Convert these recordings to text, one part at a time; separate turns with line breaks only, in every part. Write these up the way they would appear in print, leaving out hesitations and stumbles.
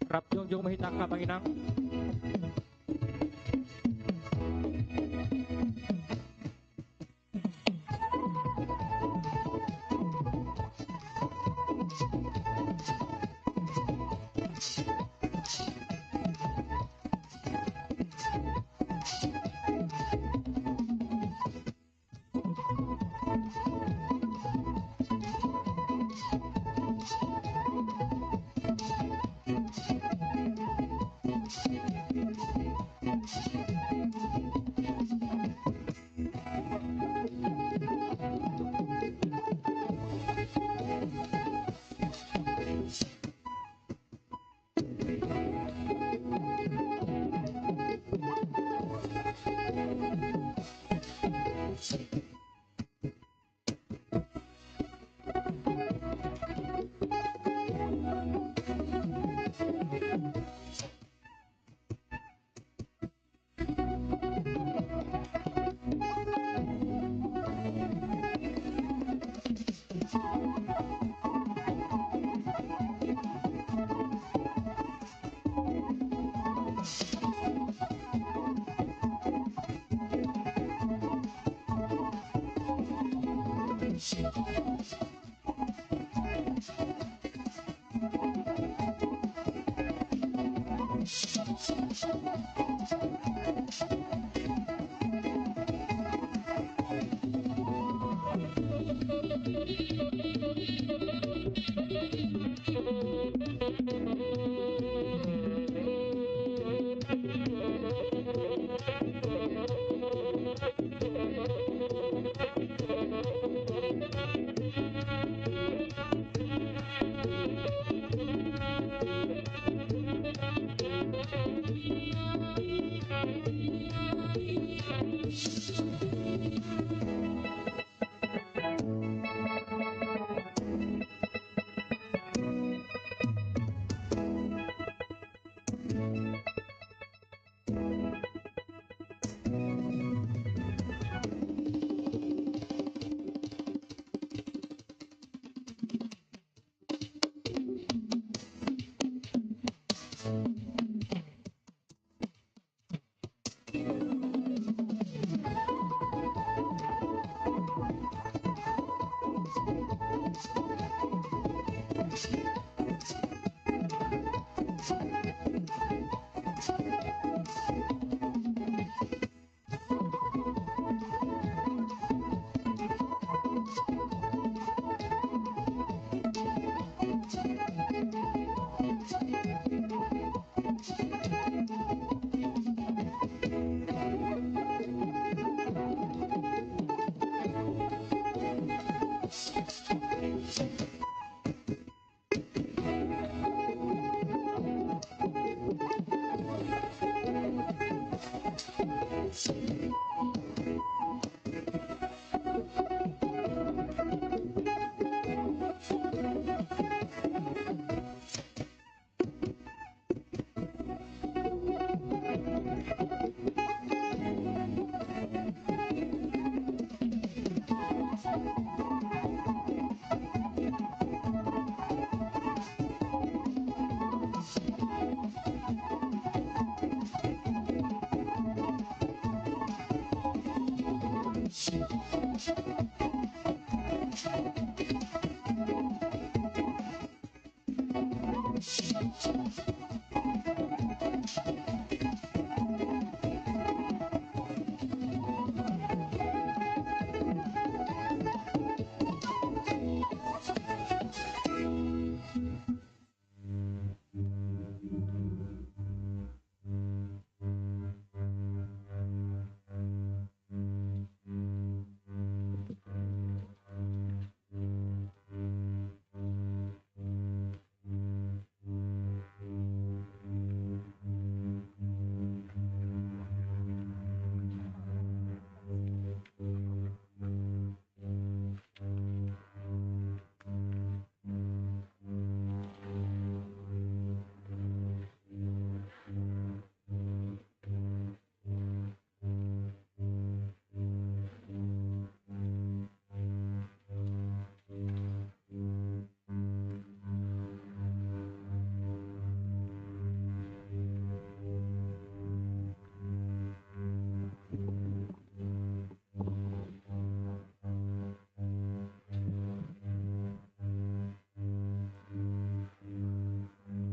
ครับยกมาฮิตักครับบางอีนัง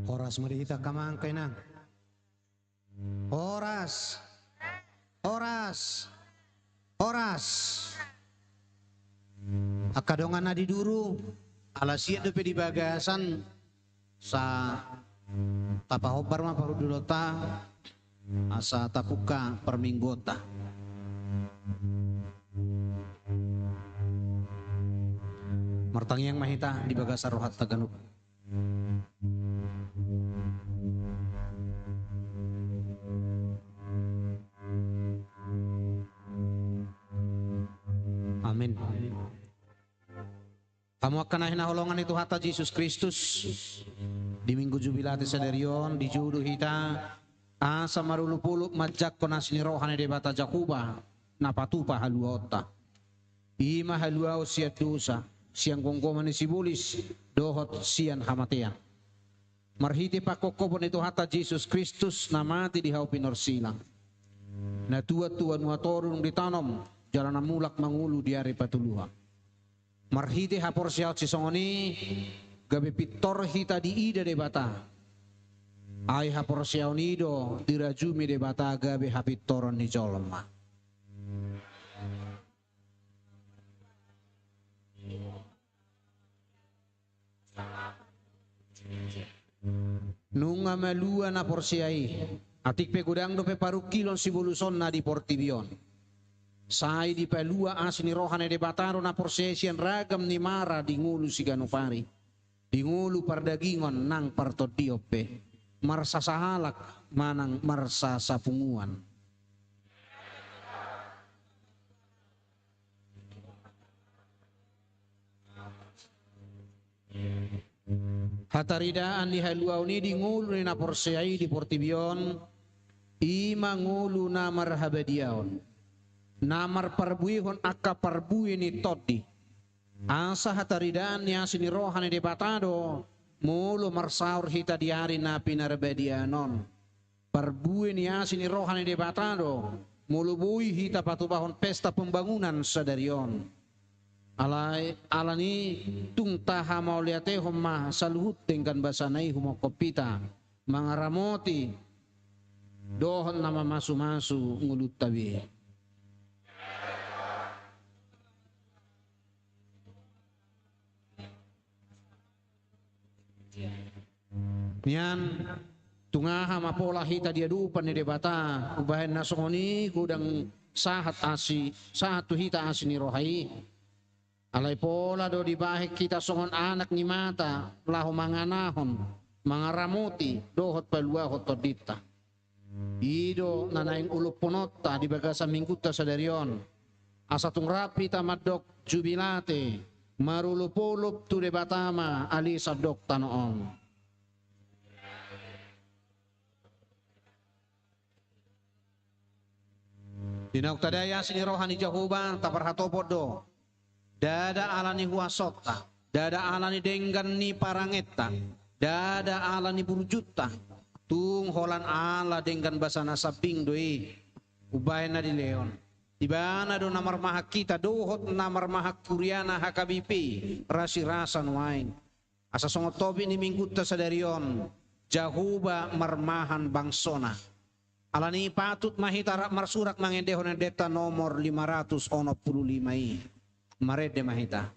Oras marita kamangkay na. Oras. Oras. Oras. Akadongan na diduru. Alasiya do di bagasan sa tapahobar ma parudulota asa tapuka perminggota. Martangyang mahita di bagasa rohat Taganub. Amin. Kamu akan nahinahulongan itu hata Yesus Kristus di minggu jubilate saderion di judu hita asa marulupuluk majak konasini rohane debata Jakuba napatupa haluota ima halua usia dosa siang gonggoman sibulis dohot sian hamatean marhiti pakokopon itu hata Yesus Kristus namati di hau pinorsilang na tua-tua nuatorung ditanam jalan mulak mangulu di hari patuluha marhiti hapor siat sisongoni gabe pitor hita di ida debata ai hapor siaunido dirajumi debata gabe hapitoron ni jolma nunga malua na porsiai atik pe gudang do pe paru kilon sibuluson na di portibion sai di pelua asini rohane de bataro na porsesian ragam ni mara di ngulu si ganupari di ngulu pardagingon nang partodiope marsa sahalak manang marsa sapunguan hataridaan di haluau ni di ngulu ni na porsiai di portibion ima ngulu na marhabadiaon namar parbuihon akka parbuih ni todi asa hataridaan ni asini rohani de batado mulu marsaur hita diari na pinarbedianon parbuih ni asini rohani de batado mulu bui hita patubahon pesta pembangunan sadarion alani tung taha mauliate humma saluhut tingkan basanai humokopita mangaramoti dohon nama masu-masu ngulut tabi nian tungaha mapola hita dia dupan ni debata ubahen nasongoni kudang sahat tu hita asini rohai alai pola do dibahek kita songon anak ni mata lahu manganahon mangaramuti dohot palua hotodita ido nanaing ulup ponota di bagasa mingguta sadarion asatung rapi tamadok jubilate marulupulup tu debatama alisa dok tanoong dinauk tadaya sini rohani Jahuba taparhatopodo dada alani huasota dada alani denggan ni parangeta dada alani burjuta tung holan ala denggan basana saping doi ubayna di leon ibana do namar mahak kita dohot namar mahak kuriana hakabipi rasi rasa nuain asa songot tobi ni mingguta sadarion Jahuba marmahan bangsona alani patut mahita marsurak mangedehon deta nomor 595 i marede mahita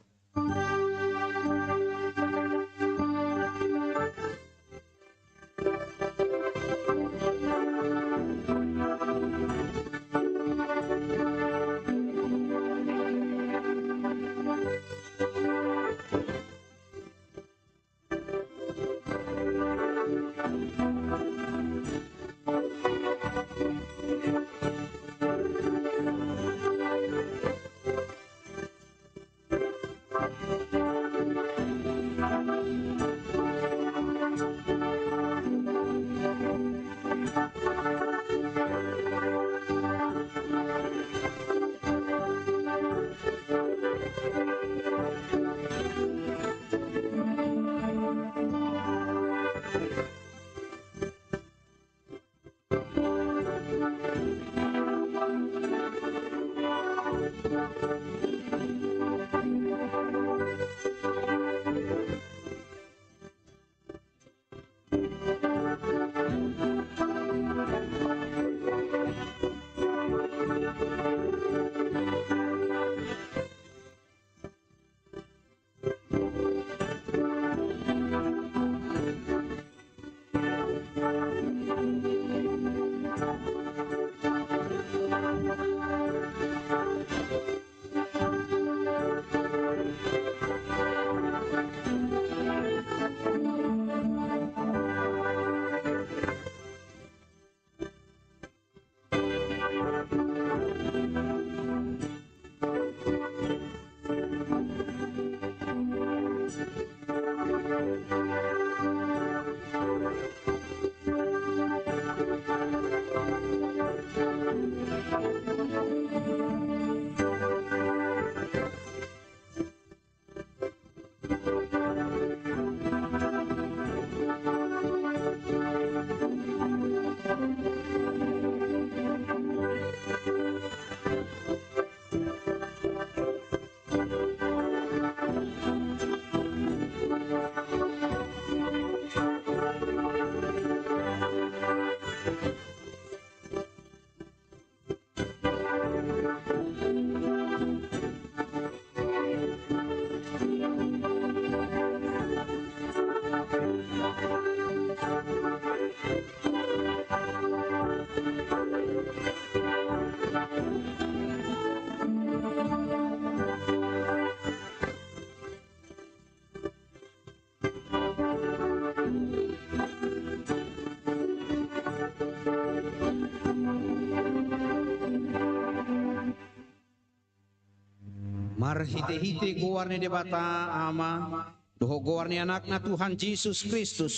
Marhite-hite gowarni debata ama, doho gowarni anakna Tuhan Yesus Kristus,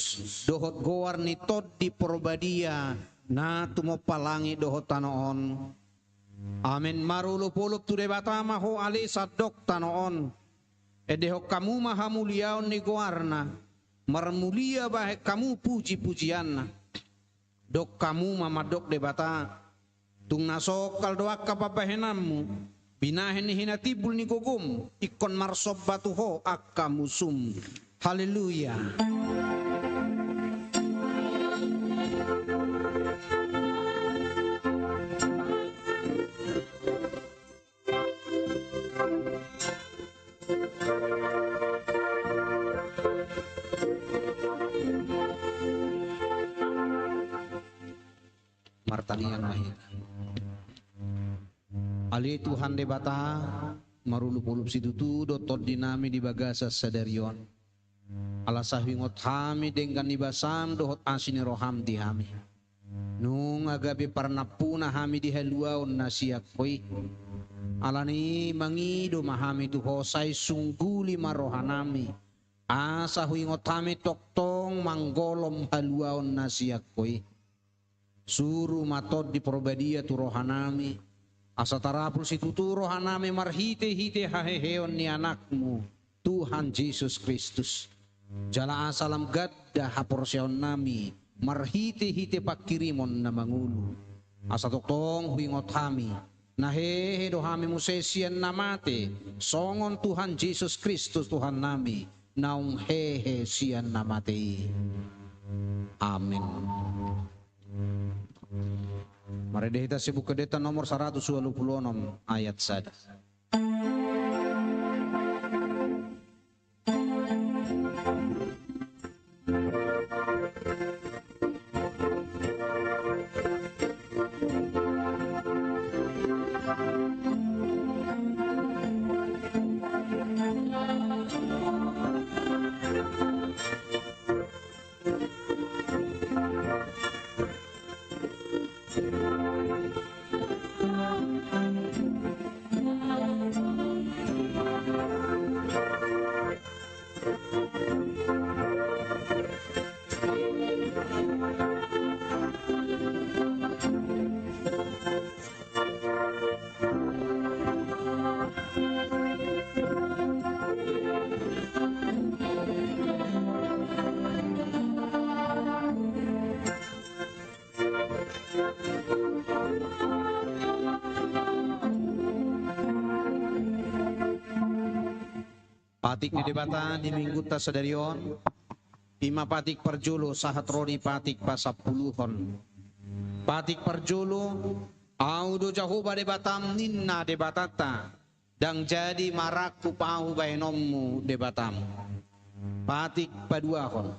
dohot gowarni tod di porbadia, na tumopalangi dohot tanoon. Amen marulupulup tu debata ama ho ali sadok tanoon. Edeho kamu maha muliaon ni gowarna, marmulia bahe kamu puji-pujianna. Dok kamu mamadok debata, tung nasokal doak kapapahenammu. Binahen ni hinatibul ni gugum, ikon marsob batuho akka musum. Haleluya. Martanian mahita. Ali Tuhan debata marulup-ulup situtu dotot dinami di bagasa sadarion. Ala sahwingot hami dengan nibasam dohot asini roham di hami. Nung agabi parnapuna hami di haluaon nasiak koi. Alani mangido mahami tu hosai sungguli marohanami. Asa huingot hami toktong manggolom haluaon nasiak koi. Suruh matod di probadia tu rohanami. Asa tarapul situtu rohanami marhite-hite haheheon ni anakmu Tuhan Yesus Kristus. Jala asalam gadda haporsyaon nami marhite-hite pakirimon na mangulu. Asa toktong huingot hami nahehe dohami musesian namate songon Tuhan Yesus Kristus Tuhan nami naung hehe sian namate. Amin. Mari kita sibuk kedeta nomor 126 ayat 1. Patik di debata di minggu tasadarion, ima patik perjulu sahat rodi patik pasapuluhon. Patik perjulu, audo jahuba debatam ninna debatata, dang jadi maraku pahu baenommu debatam. Patik paduahon,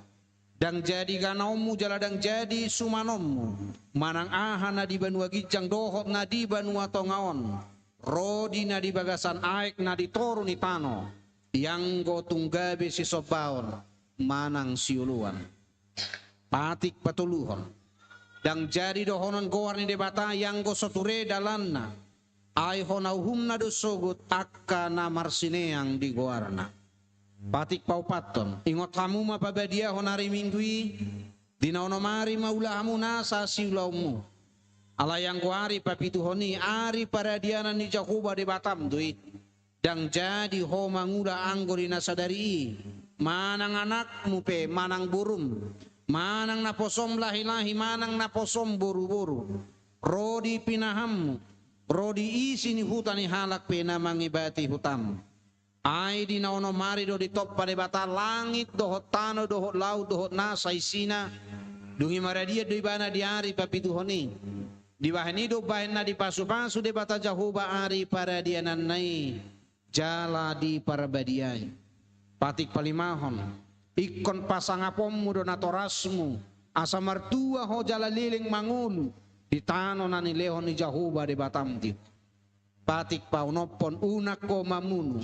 dang jadi ganommu jaladang jadi sumanommu, manang ahana di banua gijang dohot na di banua tongaon, rodi na di bagasan aek na di toru ni tano. Yang go tunggabi si sobaon manang siuluan. Patik patuluhon. dang jadi dohonon goar ni debata yang go soture dalanna ai honauhumna dosogut akkana marsineang di goarna patik paupaton ingot kamu mapabadia honari minggui dina onomari maulahamu nasa siulaumu ala yang goari papituhoni ari paradiana ni Jakuba di Batam dui dang jadi ho mangula anggori nasadari manang anakmu pe manang burum manang naposom lahi-lahi manang naposom buru-buru rodi pinahammu rodi isi ni hutani halak pena mangibati hutam ai di naono mari do di top pada bata langit dohot tano dohot laut dohot nasa isina dungi maradia do ibana di ari papituhoni di bahani do bahana di pasu-pasu de bata Jahuba ari para dianan nai jala di parabadiai patik palimahon ikon pasangapommu do natorasmu asa martua ho jala liling mangulu di tano nani lehon ni Jahuba de Batam ti patik paunopon unak ko mamunu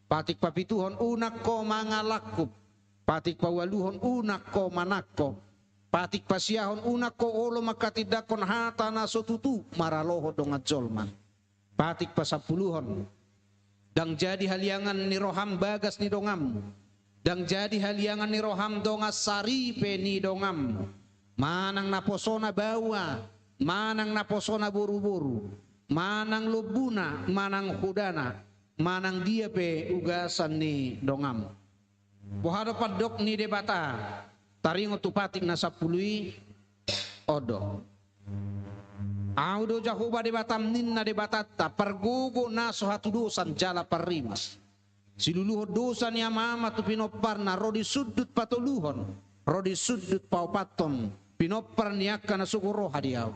patik papituhon unak ko mangalakup patik pawaluhon unak ko manakko patik pasiahon unak ko olo makatidakon hata nasotutu maraloho dongat jolman patik pasapuluhon dang jadi haliangan ni roham bagas ni dongam dang jadi haliangan ni roham dongas saripe ni dongam manang naposona bawa manang naposona buru-buru manang lubuna manang hudana manang dia pe ugasan ni dongam bohado padok ni debata taringo tupatik nasapului odo audo Jahuba de Batam ninna de batata pergugo naso hatu dosan jala parimas siluluho dosan ya mama tu pinoparna rodi sudut patoluhon rodi sudut paupaton pinopar niakana sukuro hadiau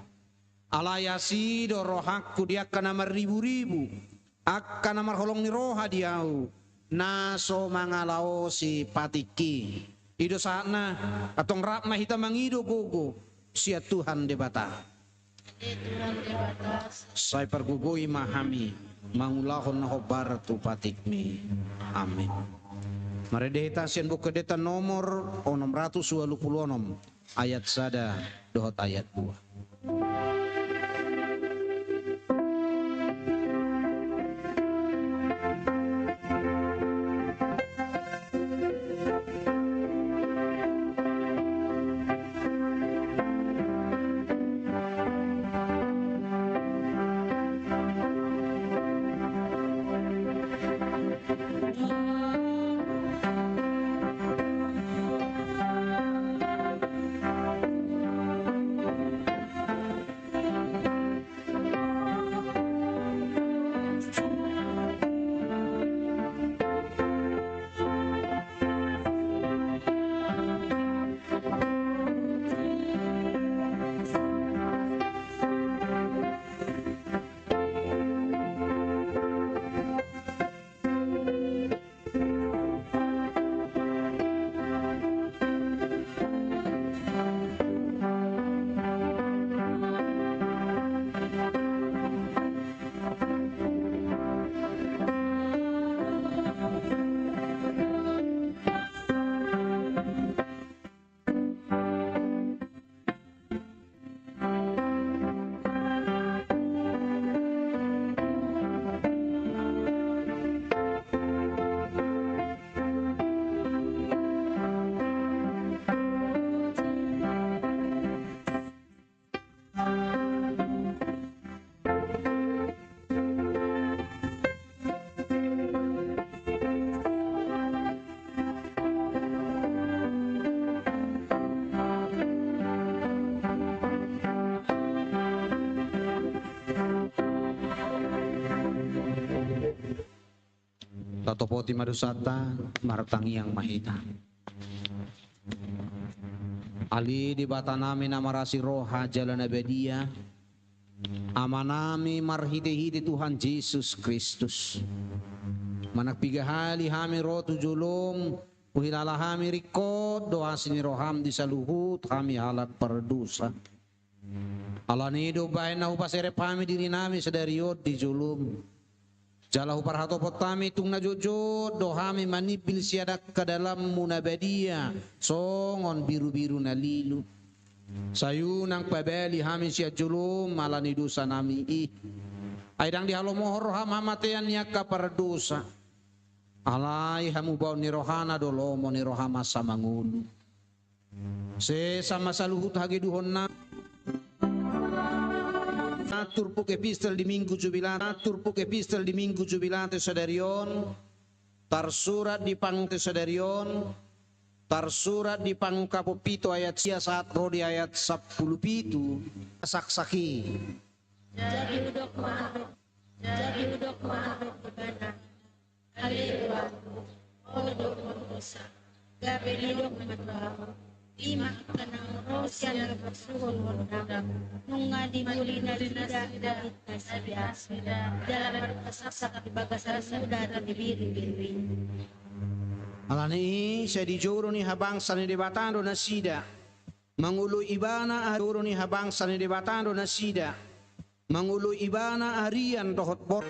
alayasi do rohakku diakana maribu-ribu akkana marholong ni roha diau naso mangalao si patiki ido sana atong rapma hita mangido gogo sia Tuhan de bata saya pergugoi mahami mangulahon na hobar tu patikmi amin maredeta sian buku deta nomor 626 ayat sada dohot ayat 2 Tatopoti madusata martangi yang mahita ali di batanami namarasi roha jalan abedia amanami marhide-hide Tuhan Yesus Kristus manakpigahali hami rotu julung uhilala hami rikot doa sini roham disaluhut kami halat perdosa alanido bain na upasere pami diri nami sedariot di julum jalahu parhato potami tung na jojo dohami manipil siadak ke dalam munabadia songon biru-biru na lilu Sayu nang pabeli hami siya julum malani dosa nami i. Aidang di halomohor hamamatean niya kapardusa. Alay hamu bau ni rohana dolomo ni rohama samangulu. Se sama saluhut hagi duhon na. Atur puk epistel di minggu jubilate sadarion. Tarsurat di pangte sadarion. Tarsurat di pangkapopito ayat sia saat rodi ayat 10 pitu. Saksaki.
Jadi udok maafet ibana. Haleluya. Odok dosa. Gabe didok matbaho. Ima kanang rosyan bersuhun wordam. Nunga dimuli na tidak dahit na siya. Dalam berkesasak di bagasan muda na dibiri-biri.
Alani saya dijoro ni habangsa ni debatando na sida. Mangulo ibana adoro ni habangsa ni debatando na sida. Mangulo ibana arian dohot bot.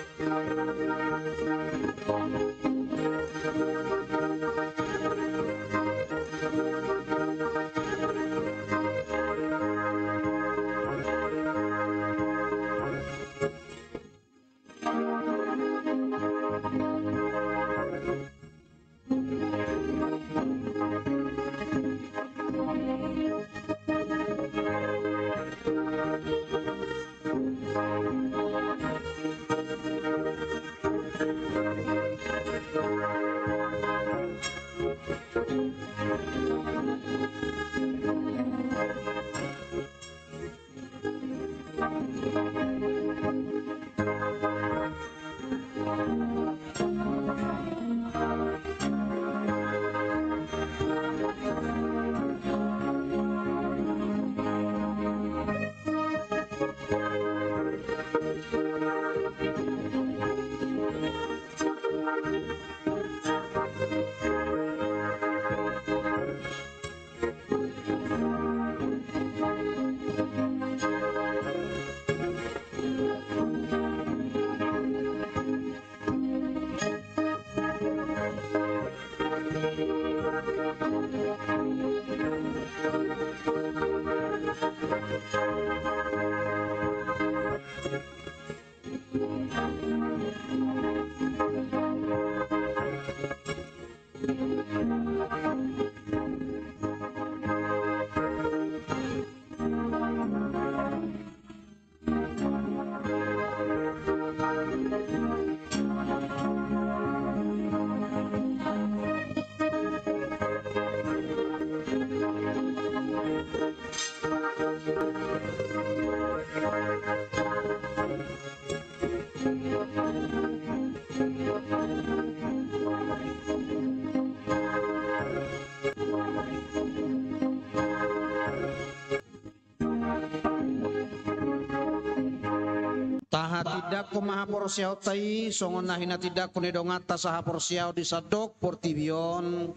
Taha tidak ko mahaporsiaw tay songon na hinatidak ko ni dongata sa haporsiaw di sadok portibion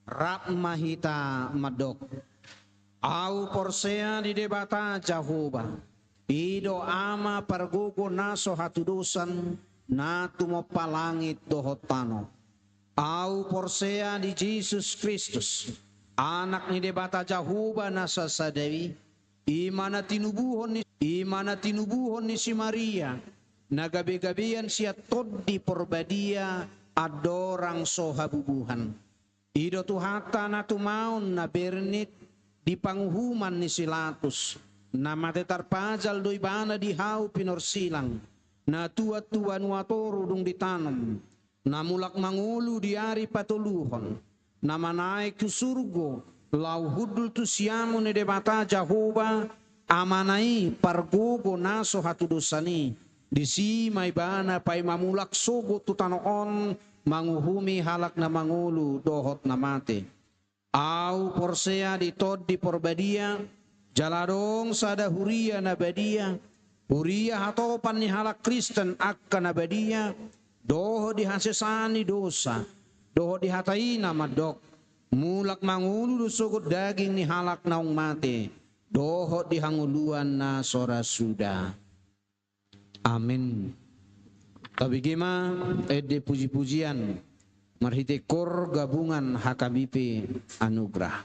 rap mahita madok au porsea di debata jahuba ido ama pargugo naso hatudusan na tumopalangit dohotano au porsea di Jesus Kristus anak ni debata jahuba nasa sadewi imana tinubuhon ni si Maria nagabi-gabian siya tod di porbadia adorang sohabubuhan ido tuhata na tumaon na bernit di panghuman ni Silatus na matetarpajal do ibana di hau pinorsilang na tuat-tuan watoro dung ditanam na mulak mangulu di ari patuluhon na manaik ke surgo lau hudul tu siamu ne debata Jahoba amanai pargogo naso hatudosani disi may bana pay mamulak sogo tu tanoon manguhumi halak na mangulu dohot na mate au porsea di tod di porbadia jaladong sada huria na badia huria hatopan ni halak Kristen akka na badia doho di hasesani dosa doho di hatai na madok mulak mangulu sugut daging ni halak naung mate dohot di hanguluan na sora suda amin tapi gima ede puji-pujian marhite kor gabungan HKBP anugerah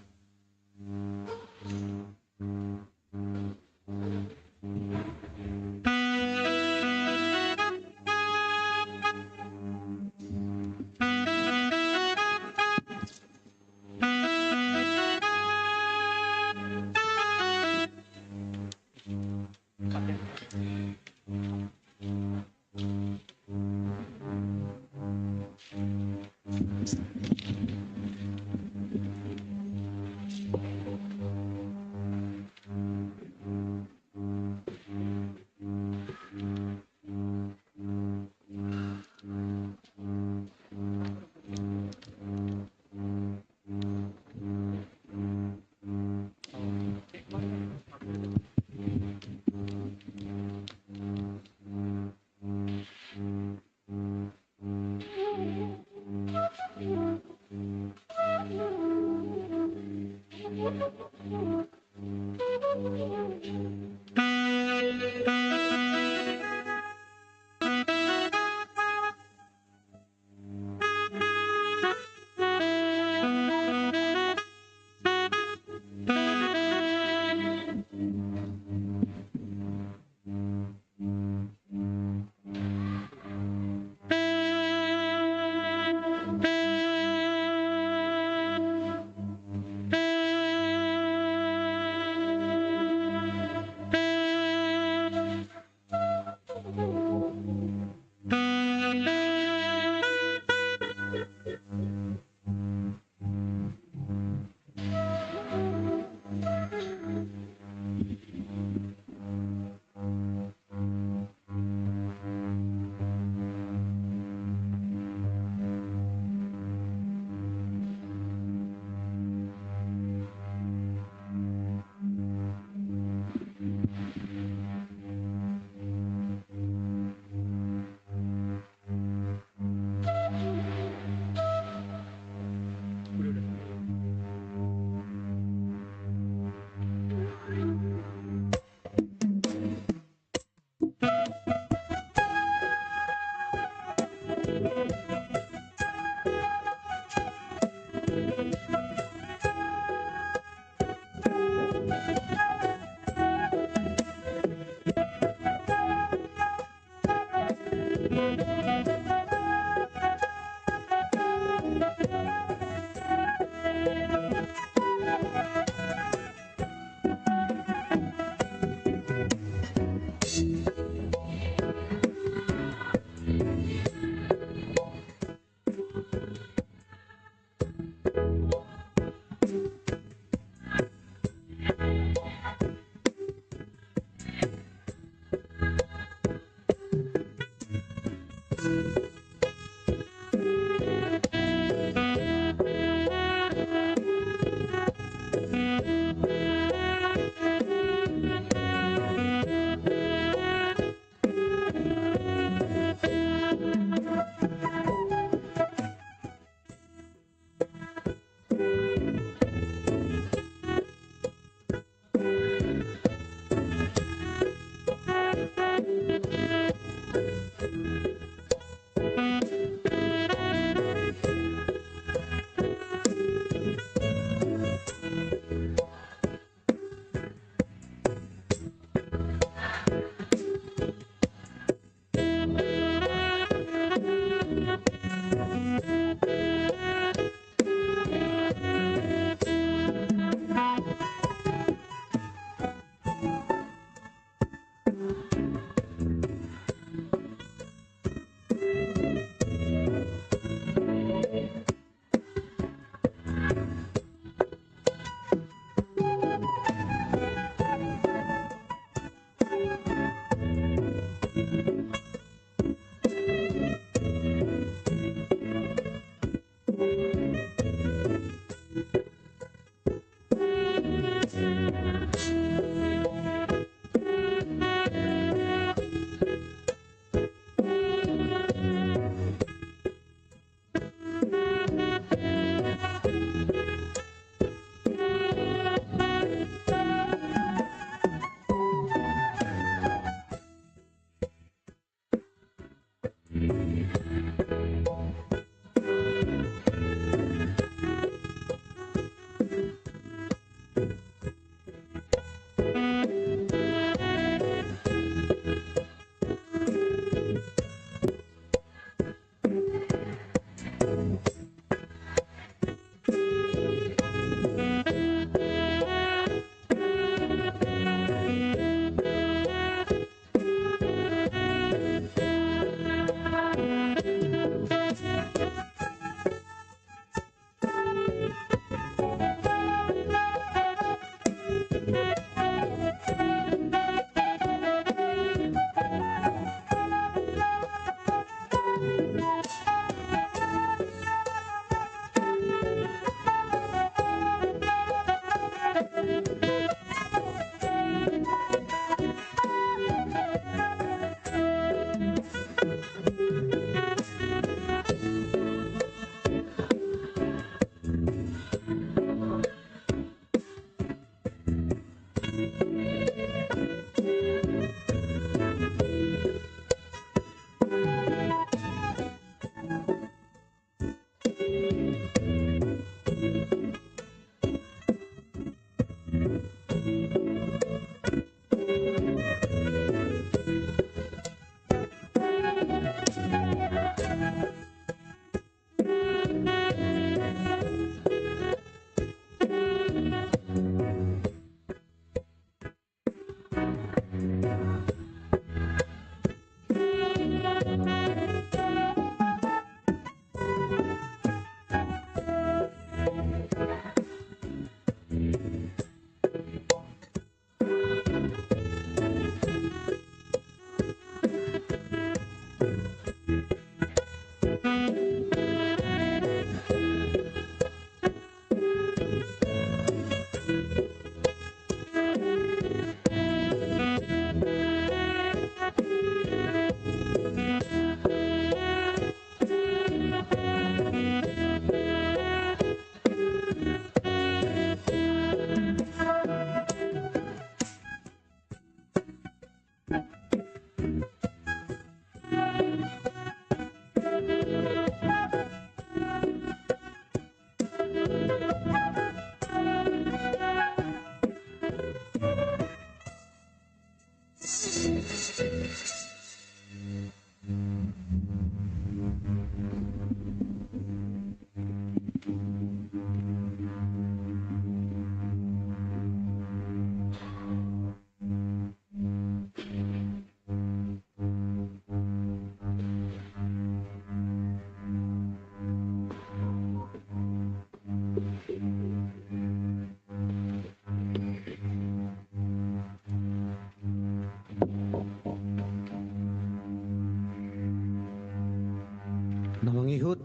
na mangihut.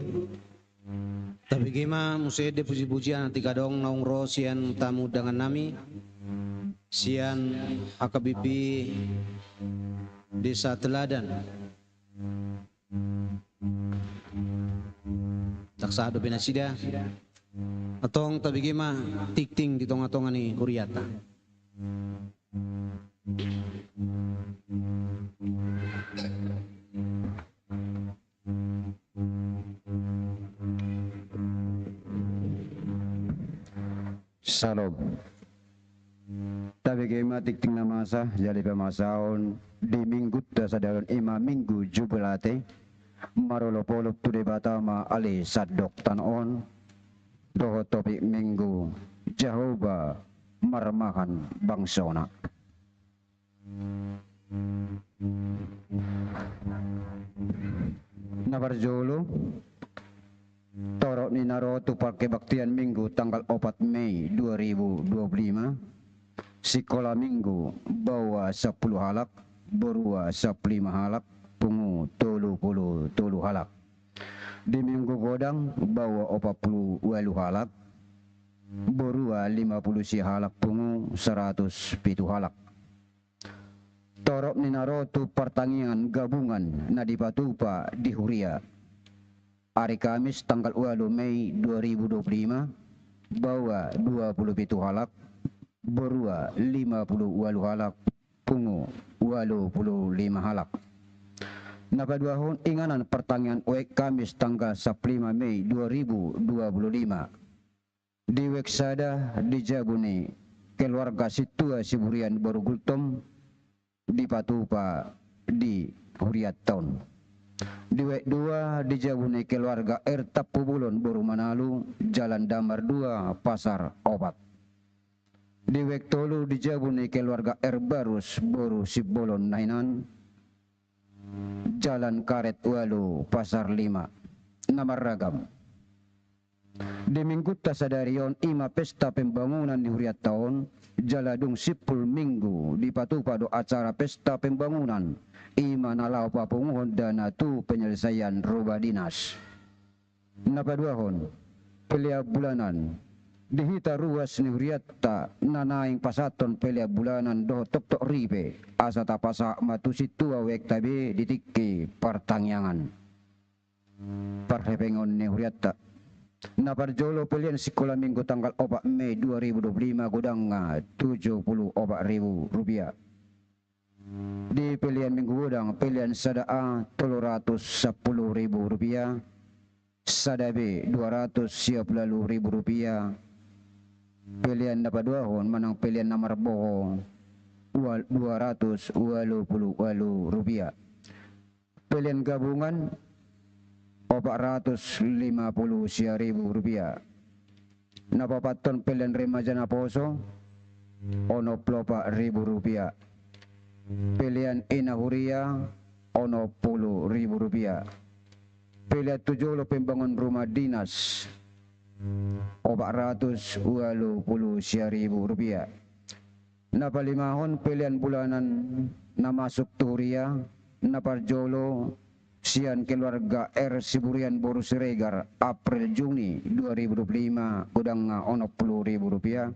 Tapi gima musede puji-pujian nanti kadong naung ro sian tamu dengan nami sian akabipi desa Teladan taksado pinasida atong tabi gima tikting di tong-atongan ni Kuriata.
Salom. Tabi kema tikting na masa jali pemasaon di minggu sadaron ima minggu jubilate marolopolop tu debata ma ali sadok tanon doho topik minggu Jehovah marmahan bangsona. Nabarjolo Torok ni naro tupak kebaktian minggu tanggal 4 Mei 2025. Sekolah minggu bawa 10 halak, berua 15 halak, pungu 30 halak. Di minggu godang bawa 40 halak, berua 50 si halak, pungu 100 halak. Torok ni naro tu pertandingan gabungan na dipatupa di Huria. Hari Kamis tanggal 8 Mei 2025 bawa 27 halak, berua 50 halak, pungu 85 halak. Napaduahon inganan pertandingan uek Kamis tanggal 15 Mei 2025 di Weksada di Jabune keluarga situa Siburian Borugultom di Patupa di Huriat Town. Di Wek 2 di Jabune keluarga Ertapu Bulon Boru Manalu Jalan Damar 2 Pasar Obat. Di Wek 3 di Jabune keluarga Erbarus Boru Sibolon Nainan Jalan Karet Walu Pasar 5 Namaragam. Di minggu tasadarion ima pesta pembangunan di Huriat Tahun Jaladung Sipul Minggu di Patupado acara pesta pembangunan ima nalau papunguhon dana tu penyelesaian roba dinas. Napaduahon pelia bulanan dihita ruas ni Huriatta nanaing pasaton pelia bulanan doh tok ribe asa tapasa matu situa wek tabe ditikki partangyangan parhepengon ni Huriatta. Naparjolo pelian sekolah minggu tanggal 4 Mei 2025 godang 74.000 rupiah. Di pilihan minggu godang pilihan sada A 310.000 rupiah, sada B 210.000 rupiah. Pilihan dapat duahon manang pilihan nomor bohong 280.000 rupiah. Pilihan gabungan 450.000 rupiah. Napapaton pilihan remaja na poso 64.000 rupiah. Pilihan inahuria 60.000 rupiah. Pilihan tujolo pembangun rumah dinas 420.000 rupiah. Napalimahon pilihan bulanan na masuk turia naparjolo sian keluarga R Siburian Boru Siregar April Juni 2025 kudang 60.000 rupiah.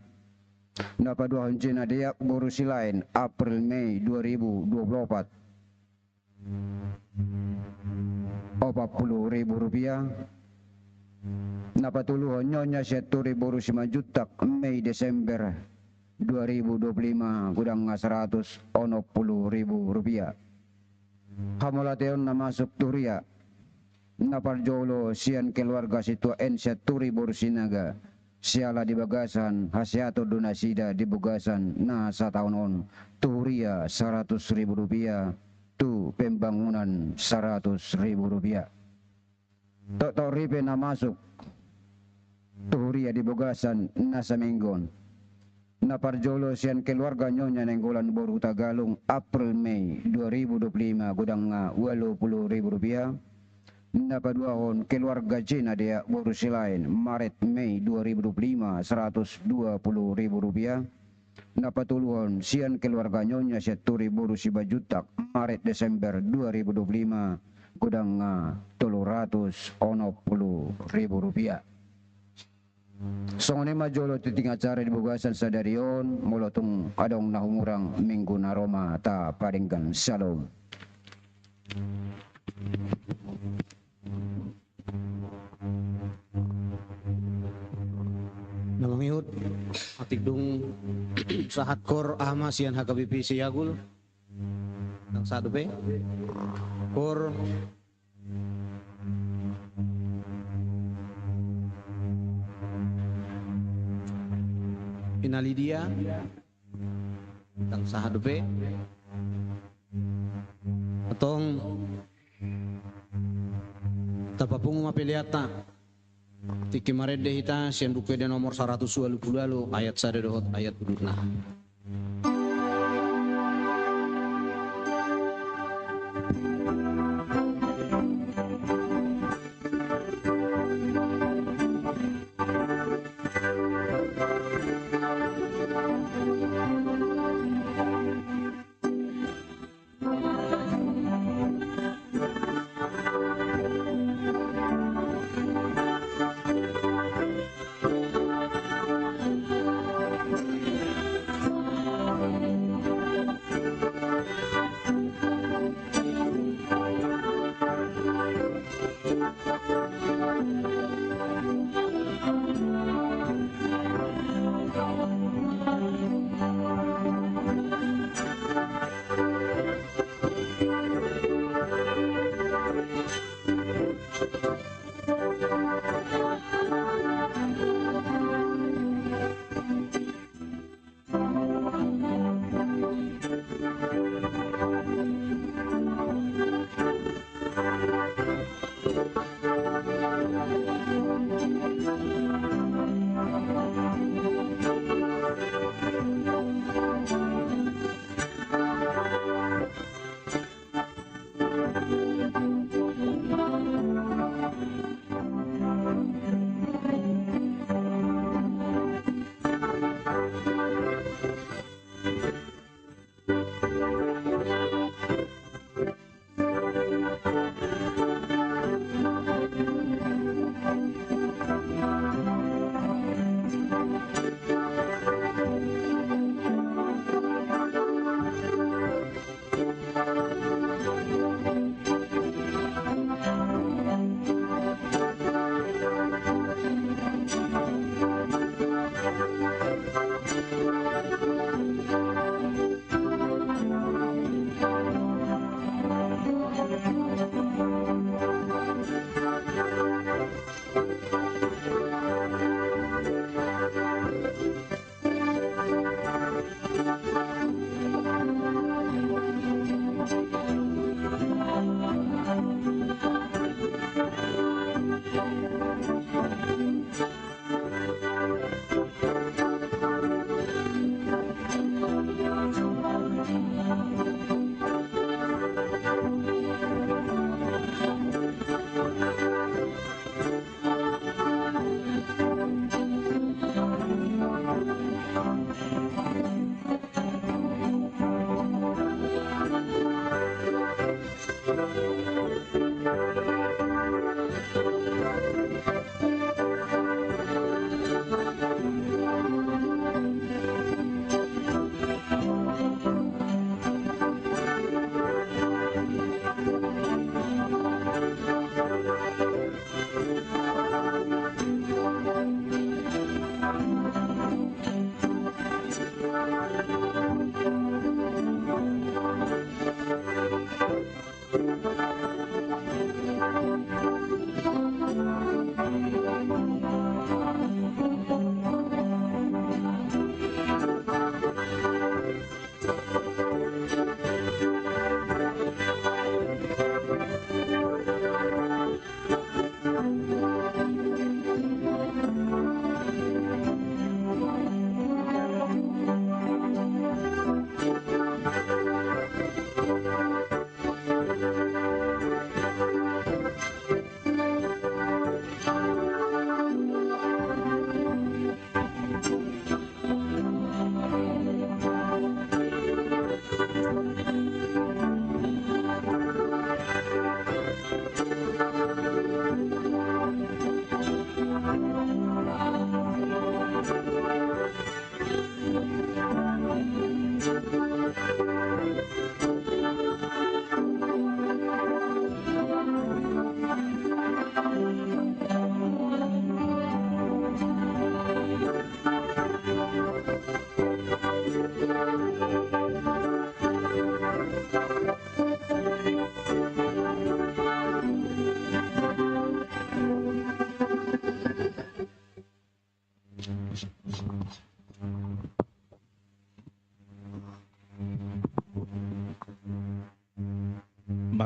Napaduahon Jena Deak Boru Silain April Mei 2024 40.000 rupiah. Napatuluhon Nyonya Seturi Boru Simajutak Mei Desember 2025 kudang 160.000 rupiah. Hamulateon na masuk turia naparjolo sian keluarga situa Ensia Turi Borsinaga siala di Bagasan hasiato donasida di Bagasan na sa taonon turia 100.000 rupiah tu pembangunan 100.000 rupiah. Tok ripe na masuk turia di Bagasan na sa Minggon naparjolo sian keluarga Nyonya Nenggolan Boru Tagalung April Mei 2025 gudang 80.000 rupiah. Napaduahon keluarga Jena Dea Boru Silain Maret Mei 2025 120.000 rupiah. Napatuluhon sian keluarga Nyonya Seturi Boru Sibajutak Maret Desember 2025 gudang nga 360.000 rupiah. So ni majolo titing acara dibugasan sa darion mulotong adong nahumurang minggu na Roma ta paringgan shalom.
Namangihut atigdong sa hatkor ama siyan hagabipi si Yagul ng sadupe kor Inalidia ng sahadupe atong tapapung mapiliata tiki marede hita siyan duke de nomor 120 ayat sadedohot ayat udutna.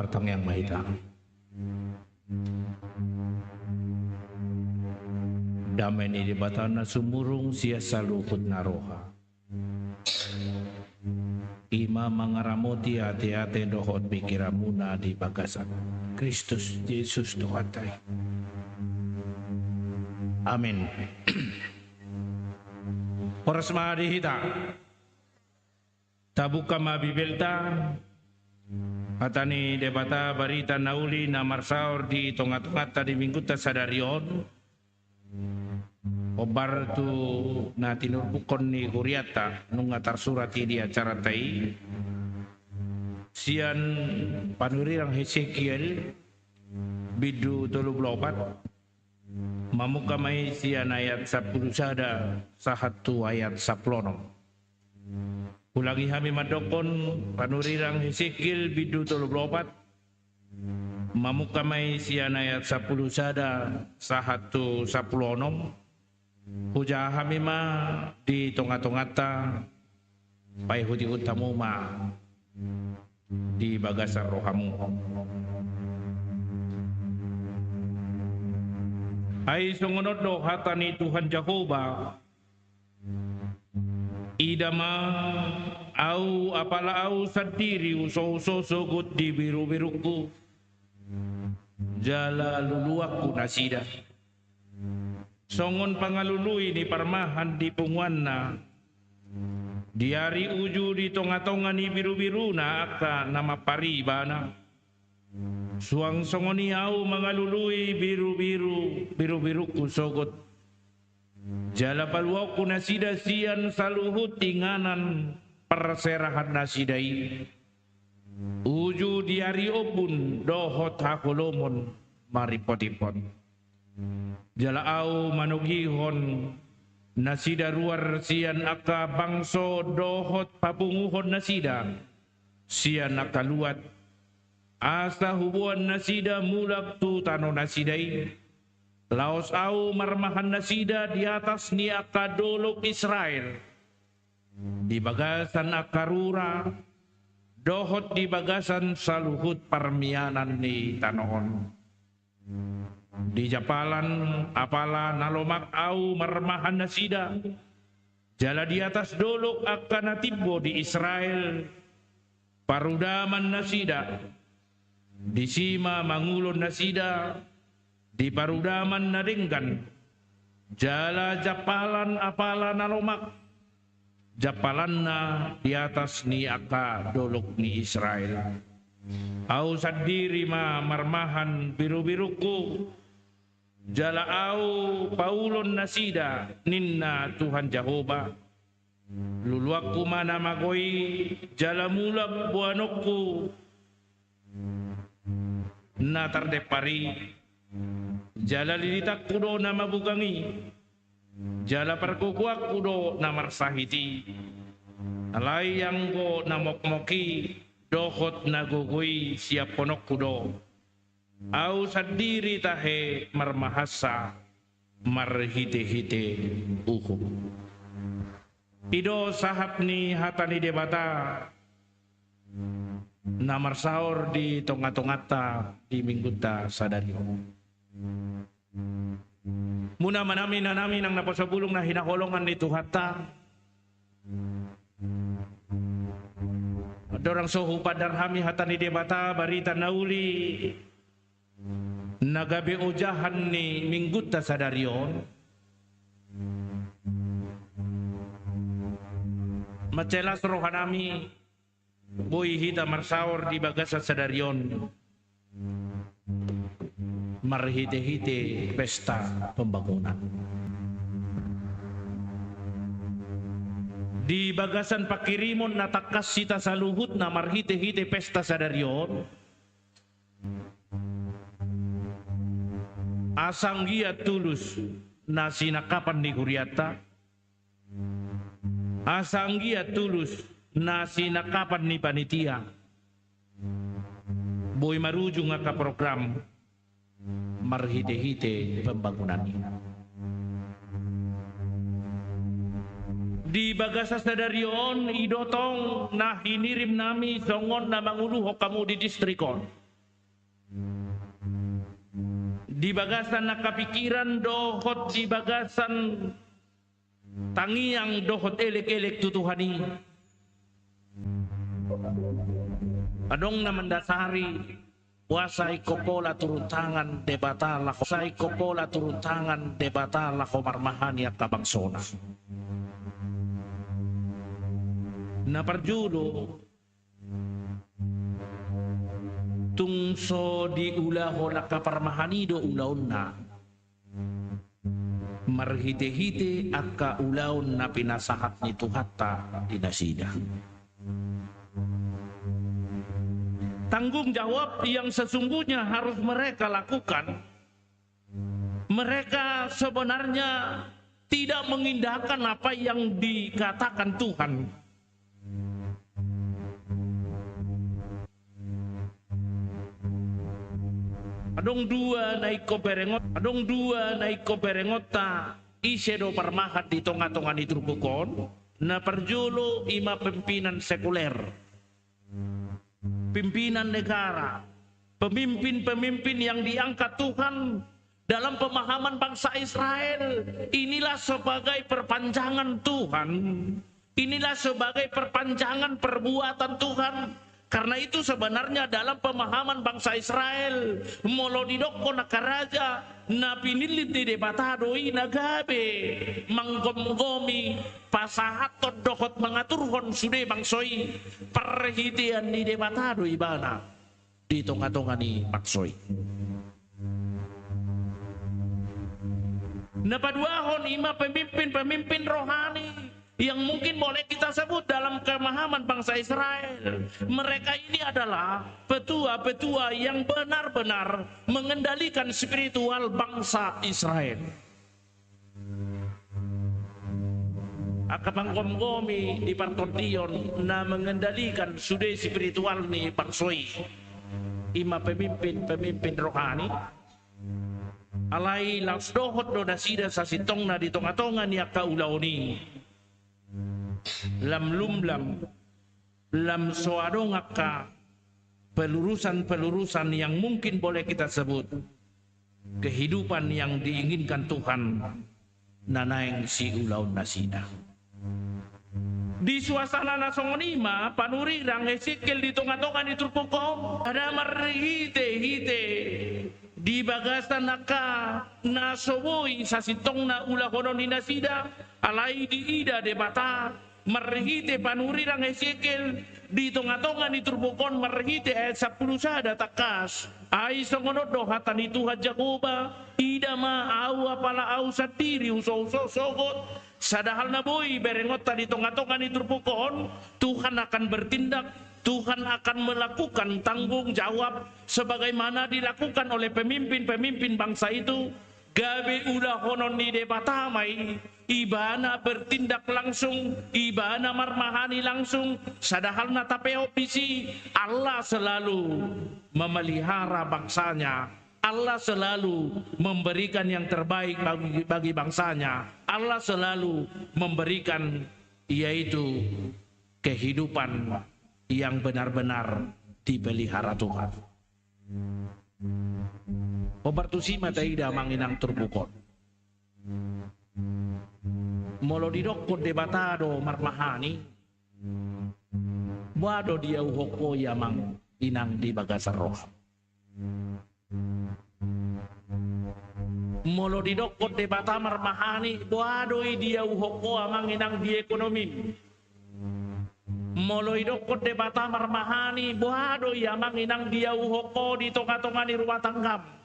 Parang Yang Mahita. Damai ni dibata na sumurong siya sa lukod na roha. Ima mangaramoti ate-ate dohot pikiramuna di bagasan. Kristus Jesus Tuhatay. Amin. Oras maadihita. Tabuka mabibelta. Atani debata barita nauli na marsaor di tongat-tongat di mingguta sa darion. Obar tu na tinurbukon ni Kuriata nung atarsurat di acara tay. Sian panurirang Hesekiel bidu 34. Mamuka may siyan ayat 10 sada sa hatu ayat 10. Ulangi kami madokon panurirang Hesekiel bidu 34. Mamuka may siyan ayat 10 sada sa hatu 10. Huja kami ma di tonga-tongata pay hudi utamu ma di bagasan rohamu. Ay sungunod do hata ni Tuhan Jehovah idama au apala au sadiri uso-uso sugut di biru-biruku jala luluakku nasida songon pangalului ni parmahan di punguanna diari uju di tonga-tonga ni biru-biru na aka nama paribana suang songoni au mangalului biru-biru kusogot jala paluau nasida sian saluhut tinganan perserahan nasidai uju diari obun dohot hakolomon maripot-ipot jala au manugihon nasida ruar sian aka bangso dohot papunguhon nasida sian aka luat asa hubuan nasida mulak tu tano nasidai laos au marmahan nasida di atas ni aka dolok Israel di bagasan akarura dohot di bagasan saluhut parmianan ni tanoon di japalan apala nalomak au marmahan nasida jala di atas dolok akan natibbo di Israel parudaman nasida di sima mangulon nasida di parudaman naringgan jala japalan apala nalomak japalan na di atas ni aka dolok ni Israel au sadiri ma marmahan biru-biruku jala au paulon nasida ninna Tuhan Jehovah luluakku mana magoi jala mulak buanokku na tardepari jala lilitak kudo na mabugangi jala perkukuak kudo na marsahiti alay yang ko na mokmoki dohot na gugui siap ponok kudo au sadiri tahe marmahasa marhite-hite uhu ido sahap ni hatani debata namar sahur di tonga-tongata di mingguta sadario muna manami na namin ang napasabulong na hinakolongan ni Tuhata dorang sohu padarhami hatani debata barita nauli nagabi ujahan ni mingguta sadarion macelas rohanami boy hita marsaur di bagasa sadarion marhite-hite pesta pembangunan di bagasan pakirimon natakas sita saluhut na marhite-hite pesta sadarion asang gia tulus na sinakapan ni Kuriata asang gia tulus na sinakapan ni panitia boy maruju nga ka program marhite-hite pembangunan di bagasa sadarion idotong na hinirim nami songon na manguluho kamu di distrikon di bagasan nakapikiran dohot di bagasan tangiang dohot elek-elek tutuhani adong na mendasari wasai kopola turun tangan debata lako wasai kopola turun tangan debata lako marmahani at kabangsona na parjulo tungso di ulaho nakaparmahanido ulaon na marhite-hite akka ulaon na pinasahat ni Tuhata dinasida. Tanggung jawab yang sesungguhnya harus mereka lakukan, mereka sebenarnya tidak mengindahkan apa yang dikatakan Tuhan. Adong dua naik ko berengota isedo parmahat di tonga-tonga di Trupukon na perjulo ima pimpinan sekuler, pimpinan negara, pemimpin-pemimpin yang diangkat Tuhan dalam pemahaman bangsa Israel. Inilah sebagai perpanjangan Tuhan, inilah sebagai perpanjangan perbuatan Tuhan. Karena itu sebenarnya dalam pemahaman bangsa Israel, molodidoko nakaraja na pinilit di debatadoi nagabe manggomgomi pasahatot dokot mengaturhon sude bangsoi perhitian di debatadoi bana di tonga-tonga ni bangsoi. Napaduahon ima pemimpin-pemimpin rohani yang mungkin boleh kita sebut dalam pemahaman bangsa Israel. Mereka ini adalah petua-petua yang benar-benar mengendalikan spiritual bangsa Israel. Akapangkomgomi di Partotion na mengendalikan sude spiritual ni bangsoi. Ima pemimpin rohani alai langsdohot do nasida sa sitong na di tonga-tonga ni akaulaoni. Lam lumlam lam soadong akka pelurusan-pelurusan yang mungkin boleh kita sebut kehidupan yang diinginkan Tuhan nanaeng si ulaun nasida. Di suasana nasongonima panuri rang Ezekiel di tonga-tonga di Trupukon ada marhite-hite di bagasan naka nasoboy sa sitong na ulahonon ni nasida alai di ida debata marhite panuri rang Ezekiel di tonga-tonga ni Trupukon marhite ayat 10 sada takas ay songonod do hatan itu Jakoba ida ma au apala au satiri uso-uso sogot sadahal na boy berengot di tonga-tonga ni Trupukon. Tuhan akan bertindak, Tuhan akan melakukan tanggung jawab sebagaimana dilakukan oleh pemimpin-pemimpin bangsa itu. Gabe ulah honon ni debatamai ibana bertindak langsung, ibana marmahani langsung, sadahal na tapeo pisi. Allah selalu memelihara bangsanya, Allah selalu memberikan yang terbaik bagi bangsanya, Allah selalu memberikan yaitu kehidupan yang benar-benar dipelihara Tuhan. Obartusima taida manginang Trupukon. Molodidokko debatado marmahani. Wado dia uhoko yamang inang di bagasar roh. Molodidokko debata marmahani. Wado dia uhoko amang inang di ekonomi. Moloidokko debata marmahani. Wado yamang inang dia uhoko di tonga-tonga di rumah tanggam.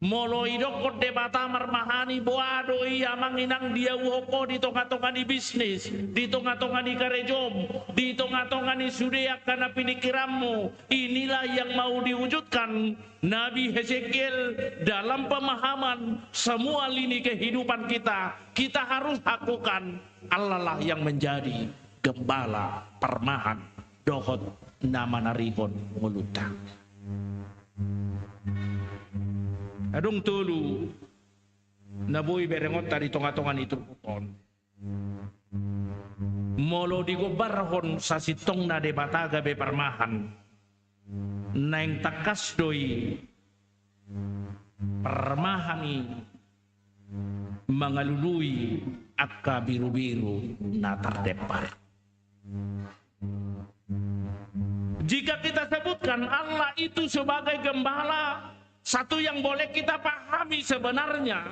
Moloidokko debata marmahani boado iya manginang dia uhoko di tonga-tonga di bisnis, di tonga-tonga di karejom, di tonga-tonga di sudeak karena pinikiranmu. Inilah yang mau diwujudkan Nabi Hezekiel dalam pemahaman semua lini kehidupan kita. Kita harus lakukan. Allah lah yang menjadi gembala permahan dohot nama narikon mulutang. Adong tulu nabuy berengot tadi tonga-tongan itu pukon. Molo digobarhon sa sitong na debataga be parmahan. Naing takas doi permahami mengalului akka biru-biru na tardepar. Jika kita sebutkan Allah itu sebagai gembala, satu yang boleh kita pahami sebenarnya,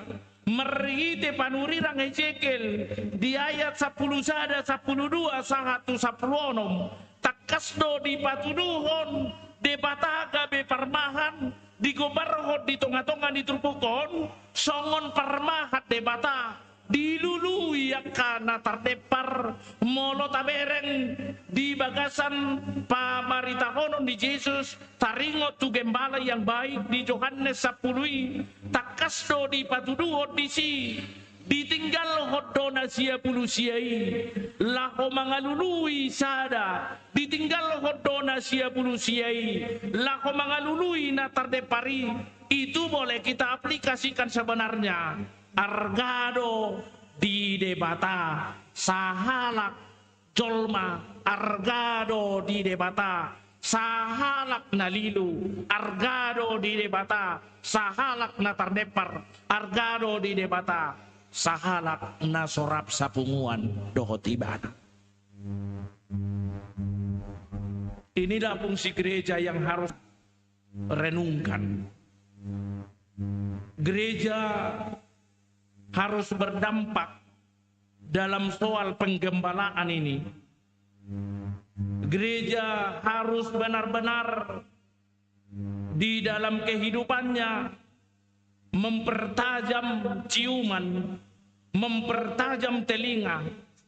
merite panurirang Ezekiel di ayat 10 sada 12 sahatu 10 takasdo di patuduhon de bataga be parmahan di gobarhod di tonga-tonga di turpukon songon parmahat de bata dilului yakana tardepar molo tabereng di bagasan pamaritahonon di Yesus taringo tu gembala yang baik di Yohanes 10 takasdo di patuduhon di si ditinggal hodona sia pulusiai laho mangalului sada ditinggal hodona sia pulusiai laho mangalului na tardepari. Itu boleh kita aplikasikan sebenarnya. Argado di debata sahalak jolma, argado di debata sahalak nalilu, argado di debata sahalak na tardepar, argado di debata sahalak na sorap sapunguan dohotiban. Inilah fungsi gereja yang harus renungkan. Gereja harus berdampak dalam soal penggembalaan ini. Gereja harus benar-benar di dalam kehidupannya mempertajam ciuman, mempertajam telinga,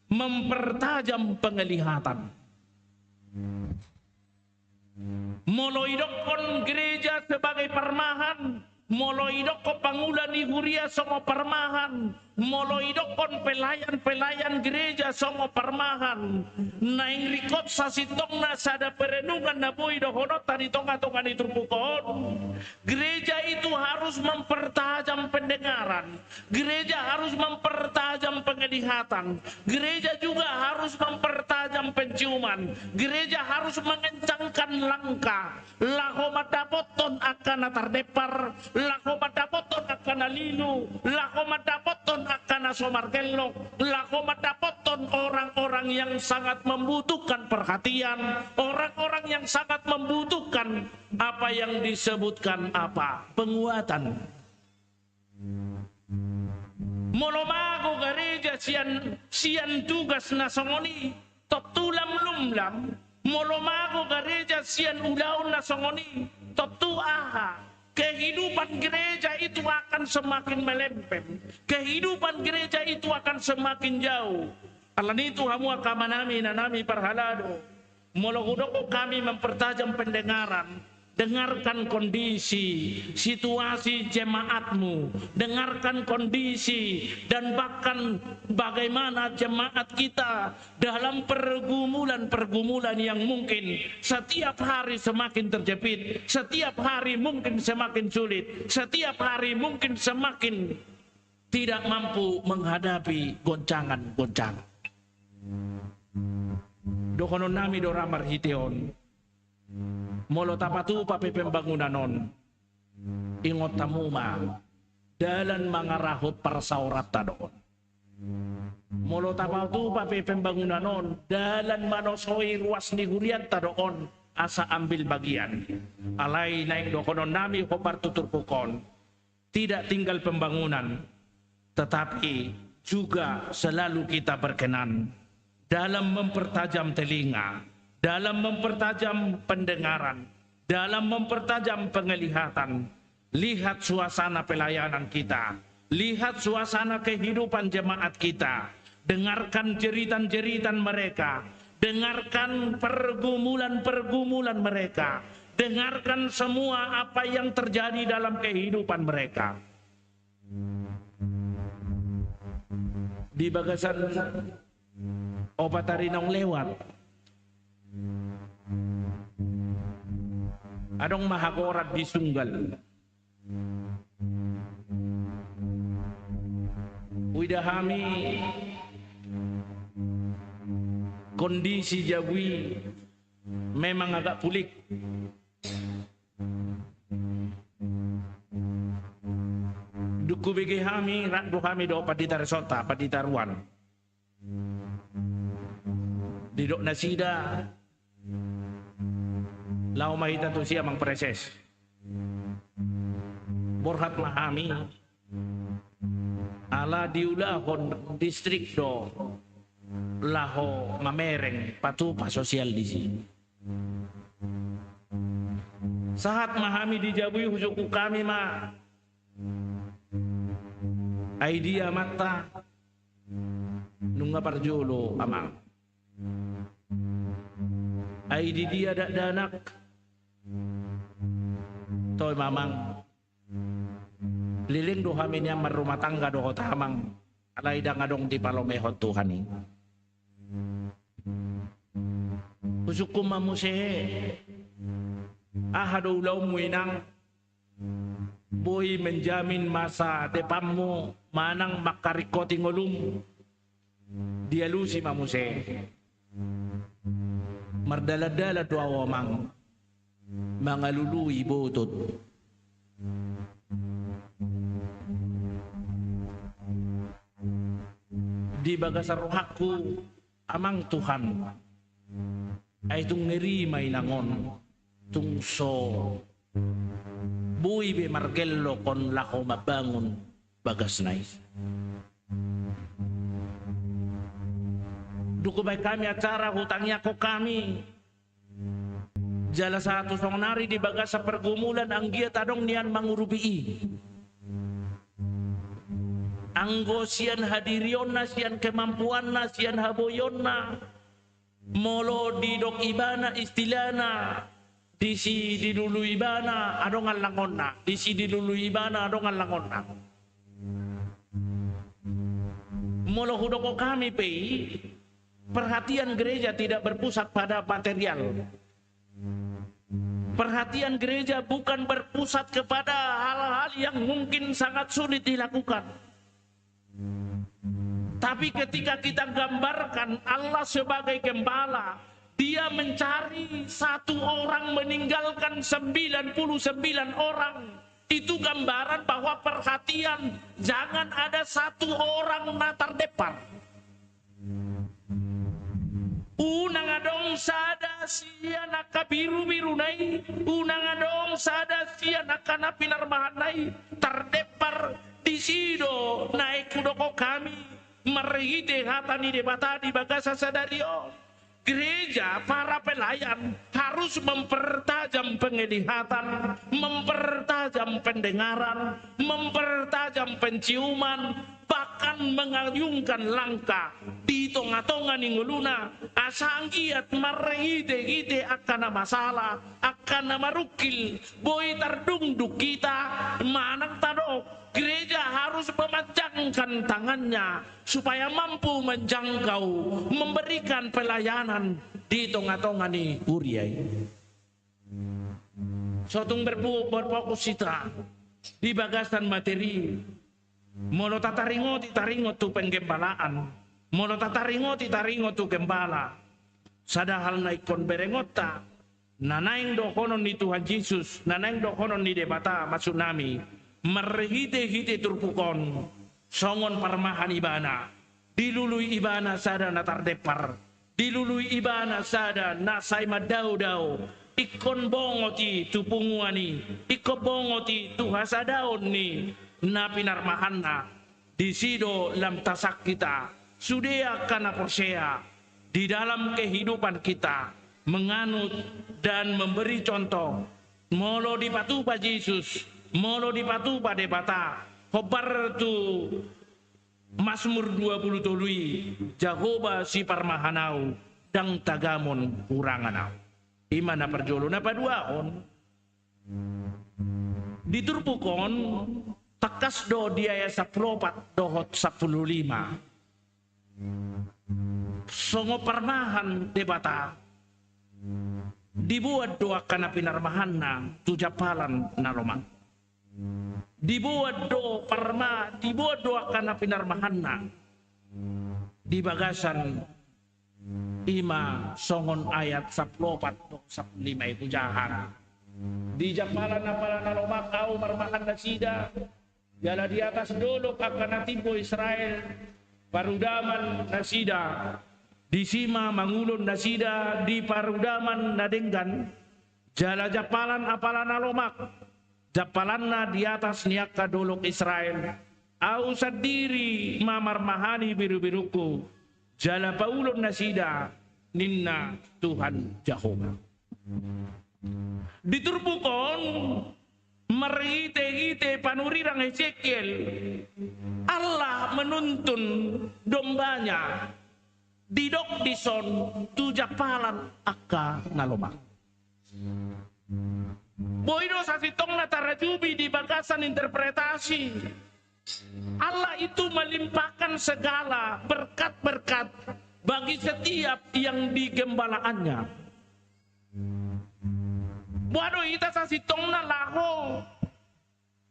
mempertajam penglihatan. Moloidokon gereja sebagai permahan, moloidokon pangulan di huria songo permahan, moloidokon pelayan-pelayan gereja songo permahan. Naing rikot sasitongna sada perenungan na bui dohonot tadi tonga-tonga di turpukon. Gereja itu harus mempertajam pendengaran, gereja harus mempertajam penglihatan, gereja juga harus mempertajam penciuman, gereja harus mengencangkan langkah. Laho madapoton akan tardepar, laho madapoton akan lilu, laho madapoton akan somarkelok, laho madapoton orang-orang yang sangat membutuhkan perhatian, orang-orang yang sangat membutuhkan apa yang disebutkan apa? Penguatan. Molomago gereja sian tugas nasongoni totulam lumlam. Molomago gereja sian ulaun nasongoni totu aha. Kehidupan gereja itu akan semakin melempem. Kehidupan gereja itu akan semakin jauh. Alan itu hamu akamanami nanami parhalado. Mologudoko kami mempertajam pendengaran. Dengarkan kondisi, situasi jemaatmu, dengarkan kondisi dan bahkan bagaimana jemaat kita dalam pergumulan-pergumulan yang mungkin setiap hari semakin terjepit, setiap hari mungkin semakin sulit, setiap hari mungkin semakin tidak mampu menghadapi goncangan-goncangan. Dokonon nami doramar hiteon. Molo tapatu pape pembangunanon ingot tamuma dalan mangarahot parsaurata doon. Molo tapatu pape pembangunanon dalan manosoi ruas ni hurianta doon asa ambil bagian. Alay naik dokonon nami kopar tuturpukon. Tidak tinggal pembangunan, tetapi juga selalu kita berkenan dalam mempertajam telinga, dalam mempertajam pendengaran, dalam mempertajam penglihatan. Lihat suasana pelayanan kita, lihat suasana kehidupan jemaat kita, dengarkan jeritan-jeritan mereka, dengarkan pergumulan-pergumulan mereka, dengarkan semua apa yang terjadi dalam kehidupan mereka. Di bagasan obat tarinong lewat, adong mahagorat di sunggal. Widahami kondisi jagui memang agak pulik. Duku bigi kami, randu kami do padita resota, padita ruan. Didok nasida, lau mahita tu siya mang preses. Borhatlah kami, ala diulahon distrik do, laho mamereng patupa sosial di sini. Saat mahami dijabui husuku kami ma, idea mata, nunga parjolo amang. Idea dia dak danak, toy mamang. Liling do kami niya marumah tangga do tamang, alay da ngadong di palomehot Tuhan ini. Husuku mamusehe. Ahado ulaw mo inang boy menjamin masa depanmu manang makarikoting ulum dialusi mamuse mardala-dala tu awamang mga lului butut di bagasar rohaku amang Tuhan ay itong ngirimay nangon tungso buwi be margello kon lako mabangon bagas nais. Duko bay kami acara hutangnya ko kami. Jala satu songnari di bagas sa pergumulan ang giya tadong niyan mangurubii. Anggo siyan hadirion na, siyan kemampuan na, siyan haboyon na. Molo di dok ibana istilana. Disi dilulu ibana adongan langon na, disi dilulu ibana adongan langon na. Molo hudoko kami pei, perhatian gereja tidak berpusat pada material. Perhatian gereja bukan berpusat kepada hal-hal yang mungkin sangat sulit dilakukan. Tapi ketika kita gambarkan Allah sebagai gembala, dia mencari satu orang meninggalkan 99 orang. Itu gambaran bahwa perhatian jangan ada satu orang natar depan. Unang adong sada siya nakabiru-biru nai, unang adong sada siya nakanapinarmahan nai, tardepar di sido naik kudoko kami, merihite hata ni debata di bagasa sadario. Gereja, para pelayan harus mempertajam penglihatan, mempertajam pendengaran, mempertajam penciuman, bahkan mengayungkan langkah di tonga-tonga ningguluna asanggiat marehite-hite akan masalah, akan marukil boy tardungduk kita manang tadok. Gereja harus memanjangkan tangannya supaya mampu menjangkau, memberikan pelayanan di tonga-tonga ni Uriai. Sotung berfokus kita di bagasan materi. Molo tataringot tu penggembalaan, molo tataringot tu gembala. Sadahal na ikon berengota, nanaing dokonon ni Tuhan Yesus, nanaing dokonon ni debata matsunami. Merhite-hite turpukon songon parmahan ibana dilului ibana sada natar depar dilului ibana sada nasay madau-dau ikon bongoti tupunguani ikon bongoti tuhasadaon ni napinarmahan na disido lam tasak kita sudia kana persea di dalam kehidupan kita menganut dan memberi contoh molo dipatupa Yesus molo dipatu pada bata hobar tu Mazmur 20 tului Jahoba si parmahanau dang tagamon uranganau imana perjolo na paduaon diturpukon takas do diaya sa propat dohot 15 songo parmahan debata dibuat doa kana pinarmahan na tujapalan na lomang dibuat doa karena pinarmahan na di bagasan ima songon ayat 14 15 itu jahan di japalan na pala na lomakau marmahan na sida Jala di atas dolok akan natimpo Israel, parudaman nasida, di sima mangulon nasida, di parudaman nadenggan, jala japalan apalan alomak, japalan na di atas niaka dolok Israel, au sadiri mamar mahani biru-biruku, jala paulon nasida, ninna Tuhan Jehovah. Diturbukon merite-ite panurirang Ezekiel, Allah menuntun dombanya didok dison tujapalan akka nalomak. Boido sasitong na tarajubi di bagasan interpretasi. Allah itu melimpahkan segala berkat-berkat bagi setiap yang digembalaannya. Waduh ita sasitong na laho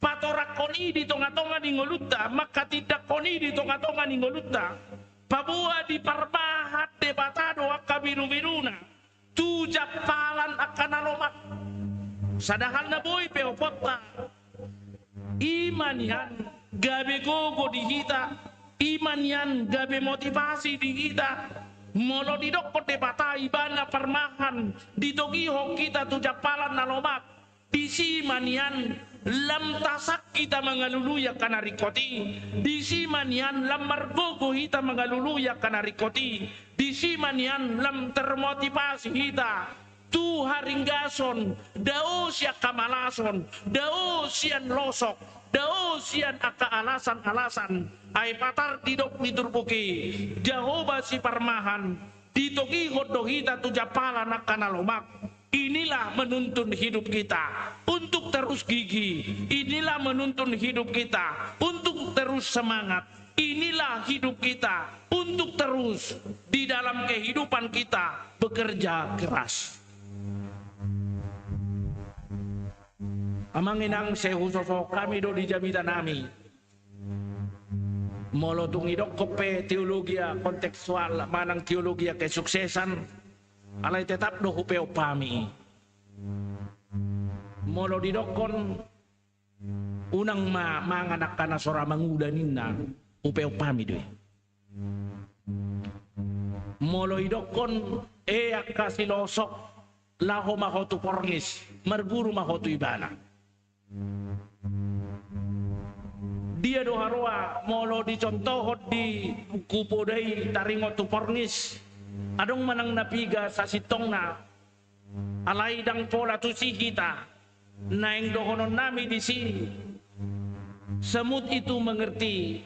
patorak koni di tonga-tonga ni ngoluta, maka tidak koni di tonga-tonga ni ngoluta. Pabua di parbahat debatado akka biru-biruna, tujapalan akan alomak. Sadahal na boy peopota. Iman yan gabe gogo di kita, iman yan gabe motivasi di kita. Molo didok kote bata ibana permahan ditogiho kita tujapalan nalomak disi manian lam tasak kita mengaluluya kanarikoti disi manian lam margogo kita mengaluluya kanarikoti disi manian lam termotivasi kita tu haringgason dao siya kamalason dao siyan losok dao siyan aka alasan-alasan ay patar didok diturbuki Jehovah si parmahan ditogi hodohita tujapalan akan alomak. Inilah menuntun hidup kita untuk terus gigih, inilah menuntun hidup kita untuk terus semangat, inilah hidup kita untuk terus di dalam kehidupan kita bekerja keras. Amanginang sehu sosok kami do di jamitan nami. Molo tungidok kope teologia kontekstual manang teologia kesuksesan alay tetap do hupe opami. Molo didokon unang manganak kana sora manguda ninna hupe opami do. Molo idokon akasilosok laho mahotu porngis marguru mahotu ibana. Dia doharua molo dicontohot di kupodai taringo tu porngis adong manang napiga sa sitong na alay dang pola tu si kita naing dohonon nami di sini semut itu mengerti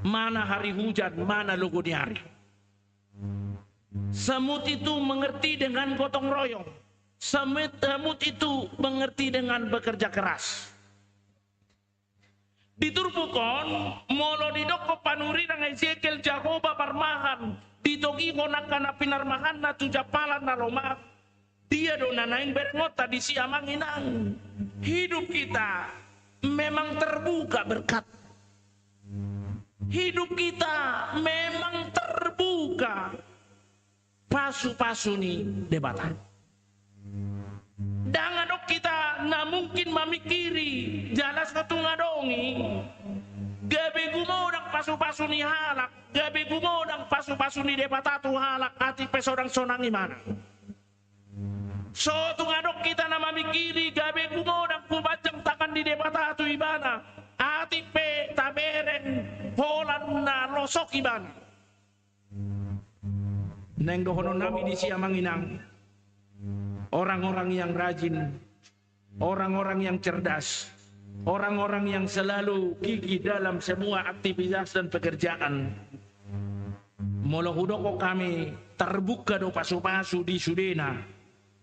mana hari hujan mana lugu di hari. Semut itu mengerti dengan gotong royong, semut itu mengerti dengan bekerja keras. Diturbukon molo didoko panuri nang Ezekiel Jehovah parmahan ditogi konakana pinarmahan na tujapalan na lomak dia do nanaing berngota di siamang inang hidup kita memang terbuka berkat, hidup kita memang terbuka pasu-pasu nih debatan. Dangadok kita na mungkin mamikiri jalas katungadongi gabe gumodang pasu-pasu ni halak gabe gumodang pasu-pasu ni debatatu halak ati pesodang sonang imana so tungadok kita na mamikiri gabe gumodang kubajang takan di debatatu ibana ati pe taberen polan na losok ibana neng dohonon nami di siamang inang orang-orang yang rajin, orang-orang yang cerdas, orang-orang yang selalu gigih dalam semua aktivitas dan pekerjaan. Molo hudoko kami terbuka do pasu-pasu di Sudena.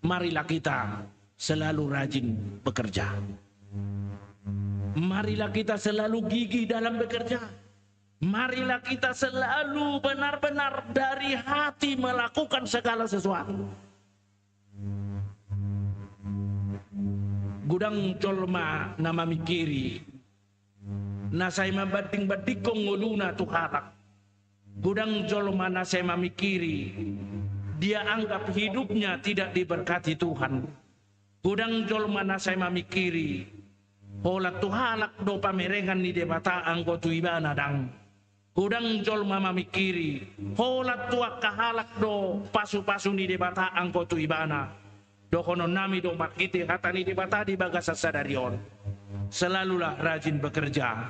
Marilah kita selalu rajin bekerja. Marilah kita selalu gigih dalam bekerja. Marilah kita selalu benar-benar dari hati melakukan segala sesuatu. Gudang colma na mamikiri na say mabading-badig kong nguluna tuhatak. Gudang colma na say mamikiri dia anggap hidupnya tidak diberkati Tuhan. Gudang colma na say mamikiri Hola tu halak do pamerengan ni debata angko tu ibana dang. Udang jol mama mikiri. Hola tu akahalak do pasu-pasu ni debata angko tu ibana. Do kono nami do makiti hata ni debata di bagasa sadarion. Selalulah rajin bekerja.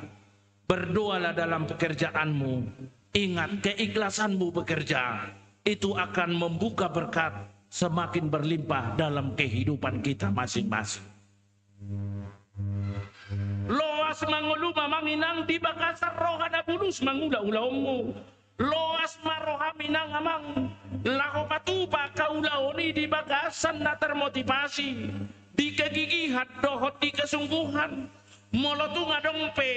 Berdoalah dalam pekerjaanmu. Ingat keikhlasanmu bekerja. Itu akan membuka berkat semakin berlimpah dalam kehidupan kita masing-masing. Loas mangulu mamanginang di bakasar rohana bulus mangula-ulaungmu. Loas maroha minang amang lako patupa kaulaoni di bagasan na termotivasi. Di kegigihan dohot di kesungguhan. Molotunga dompe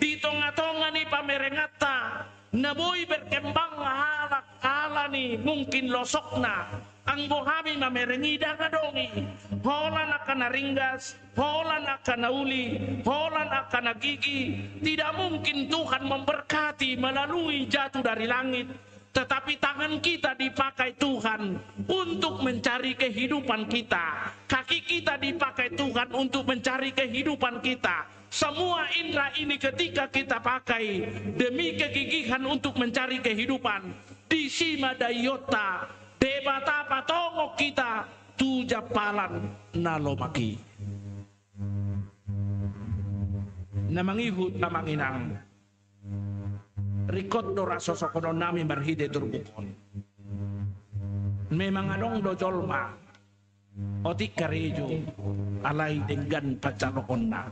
di tonga-tonga ni pamerengata. Naboy berkembang halak alani mungkin losokna. Ang bohami mamerengida ngadongi. Holan akan naringgas, holan akan nauli, holan akan nagigi. Tidak mungkin Tuhan memberkati melalui jatuh dari langit. Tetapi tangan kita dipakai Tuhan untuk mencari kehidupan kita. Kaki kita dipakai Tuhan untuk mencari kehidupan kita. Semua indera ini ketika kita pakai demi kegigihan untuk mencari kehidupan. Di Simadayota, debata patongo kita tu japalan nalomaki. Namangihut namanginang. Rikot do rasosokono nami berhide turbukon. Memang adong do jolma. Otik karejo alai dengan pacalokonna.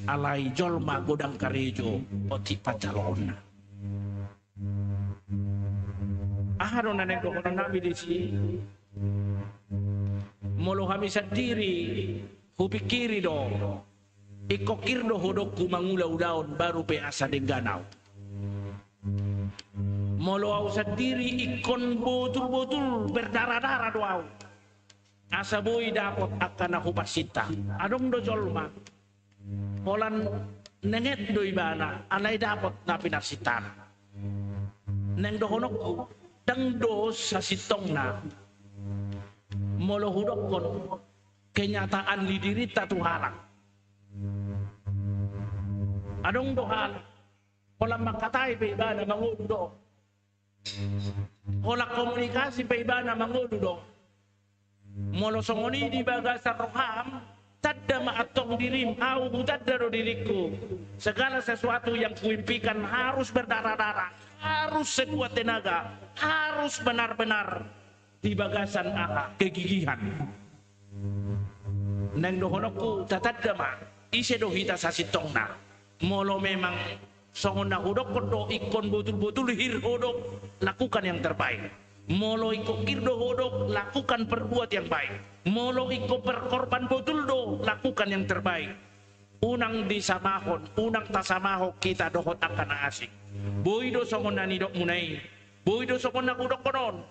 Alai jolma godang karejo otik pacalokonna. Aharo na nego kono nami di sini. Molo kami sendiri hupikiri do. Ikokir do hodokku mangula-ulaon baru pe asa dengganau. Molo au sendiri ikon botul-botul berdarah-darah do au. Asa boy dapat akan aku pasita. Adong do jolma. Holan nenget do ibana alai dapat na pinasitan. Neng do honokku dang do sa sitong na. Molo hudokon kenyataan lidirita tu halak. Adong do halak. Hola makatay pa iba na mangudo. Hola komunikasi pa iba na mangudo. Molo songoni di baga sa roham, tadda maatong dirim, au tadda ro diriku. Segala sesuatu yang kuimpikan harus berdarah-darah, harus sekuat tenaga, harus benar-benar di bagasan aha kegigihan. Neng dohonokku tatadda ma, ise dohita sa sitong na. Molo memang songon na hudok kodo ikon betul-betul hir hodok lakukan yang terbaik. Molo iko kirdo hodok lakukan perbuat yang baik. Molo iko berkorban betul do lakukan yang terbaik. Unang disamahon, unang tasamahok kita dohot akan asik. Boydo songon na nidok munai. Boydo songon na hudok konon.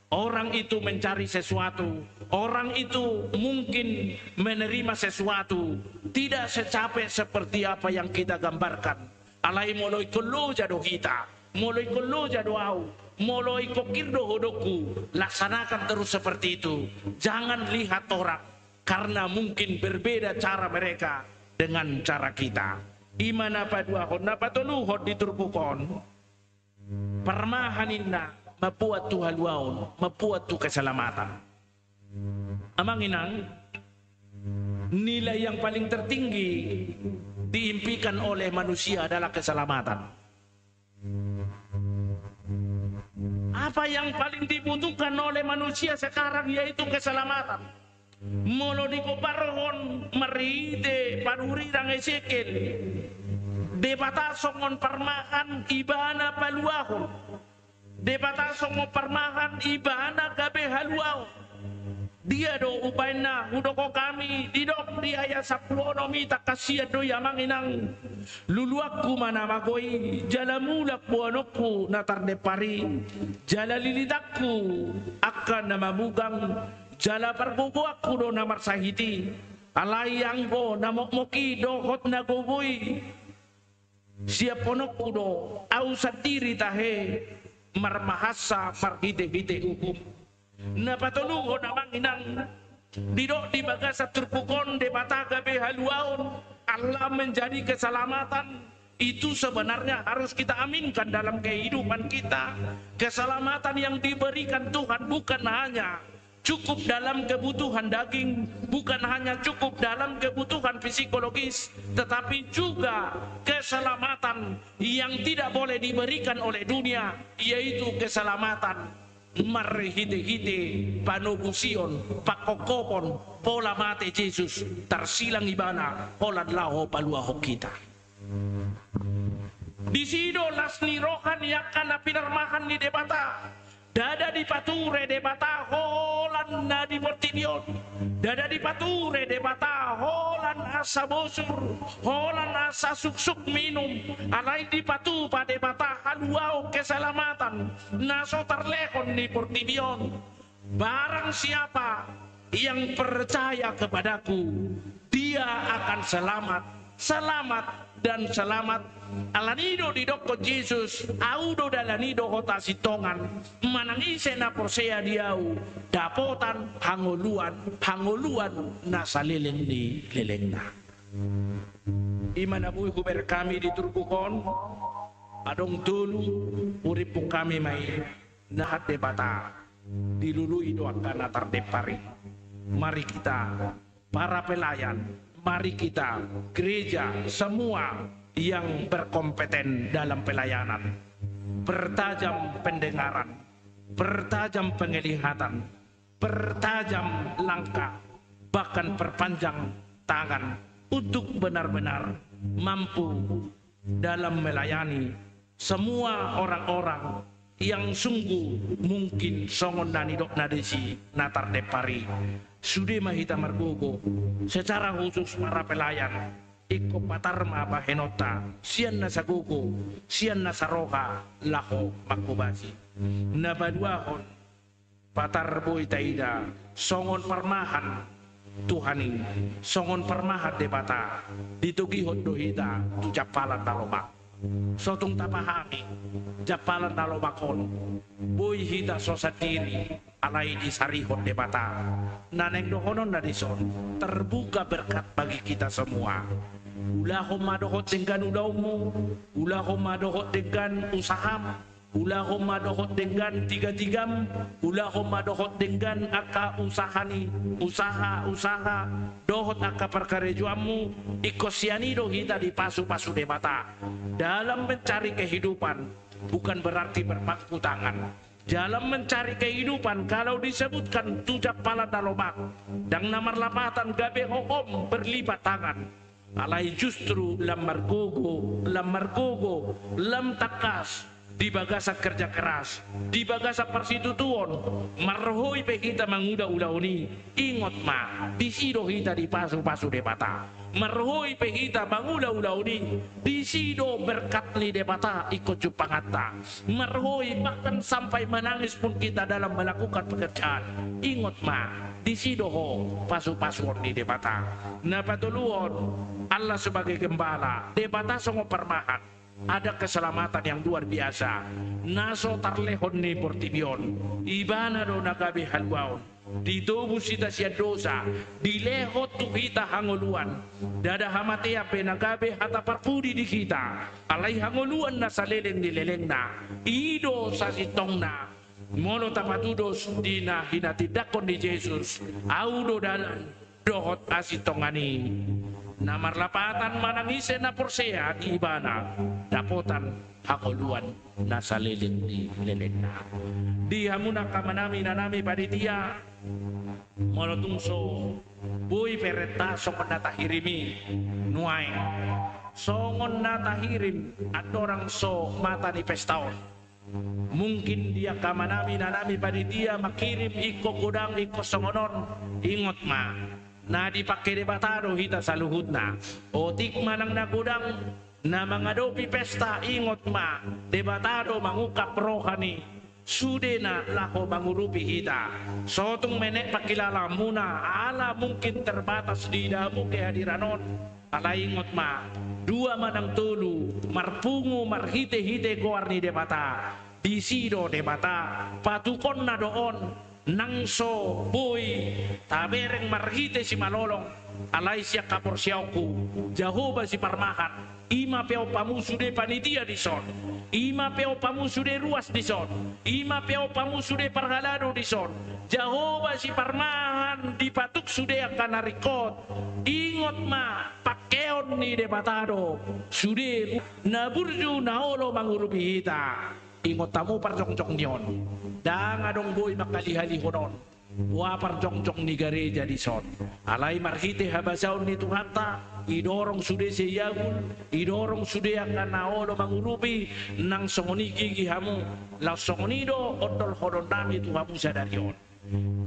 Orang itu mencari sesuatu, orang itu mungkin menerima sesuatu, tidak secapek seperti apa yang kita gambarkan. Alai moloi kullu jado kita, moloi kullu jado au, moloi kokirdo hodoku, laksanakan terus seperti itu. Jangan lihat orang, karena mungkin berbeda cara mereka dengan cara kita. Imana paduahon napatuluhon diturbukon, permahaninna, mapuat tu haluaon, mapuat tu keselamatan. Amang inang, nilai yang paling tertinggi diimpikan oleh manusia adalah keselamatan. Apa yang paling dibutuhkan oleh manusia sekarang yaitu keselamatan. Molo di koparohon meride paduri rang Ezekiel. Debata songon permahan ibana paluahon. Debata songo permahan ibana gabe haluau. Dia do upaina udoko kami didok di ayat 10 mita kasihan do yamang inang luluakku mana magoi jalamulak buanokku natar depari jala lilitakku akan namamugang jala perbubuakku do namar sahiti alayang ko namokmoki dohot nagoboi siap ponokku do au sendiri tahe marmahasa marhite-hite hukum. Napatulungo namang inang didok di bagasa terpukon de bataga be haluaon Allah menjadi keselamatan, itu sebenarnya harus kita aminkan dalam kehidupan kita. Keselamatan yang diberikan Tuhan bukan hanya cukup dalam kebutuhan daging, bukan hanya cukup dalam kebutuhan psikologis, tetapi juga keselamatan yang tidak boleh diberikan oleh dunia, yaitu keselamatan marhite-hite panubusion pakokopon pola mate Yesus tersilang ibana pola laho paluaho kita. Di sido lasni rohan yang kana pinarmahan ni debata dada di pature debata holan na di mortibion, dada di pature debata holan asa bosur, holan asa suksuk minum, alay di patu pa debata haluau keselamatan naso terlehon di mortibion. Barang siapa yang percaya kepadaku, dia akan selamat, selamat dan selamat. Alanido di doko Jesus, audo dalanido kota sitongan, manangise na porsea diau, dapotan hangoluan, hangoluan na salilin di lileng na. Iman abuy kuber kami di Turbukon, adong tulu, uripong kami may nahat debata, dilului doang kana tardepari. Mari kita, para pelayan, mari kita, gereja, semua yang berkompeten dalam pelayanan, pertajam pendengaran, pertajam penglihatan, pertajam langkah, bahkan perpanjang tangan untuk benar-benar mampu dalam melayani semua orang-orang yang sungguh mungkin songon nanidok nadesi natar depari sudah mahita margogo secara khusus para pelayan iko patarma bahenota sian na sagugo sian na saroka laho makubasi nabaduahon patarboy taida songon parmahan Tuhani songon parmahan debata ditugihon dohita tu japalan dalobak sotong tapahami japalan dalobakon boy hita sosatiri alay di sarihon debata naneng dohonon na dison terbuka berkat bagi kita semua. Ulah ko madohot dengan ulaumu, ulah ko madohot dengan usaham, ulah ko madohot dengan tiga-tigam, ulah ko madohot dengan aka usahani, usaha, dohot aka perkarejuamu, ikosianido hita di pasu-pasu debata. Dalam mencari kehidupan, bukan berarti berpangku tangan. Dalam mencari kehidupan, kalau disebutkan tujak pala dalobak, dan namar lapatan gabe hokom berlipat tangan. Alay justru lam margogo, lam takas, di bagasa kerja keras, di bagasa persitutuon, marhoi pe kita manguda-uda ni, ingot ma, di sido kita di pasu-pasu debata, marhoi pe kita manguda-uda ni, di sido berkat ni debata ikut jupangata, marhoi bahkan sampai menangis pun kita dalam melakukan pekerjaan, ingot ma, di sido ho pasu-pasu ni debata, na patuluon Allah sebagai gembala, debata songo permahan, ada keselamatan yang luar biasa. Naso tarlehon ni portibion, ibana do nagabi halwaon, ditubu sita siya dosa, dilehot tu kita hanguluan, dada hamatea penagabi hata parpudi di kita, alay hanguluan na sa leleng di leleng na, ido sa sitong na, mono tapatudos di na hinatidakon ni Jesus, audo dalan, dohot asitongani. Namar lapatan manangise na porsea di ibana dapotan hakuluan na sa lilin di lilin na di hamuna kamanami na nami panitia molotungso buy pereta songon natahirimi nuay songon natahirim at orang so mata ni pestaon mungkin dia kamanami na nami panitia makirim iko kudang iko songonon ingot ma na dipakai debatado hita sa luhut na o tikman ang nagudang na mga dopi pesta ingot ma debatado mangukap rohani sude na lako mangurupi hita sotong menek pakilala muna ala mungkin terbatas di damu kehadiranon ala ingot ma dua manang tulu marpungu marhite-hite goar ni debata disido debata patukon na doon nangso boy tabereng marhite si malolong alay siya kaporsyaku Jehovah si parmahan ima peo pamusude panitia di son ima peo pamusude ruas di son ima peo pamusude parhalado di son Jehovah si parmahan dipatuk sude akan narikot ingot ma pakeon ni debatado sude naburju naolo mangurubi hita ingot tamu parjong-jong niyon dang adong boy makalihali honon wa parjong-jong ni gereja di son alay marhite habasaon ni Tuhan ta idorong sude seyagul idorong sude akan naolo mangurubi nang songoni gigi hamu la songonido odol hodon nami Tuhan sadarion.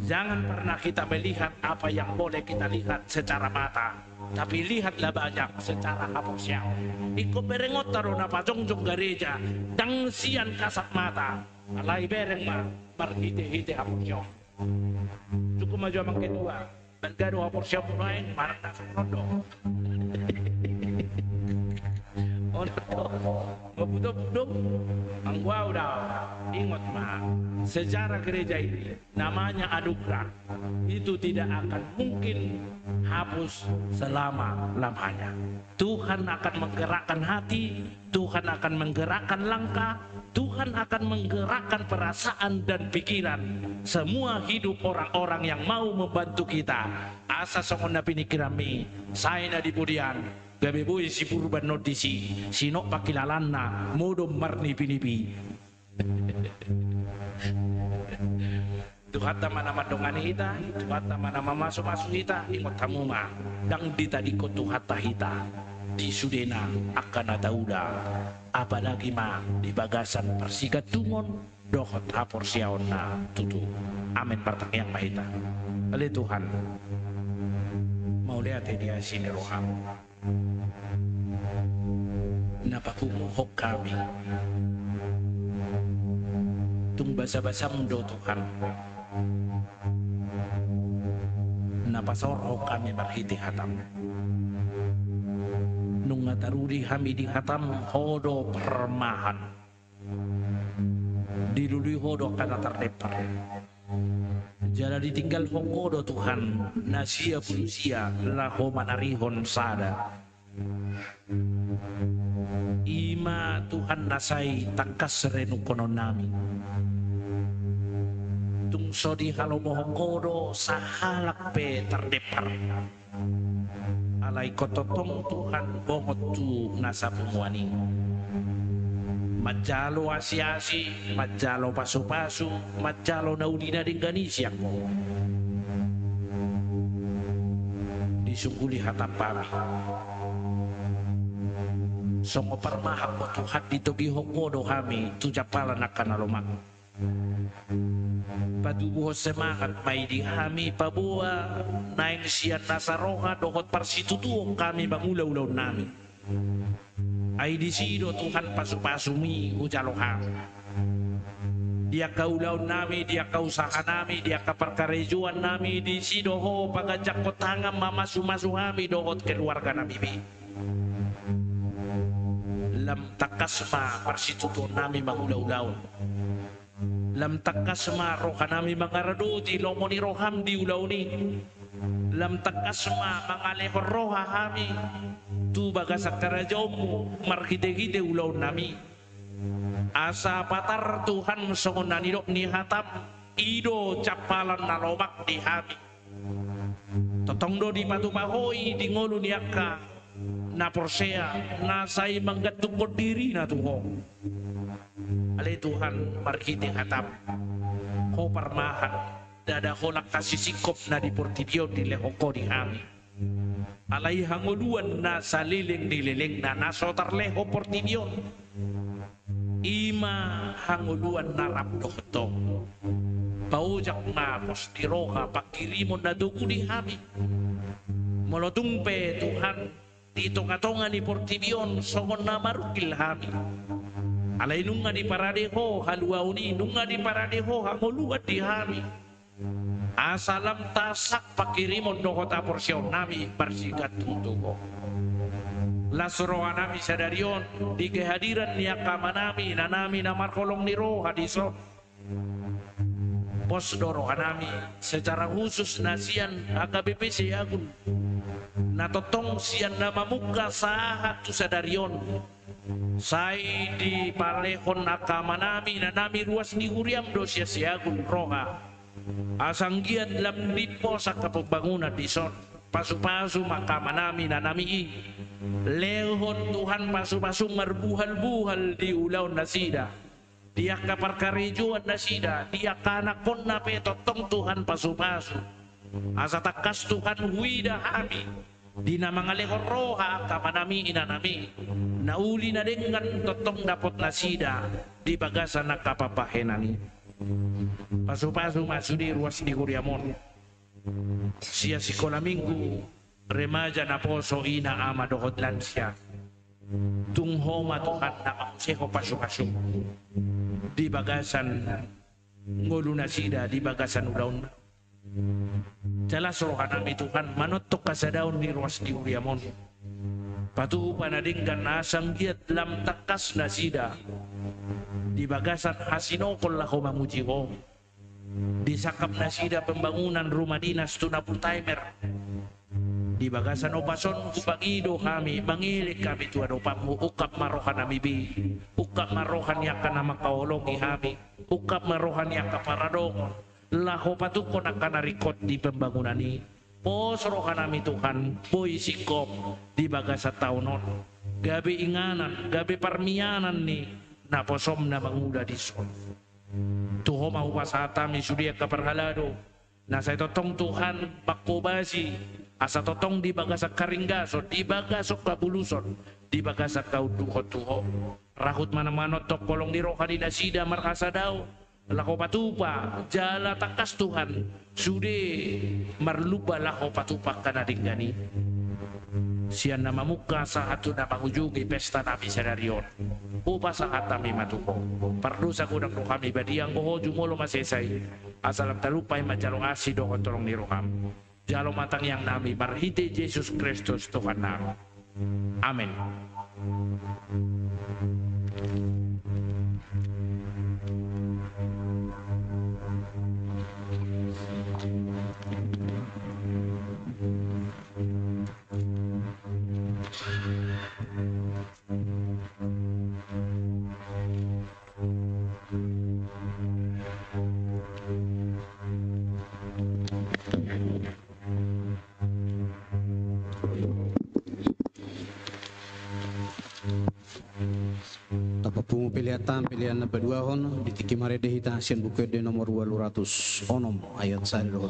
Jangan pernah kita melihat apa yang boleh kita lihat secara mata, tapi lihatlah banyak secara hapusyang. Iko berengot taro na pajongjong gereja, dang sian kasat mata, alay bereng ma, marhite-hite hapusyang. Cukup maju amang kedua, bergado hapusyang lain, marang na rondo. Ngebudok-budok ang wow daw ingat ma sejarah gereja ini namanya anugerah itu tidak akan mungkin hapus selama-lamanya. Tuhan akan menggerakkan hati, Tuhan akan menggerakkan langkah, Tuhan akan menggerakkan perasaan dan pikiran semua hidup orang-orang yang mau membantu kita. Asa songon na pinikirami saya na dipudian gabi boy si purban notisi sino pakilalan na modom marni pinipi Tuhan tama naman dongani hita Tuhan tama naman masuk-masuk hita ingot tamu ma dang ditadi ko Tuhan tahita di sudena akan atauda apalagi ma di bagasan persikat tungon dohot hapor siaon na tutu amin partak yang mahita oleh Tuhan mau lihat dia sini roham napakumuhok kami tung basa-basa mundo Tuhan napasorok kami marhiti hatam nung ngataruri kami di hatam hodo permahan dilului hodo kana terdepar jala ditinggal hongodo Tuhan nasia pulusia laho manarihon sada ima Tuhan nasai takas renu konon nami tungso di halo mohongodo sahalak pe terdepar alai kototong Tuhan bongot tu nasa pumuani majalo asi-asi majalo pasu-pasu majalo naudina dinggani siako disungkuli hatap parah songo parmahak mo Tuhan ditogi hongodo kami tujapalan akan alomak padubuho semangat may di kami pabuwa naing siyan nasaroha dohot parsitutuong kami bangulaw-ulaw namin ay disido Tuhan pasu-pasumi ujaloha dia kaulaw nami dia kausaha nami dia kaperkarejuan nami disido ho pagajak ko tangam mamasu-masu kami dohot keluarga nami lam takasma parsitutuong nami bangulaw-ulaw lam takasma roha nami mangaradoti lomoni roham di ulaw ni lam takasma mangalehor roha kami tu bagasak karajomu marhide-hide ulaw nami asa patar Tuhan songon nanidok ni hatap ido capalan nalomak di hami totongdo di patupahoy di ngolu niaka na porsea nasay manggatuk diri na tuhong alay Tuhan marhide hatap ko parmahan dada holak kasih sikop na di portibio di lehoko di hami alay hanguluan na saliling nililing na nasotar leho portibio ima hanguluan na rapdohto paujak na postiroha pakirimon na dugo di hami molotungpe Tuhan dito katonga ni portibion songon na marukil hami alay nunga di paradeho haluauni nunga di paradeho hanguluan di hami asalam tasak pakirimon dohota porsyon nami bersikat tuntuko lasroha nami sadarion di kehadiran niakama nami nanami namarkolong ni roha di so pos dorohanami secara khusus nasian AKBP Agun na totong sian na mamuka sa tu sadarion sai di palehon akamanami na nami ruas ni Uriam do siya Agun roha asanggian lam lipo sa kapagbangunan di son pasu-pasu makamanami na nami lehon Tuhan pasu-pasu marbuhal-buhal di ulaw na sida dia kaparkarijuan na sida, dia kanakon na petotong Tuhan pasu-pasu. Asa takas Tuhan huida kami. Di na mga lekor roha kamanami inanami. Nauli na dengan totong dapot na sida di bagasan na kapapahenani. Pasu-pasu masuk di ruas di Kuriamon. Siya sikola minggu remaja na poso ina ama dohod lansya. Tunghoma Tuhan na mangseko pasu-pasu. Di bagasan ngulu na sida di bagasan udaun jelas rohanami Tuhan manotok kasadaun di ruas di Uriamon patu panadinggan asang giat lam takas na sida di bagasan hasinokol lako mamuji ko disakap na sida pembangunan rumah dinas tunapul timer di bagasan opason kupagido kami mangilik kami tuan opamu ukap marohan amibi ukap marohan yakan nama kaolongi kami ukap marohan yaka paradong laho patukon akan narikot di pembangunan ini pos rohan ami Tuhan boy sikop di bagasa taunon gabi inganan gabi parmianan ni na posom na manguda di son tuho mau pasatami sudia kaparhalado na sa totong Tuhan pakobasi asa totong di bagasa karinggaso di bagasok kabuluson di bagasa kau tuho rahut mana-mana tok kolong di roha di nasida markasa daw lako patupa jala takas Tuhan sude marlupa lako patupa kanading gani sian nama muka sahatu nama ujungi pesta nami sadarion upa sahat nami matuko pardusa kudang rohami badiang boho jumolo masesay asalam talupay majalong asi dohon tolong ni roham jalo matang yang nami marhite Yesus Kristus Tuhan nami amin.
Pilihan na berdua hon ditiki marede hita asian buku de nomor 200 onom ayat saya roh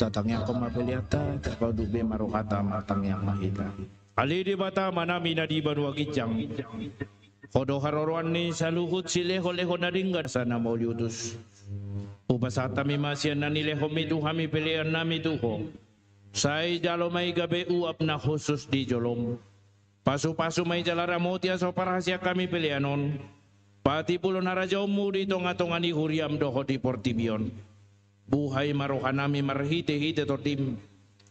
Tatang yang kumapiliata, takau dubi marukata matang yang mahita. Ali di bata manami na di banwa kijang. Kodo haroruan ni sa luhut si leho-leho na ringgan sana mauliutus. Upasata mi masyan na nileho mi tuhami pilihan nami tuho. Say jalo may gabi uap na khusus di jolom. Pasu-pasu may jalara motia so parahasya kami pilihanon. Pati pulo na radyo mo dito nga tonga ni huriam doho di portibion. Buhay maruhan nami marhite-hite tortim.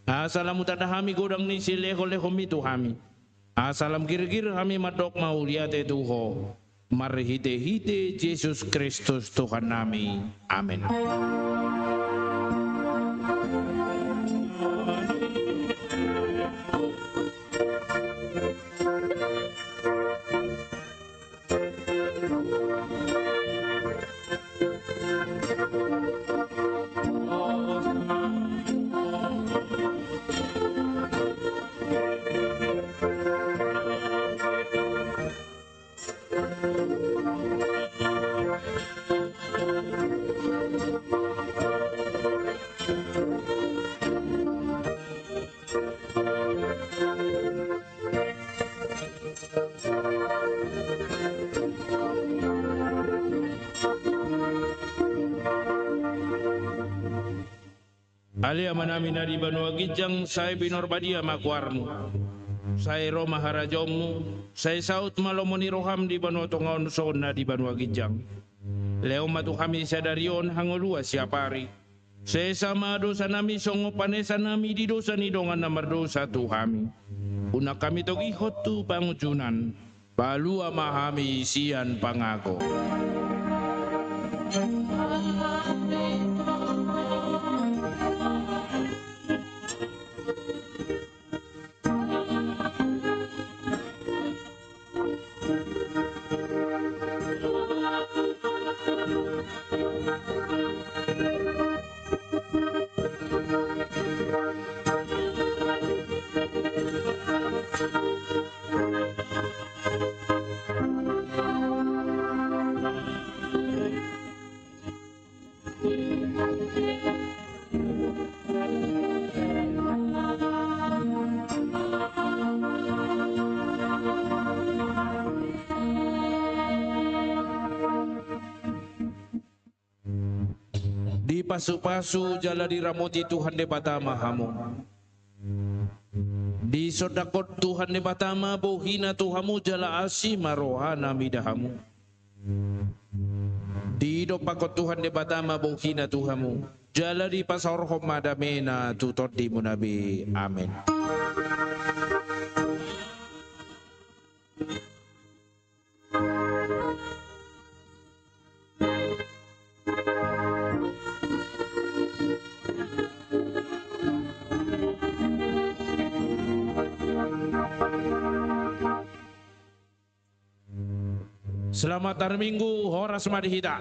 Asalam utadahami godang ni si leho-leho mi tuhami. Asalam kir-kir kami madok mauliate tuho. Marhite-hite Jesus Kristus Tuhan nami. Amin. Ali amanami na di banwa gijang say binorbadia makwarmu. Say Roma harajomu, say saut malomoni roham di banwa tongaon son na di banwa gijang. Leo matu kami sadarion hangolua siapari. Say sama dosa nami songo panesa nami di dosa ni dongan namar dosa tu kami. Una kami tok ihot tu pangucunan, balu amahami sian pangako. Di pasu-pasu jala diramoti Tuhan de batama hamu. Di sodakot Tuhan de batama bohina Tuhamu jala asima rohana midahamu. Di dopakot Tuhan de batama bohina Tuhamu jala di pasorhom madamena tutot di munabi. Amin. Selamat hari Minggu, Horas Madihita.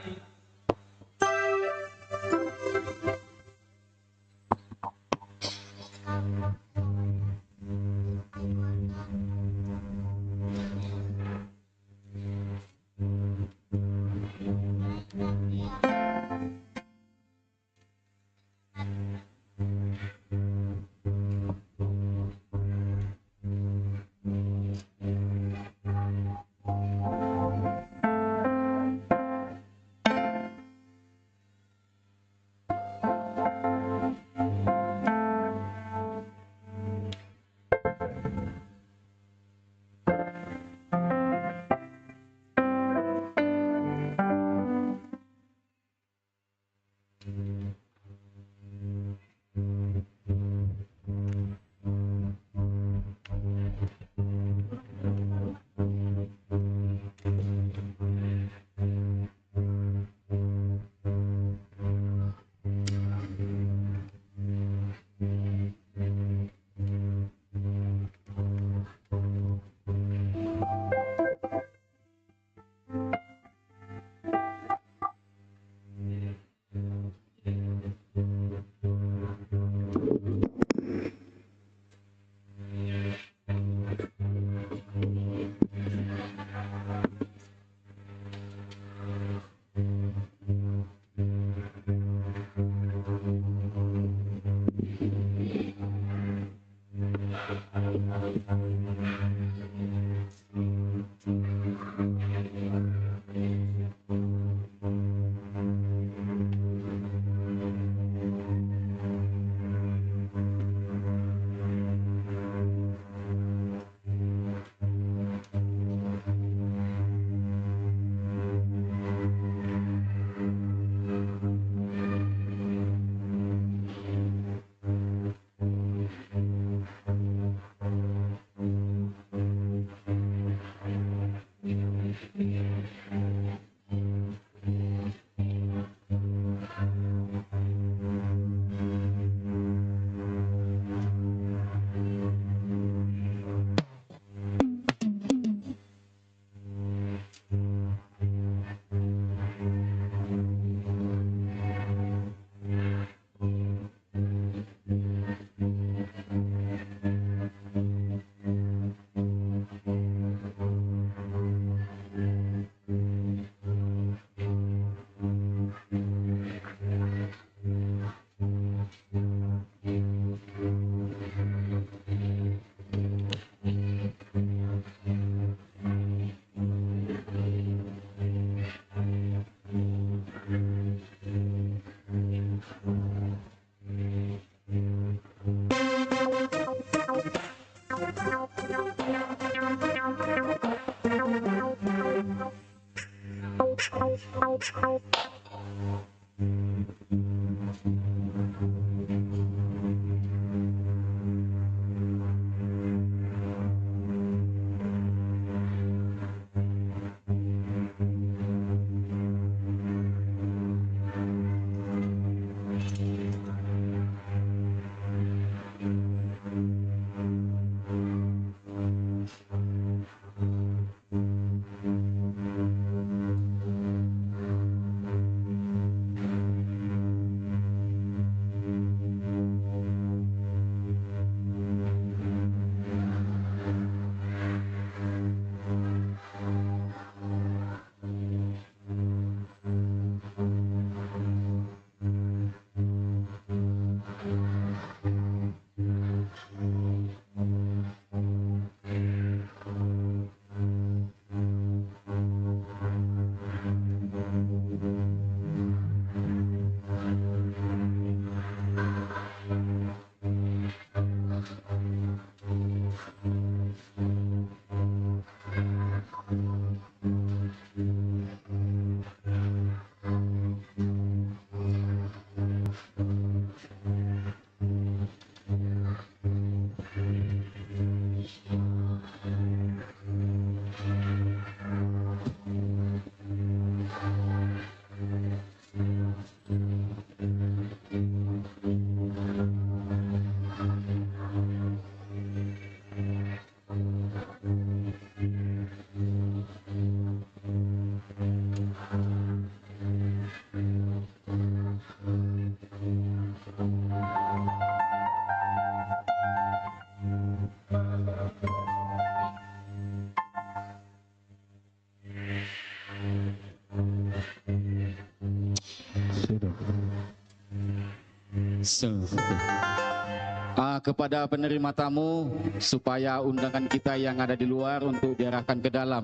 Kepada penerima tamu, supaya undangan kita yang ada di luar untuk diarahkan ke dalam,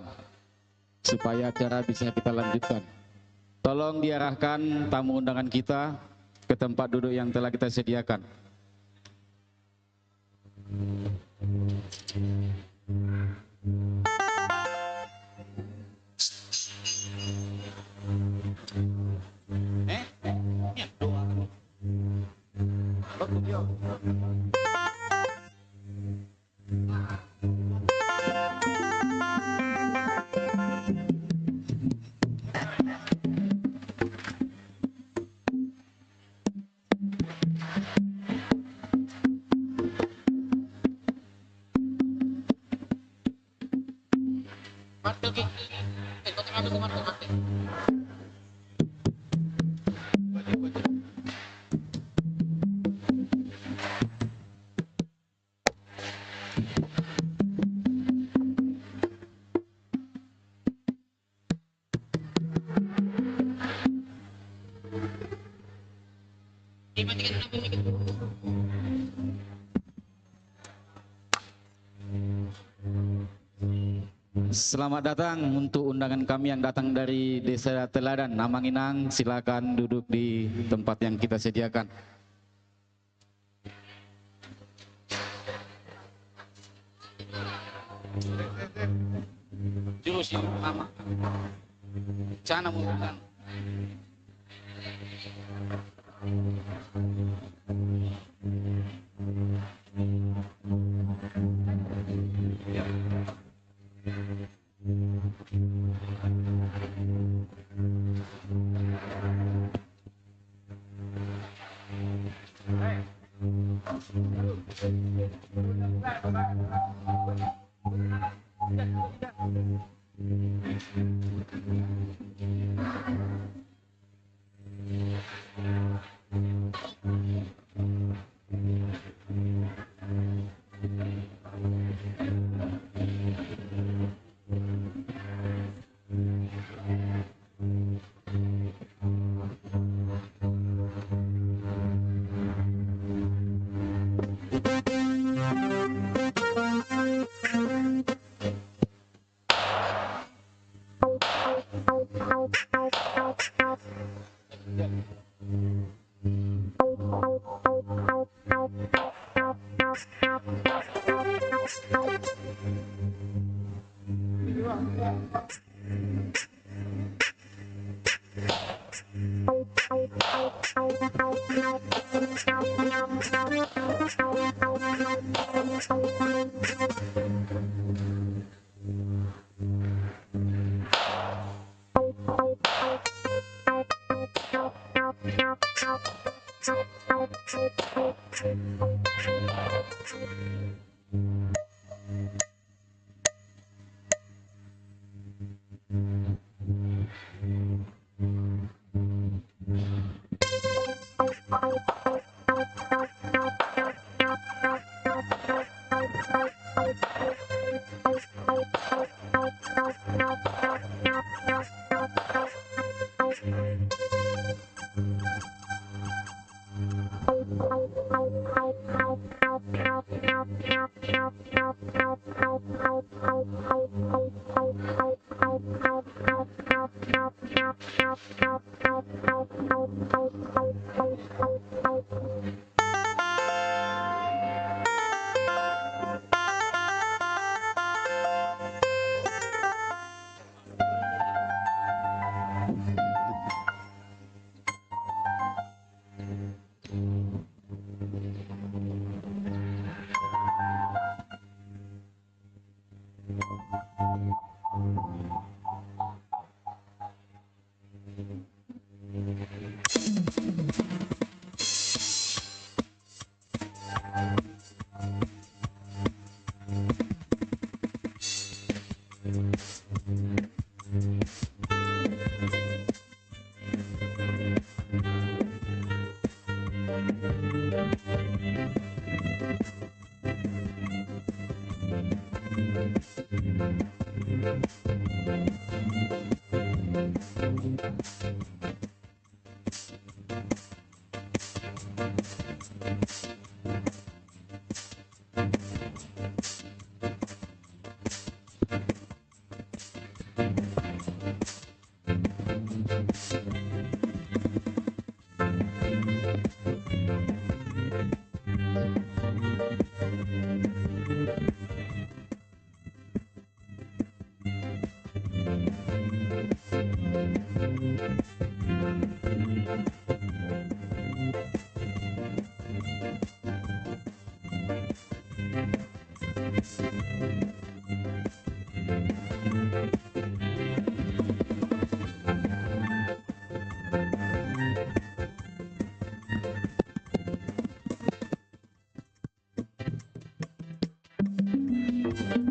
supaya acara bisa kita lanjutkan. Tolong diarahkan tamu undangan kita ke tempat duduk yang telah kita sediakan. Selamat datang untuk undangan kami yang datang dari Desa Teladan, Namanginang. Silakan duduk di tempat yang kita sediakan. Jurus yang pertama, cana menggunakan.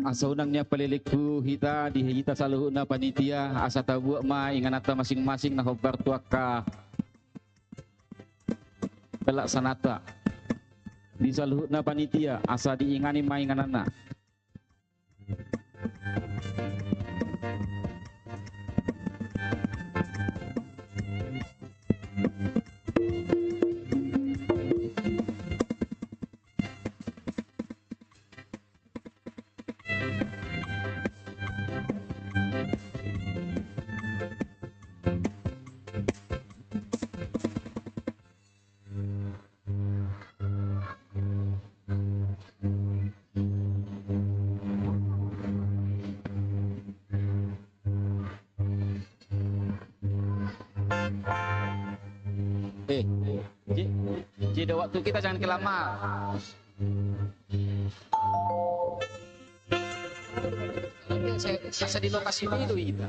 Asa unangnya peliliku hita di hita saluhuna panitia asa tabuak ma inganata masing-masing na hobar tuaka pelaksanata di saluhuna panitia asa diingani ma inganana. Jadi waktu kita jangan kelama. Saya di lokasi ini dulu kita.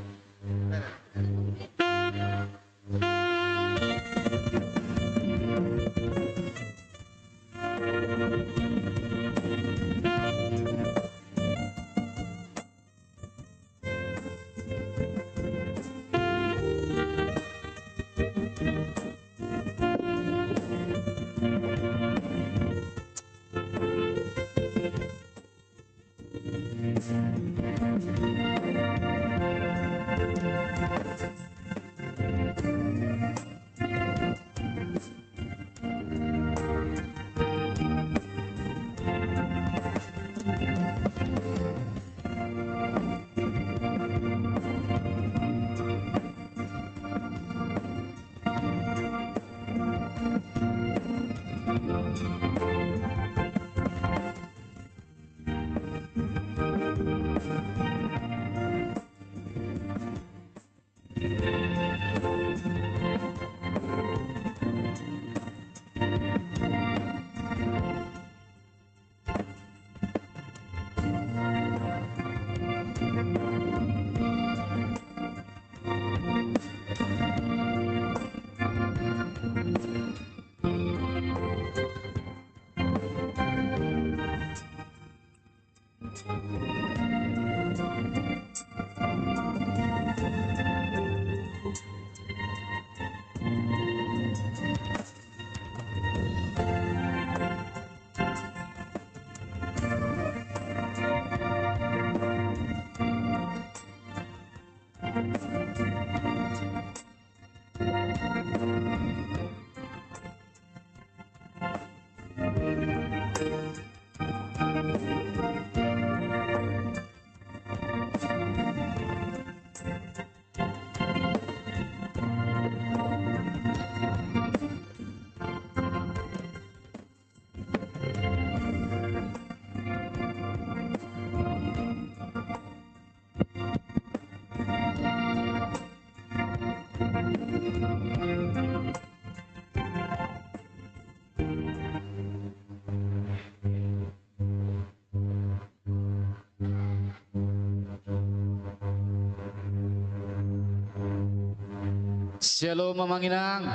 Shalom Mamanginang.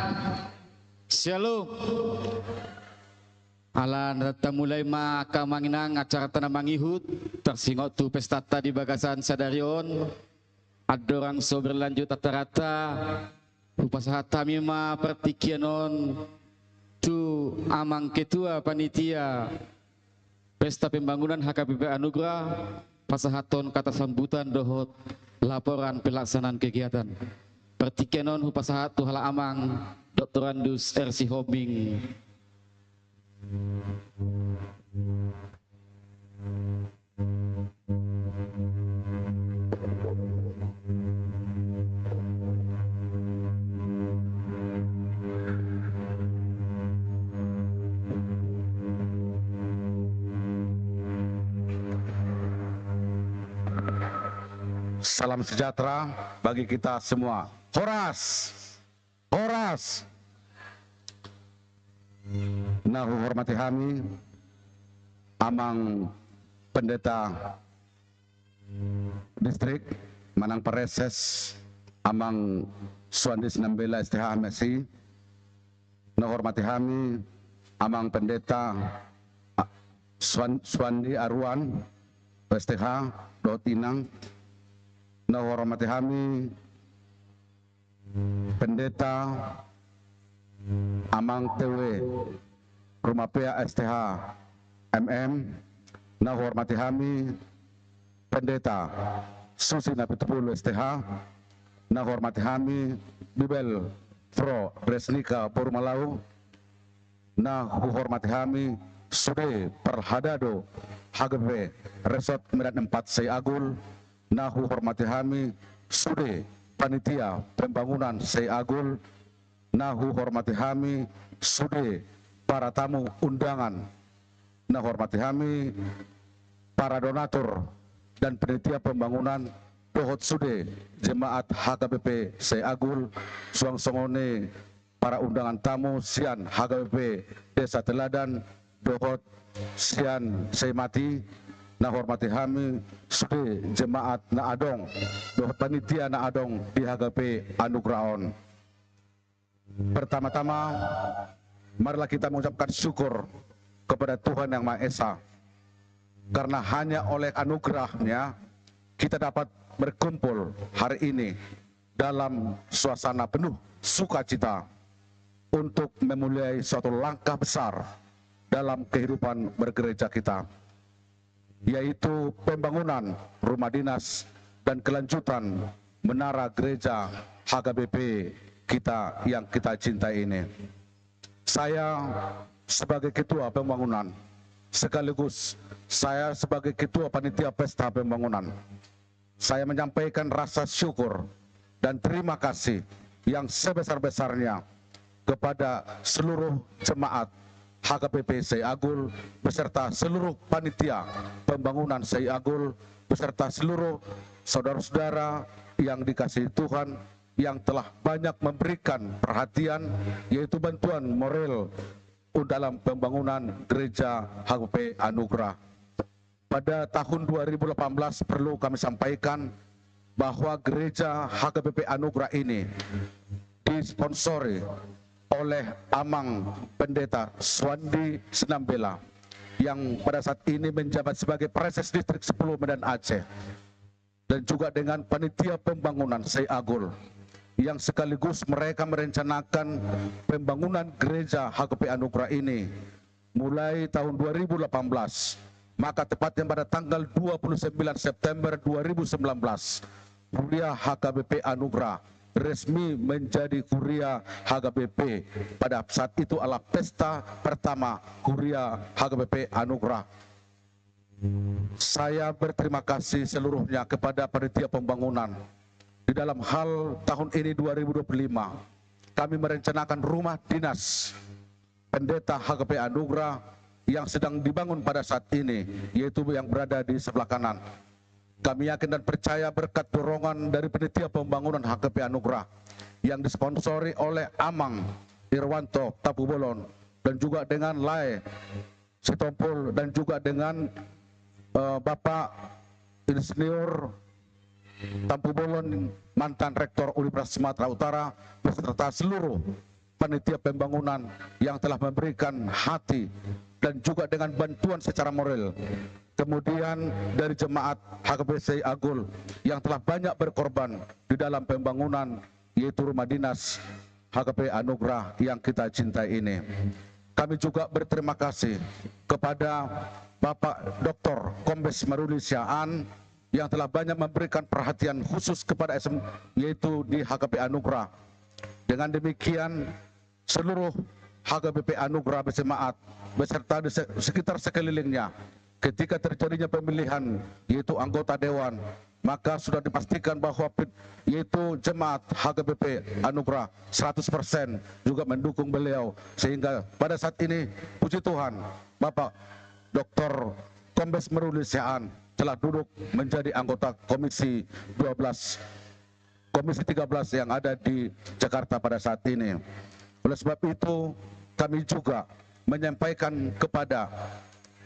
Shalom. Alan rata mulai maka manginang acara tanah mangihut tersingok tu pesta di bagasan sadarion adorang so berlanjut rata-rata upasaha tamima pertikianon tu amang ketua panitia pesta pembangunan HKBP Anugrah pasahaton kata sambutan dohot laporan pelaksanaan kegiatan pertikianon upasaha tu hala amang Dr. Andus R.C. Hobing.
Salam sejahtera bagi kita semua. Horas, horas. Nah, hormati kami, amang pendeta distrik Manang Pareses, amang Suandi Sinambela STH Mesi. Nah, hormati kami, amang pendeta Suandi Arwan STH Dotinang. Nah, hormati kami, pendeta amang TW Rumah Pea STH MM. Nah, hormati kami, pendeta Susi Napitupulu STH. Nah, hormati kami, Bibel Pro Resnika Purmalau. Nah, hormati kami, Sude Perhadado HGB Resort Medan 4 Sayagul. Nah, hormati kami, Sude Panitia Pembangunan Sayagul. Nah, hormati kami, Sude para tamu undangan. Nah, hormati kami, para donatur dan panitia pembangunan dohot Sude Jemaat HKBP Sayagul Suang Songone, para undangan tamu sian HKBP Desa Teladan dohot sian Saymati. Nah, hormati kami, Sude Jemaat Naadong dohot panitia Naadong di HKBP Anugrahon. Pertama-tama, marilah kita mengucapkan syukur kepada Tuhan Yang Maha Esa, karena hanya oleh anugerahnya kita dapat berkumpul hari ini dalam suasana penuh sukacita untuk memulai suatu langkah besar dalam kehidupan bergereja kita, yaitu pembangunan rumah dinas dan kelanjutan menara gereja HKBP kita yang kita cintai ini. Saya sebagai ketua pembangunan, sekaligus saya sebagai ketua panitia pesta pembangunan, saya menyampaikan rasa syukur dan terima kasih yang sebesar-besarnya kepada seluruh jemaat HKBP Sayagul beserta seluruh panitia pembangunan Sayagul beserta seluruh saudara-saudara yang dikasihi Tuhan yang telah banyak memberikan perhatian, yaitu bantuan moral dalam pembangunan gereja HKBP Anugrah. Pada tahun 2018 perlu kami sampaikan bahwa gereja HKBP Anugrah ini disponsori oleh Amang Pendeta Suandi Sinambela yang pada saat ini menjabat sebagai Preses Distrik 10 Medan Aceh, dan juga dengan panitia pembangunan Sayagul yang sekaligus mereka merencanakan pembangunan gereja HKBP Anugrah ini mulai tahun 2018, maka tepatnya pada tanggal 29 September 2019 Kuria HKBP Anugrah resmi menjadi Kuria HKBP. Pada saat itu adalah pesta pertama Kuria HKBP Anugrah. Saya berterima kasih seluruhnya kepada panitia pembangunan. Di dalam hal tahun ini 2025, kami merencanakan rumah dinas pendeta HKBP Anugrah yang sedang dibangun pada saat ini, yaitu yang berada di sebelah kanan. Kami yakin dan percaya berkat dorongan dari panitia pembangunan HKBP Anugrah yang disponsori oleh Amang Irwanto Tapubolon dan juga dengan Lai Sitompul dan juga dengan Bapak Insinyur Tapubolon mantan Rektor Universitas Sumatera Utara, beserta seluruh panitia pembangunan yang telah memberikan hati dan juga dengan bantuan secara moral. Kemudian dari jemaat HKBC Agul yang telah banyak berkorban di dalam pembangunan, yaitu rumah dinas HKP Anugerah yang kita cintai ini. Kami juga berterima kasih kepada Bapak Dr. Kombes Maruli Syaan yang telah banyak memberikan perhatian khusus kepada SM, yaitu di HKP Anugerah. Dengan demikian, seluruh HKBP Anugerah Berjemaat beserta di sekitar sekelilingnya, ketika terjadinya pemilihan yaitu anggota dewan, maka sudah dipastikan bahwa yaitu jemaat HKBP Anugerah 100% juga mendukung beliau, sehingga pada saat ini puji Tuhan Bapak Dr. Kombes Maruli Syaan telah duduk menjadi anggota Komisi 12, Komisi 13 yang ada di Jakarta pada saat ini. Oleh sebab itu, kami juga menyampaikan kepada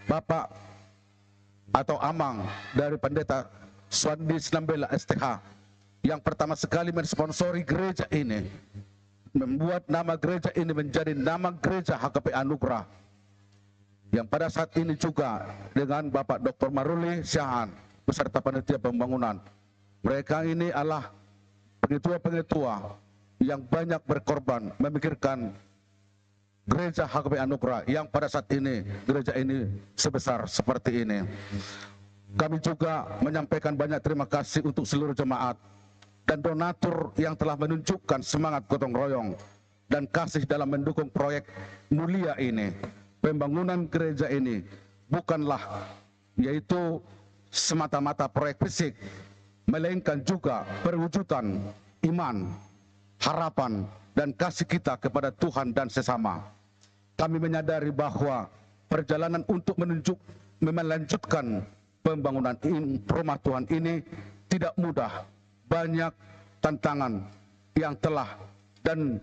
Bapak atau Amang dari Pendeta Swandi Sinambela STH yang pertama sekali mensponsori gereja ini, membuat nama gereja ini menjadi nama gereja HKP Anugerah, yang pada saat ini juga dengan Bapak Dr. Maruli Syaan beserta panitia pembangunan. Mereka ini adalah pengetua-pengetua yang banyak berkorban memikirkan gereja HKP Anugerah yang pada saat ini gereja ini sebesar seperti ini. Kami juga menyampaikan banyak terima kasih untuk seluruh jemaat dan donatur yang telah menunjukkan semangat gotong royong dan kasih dalam mendukung proyek mulia ini. Pembangunan gereja ini bukanlah yaitu semata-mata proyek fisik, melainkan juga perwujudan iman, harapan, dan kasih kita kepada Tuhan dan sesama. Kami menyadari bahwa perjalanan untuk melanjutkan pembangunan rumah Tuhan ini tidak mudah. Banyak tantangan yang telah dan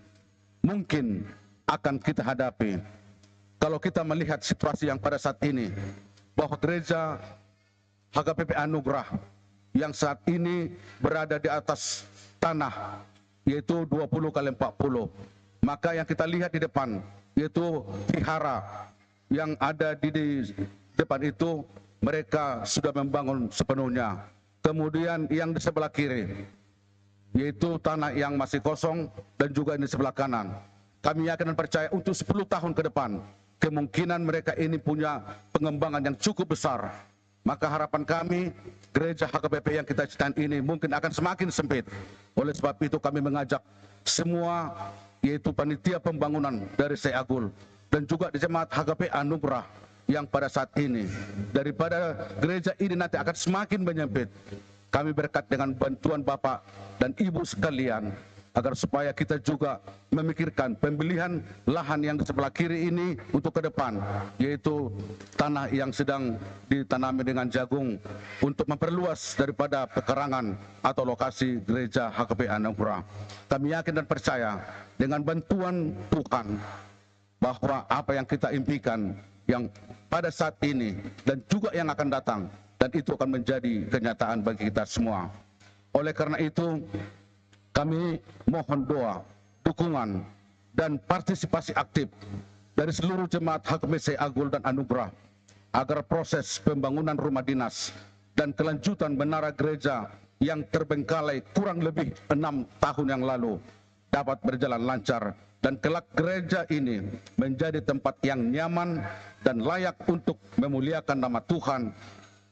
mungkin akan kita hadapi. Kalau kita melihat situasi yang pada saat ini, bahwa gereja HKBP Anugerah yang saat ini berada di atas tanah, yaitu 20 kali 40. Maka yang kita lihat di depan, yaitu vihara yang ada di depan itu, mereka sudah membangun sepenuhnya. Kemudian yang di sebelah kiri, yaitu tanah yang masih kosong, dan juga di sebelah kanan. Kami yakin dan percaya untuk 10 tahun ke depan, kemungkinan mereka ini punya pengembangan yang cukup besar. Maka harapan kami, gereja HKBP yang kita cintai ini mungkin akan semakin sempit. Oleh sebab itu kami mengajak semua, yaitu panitia pembangunan dari Seagul dan juga di jemaat HKP Anugerah yang pada saat ini, daripada gereja ini nanti akan semakin menyempit, kami berkat dengan bantuan Bapak dan Ibu sekalian, agar supaya kita juga memikirkan pembelian lahan yang di sebelah kiri ini untuk ke depan, yaitu tanah yang sedang ditanami dengan jagung untuk memperluas daripada pekarangan atau lokasi gereja HKP Anugerah. Kami yakin dan percaya dengan bantuan Tuhan bahwa apa yang kita impikan yang pada saat ini dan juga yang akan datang, dan itu akan menjadi kenyataan bagi kita semua. Oleh karena itu, kami mohon doa, dukungan, dan partisipasi aktif dari seluruh jemaat HKBC Agul dan Anugerah agar proses pembangunan rumah dinas dan kelanjutan menara gereja yang terbengkalai kurang lebih 6 tahun yang lalu dapat berjalan lancar, dan kelak gereja ini menjadi tempat yang nyaman dan layak untuk memuliakan nama Tuhan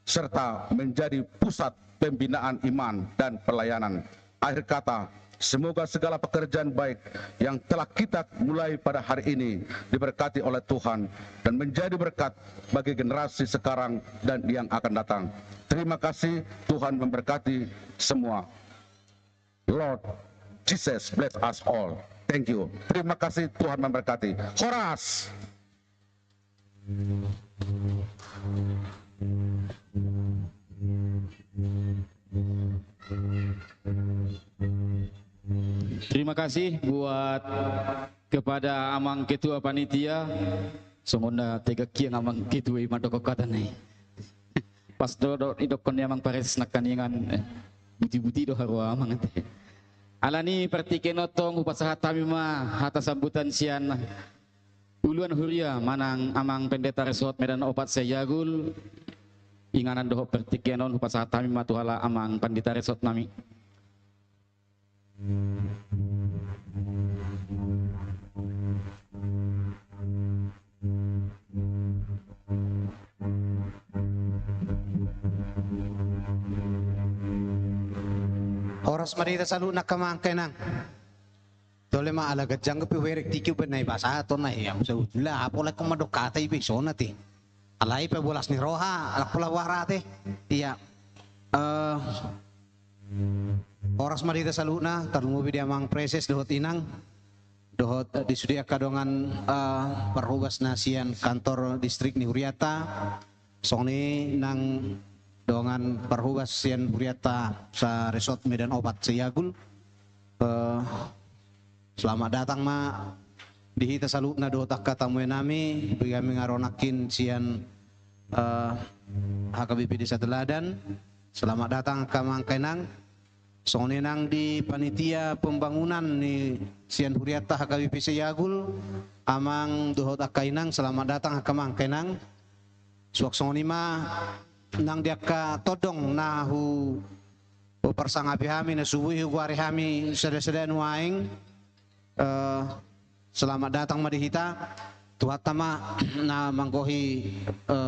serta menjadi pusat pembinaan iman dan pelayanan. Akhir kata, semoga segala pekerjaan baik yang telah kita mulai pada hari ini diberkati oleh Tuhan dan menjadi berkat bagi generasi sekarang dan yang akan datang. Terima kasih, Tuhan memberkati semua. Lord Jesus bless us all. Thank you. Terima kasih, Tuhan memberkati. Horas.
Terima kasih buat kepada Amang Ketua Panitia. Sungguhnya tega kiang Amang Ketua Madoko kata nih. Pas do idokon Amang pares nakan yangan buti-buti do haru Amang ante. Alani pertikenotong upasaha tamima hata sambutan sian uluan huria manang amang pendeta resort Medan Opat Seyagul inganan doho pertikenon upasaha tamima tuhala amang pandita resort nami.
Oras marita sa luna kamangkay nang. Tole maalagat jang kapi werek tikyo ba na ibasa ato na iyam sa utla. Apo lang kung madukata ibigso na ti. Alay pa bulas ni Roha, alak pula warate. Iya. Oras marita sa luna, talungubi di amang preses dohot inang. Dohot disudia kadongan perhubas na siyan kantor distrik ni Huriata. Songni nang dongan perhubas sian Huriata sa resort Medan Opat Seyagul. Selamat datang ma dihita salut na dotak katamuin nami bigami ngaronakin sian HKBP Desa Teladan. Selamat datang ke Mangkainang. Sonenang di panitia pembangunan ni sian Huriata HKBP Seyagul amang dohot akainang. Selamat datang ke Mangkainang. Suak sonima nang dia ka todong nahu persangapi hami na subuhi guari hami sada-sada nuaing. Selamat datang madihita tuhatama na manggohi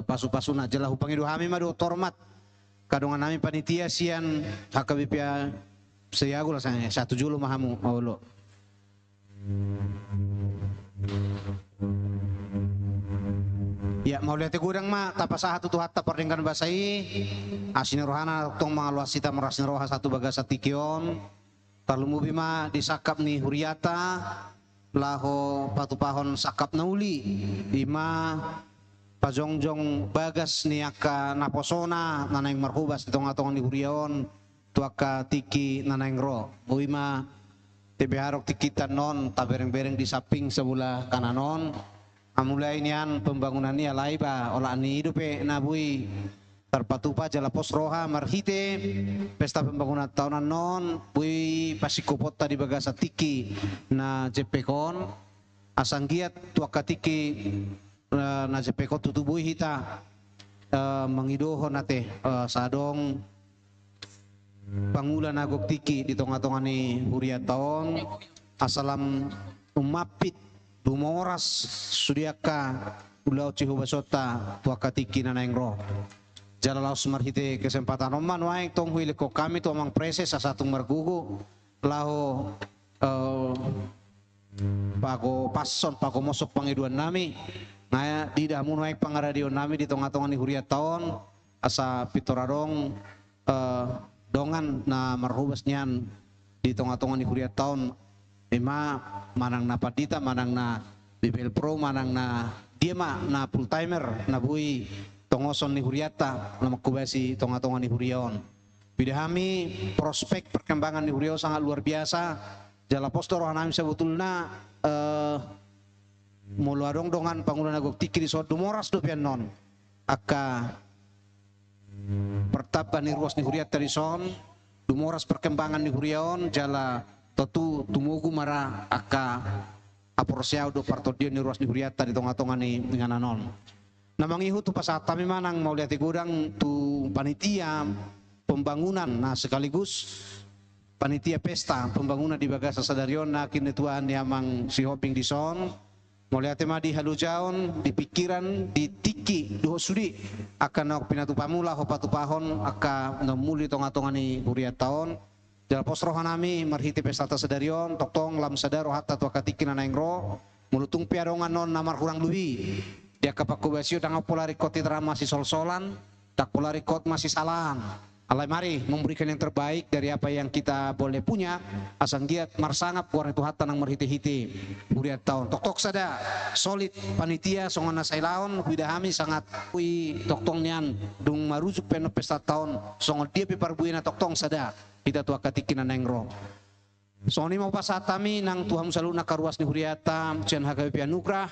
pasu-pasu na jelah upangidu hami madu tormat kadongan nami panitia sian HKBP Seyagul saya 1 Juli mahamu aulo. Ya mau lihat gudang ma tapasa hatu hatta perdengkan basai asini rohana tong mangaluasita merasni roha satu bagasa tikion talumubi ma disakap ni Huriata laho patu pahon sakap nauli ima pajongjong bagas ni aka naposona nanaing marhubas ditong-atongan ni Huriaon tuaka tiki nanaing ro uima tebeharok tikitan non tabereng-bereng di samping sebelah kananon. Amulai nian pembangunan ni alai ba olah ni hidup nabui terpatupa jala pos roha marhite pesta pembangunan tahunan non bui pasikopot tadi bagasa tiki na jepekon asanggiat tuaka tiki na jepekon tutubui hita mengidohon nate sadong pangulan agok tiki di tonga-tonga ni Huriataon asalam umapit Dumoras sudiaka ulau cihubasota tuaka tiki nanaing roh. Jala laos marhite kesempatan oman waing tong huile ko kami tu amang preses sa satung margugu laho pago pason pago mosok pangiduan nami ngaya di damun waing pangaradio nami di tonga-tonga ni Huriataon asa pitoradong dongan na marhubas nian di tonga-tonga ni Huriataon Ima manang na padita, manang na Bibel Pro, manang na Diema, na full timer, na bui tongoson ni Huriata, na makubasi tonga-tonga ni Huriaon. Bidahami prospek perkembangan ni Huriaon sangat luar biasa. Jala postor namin sebetulnya mulu adong dongan pangulan agok tiki di suatu moras do pianon. Aka pertapa ni ruas ni Huriata di son, dumoras perkembangan ni Huriaon jala Totu tumugu mara aka aporsiao do partodio ni ruas ni Huriata di tonga-tonga ni ngananon. Namangihu tu pasat kami manang mau lihat gudang tu panitia pembangunan nah sekaligus panitia pesta pembangunan di Bagasa Sadarion na kinetuan ni amang si Hoping di son. Mau lihat di halujaon di pikiran di tiki duho sudi akan nak pinatu pamula hopatu pahon aka namuli tonga-tonga ni Huriataon. Jala pos roha nami marhiti pesta Sadarion toktong lam sadaro hatta tua katikin nanaing ro mulutung piarongan non namar kurang lubi dia kapakubasio dang polarikot drama masih sol-solan tak polarikot masih salan alai mari memberikan yang terbaik dari apa yang kita boleh punya asang giat marsangap warna itu hatta nang marhiti-hiti buriat tahun tok sada solid panitia songan nasailaon widahami sangat ui toktong nian dung marujuk peno pesta tahun songon dia piparbuina toktong sada kita tua katikin nang ro. Soni mau pasatami nang Tuhan selalu nakaruas ni Huriata cian HKBP Anugrah.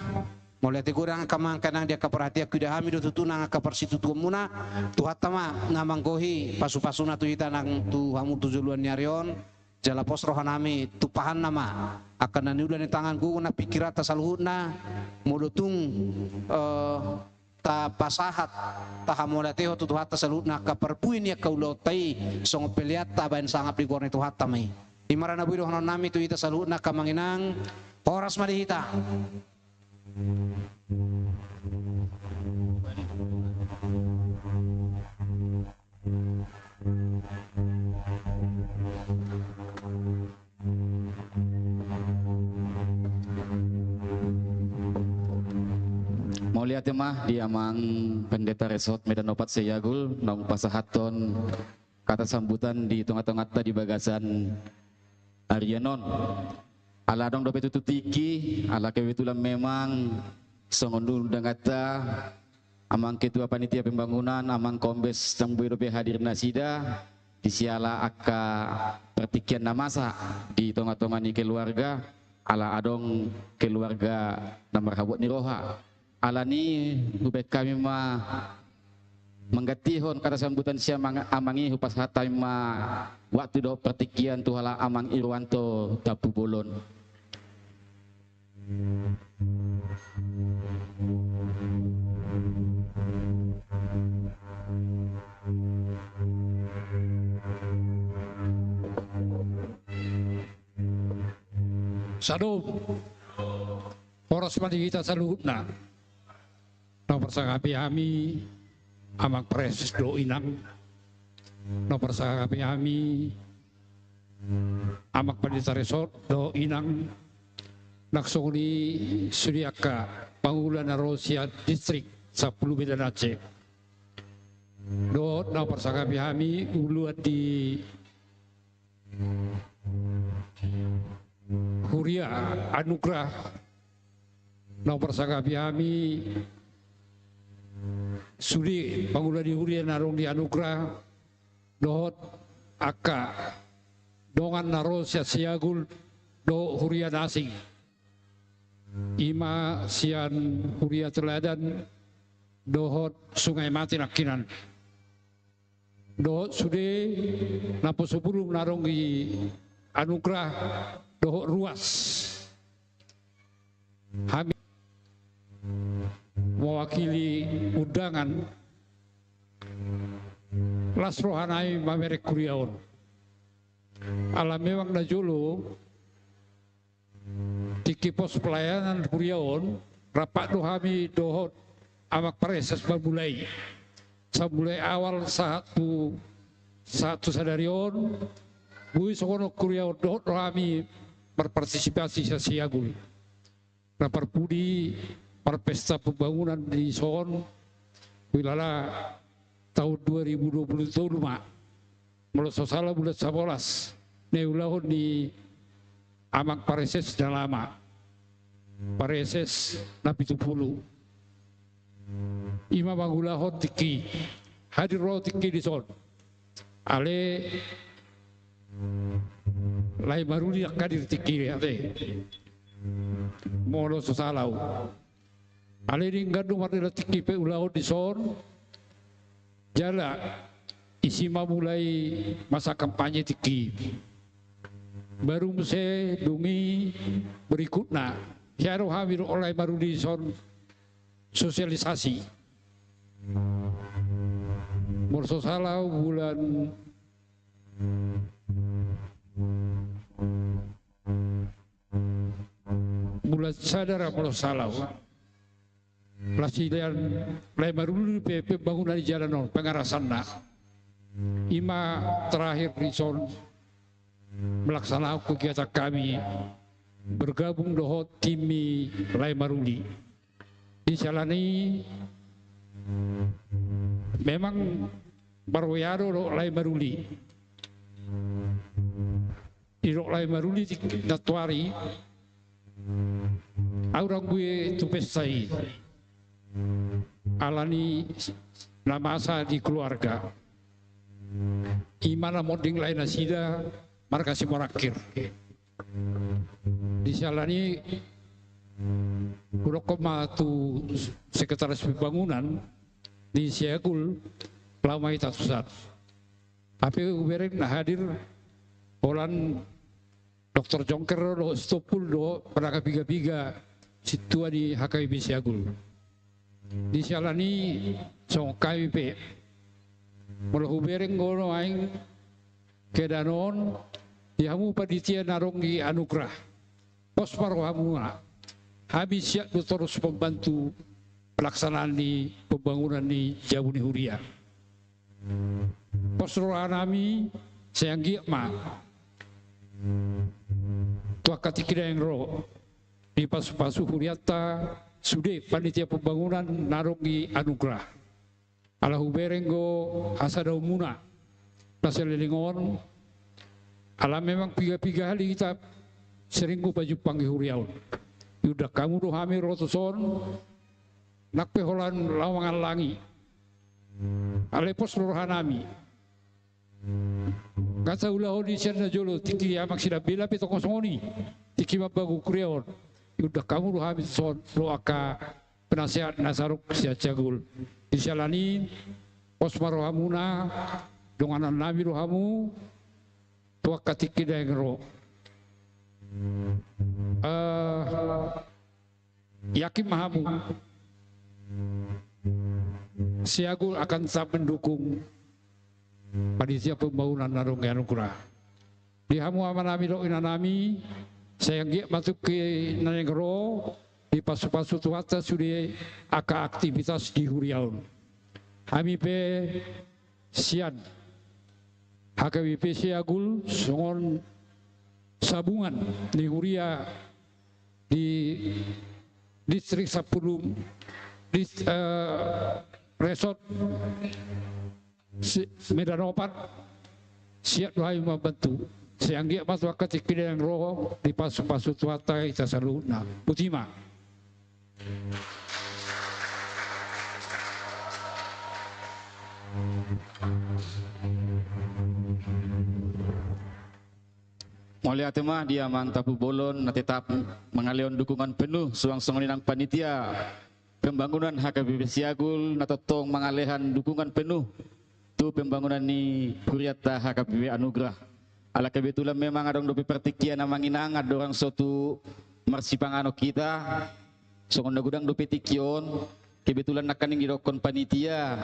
Mau lihat kurang kamang kanang dia kaperhatian kuda hami do tutu nang kapersitu tu muna. Tuhatama namang gohi pasu-pasuna tu hita nang tu hamu tujuluan nyarion. jala pos rohanami tupahan nama akan naniulan ni tanganku na pikirata saluhutna mudutung ta pasahat ta hamodateho tutuhata saluhutna kaperpuin ya kaulotai song peliat ta bayan sangap di gorni tuhata may imarana buiro hanon nami tu ita saluhutna kamanginang oras madihita.
Mau lihat ya mah di amang pendeta resort Medan Opat Seyagul nong pasahaton kata sambutan di tengah-tengah di bagasan Arianon ala dong dope tutu tiki ala kebetulan memang songondul dangata amang ketua panitia pembangunan amang kombes tangbu dope hadir nasida disiala aka pertikian namasa di tengah-tengah ni keluarga ala adong keluarga namar habut ni roha ala ni hubet kami mah menggatihon kata sambutan siya amangi hupas hatai ma waktu do pertikian tuhala amang Irwanto Tapu Bolon.
Sadu poros madihita saluhutna nomor sangapi kami amang preses do inang nomor sangapi kami amang pendeta resort do inang naksoni Sudiaka Pangulan Rosia distrik 10 Medan Aceh do nomor sangapi kami uluan di Huria Anugrah nomor sangapi kami Sudi Pangulan di Huria narong di Anugrah dohot aka dongan Narosia Siagul do Huria Nasing ima sian Huria Teladan dohot Sungai Mati Nakinan dohot Sudi napo sebelum narong di Anugrah dohot Ruas kami mewakili undangan Las Rohanai Mamerek Kuriaon ala memang najulu tiki pos pelayanan Kuriaon rapat dohami dohot amak preses mulai samulai awal satu sadarion bui sokono Kuriaon dohot dohami berpartisipasi Siagul rapar pudi perpesta pembangunan di Son wilala tahun 2020 meloso salah bulan 11 neulahon di amang pareses dah lama pareses napi 70 ima bangulahon tiki hadir roh tiki di Son ale lai maruli akadir tiki ate meloso salau ale ringgadu marila tiki pe ulahon di Son jala isima mulai masa kampanye tiki baru mese dungi berikutnya hiaro hamil oleh baru di Son sosialisasi morso salau bulan sadara morso salau Lasilan lebar dulu pembangunan di jalan pengarasan ima terakhir di Son melaksanakan kegiatan kami bergabung dohot timi Laimaruli di jalani memang barwayado do Laimaruli di Laimaruli di Natuari orang gue tupesai alani namasa di keluarga imana moding lain nasida markasi morakir di salani kurokoma tu sekretaris pembangunan di Siagul lama itu susah tapi uberek nah hadir olan Dr. Jongker do stopul do pada piga-piga situa di HKBP Siagul. Di salani song KBP melahubereng gono aing kedanon dihamu panitia narong di anugerah pos parwahamuna habis siap terus membantu pelaksanaan di pembangunan di Jabuni Huria. Pos rohanami sayanggi ma tua katikida yang ro di pasu-pasu Huriata sudah panitia pembangunan narong di anugerah alahu berengo asada umuna paselelingon ala memang piga-piga hali kita sering baju panggil Huriaun yuda kamu doh hami rotoson nakpe holan lawangan langi alepos rohanami kata ulah di sana jolo tiki amak sida bila pito kosongoni tiki mabagu Huriaun yuda kamu doh hami son doaka penasihat Nasaruk Siagul disalani pos marohamuna donganan nabi rohamu tua katiki daengro yakin mahamu Siagul akan tetap mendukung panitia pembangunan narong anugerah dihamu amanami do inanami saya giat masuk ke Nanengro di pasu-pasu tuata sudah aka aktivitas di Huriaun kami pe sian HKBP Siagul songon sabungan di Huria di distrik 10 di resort Medan Opat siap doai membantu seanggi masuk ketika yang roh di pasu-pasu tuata kita saluna putima.
Mulia tema dia mantapu bolon na tetap mengalion dukungan penuh suang-suang nang panitia pembangunan HKBP Siagul na totong mengalehan dukungan penuh tu pembangunan ni Huriata HKBP Anugerah. Ala kebetulan memang adong dopi pertikian na manginang adorang suatu marsipangano kita songon gudang dopi tikion kebetulan nakaning dirokon panitia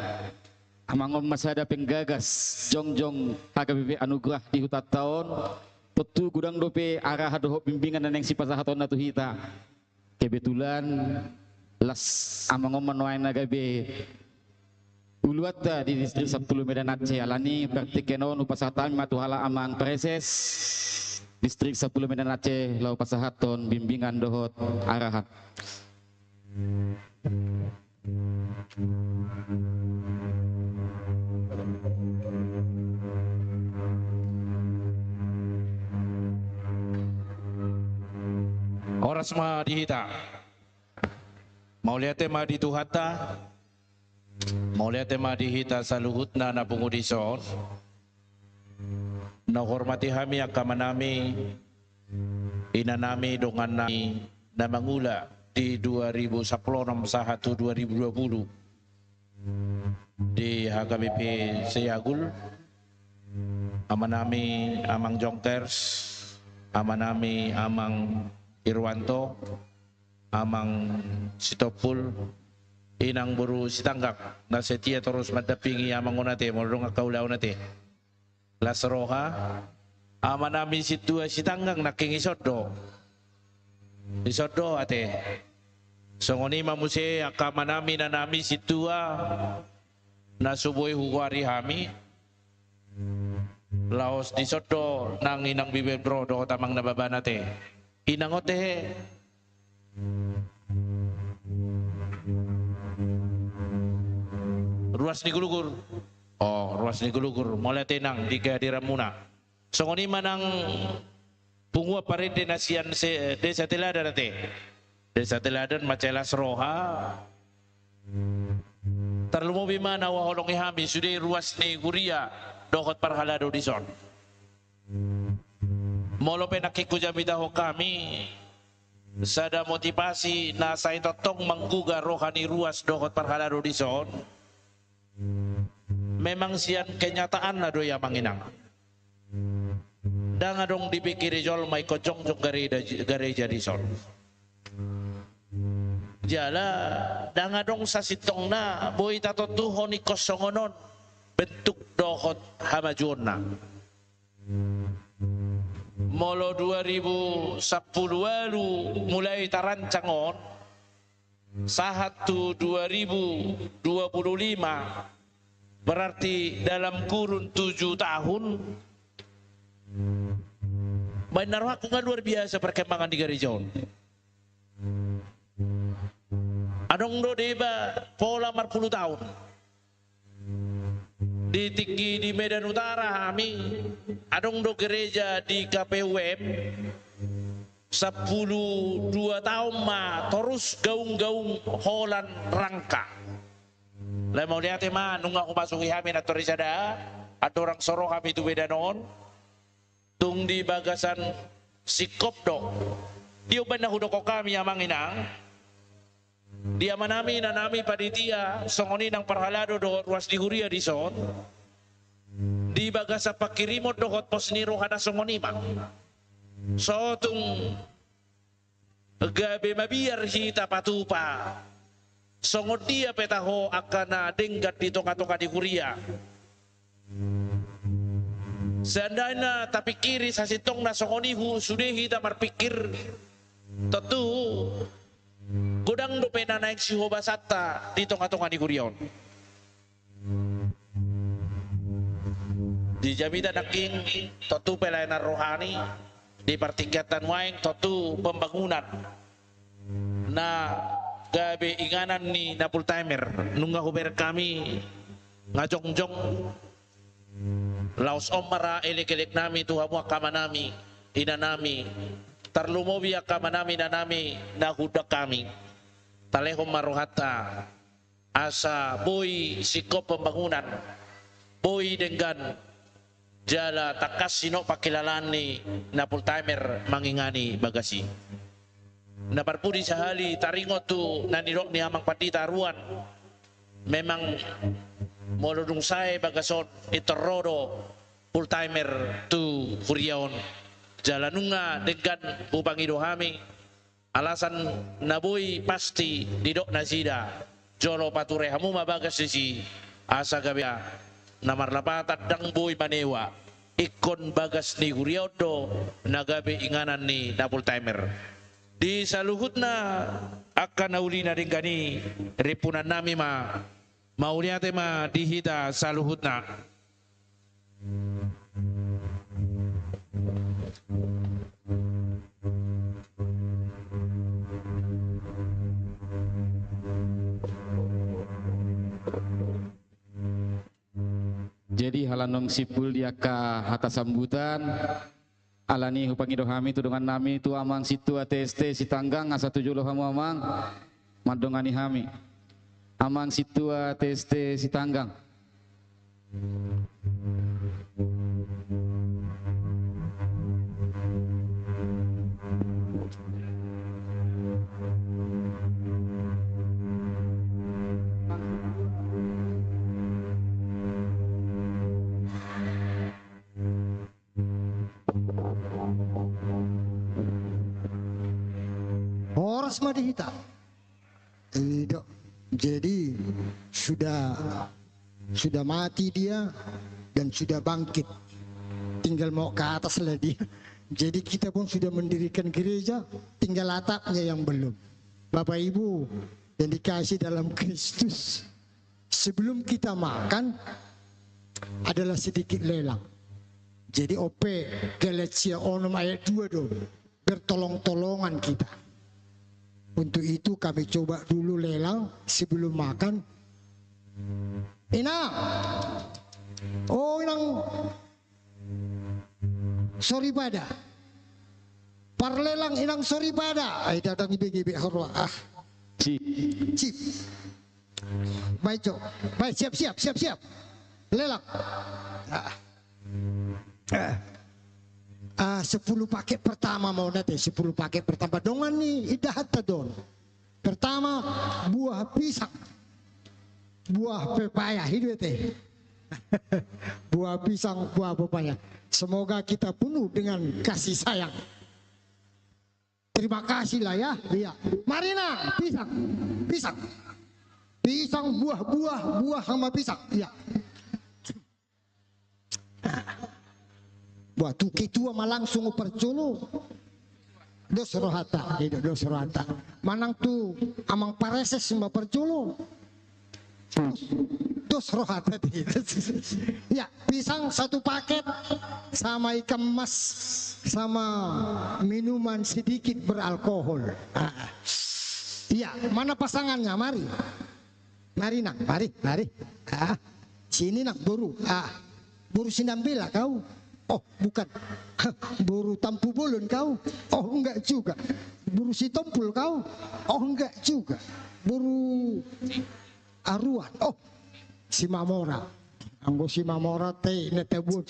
amangom masada penggagas jongjong HKBP Anugerah di hutat tahun petu gudang dope arah dohop bimbingan dan yang sipasahaton natu hita kebetulan las amangom manuain nagabe uluata di distrik 10 Medan Aceh alani praktikenon upasahatan matuhala amang preses distrik 10 Medan Aceh lau pasahaton bimbingan dohot arahat
Oras ma dihita. Maulia tema di Tuhata. Maulia tema dihita sa luhutna na pungudison. Na hormati kami akamanami inanami dongan nami na mangula di 2010 sahatu 2020 di HKBP Siagul. Amanami amang Jongkers, amanami amang Irwanto, amang Sitopul, inang buru sitanggak na setia terus madapingi amang unate molong akaulaw nate. Lasroha, amanami situa sitanggak naking isodo. Isodo ate. Songoni mamuse akamanami na nami situa na suboy huwari hami. Laos disodo nang inang bibebro do tamang nababanate. Inangote ruas ni gulugur. Oh, ruas ni gulugur. Mulai tenang di kehadiran muna. Songoni manang pungua parede nasian desa teladan nate. Desa teladan macelas roha. Terlalu bimana waholong ihami sudah ruas ni Huria dohot parhalado dison. Molo penakikujamita ho kami sada motivasi na sa itotong mangguga rohani ruas dohot parhalado dison. Memang sian kenyataan na doya manginang. danga dong dipikiri jol mai kocong jong gereja di son. Jala danga dong sasitong na boy tato tuhon ni kosongonon bentuk dohot hamajuna. Molo 2010 lalu mulai tarancangon sahat tu 2025 berarti dalam kurun 7 tahun benar kan luar biasa perkembangan di gereja. Adong do deba pola 40 tahun di tinggi di Medan Utara kami adong do gereja di KPUM 2 tahun ma terus gaung-gaung holan rangka. Lai mau lihat ma nung aku masuki kami na torisada ada orang soro kami tu beda non tung di bagasan sikop do dia benda hudoko kami amang inang dia manami nanami panitia songoni nang parhalado do ruas di huria di son di bagasa pakirimot do hot pos niro hada songoni mang so tung gabe mabiar hita patupa songod dia petaho akan denggat di toka-toka di huria seandainya tapi kiri sasitong na songonihu sudah hita marpikir tentu godang do pena naik si hobasata di tonga-tonga di Kurion. Di Jamida naking totu pelayanan rohani di pertingkatan waeng totu pembangunan. Na gabe inganan ni na full timer nungga huber kami ngajong-jong laos omara elek-elek nami tuhamu akama nami ina nami tarlumobi akama nami na nami na hudak kami talehom marohata asa boy sikop pembangunan boy dengan jala takas sino pakilalani na full timer mangingani bagasi na parpudi sahali taringot tu nanirok ni amang pati taruan memang molodung say bagason itorodo full timer tu Huriaon jalanunga dengan upangido kami alasan naboy pasti didok nasida jolo pature hamu mabagas sisi asa gabia namar lapatan dang boy manewa ikon bagas ni Huriodo nagabe inganan ni na full timer di saluhutna akan naulina dengani repunan nami ma mauliate ma dihita saluhutna
jadi halanong sipul dia ka hata sambutan alani hupangido kami tudungan nami tu amang situ ATST si tanggang asa 7 hamu amang madongani kami amang situ ATST si tanggang
Horas madihita. Tidak. Jadi sudah mati dia dan sudah bangkit. Tinggal mau ke atas lah dia. Jadi kita pun sudah mendirikan gereja, tinggal atapnya yang belum. Bapak Ibu yang dikasih dalam Kristus, sebelum kita makan adalah sedikit lelang. Jadi OP Galatia 6 ayat 2 dong, bertolong-tolongan kita. Untuk itu kami coba dulu lelang sebelum makan. Inang, oh inang, sorry pada, parlelang inang sorry pada. Ay datang ibe-ibe horwa ah, cip, baik cok, baik siap, lelang. 10 paket pertama mau nanti 10 paket pertama dongan nih idahat don. Pertama buah pisang, buah pepaya hidup teh. Buah pisang, buah pepaya. Semoga kita penuh dengan kasih sayang. Terima kasih lah ya. Iya. Marina, pisang, pisang, pisang, buah sama pisang. Iya. Buah tuki tua malangsung perculu. Dos rohata, itu dos rohata. Manang tu amang pareses sama perculu. Dos rohata. Ya, pisang satu paket sama ikan mas sama minuman sedikit beralkohol. Iya, mana pasangannya? Mari. Mari nak, mari. Sini nak buru. Buru sinambela kau. Oh, bukan. Buru tampu bolon kau. Oh, enggak juga. Buru si tompul kau. Oh, enggak juga. Buru aruan. Oh, si mamora. Anggo si mamora teh nete buat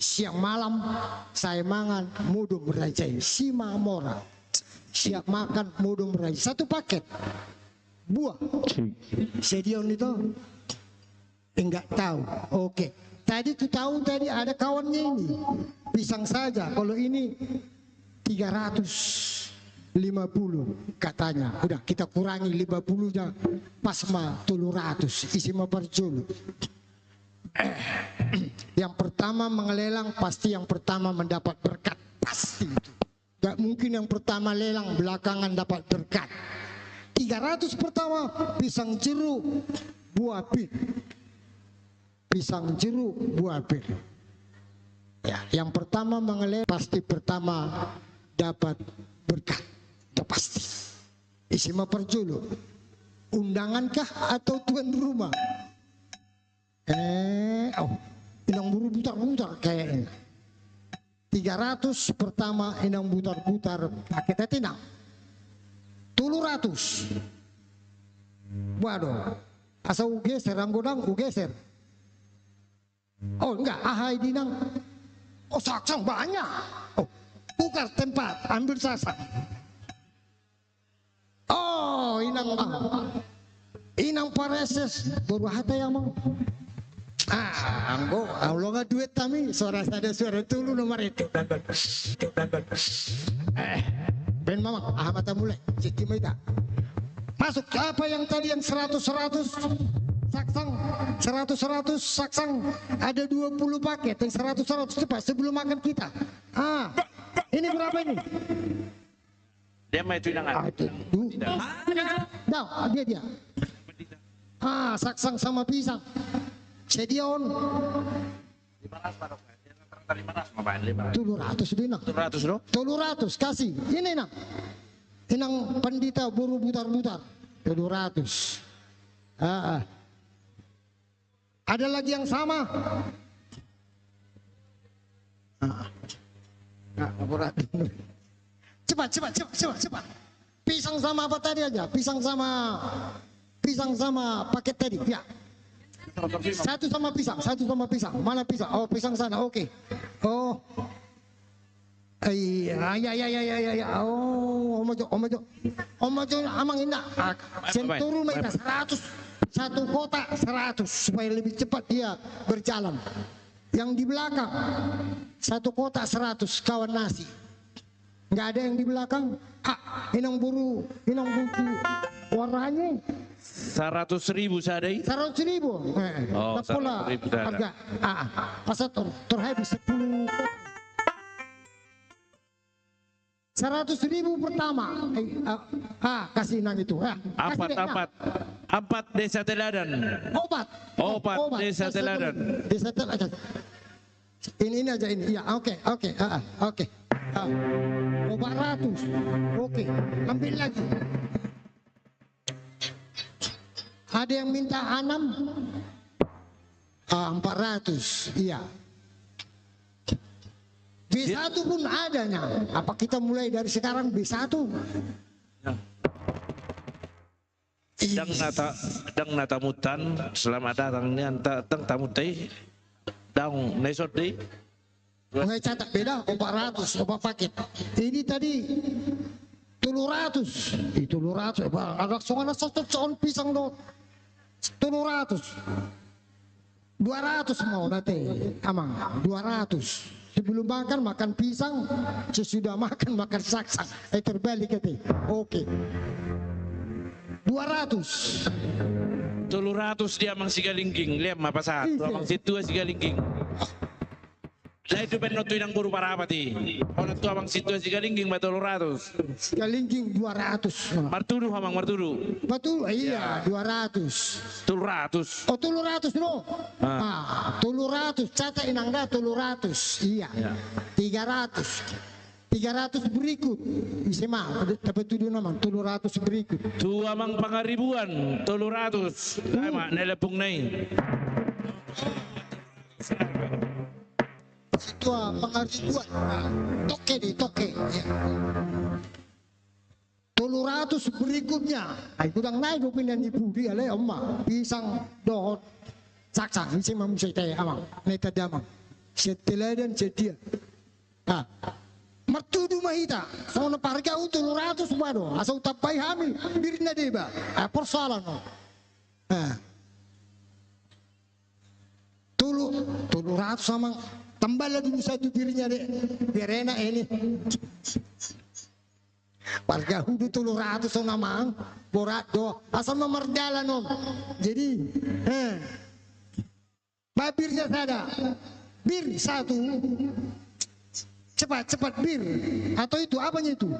siang malam saya mangan mudum rajai. Si mamora. Siap makan mudum rajai. Satu paket. Buah. Sedion itu enggak tahu. Oke. Tadi tuh tahu tadi ada kawannya ini pisang saja. Kalau ini 350 katanya. Udah kita kurangi 50-nya pas mah 700 isi mah perculu. Yang pertama mengelelang pasti yang pertama mendapat berkat pasti itu. Gak mungkin yang pertama lelang belakangan dapat berkat. 300 pertama pisang jeruk buah pit. Pisang jeruk buah pir. Ya, yang pertama mengelak pasti pertama dapat berkat. Itu pasti. Isi mah perjulu. Undangankah atau tuan rumah? Inang buru butar-butar kayaknya. 300 pertama inang butar-butar paketnya tinang. 700. Waduh. Asal ugeser, anggodang ugeser. Oh enggak, ahai dinang. Oh saksang banyak. Oh, tukar tempat, ambil saksang. Oh, inang pareses baru hata yang mau. Anggo, Allah nggak duit kami. Suara tulu nomor itu. Ben mama, mata mulai. Cik Maita. Masuk apa yang tadi yang 100 saksang 100 saksang ada 20 paket yang 100 cepat sebelum makan kita. Ini berapa ini?
Dia mau itu jangan.
Dia. Saksang sama pisang. Sedion. 700 dinang.
700 dong.
700 kasih. Ini nang. Inang pandita buru butar-butar. 700. Ada lagi yang sama? Cepat. Pisang sama apa tadi aja? Pisang sama paket tadi. Ya. Satu sama pisang. Mana pisang? Oh, pisang sana. Oke. Oh. Ya. Oh, omojo amang indah. Senturu mereka 100. Satu kotak 100 supaya lebih cepat dia berjalan. Yang di belakang satu kotak 100 kawan nasi. Nggak ada yang di belakang. Inang buru warnanya
100.000 sadai.
100.000.
Oh,
pula
100.000 sadai.
harga. Pasal terhabis 10. 100.000 pertama. Kasih nang itu.
Empat desa teladan.
Obat
Desa teladan.
Desa teladan. Ini aja ini. Ya, oke. 400. Oke, ambil lagi. Ada yang minta 400. Iya. B1 pun adanya. Apa kita mulai dari sekarang B1?
Dang natamutan selamat datang ni tang tamu teh dang nesot deh.
Nggak catat beda 400 obat paket. Ini tadi 700. Itu 700. Agak soalnya satu pisang do 700. 200 mau nanti, amang 200. Sebelum makan pisang, sesudah makan saksang. Terbalik itu. Oke. 200.
300 dia mang sigalingging, liam apa satu, amang situ sigalingging. Lah itu penoto inang buru parapati. Ono tu amang situ sigalingging ba 300.
Sigalingging 200.
Martudu amang martudu.
Betul, iya 200.
300.
Oh 300 no. 300 catat inang dah 300. Iya. 300. 300 berikut. Isema dapat tuduh nama 300 berikut.
Tu amang pangaribuan 300. Lama nelepung nai.
Itu pengaribuan. Toke. Ya. 300 berikutnya. Ay kudang naik pindah ibu dia le omma. Pisang dohot. Saksang isi mamusay tayo amang. Neta damang. Setelah dan sedia. Mertudu mahita. So na parga 300 bado. Asal tapay hamil. Birin na diba? Persoalan no. 300 samang. Tambah lagi satu dirinya deh. Biar enak ini. Warga hudu 300 so namang. Borat do. Asal memerdala no. Jadi. Babirnya sada. Bir satu. Cepat bir. Atau itu apanya itu?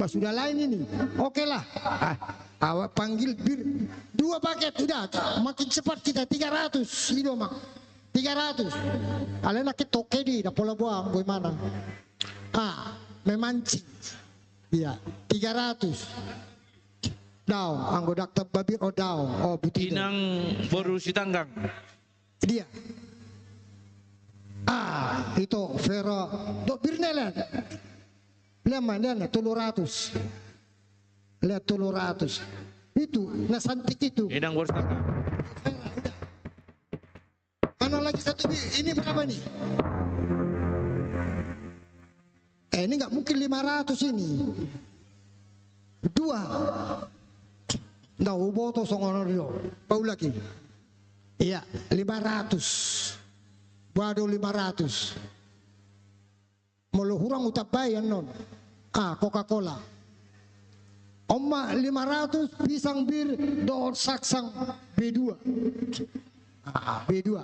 Sudah lain ini. Oke lah. Awak panggil bir. 2 paket udah. Makin cepat kita 300. Itu mak. 300. Kalian nak toke di pola buang bagaimana? Memancing. Iya, 300. Daw, anggo dakta babir daw. Betul.
Inang boru si tanggang.
Dia. Itu Vero. Dok birnelan. Lihat 300. Lihat 300. Itu nasantik itu.
Inang boru tanggang.
Mana lagi satu ini berapa nih? Ini nggak mungkin 500 ini. 2. Nggak boto songono dulu. Bau lagi. Iya 500. Waduh 500. Mulu hurang utap bayan non. Coca-Cola. Oma 500 pisang bir doon saksang B2. B2.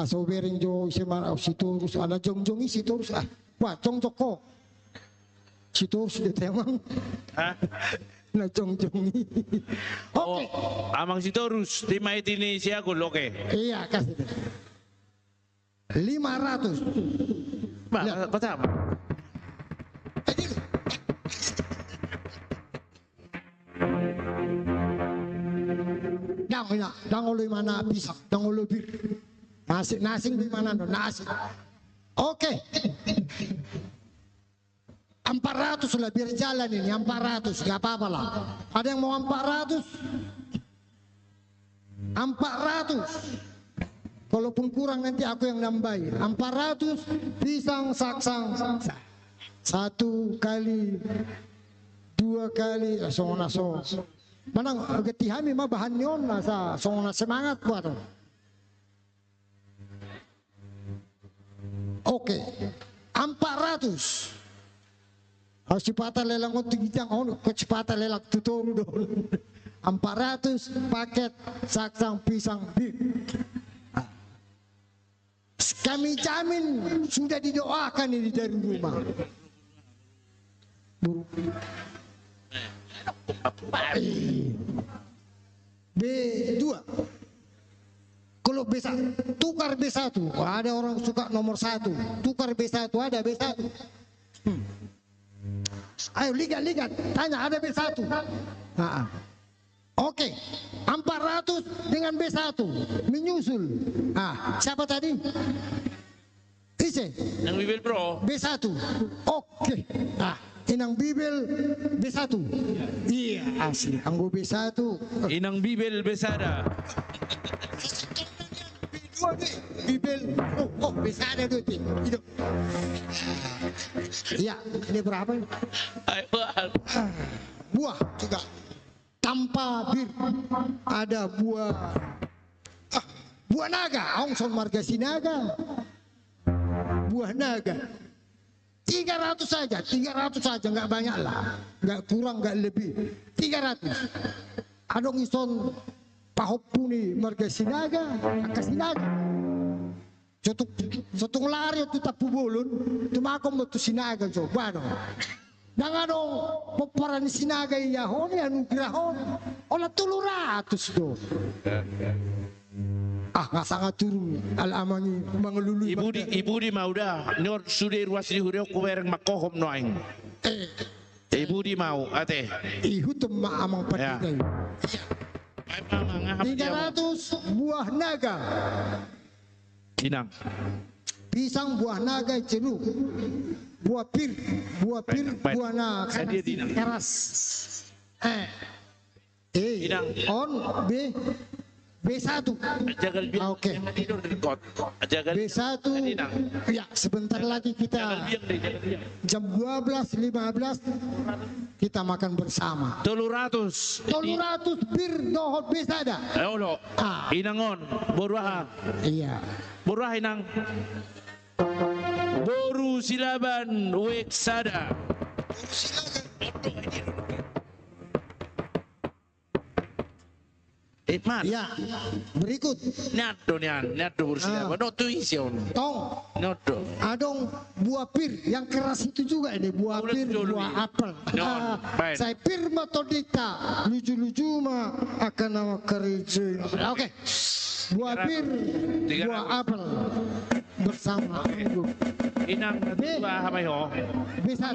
So bering jo situ terus ada jong-jongi situ terus wah jong-jok ko. Situ terus dia temang. Na jong-jongi. Oke.
Amang situ terus timai tini si aku oke.
Iya kasih. 500.
Kata apa?
Dang uloy mana pisang, dang uloy bir. Nasing di mana no? Nasi. Oke. 400 lah biar jalan ini 400 nggak apa-apa lah. Ada yang mau 400? 400. Kalaupun kurang nanti aku yang nambahin. 400 pisang saksang. 1 kali 2 kali so. Manang getihami mah bahan yon sa songna semangat buat. Oke. 400. Harus cepat lelang untuk gijang kecepatan lelang tuturu dong. 400 paket saksang pisang bir. Kami jamin sudah didoakan ini dari rumah. B2. Kalau B1 tukar B1. Ada orang suka nomor 1. Tukar B1 ada B1. Ayo lihat. Tanya ada B1. Oke. 400 dengan B1 menyusul. Siapa tadi? Ise.
Nang Bibel Bro.
B1. Oke. Inang Bibel B1. Iya asli. Anggo B1.
Inang Bibel Besada.
Bibel. Besada itu. Iya. Ini berapa? Buah juga. Tanpa bir. Ada buah. Buah naga, ongson marga sinaga. Buah naga. 300 saja, 300 saja, nggak banyak lah, nggak kurang, nggak lebih. 300. Adong ison pahopuni marga sinaga, sinaga. Sotung lari tu tapu bolon, tumakom mo tu sinaga coba dong. Nang adong peperan sinaga iyahon, anugerahon, olah 300 do. Nggak sangat turun alamangi mengelulu.
Ibu di mau dah. Nyor sudah ruas di huruf kuwereng makohom noaing. Ibu di mau ate.
Ihu tema amang patikai. 300 buah naga.
Inang.
Pisang buah naga jeruk. Buah pir, buah naga keras. On B1. Oke. B1. Ya, sebentar lagi kita jam 12.15 kita makan bersama.
300
bir dohot besada.
Lo. Inangon, boruaha.
Iya.
Boruaha inang. Boru silaban weksada. Mat.
Ya, berikut.
Nyado bersih. Noto ision.
Tong.
Noto.
Adong buah pir yang keras itu juga ini buah pir, buah apel. Saya pir metodika lucu-lucu mah akan nama kerja. Oke. Buah pir, buah apel bersama.
Inang buah hameho.
Bisa.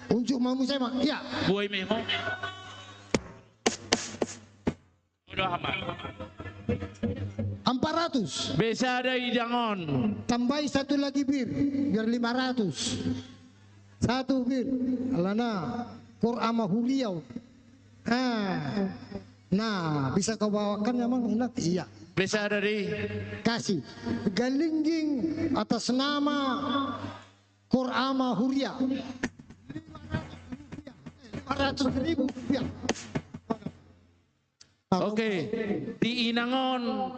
Unjuk mamu saya mah. Iya.
Buah meho. Udah aman.
400.
Bisa ada idangon.
Tambahi satu lagi bir, biar 500. Satu bir, alana Qur'ama Huriau. Nah, bisa kau bawakan emang enak? Iya.
Bisa dari
kasih galingging atas nama Qur'ama Huria. 500.000 rupiah.
Oke, di Inangon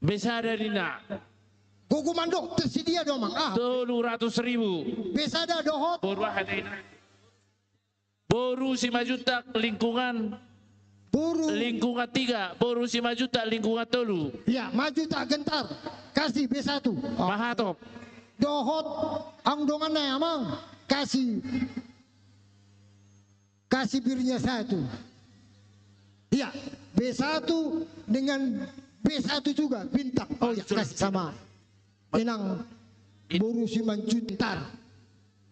bisa dari nak.
Gogo mandok tersedia dong mang.
200.000.
Bisa ada dohot.
Boru 5 juta lingkungan. Lingkungan 3. Boru 5 juta lingkungan 3.
Ya, maju tak gentar. Kasih B1.
Mahatop.
Dohot angdongan na amang. Kasih birnya 1. Iya, B1 dengan B1 juga bintang. Oh ya, kasih sama. Inang boru siman juntar.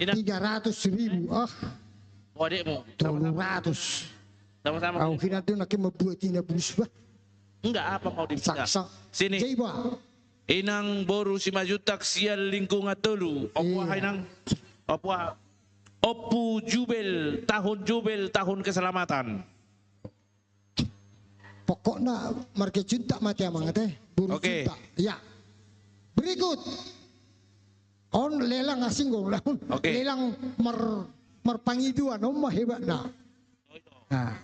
300.000.
Adekmu.
200.
Sama-sama.
Aku kira tu nak membuat tina busbah.
Enggak apa mau diminta.
Saksa.
Sini.
Jaiba.
Inang boru 5 juta sial lingkungan 3. Opuah inang. Opuah. Opu jubel tahun keselamatan.
Pokoknya marga junta mati amang teh. Buru junta. Ya. Berikut. On lelang asing gong. Lelang merpangiduan. Mah hebat na. Nah.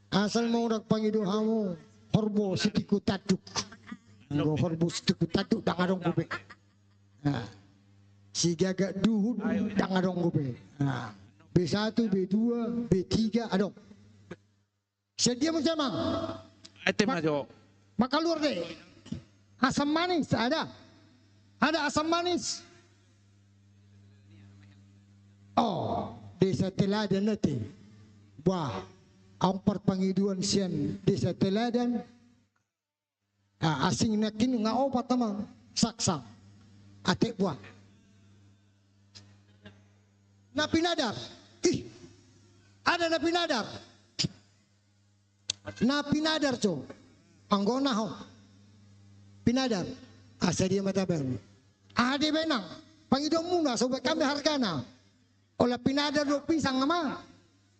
Asal mau dak pangidu hamu. Horbo sitiku taduk. Horbo sitiku taduk dangadong gube. Nah. Si gagak duhun dangadong gube. Nah. B1, B2, B3 adong. Sedia macam mang. Maka luar deh. Asam manis ada. Ada asam manis. Oh, desa teladan nanti. Wah, ang perpangiduan sian desa teladan. Asing nakin nga opat tamang saksang. Ate buah. Napinadar. Ada napinadar. Napinadar co. Anggona ho. Pinadar. Asa dia matabang. Ade benang. Pangidong muna sobat kami hargana. Ola pinadar do pisang ama.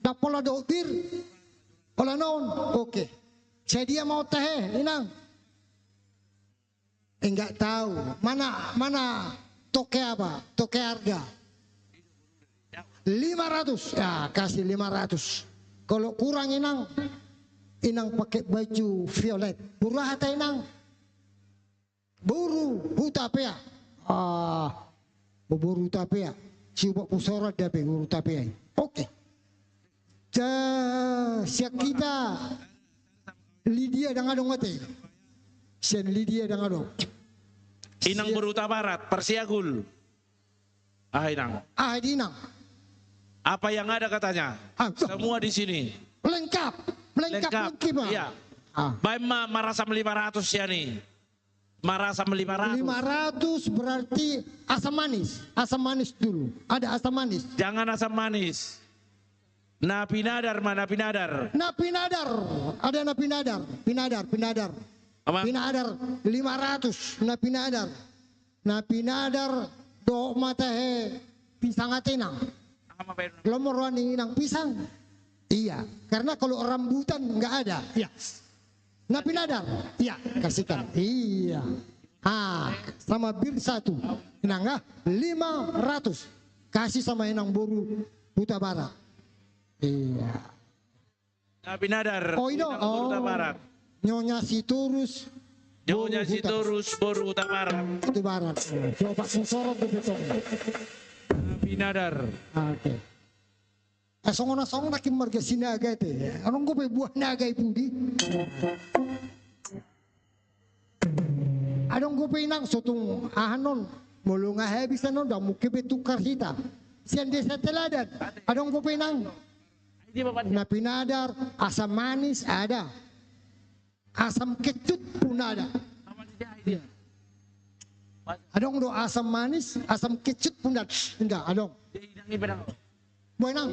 Dapola do bir. Ola noon. Oke. Saya dia mau teh inang. Enggak tahu. Mana toke apa? Toke harga. 500. Ya, kasih 500. Kalau kurang inang inang pakai baju violet. Buru hata inang. Buru hutapea. Buru hutapea. Siapa pusora dape buru hutapea. Oke. Siap kita Lydia dengan adong mati. Sian Lydia dengan adong.
Inang Beruta Barat, Persiagul. Inang.
Inang.
Apa yang ada katanya? Semua di sini.
Lengkap. Lengkap.
Iya. Baima marasam 500 ya nih. Marasam 500.
500 berarti asam manis. Asam manis dulu. Ada asam manis.
Jangan asam manis. Napi nadar mana napi nadar?
Napi nadar. Ada napi nadar. Pinadar. Pinadar 500 napi nadar. Napi nadar do mata he pisang atenang. Lomor inang pisang. Iya, karena kalau rambutan nggak ada. Iya. Napi nadar. Iya, kasihkan. Iya. Sama bir 1. Inang 500. Kasih sama inang Boru Huta Barat. Iya.
Napi nadar.
Inang
Huta Barat.
Nyonya Siturus.
Nyonya Siturus Boru Huta Barat.
Huta Barat. Coba sensorot betul.
Napi nadar.
Oke. Songona kim marga sinaga ite. Anong ko pa buah naga ipudi? Anong ko pa inang sotong ahanon. Mulu nga habis na nun, damuki pa tukar hita. Siyan di sa teladan. Anong ko pa inang? Napinadar, asam manis ada. Asam kecut pun ada. Adong do asam manis, asam kecut pun ada. Enggak, adong. Buenang.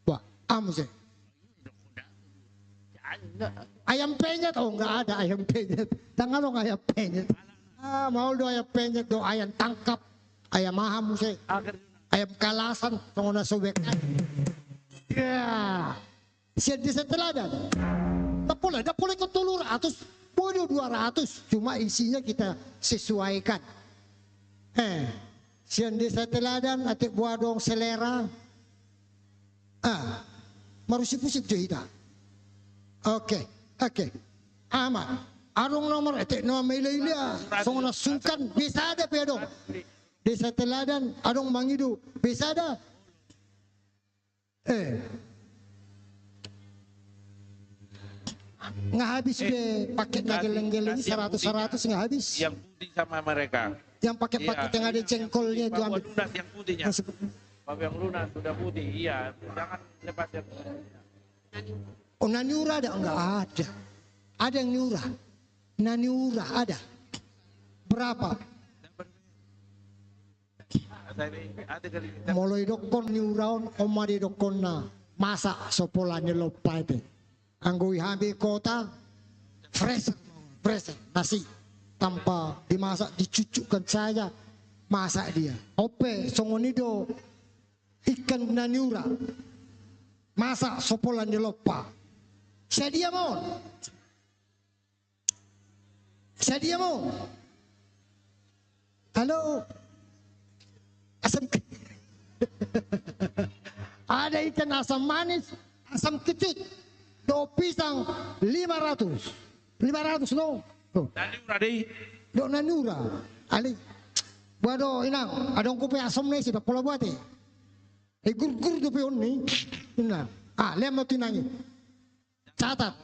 Wah, sih. Ayam penyet, enggak ada ayam penyet. Tangan dong ayam penyet. Mau do ayam penyet, do ayam tangkap, ayam maham sih. Ayam kalasan, tongona sobek. Ya, siya di seteladan. Dapoleh ke telur atus, bodoh 200. Cuma isinya kita sesuaikan. Siya di seteladan, atik buah dong selera. Marusip-usip johita. Oke. Aman. Arong nomor etek nama ilia. Songona sungkan bisa ada pe dong. Desa teladan arong mangidu bisa ada. Nggak habis be paket geleng-geleng 100 nggak habis.
Yang putih sama mereka.
Yang paket-paket yang ada jengkolnya itu ambil.
Yang putihnya. Yang lunas sudah putih, iya. Jangan lepas yang
Naniura ada? Enggak ada. Ada yang niura. Naniura ada. Berapa? Mulai dokon niuraon, omade dokon na masak sopola nilopa itu. Anggo ihambi kota, fresh nasi. Tanpa dimasak, dicucukkan saja. Masak dia. Ope, songonido. Ikan naniura masak sopolan di lopa. Saya mau. Halo. Asam ada ikan asam manis, asam kecut, do pisang 500 no.
Naniura deh.
Do naniura. Ali. Buado inang, adong ko pa asam nih sudah pola buat gur do peon nih. Nah, lihat mau tinangi. Catat.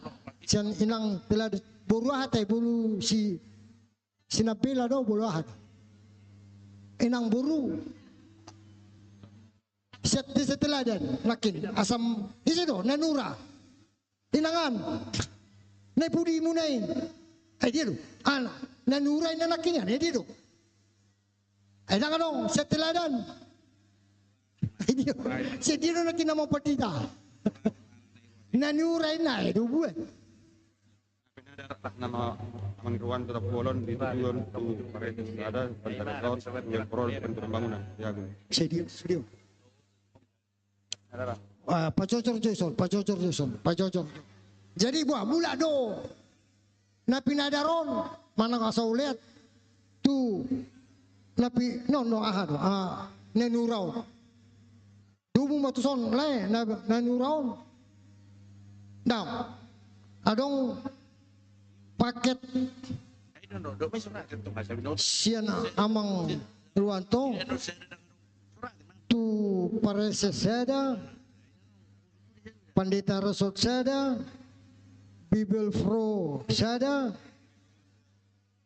Sian inang pela buruahat bulu si sinapela do buruahat. Inang buru. Setelah dan lakin asam di situ nanura. Inangan. Nai pudi munai. Dia do. Nanura ina lakinya, dia do. Inangan dong setelah dan Sedih na kinamo partida. Naniuray na buat.
Nama mangruan tetap bolon di tujuan tu ada antara laut yang prol untuk pembangunan.
Sedih. Pak Cocor. Jadi buah mula do. Napi nadaron mana kasau lihat tu napi ahad nenurau. Dumu matuson le nanuraon. Now, adong paket sian amang Ruanto tu parese seda Pandita Resort sada Bible Pro sada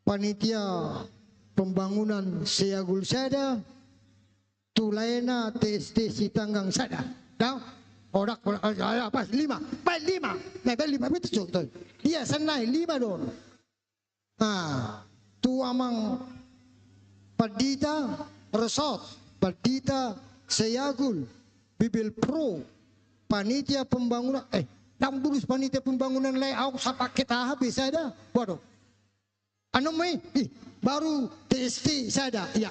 panitia pembangunan Seagul sada Tulaena TST Sitanggang sada dah odak apa 5 baik 5 nah 5 betul betul dia senai 5 don tu amang Pandita Resort Pandita Seagul Bible Pro panitia pembangunan nang burus panitia pembangunan layout sa paket habis ada waduh anu mai baru TST sada ya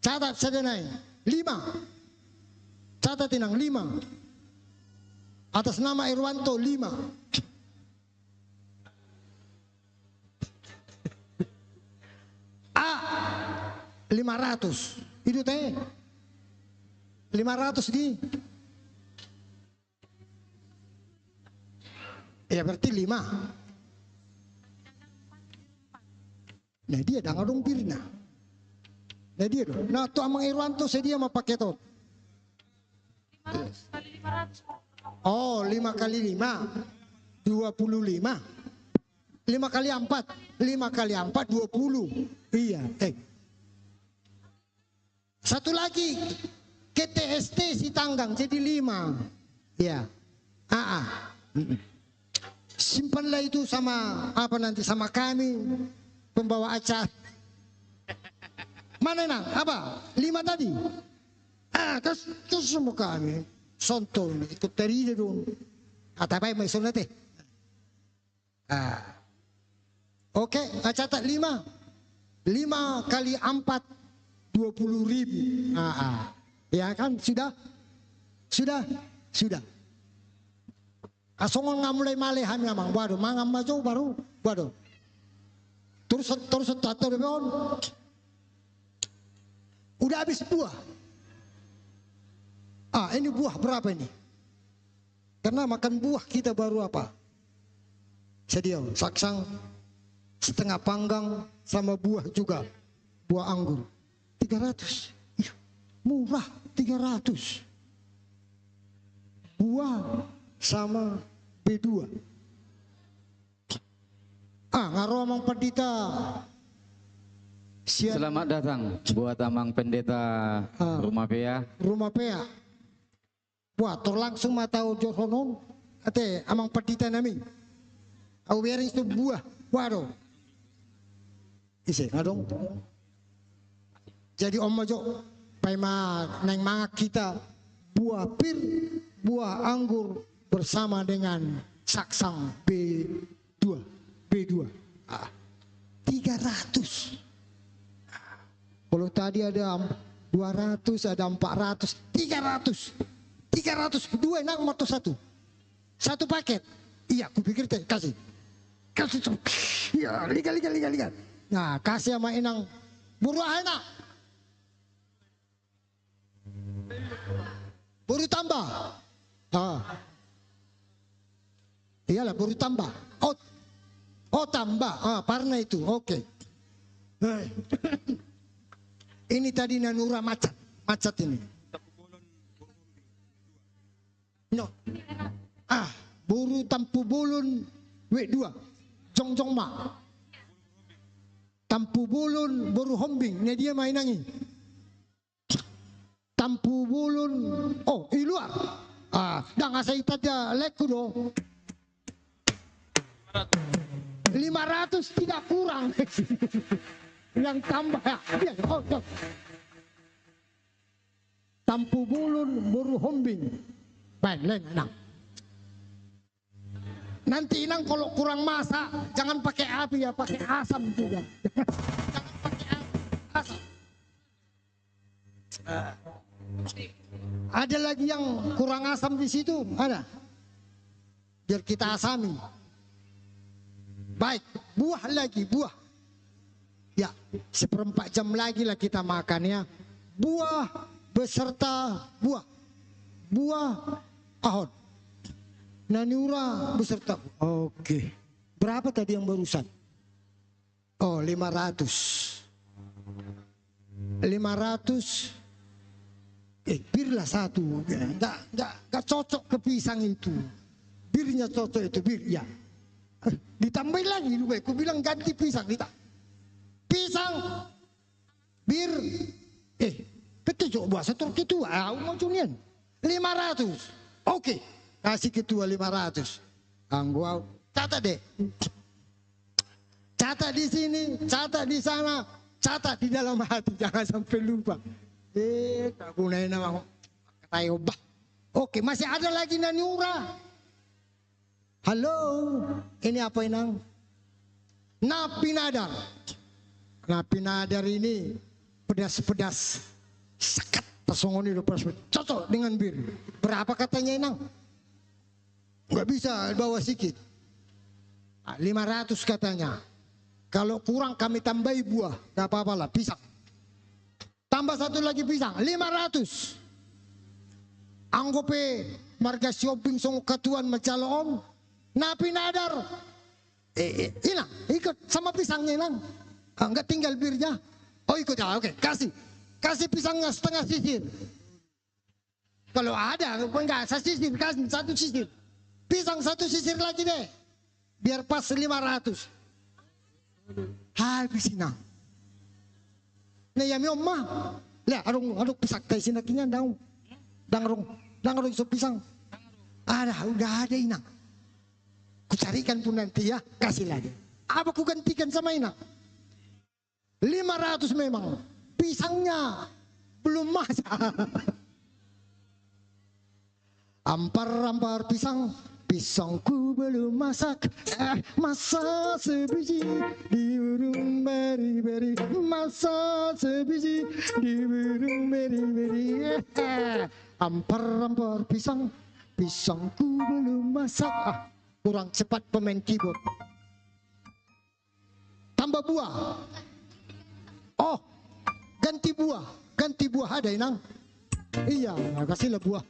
catat sada naik 5 catat tinang 5 atas nama Irwanto 5 500 itu teh 500 di ya berarti 5 nah dia dah ngadong pirna nah dia dong nah tu amang Irwanto sedia mah pakai tot
500 kali 500
oh 5 kali 5 25 5 kali 4 5 kali 4 20 iya satu lagi KTST Sitanggang jadi 5 ya simpanlah itu sama apa nanti sama kami pembawa acara mana nang apa 5 tadi terus semua kami sonton ikut teri dong tapi mai sonat oke catat 5 kali 4 20.000 ya kan sudah asongon nggak mulai malehan ngamang waduh mangam maju baru waduh terus tato depan udah habis buah ini buah berapa ini karena makan buah kita baru apa sedia saksang setengah panggang sama buah juga buah anggur 300 murah 300 buah sama B2 ngaromang pendeta
selamat datang buat amang pendeta Rumah Pea wah
terlangsung mata ojo sonon ate amang pendeta nami au biarin itu buah waduh isi ngadong jadi om mojo paima neng mangak kita buah pir buah anggur bersama dengan saksang B2 300 kalau tadi ada 200 ada 400 300 dua enak motor satu paket iya kupikir teh kasih ya liga nah kasih sama enang buru enak baru tambah iyalah baru tambah tambah parna itu oke. Ini tadi nanura macet ini no buru tampu bulun W2 jongjong ma tampu bulun baru hombing ini dia mainangi tampu bulun iluar dah ngasih tadi leku do 500 tidak kurang yang tambah ya tampu bulun baru hombing baik lain enak nanti inang kalau kurang masak jangan pakai api ya pakai asam juga jangan pakai asam ada lagi yang kurang asam di situ ada biar kita asami baik buah lagi buah ya 1/4 jam lagi lah kita makan ya beserta buah ahon Naniura beserta. Oke. Berapa tadi yang barusan? Oh, 500. 500. Birlah satu. Enggak cocok ke pisang itu. Birnya cocok itu bir ya. Ditambahin lagi lu, aku bilang ganti pisang. Pisang, bir, ketujuh bahasa Turki itu, mau cunian 500. Oke, kasih ketua 500. Gua catat deh. Catat di sini, catat di sana, catat di dalam hati, jangan sampai lupa. Tak gunain nama Rayobah. Oke, masih ada lagi Naniura. Halo, ini apa inang? Napi nadar. Napi nadar ini pedas-pedas. Sekat tasongoni lepas cocok dengan bir. Berapa katanya inang? Nggak bisa bawa sedikit. 500 katanya. Kalau kurang kami tambahi buah, nggak apa-apa lah, pisang. Tambah satu lagi pisang, 500. Anggope marga shopping song katuan macalom, napi nadar. Inang, ikut sama pisangnya inang. Enggak tinggal birnya. Oh ikut ya, oke, kasih pisangnya setengah sisir. Kalau ada, enggak sisir, kasih satu sisir. Pisang satu sisir lagi deh, biar pas 500. Habis inang. Nah ya mi omah, lihat arung pisang kayak sini kinya dangrung iso pisang. Udah ada inang. Ku carikan pun nanti ya, kasih lagi. Apa ku gantikan sama inang? 500 memang. Pisangnya belum masak. Ampar pisang. Pisangku belum masak, masak sebiji di burung beri-beri, masak sebiji di burung beri-beri. Ampar pisang, pisangku belum masak. Kurang cepat pemain keyboard. Tambah buah. Oh, ganti buah ada inang. Iya, kasihlah buah.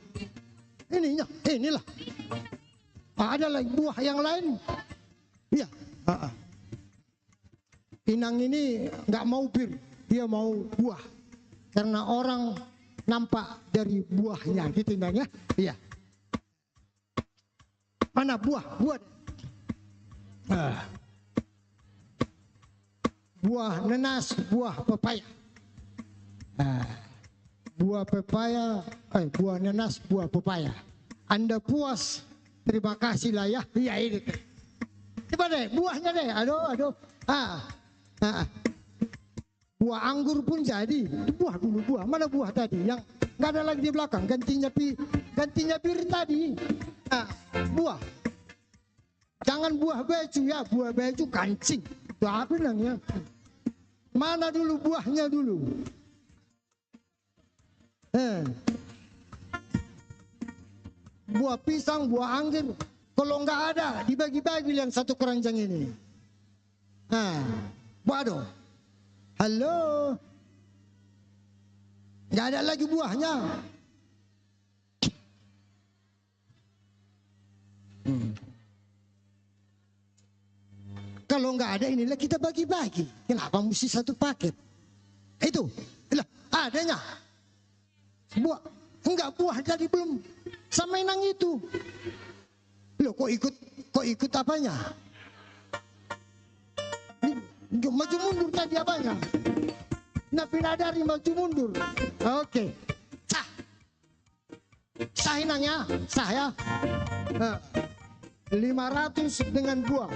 Inilah. Ada lagi buah yang lain. Iya. Inang ini nggak mau bir, dia mau buah. Karena orang nampak dari buahnya, gitu inang ya. Iya. Mana buah? Buah nanas, buah pepaya. Buah pepaya, buah nanas, buah pepaya. Anda puas? Terima kasih lah ya. Iya ini. Coba deh buahnya deh. Aduh. Buah anggur pun jadi. Buah dulu buah. Mana buah tadi? Yang nggak ada lagi di belakang. Gantinya bir tadi. Buah. Jangan buah baju ya. Buah baju kancing. Itu apa namanya? Mana dulu buahnya dulu? Buah pisang, buah anggur. Kalau nggak ada, dibagi-bagi yang satu keranjang ini. Waduh. Halo. Nggak ada lagi buahnya. Kalau nggak ada inilah kita bagi-bagi. Kenapa mesti satu paket? Itu, adanya. Buah. Enggak, buah tadi belum sama inang itu. Loh kok ikut apanya? Maju mundur tadi apanya? Napi nadari maju mundur. Oke. Sah inangnya, sah ya. 500 dengan buah.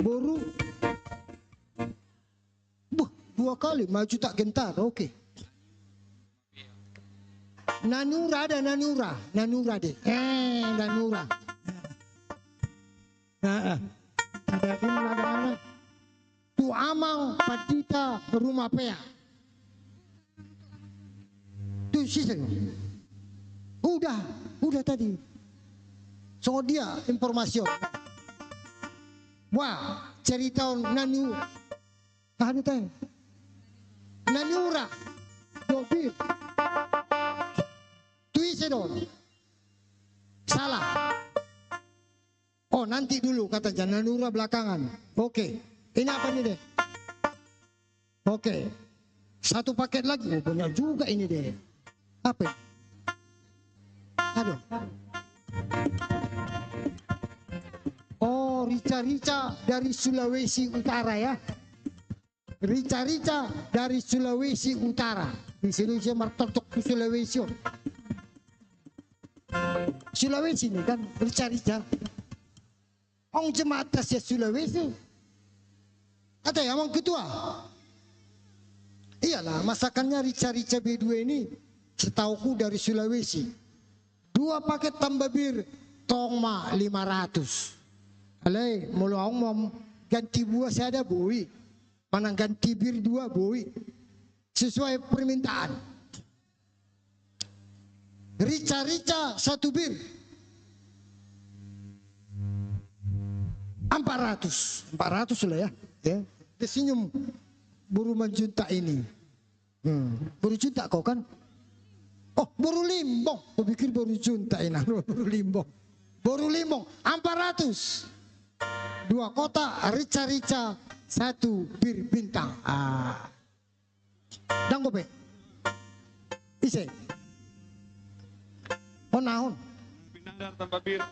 Baru dua kali maju tak gentar. Oke. Nanura deh. Nanura. Ada di mana? Tu amang patita rumah pea. Tu sisa. Udah tadi. So dia informasi. Wah, cerita Nanura. Ada teh. Nanura. Dobir. Tuisedon. Salah. Oh nanti dulu kata Jananura belakangan. Oke. Ini apa nih deh? Oke. Satu paket lagi. Oh, banyak juga ini deh. Apa? Aduh. Oh, rica-rica dari Sulawesi Utara ya. Rica-rica dari Sulawesi Utara. Di Sulawesi martok ke Sulawesi. Sulawesi ini kan rica-rica. Ong jemaat Asia Sulawesi. Ada yang orang ketua. Iyalah, masakannya rica-rica B2 ini setauku dari Sulawesi. 2 paket tambah bir, tongma 500. Alay, mulu aku mau ganti buah saya ada boi. Mana ganti bir 2 boi. Sesuai permintaan. Rica-rica 1 bir. 400 lah ya. Dia senyum buru menjunta ini. Buru junta kau kan? Oh, buru limbong. Kau pikir buru junta ini. Buru limbong. Buru limbong 400. 2 kotak rica-rica 1 bir bintang. Dan gope. Ise. Oh naon.
Pinadar tambah bir.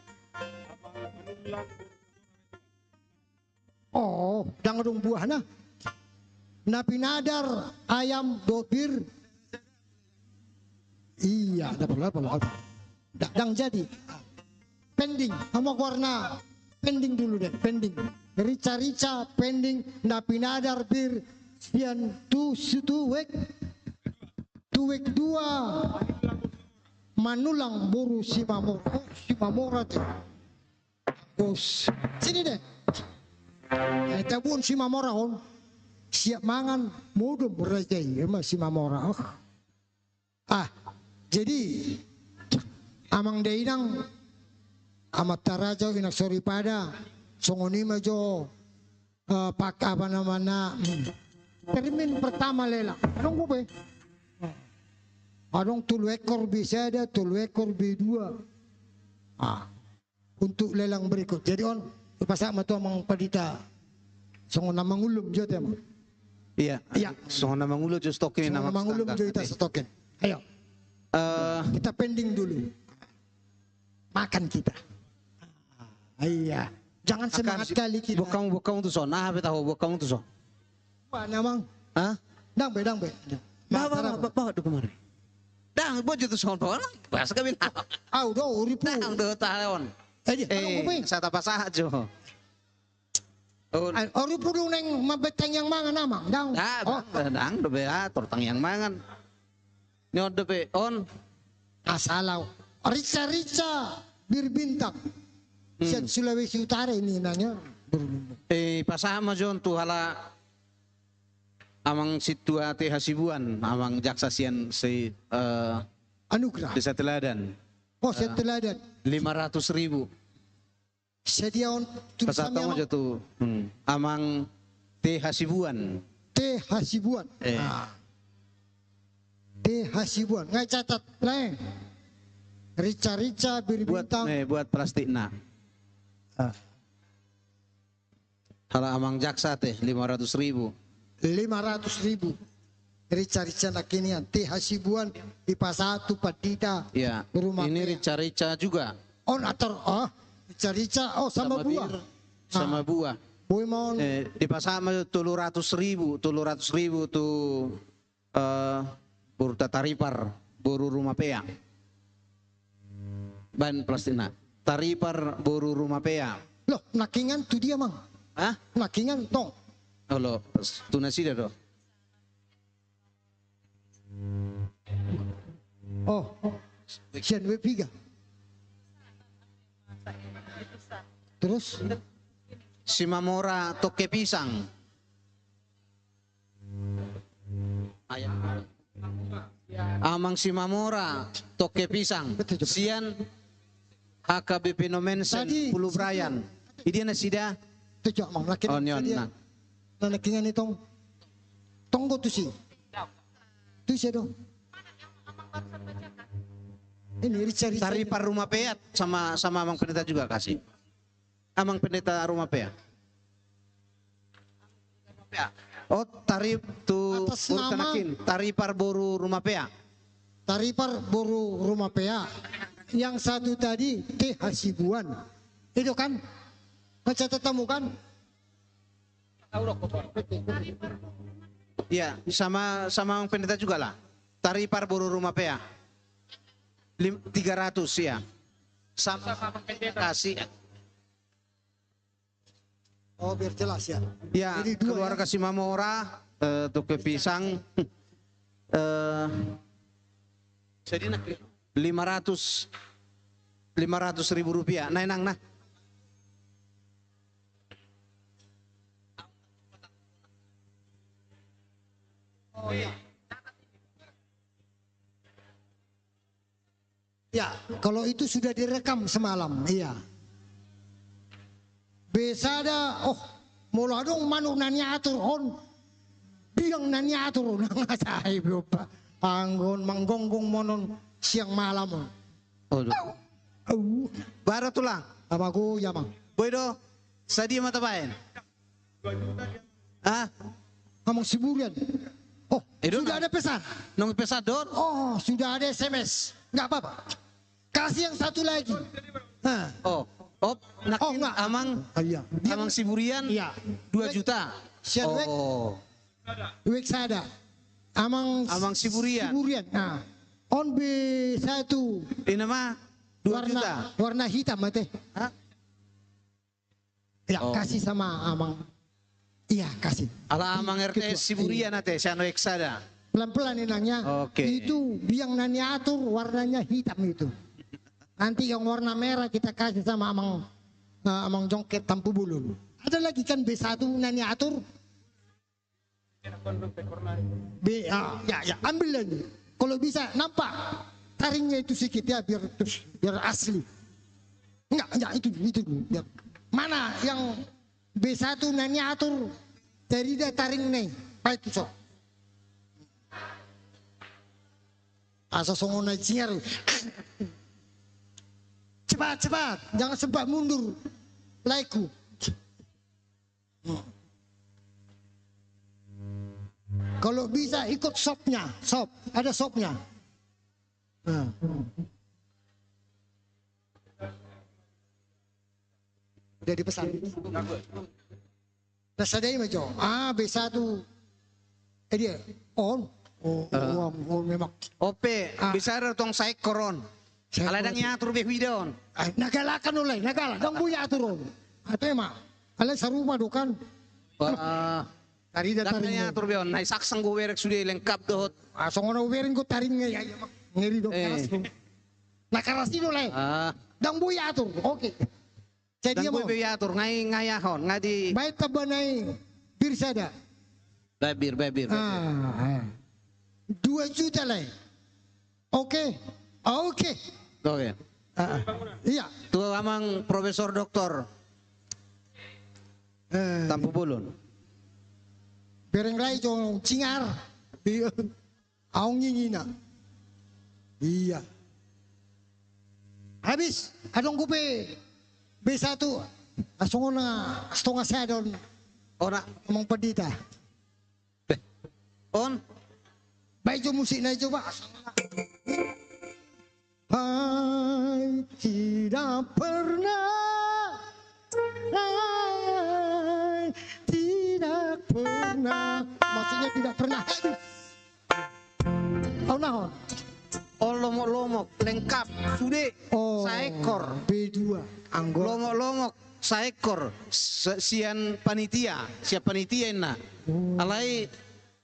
Oh, jangan buah nah. Napi nadar ayam 2 bir. Iya, ada perlu. Dang jadi. Pending, sama warna pending dulu deh, pending. Rica-rica pending, napi nadar bir. Sekian tuwek 2 manulang buru Simamora. Oh, Simamora tuh. Bos, sini deh. Tabun si Mamora on siap mangan mudah berajai emang si Mamora. Jadi amang deinang amat taraja inak sori pada songonima jo pak apa namanya termin pertama lela anong gue anong 3 ekor bisa ada 3 ekor B2 untuk lelang berikut. Jadi on pasak matu amang padita songon na mangulum jo tema.
Iya. Songon na mangulum jo stokin
na mangulum jo ita stokin. Ayo. Kita pending dulu. Makan kita. Iya. Jangan semangat kali kita.
Bokang tu son. Nah, tahu bokang tu son.
Wah, namang.
Hah?
Dang be.
Bawa tu kemari. Dang, bojo tu son bawa. Bahasa kami nak.
Do uripu.
Dang do tahun. Saya tak pasah jo.
Uripu dong neng mabetang yang mangan namang. Dang.
Dang do be tortang yang mangan. Nyod do be on.
Asalau. Rica-rica bir bintang. Siat Sulawesi Utara ini nanya.
Pasah ma jon tu hala amang situa teh Hasibuan, amang jaksa sian si
Anugrah.
Desa Teladan.
Oh, saya teladan.
500.000.
Sedia on
pasatang mo tu amang teh Hasibuan.
Teh Hasibuan. Teh Hasibuan. Ngai catat lain. Rica-rica bir bintang.
Buat plastik na. Kalau amang jaksa teh 500.000.
500.000. Rica-rica nakinian. Teh Hasibuan di Pasatu Padida.
Ya. Ini rica-rica juga.
On ator rica-rica sama buah.
Sama buah.
Boy mau
di pasar 300.000 tu buru tataripar buru rumah peang. Ban plastina. Taripar buru rumah peang.
Loh, nakingan tu dia mang.
Hah?
Nakingan tong.
Oh lo, tu nasi dah do.
Oh, sian wepiga. Terus?
Si Mamora toke pisang. Amang si Mamora toke pisang. Sian HKBP Nomensen Pulu Brayan. Ini na sida.
Tujuh mang nakin.
Oh nyon na.
Nakingan itong tonggo tu si. Tu siya do. Ini Richard.
Taripar rumah pea sama Amang Pendeta juga kasih. Amang Pendeta rumah pea. Oh, tarif tu
Atas nama-
Taripar boru rumah pea.
Taripar Boru Rumah Pea. Yang satu tadi T Hasibuan. Itu kan? Baca tetamu kan?
Iya, sama Amang Pendeta juga lah. Taripar boru rumah pea. 300 ya. Sama Amang Pendeta kasih.
Oh biar jelas ya.
Ya,
Jadi dua
keluarga si Mamora, tuke pisang, jadi 500 ribu rupiah. Nah, nang nah.
Oh iya. Ya, kalau itu sudah direkam semalam, iya. Besada, oh, mula dong manuk nanya atur on, biang nanya atur nang saya berapa, anggon manggonggong monon siang malam.
Oh, baru tulang.
Amaku ya mang.
Boydo, sadi mata bain. Ah,
Amang Siburian. Oh,
Edo
sudah
na-
ada pesan.
nong pesador.
Oh, sudah ada SMS. Nggak apa-apa. Kasih yang satu lagi. Nah,
Oh,
Oh, enggak.
Amang
iya.
Amang Siburian.
Iya.
2 juta.
Siadwek.
Oh,
Weksada. Amang
Siburian.
Nah, on B1
Ini mah 2 juta.
warna hitam mate.
Hah?
Ya,
Oh.
kasih sama Amang. Iya, kasih.
Ala Amang RTS
Ketua.
Siburian ate, siano eksada.
Pelan-pelan inangnya.
Oke.
Itu biang nani atur warnanya hitam itu. Nanti yang warna merah kita kasih sama Amang Jongket Tampu Bulun. Ada lagi kan B1 nani atur. Ya, ambil lagi. Kalau bisa nampak taringnya itu sedikit ya biar asli. Enggak itu biar. Mana yang B1 nani atur dari dia taring nih. Baik itu so. Asa songona jingar. Cepat, jangan sempat mundur. Laiku. Kalau bisa ikut sopnya, ada sopnya. Nah. Udah dipesan. Nah, sadai macam. B1. Dia on. Oh, memang.
Ope, bisa ada tong saya koron.
Saya
Ala dang ngatur be videon.
Nagalakan ulay, dang buya turun. Ate ma, alay sa rumah dokan. Tari da
Dang
taring.
ngatur beon, nay saksang go werek sudah lengkap dohot.
So ngono werin ko taring ngay ngeri do karas ko. Nakaras din ulay. Dang buya tur. Okay. Jadi
Dang
mo.
be yatur ngay ngayahon, ngadi
Bayad ka ba nay birsada?
babir.
2 juta lay. Okay. Okay.
Oke.
Iya.
Tu amang Profesor Doktor Tampu Bulun.
Bereng rai jong cingar. Aong ngingina. Iya. Habis, adong kupe B1. Asong na setengah saya don
Ona
amang pedita.
on
Baik jo musik na coba. Hai tidak pernah, hai tidak pernah. Maksudnya tidak pernah. Oh nahon.
oh lomok-lomok lengkap sudah
Oh.
saekor.
B2 anggota.
Lomok-lomok saekor siap panitia na. Alai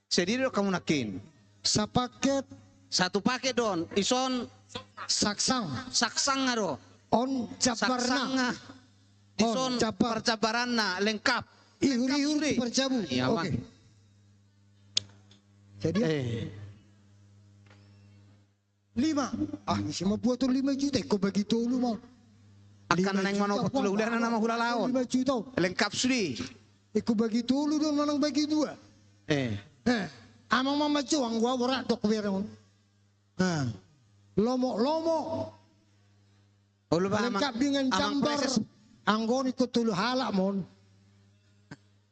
sedih kamu nakin.
Sapaket
Satu paket don, ison
saksang
saksang ado.
on jabarna.
Saksang ison
Jabar.
percabaran na lengkap.
Ihuri-ihuri
Lengkap,
perjabu.
Iya,
Oke.
Bang.
Jadi 5. Isi mau buat tuh 5 juta. Kau bagi tuh lu mau.
Akan neng mano putula udah nama hula laon.
5 juta.
Lengkap sudi.
Kau bagi tuh lu dong manang bagi 2. Amang mama cuang gua berat dok beron. Lomo-lomo.
Ulo ba
Lengkap dengan
amang
jambar.
preses?
Anggon ikut tulu halak mon.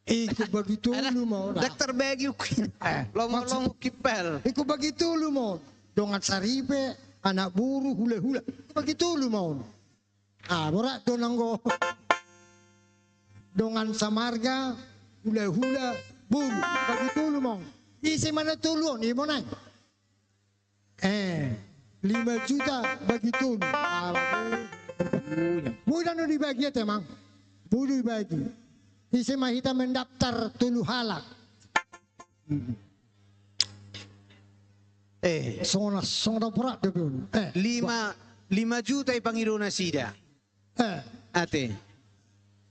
Ikut bagi tulu mon.
Dokter bagi lomo kipel.
Ikut bagi tulu mon. Dongan saripe, anak buru hula-hula. Bagi tulu mon. Borak donanggo. Dongan samarga, hula-hula, buru. Bagi tulu mon. Isi mana tulu ni mon. 5 juta bagi tulu. Mudah nu dibagi ya temang. Mudah dibagi. Isi mahita mendaftar tulu halak. Sona perak debun.
5 juta ipangido na sida. Ate.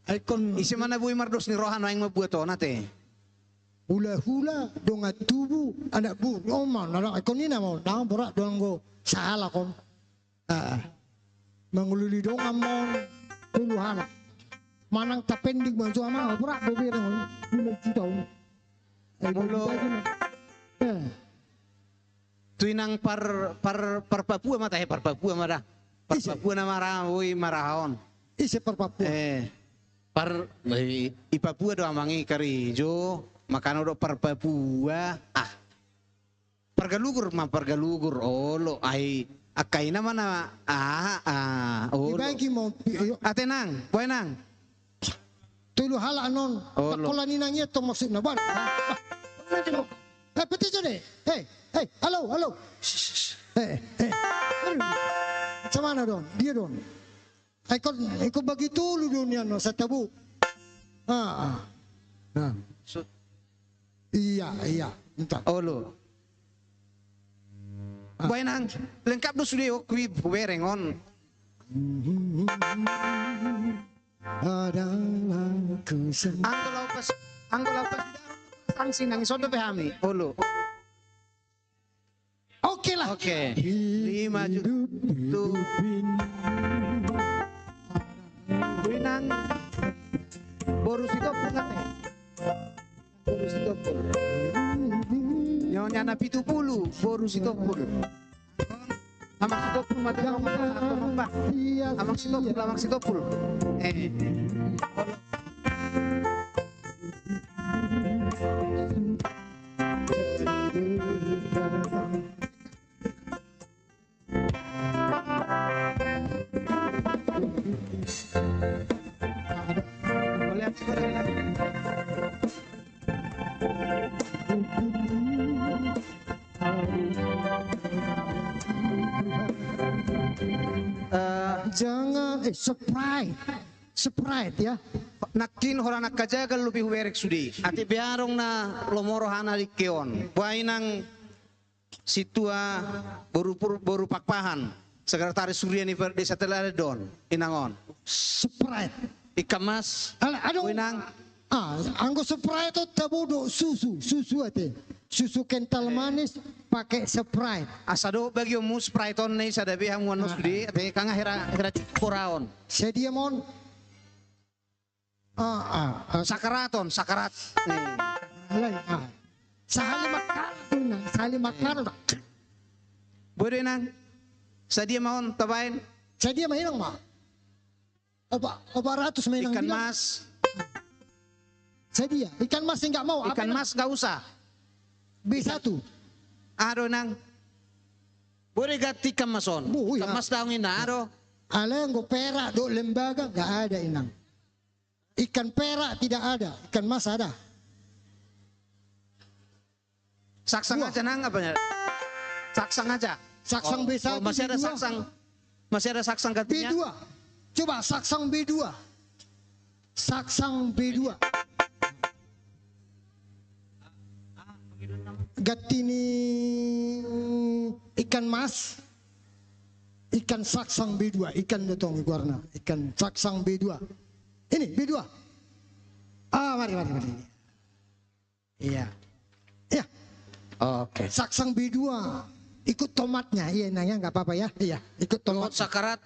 Ikon
Isi mana bui mardos ni rohano yang mabuaton ate.
hula-hula donga tubu anak bu. Oh man, anak ikon ini mau. Nang perak dongo salah kon. Mengululi donga mon tulu halak. Manang tapendik manjo ama perak bebereng 5 juta.
Mulo. Tuinang par Papua mata par Papua mara. Par Papua na mara oi marahon.
Isi per Papua.
Par i Papua do amangi karijo makano do par Papua. Pargalugur olo ai akai na mana olo.
Dibagi mo
Atenang, buenang.
tulu halak non. Takola ni nangnya to maksud na ban. Peti jone. Hey, halo. Macam mana don? Dia don. Ikut bagi tulu dunia no sa tabu. Iya. Entah.
Olo. Buenang, lengkap do sudah kui berengon.
Adalah kesan.
Anggo lapas sanksi nang isodo pahami. Olo.
Oke lah.
Oke. 5 juta. Buenang. Boru sitopul kate. Boru sitopul. Nyonya na 70 boru sitopul. Amang sitopul matang apa? Amang sitopul.
Jangan Sprite ya.
Nakin orang nak kajagal lebih werek sudi. Ati biarong na lomoro hana likeon. Buainang situa boru pakpahan. Sekretaris Surya ni desa Teladon inangon.
Sprite.
Ikan mas.
Aduh.
Buainang.
Anggo Sprite itu tabudo susu ate. Susu kental manis pakai Sprite.
Asado bagi mu Sprite on nei sadabi hamuan no sudi. Ati kanga hera koraon.
Sedia mon.
Sakarat.
Sahali makan.
Boleh nang. Sadia maon tabain.
Sedia mainang ma. Oba ratus mainang.
Ikan mas.
Sedia. Ikan mas enggak mau.
Ikan mas gak usah.
B1.
Ado nang. Boleh ganti ikan mason. Ikan mas daung ina ado.
Ala ngo perak do lembaga enggak ada inang. Ikan perak tidak ada, ikan mas ada.
Saksang aja nang apa ya? Saksang aja.
Saksang B1.
Masih ada saksang. Masih ada saksang gantinya.
B2. Coba saksang B2. Saksang B2. Ganti ni ikan mas. Ikan saksang B2, ikan datang warna, ikan saksang B2. Ini B2. Mari. Iya.
Oke.
Saksang B2. Ikut tomatnya. Iya, nanya nggak apa-apa ya. Iya, ikut tomat.
Sakarat.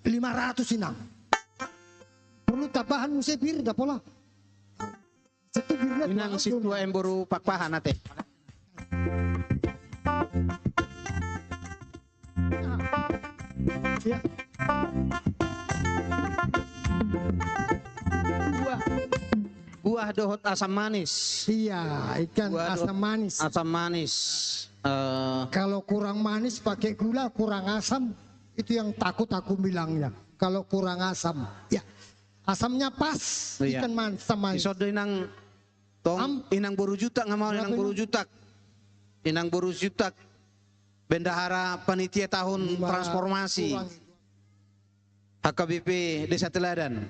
500 inang. Perlu tambahan musibir dah pola. Satu birna
Inang situa emboru pakpahan ate.
Ya.
Buah dohot asam manis.
Iya, ikan
Buah
asam manis.
Asam manis.
Kalau kurang manis pakai gula, kurang asam, itu yang takut aku bilangnya. Kalau kurang asam, ya asamnya pas,
Iya.
ikan manis sama manis.
Isodo inang tong inang boru jutak nggak mau inang boru jutak. Inang boru jutak. Bendahara panitia tahun transformasi. HKBP Desa Teladan.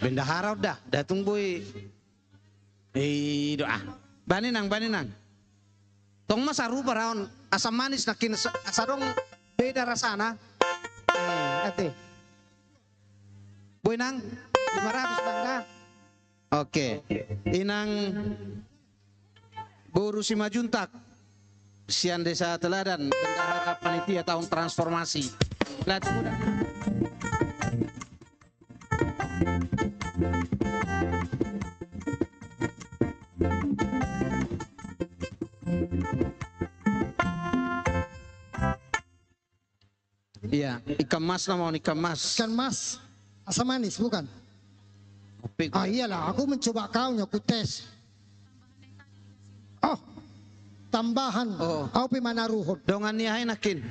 Bendahara udah datang boy. Doa. Baninang. Tong mas arupa raon asam manis nakin asadong beda rasana. Ate. Boy nang 500 bangga. Oke. Inang Boru Simajuntak. Sian Desa Teladan bendahara panitia tahun transformasi. Lihat muda. Iya, ikan mas nama ikan mas.
Ikan mas, asam manis bukan? Ah iyalah, aku mencoba kaunya, aku tes. Oh, tambahan.
Oh.
Aku mana ruhut.
Dongan niya nakin.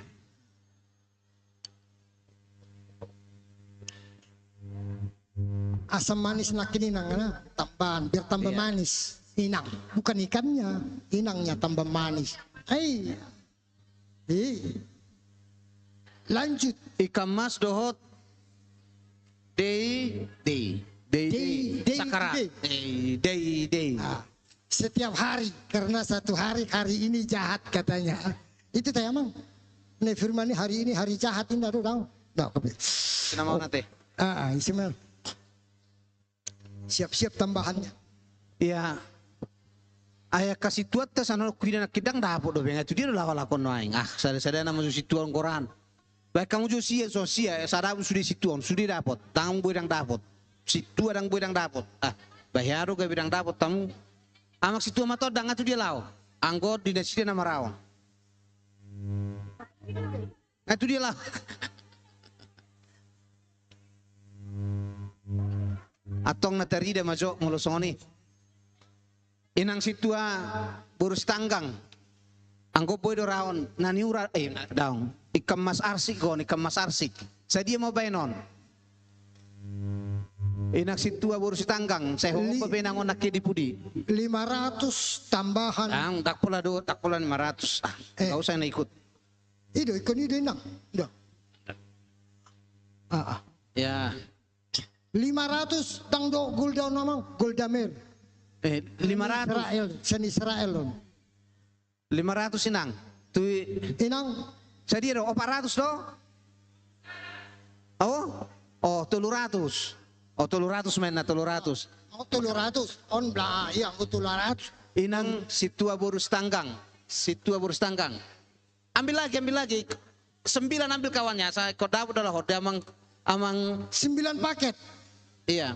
Asam manis nakin inang, tambahan biar tambah
Iya.
manis. Inang, bukan ikannya, inangnya tambah manis. Lanjut.
Ikan mas dohot. Day. Sakarat. Day.
Ah, setiap hari karena satu hari ini jahat katanya. Itu teh emang. Ne firman hari ini hari jahat ini tahu. Nah,
Nama nate.
Ismail. Siap-siap tambahannya.
Iya. Ayah kasih tuat tes anal kuidan kidang dapot do benga itu dia lawa lakon noaing. Sada nama situan koran. Baik kamu jo sia sada sudah situan sudah dapat. Tang budang dapat. Situ adang budang dapat. Bayaru ke bidang dapat tamu. Amak situ matod dang atu dia lau. Anggot di nasi nama rawan. Itu dia lau. Atong natarida majo mulosoni. Inang situa burus tanggang. Anggo boy do raon naniura daong. Ikam mas arsik gon, ikam mas arsik. Saya dia mau baynon. Inang situa burus tanggang. Saya homo pepenangon nakki di pudi.
500 tambahan.
Tak pula 500. Kau usah na ikut.
Itu ikan itu inang.
Ya.
500 tang do gulda nama Goldamer.
500.
Israel, seni Israel lon.
500 inang. Tu
Inang
saya dia do 400 do. Oh 300. Oh 300 men na 300.
Oh 300 on bla iya aku 200.
Inang situa burus tanggang. Ambil lagi. 9 ambil kawannya. Saya kau dapat adalah horde amang
9 paket.
iya.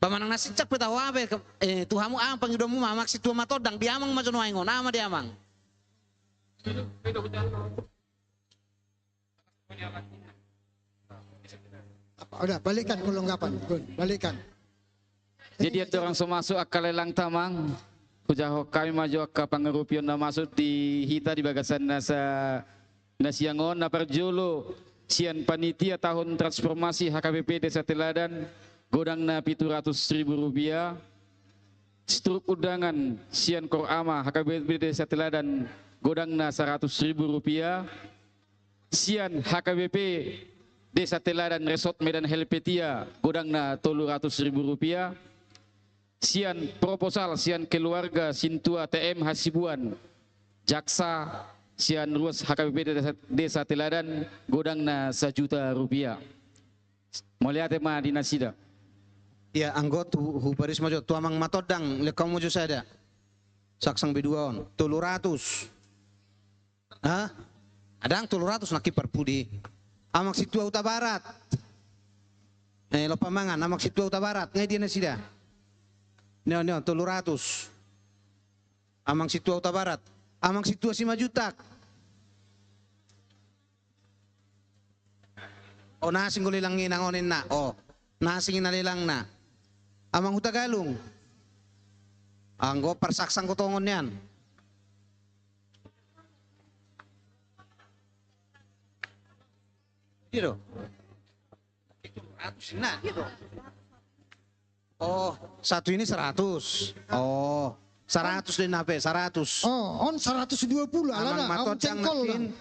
Pamanang nasi cak peta wabe tuhamu pangidomu mamak situa matodang diamang majo noaingon ama diamang.
Udah balikan kelengkapan, balikan.
Jadi ada orang masuk akal lelang tamang. Kujaho kami maju ke pangerupion na masuk di hita di bagasan nasiangon na perjolo sian panitia tahun transformasi HKBP Desa Teladan godang na 700.000 rupiah. Struk undangan sian korama HKBP Desa Teladan godang na 100.000 rupiah. Sian HKBP Desa Teladan Resort Medan Helvetia godang na 300.000 rupiah. Sian proposal sian keluarga Sintua TM Hasibuan jaksa sian ruas HKBP Desa Teladan godang na 1 juta rupiah. Melihat tema dinasida.
Ya anggot hu paris majo tu amang matodang lekam mojo sada. Saksang biduaon 300. Adang 300 naki perpudi. Amak situa uta barat. Lopa mangan amak situa uta barat ngai dia nasida. Neo 300. Amang situa uta barat. Amang situa 5 juta. O nasing gulilang nginangonin na. O nasing inalilang na. Amang hutagalong. Anggo parsaksang kutongon yan. Dito. Na, dito. Oh, satu ini 100. Oh, 100 din nape, 100.
Oh, on 120
Amang matot yang nakin.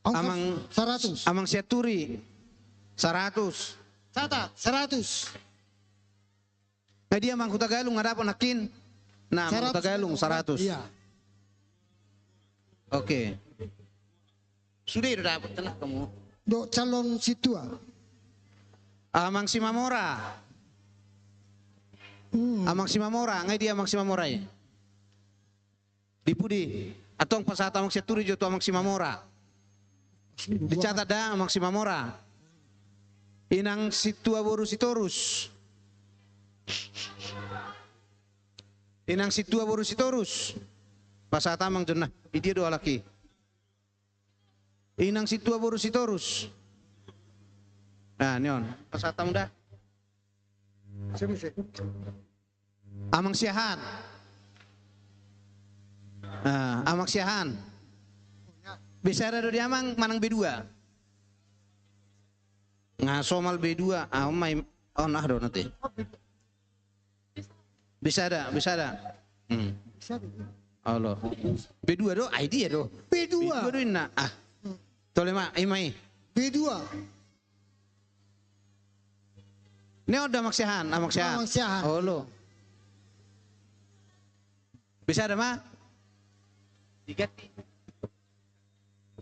Amang
100.
Amang siaturi 100.
Tata 100.
Nah dia mang Hutagalung ada pun nakin. Nah, mang Hutagalung 100.
Iya.
Oke. Sudah itu dapat tenang kamu.
Do calon situa.
Amang Simamora. Amang Simamora, ngai dia Amang Simamora ya. Dipudi atong pasata Amang siaturi jo to Amang Simamora. Dicatat dah Amang Simamora. Inang situa boru sitorus. Inang situa boru sitorus. Pasata Amang jenah, dia dua laki. Inang situa boru sitorus. Nah, nion, pasata muda. Amang Siahan. Nah, Amang Siahan. Bisa ada di Amang manang B2. Ngasomal B2, may nah do nanti. Bisa ada. Allah. B2 do, ID ya do.
B2
do inna. Ah. Tolema imai.
B2.
Ini udah Amang Siahan.
Amang Siahan.
Oh lo. Bisa ada mah? Tiga.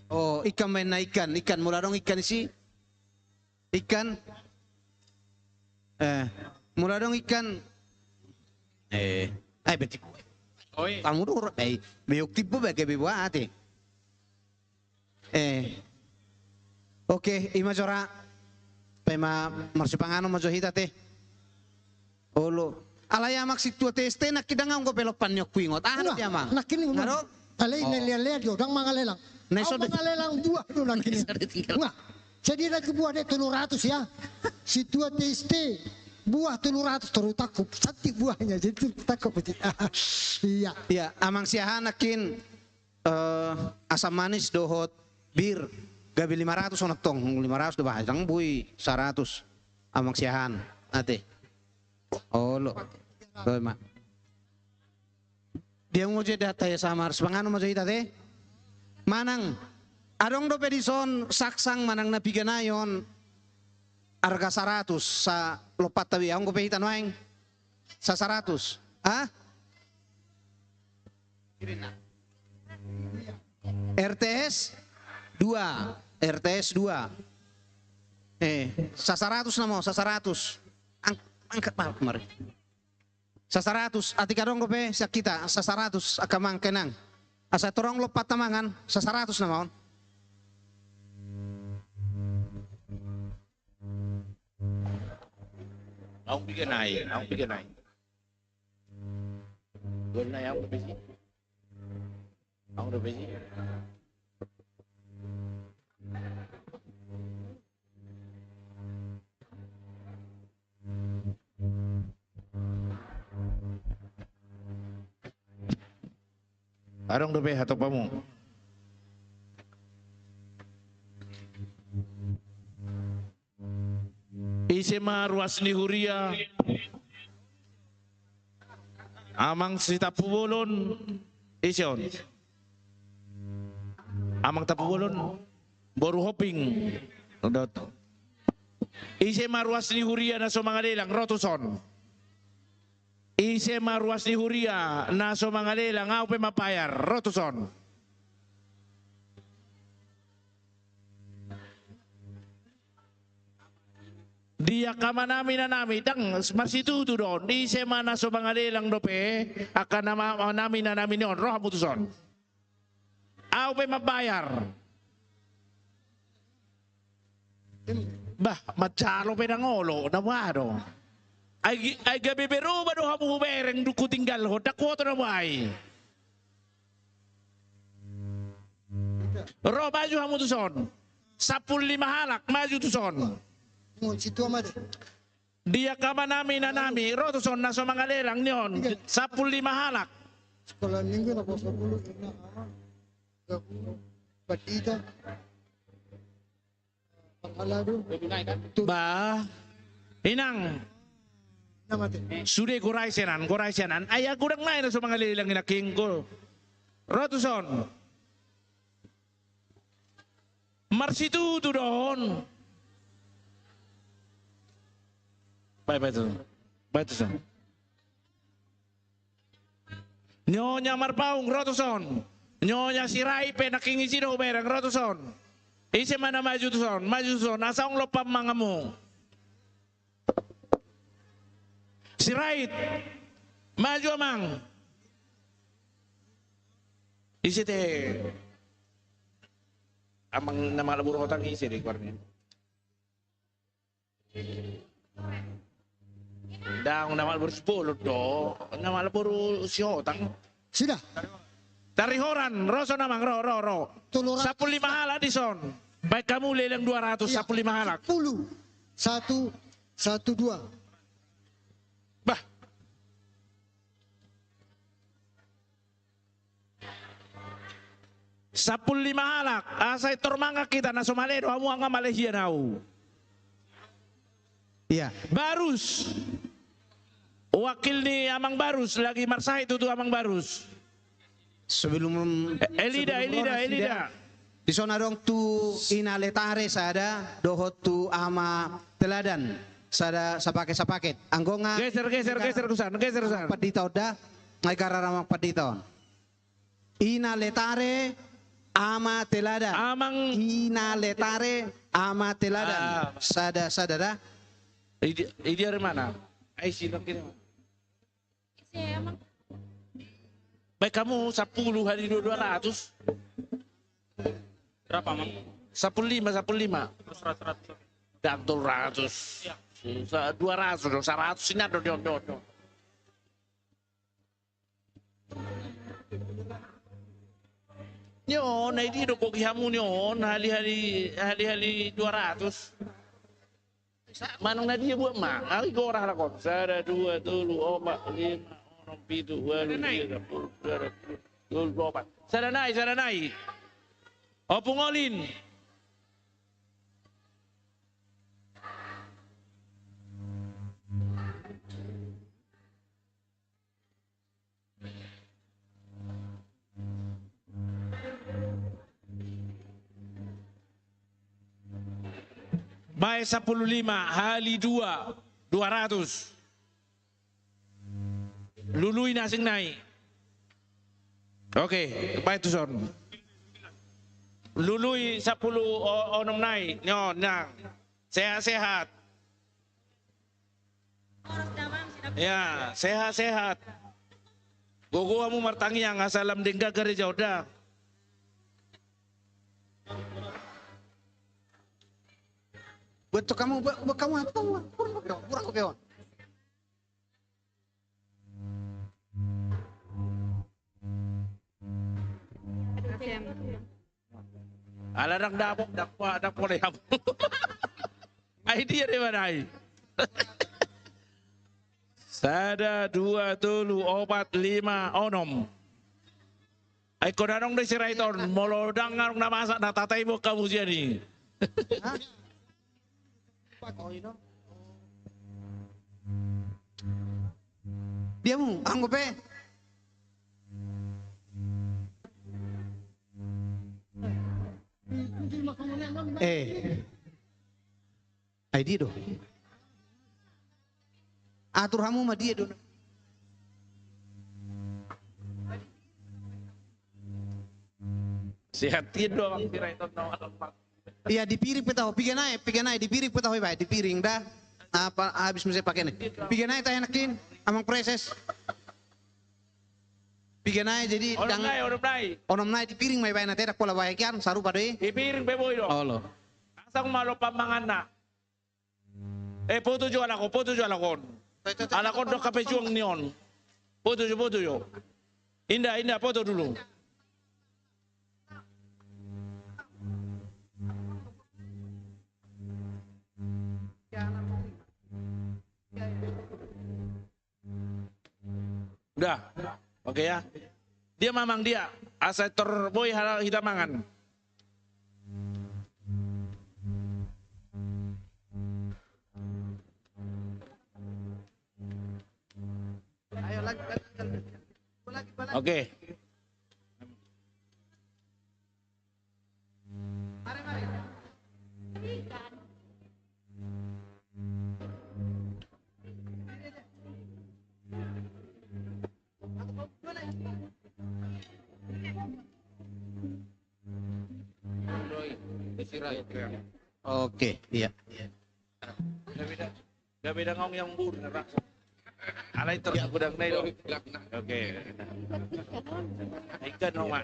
Oh, ikan main na ikan mula dong ikan isi. Ikan. Mula dong ikan. Beti. Oi. Kamu dulu, beyok tipe bagai bebuat. Oke, ima jora. Pema marsipangano majohita te. Olo. Alaya maksud tua teste nak kidang nggo pelopan nyok kuingot. Ano dia mang?
Nakini mo.
Ngaro?
Alay nelia yo dang mangalelang.
Neso
mangalelang buah do nakini. Wah. Jadi nak buah de 300 ya. Si tua teste buah 300 terus takut cantik buahnya jadi takut betul. Iya.
Iya, Amang Siahan nakin asam manis dohot bir gabi 500 onak tong 500 do bahasang bui 100 Amang Siahan ate. Oh lo. Tuh mak. Dia mau jadi data ya samar sepangano mau jadi data. Manang adong do pedison saksang manang nabi ganayon harga 100 sa lopat tabi ang gopehitan waeng sa 100. Ah? RTS 2. RTS 2. Sa 100 na mo, sa 100. Angkat pa kemarin. Sa 100, ati kadong gope sa kita, sa 100 akamang kenang. Asa torong lopat tamangan, sa 100 na mo.
Ông biết cái này, ông biết cái này. Bữa nay ông biết gì? Ông được biết gì? Arong dobe hatop pamu. Isema ruas ni huria. Amang si tapubolon ision. Amang tapubolon boru hopping. Dot. Isema ruas ni huria na so mga delang rotuson. Isema ruas ni huria na so mga delang au pe mapayar rotuson. Dia kamanami na nami dang masituto doon di semana so mga lelang dope akan nami na namin yon roh mutuson aw pe mabayar bah machalo pe nangolo na wado ay gabi pero ba do hamu bereng duku tinggal ho dakwo to na way roh baju hamutuson 15 halak maju tu son.
Ngun situ amat.
Dia kama nami na nami ro tu son na so mga lerang nyon 15 halak.
Sekolah minggu na po 10 na Patita. Panghalado.
Ba inang
Namate.
sudah kurai senan ayah kurang naik na so mga lerang inaking ko. Ro tu son. Marsitu tu don. Baik tu. Nyonya marpaung rotuson. Nyonya sirai pe nakingisi do berang rotuson. Isi mana maju tu son. Asang lopam mangamu. Sirait. Maju amang. Isi teh. Amang nama labur otang isi di kuarnya. Dang nama labur 10 do. Nama labur siotang.
Sudah.
Dari horan, roso namang ro. 15 halak di son. Baik kamu lelang 200, 15 halak.
10. 1, 2.
Bah. Sapul 5 halak, asay tormanga kita na Somaledo, amu ang Malaysia nau.
Iya.
Barus. Wakil ni Amang Barus lagi marsah itu tuh Amang Barus.
Sebelum
Elida.
Di sana dong tu inaletare sada dohot tu ama teladan sada sapaket. Anggonga
Geser kusan.
padita oda ngai kararama padita. Inaletare ama teladan.
Amang
Inaletare ama teladan. Sada dah.
Ini dari mana? Aisyah lagi mana? Baik kamu 10 hari 200.
Berapa, Mang?
15.
100.
Dan 200. 100 ini ada do. Nyon, ini do kok kamu nyon hari 200. Manong na dia buat mah, ali gorah lah kok. 1, 2, 3, 4, 5, 6, 7, 8, 9, 10, 11, 12. Sana naik. Opung olin. Baik 15, hali 200. Lului nasing naik. Oke, baik tu son. Lului 10 onom naik. Nyon, nang. Sehat-sehat. Ya, sehat-sehat. Gogo kamu martangi yang asalam dengga gereja udah.
Betul kamu apa? Kurang kepewan.
Alarang dapok deh kamu. Idea deh mana ai? 1, 2, 3, 4, 5, onom. Ay konanong deh si Raiton, molodang ngarong na masak na tatay mo kamu siya ni.
Dia mu, anggo pe. Ay dia do. Atur hamu mah dia do.
Sihatin doang si Raiton no.
Iya di piring petau, pigen naik di piring petau baik di piring dah. Apa habis mesti pakai nih. Pigen naik tanya nakin, amang proses. Pigen naik jadi onom naik di piring mai baik nanti dak pola baik kan saru padoi.
Di piring beboy do.
Allah.
Asang malo pamangan na. Foto jo alakon. Alakon do kape juang nion. Foto jo. Indah foto dulu. Udah. Oke ya. Dia mamang dia. Asa terboy halal hitamangan. Oke.
Oke, iya.
Gak beda ngomong yang bur. Alay tergudang na ito. Oke. Ikan Oma.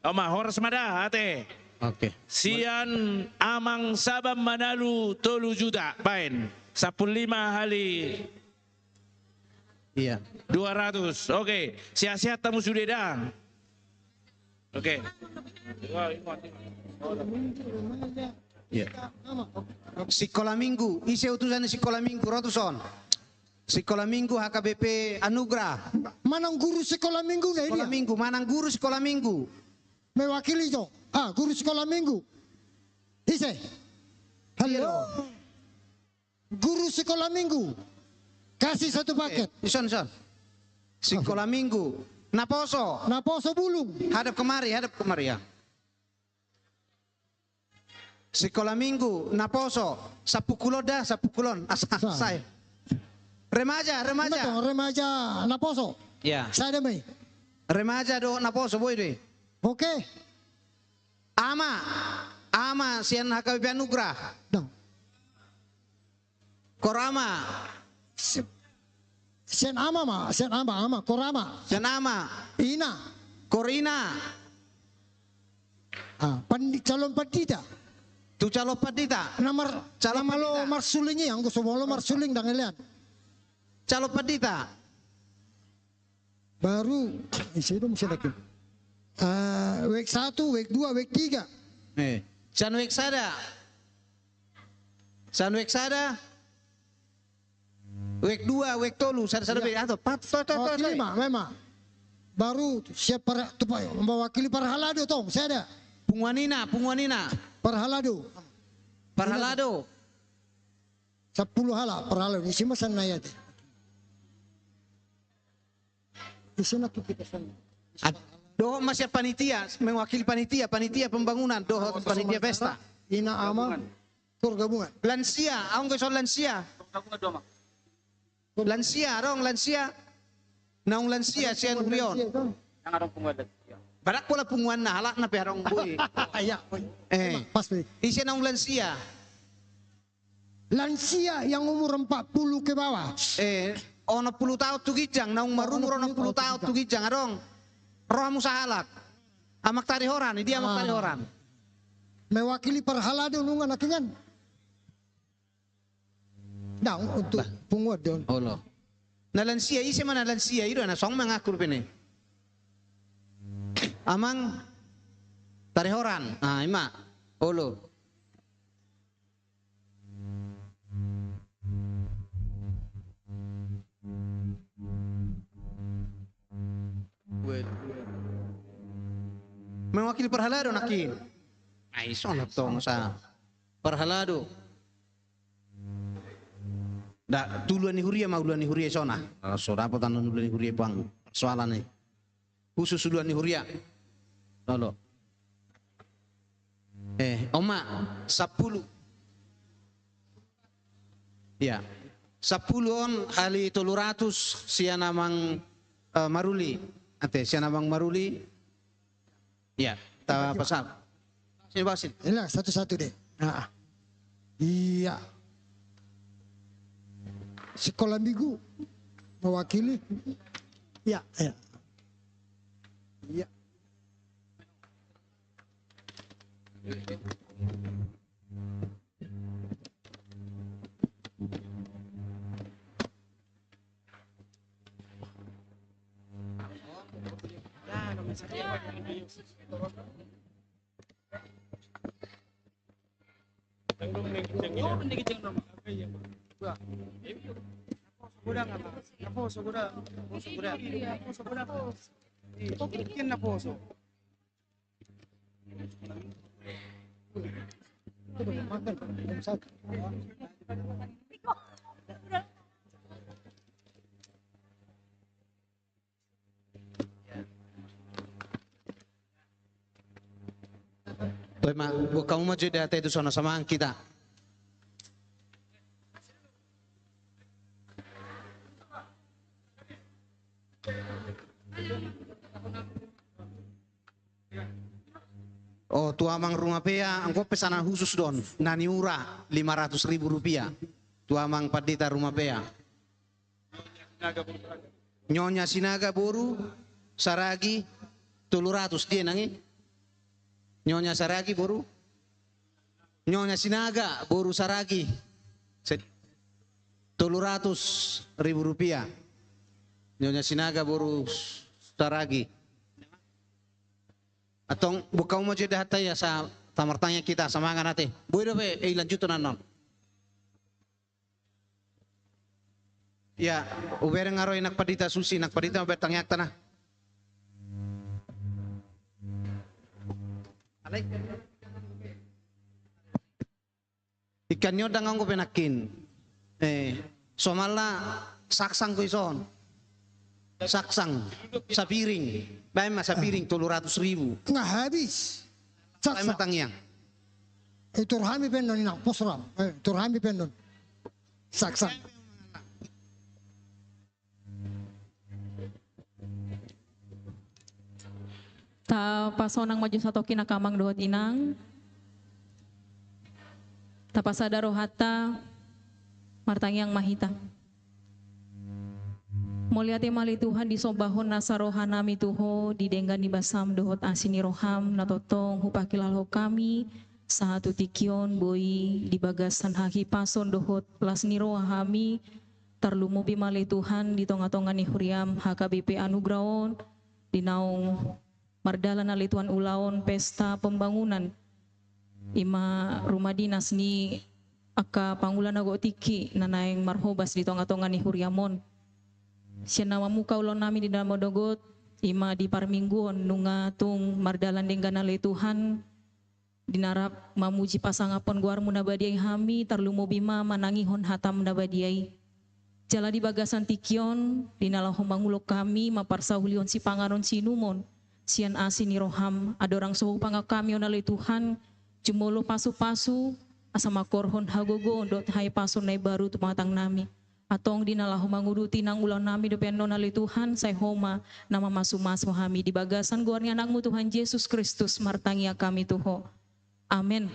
Oma, horas mada ate.
Oke.
Sian amang sabam manalu 3 juta. Pain. 15 hari
Iya.
200. Oke. Sihat-sihat tamu sudah dah. Oke.
Iya. Sekolah minggu, isi utusan sekolah minggu ratusan. Sekolah minggu HKBP Anugrah.
Manang guru sekolah minggu na
Sekolah
ini.
minggu, manang guru sekolah minggu.
Mewakili itu. Guru sekolah minggu. Ise. Halo. Guru sekolah minggu. Kasih satu paket.
Ison. Sekolah minggu. Naposo.
Naposo bulung.
Hadap kemari ya. Sekolah minggu, Naposo, Sapukulon. Saya. Remaja.
Betul, remaja Naposo.
Ya.
Saya demai.
Remaja do Naposo boy deh.
Oke.
Ama sian HKBP Anugrah.
Nah.
Korama.
Sen ama, korama.
Sian ama.
Ina.
Korina.
Calon pandita.
Tu calon padita.
Calon malo marsulingi, ang gusto mo lo marsuling dangilian.
Calon padita.
Baru, saya mesti lagi. Week 1, week 2, week 3.
San week sada. Week 2, week 3, sada be ato.
Lima, memang. Baru siap para tupai mewakili para halado tong, saya ada.
Punguanina.
Para halado.
10
hala, para halado. Isi masan na yate. Isi na kita sana.
Doho masih panitia, mewakili panitia pembangunan, doho panitia pesta.
Ina ama, tur gabungan.
Lansia, aku nggak soal lansia. Lansia. Naung lansia sian kurion.
Yang ada penguat.
Barak pula punguan na halak na perong boy.
Ayak. Pas nih.
Isi naung lansia.
Lansia yang umur 40 ke bawah.
Ono 10 tahun tu gijang, naung marumur ono 10 tahun tu gijang arong. Roh musahalak. Amak tari horan, dia amak tari horan.
Mewakili para halado nungan akingan. Nah, untuk punguat don.
Allah. Na lansia, isi mana lansia itu na song mengakur pene. Amang tari horan. Ima. Olo. Mewakili perhalado nakin. Ay, sonat tong sa perhalado. Da tuluan ni huria mau ni huria sona. Sora apa tanon duluan ni huria bang soalan ni. Khusus duluan ni huria. Lolo. Oma 10. Ya. 10 on kali 300 sian amang maruli. Ate sian amang maruli. Ya, ta pasal. Sini basin.
Inilah satu-satu deh. Iya. Sekolah minggu mewakili. Iya.
Gudang apa? Naposo gudang. Naposo gudang. Naposo gudang. Mungkin naposo.
Itu belum makan, belum satu.
Tuh, kamu maju di atas itu sana sama kita. Oh, tua mang rumah pea, angko pesanan khusus don, naniura 500.000 rupiah. Tua mang padita rumah pea. Nyonya Sinaga boru, saragi, 300 dia nangi. Nyonya Saragi boru, Nyonya Sinaga boru saragi, 300.000 rupiah. Nyonya Sinaga boru saragi. Atong bukaw mo jud hatay sa tamartanya kita sama nga natin. Buhay be lanjuto na non. Ya, ubere nga roy nagpadita susi, nagpadita bertangyak tanah. Alay. Ikan nyo dangang ko penakin. Somala saksang ko ison. Saksang sa piring. Bayan sa piring 300.000.
Nggak habis.
Bayan matangyang.
Turhami penon inang posram. Turhami penon. Saksang.
Ta pasonang maju satu kinakamang dohot inang. Ta pasada rohata martangyang mahita. Mulyati mali Tuhan disobahon nasa rohana mituho didenggan di basam dohot asini roham natotong hupakilalo kami satu tikion boi di bagasan haki pason dohot lasni rohami tarlumu bimali Tuhan di tonga-tonga ni huriam HKBP Anugraon di naung mardalan alituan ulaon pesta pembangunan ima rumah dinas ni aka pangulan ago tiki nanaeng marhobas di tonga-tonga ni huriamon. Siya muka ulon nami di dalam modogot ima di parmingguon nunga tung mardalan denggana le Tuhan dinarap mamuji pasangapon guar munabadiai hami tarlumo bima manangihon hatam munabadiai jala di bagasan tikion dinalahong mangulok kami maparsahulion si pangaron sinumon sian asini roham adorang suhu pangak kami onale Tuhan jumolo pasu-pasu asama korhon hagogo dot hai pasun nai baru tumatang nami atong dinalahu manguruti nang ulang nami depen nonali Tuhan saya homa nama masu-masu hami di bagasan guarnya anakmu Tuhan Yesus Kristus martangia kami Tuho. Amin.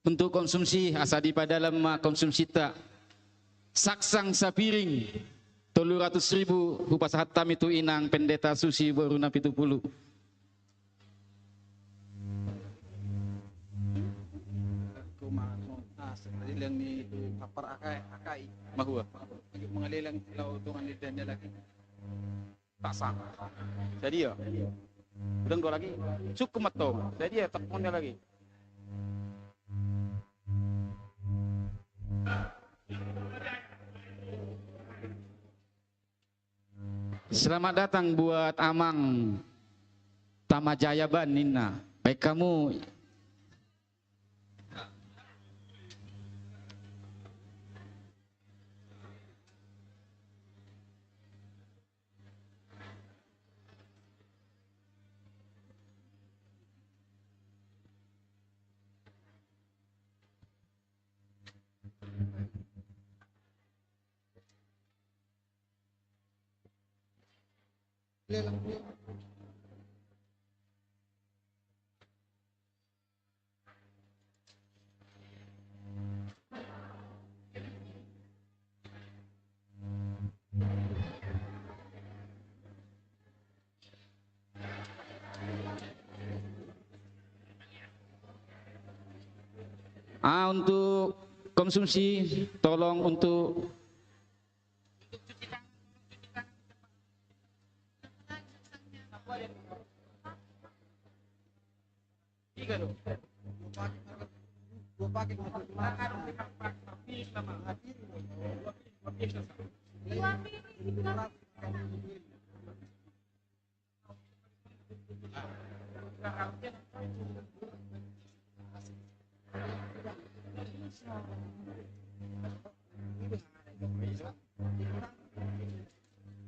Untuk konsumsi asadi pada dalam konsumsi tak saksang sapiring 300.000 hupas hatam itu inang pendeta susi boruna 70.
Ilang ni kapar akai mahua mengalilang lau tungan lidahnya lagi pasang jadi ya udah go lagi cukup matong jadi ya tepunnya lagi
Selamat datang buat Amang Tamajaya Ban Nina. Baik kamu untuk konsumsi tolong untuk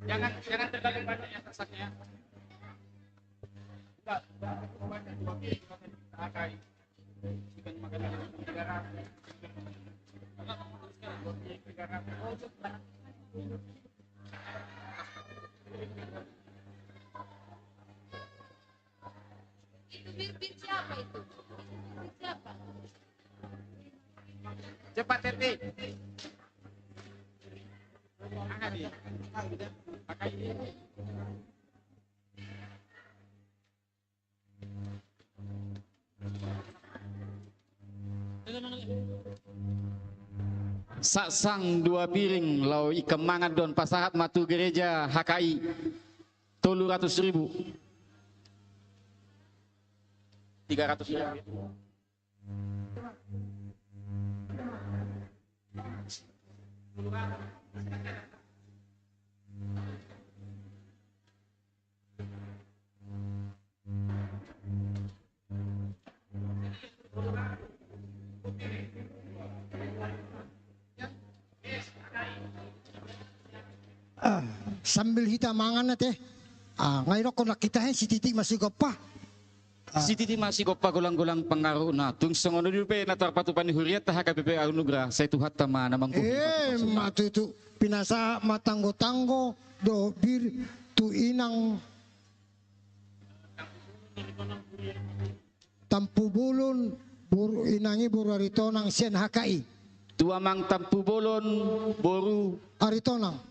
Jangan terlalu banyak ya sasaknya. Enggak banyak dua piring akai. Bukan makanan negara.
Itu bir siapa itu? Bir siapa?
Cepat Teti. Pakai ini.
Saksang 2 piring lau ikan mangan don pasahat matu gereja HKI 300.000.
300.000.
Sambil kita mangan teh. Ngayon ko nakita si Titi masih gopah.
Si Titi masih gopa gulang-gulang pengaruh na tung songono dupe na tarpatupan ni huriat ta HKBP Anugrah saya tuhat tama namang
matu itu pinasa matanggo-tanggo do bir tu inang tampu bulun buru inangi buru aritonang sian HKI.
Tua mang tampu bolon boru
aritonang.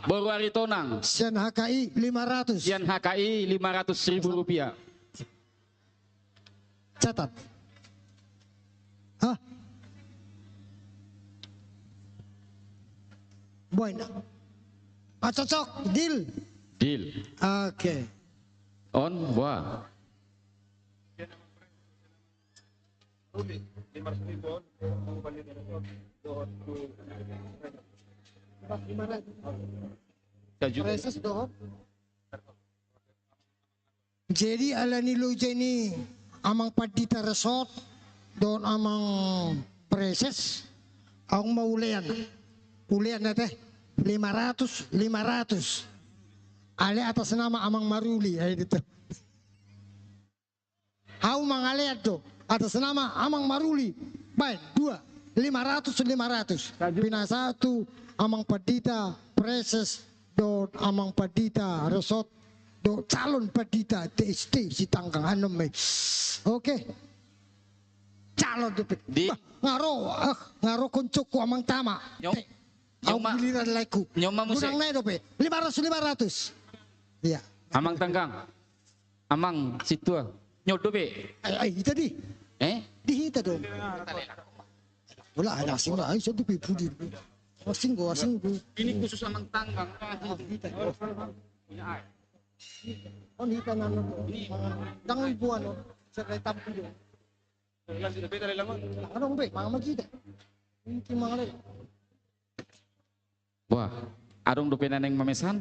Boru aritonang.
Sian HKI 500.
Sian HKI 500.000 rupiah.
Catat. Hah? Bueno. Cocok, deal.
Deal.
Oke.
On, wah.
Jadi ala nilo jeni amang padita resort don amang preses ang maulian na teh 500 ale atas nama amang maruli ay dito au mangaliat do atas nama amang maruli baik 500 pina 1 amang padita preses don amang padita resort do calon padita TST si tangkang anom may oke calon
di
ngaro kuncuk ku amang tama au giliran laiku
nyoma musik
gudang naik dope 500 iya
amang tanggang amang situ nyot dobe
ay hita di di hita dong wala ada asing lah ay so dope pudi asing go
ini khusus amang tanggang
oh hita na dangoy buwan sa tampo do anong be mga magkita hindi mga lay
wah adong dope naneng mamesan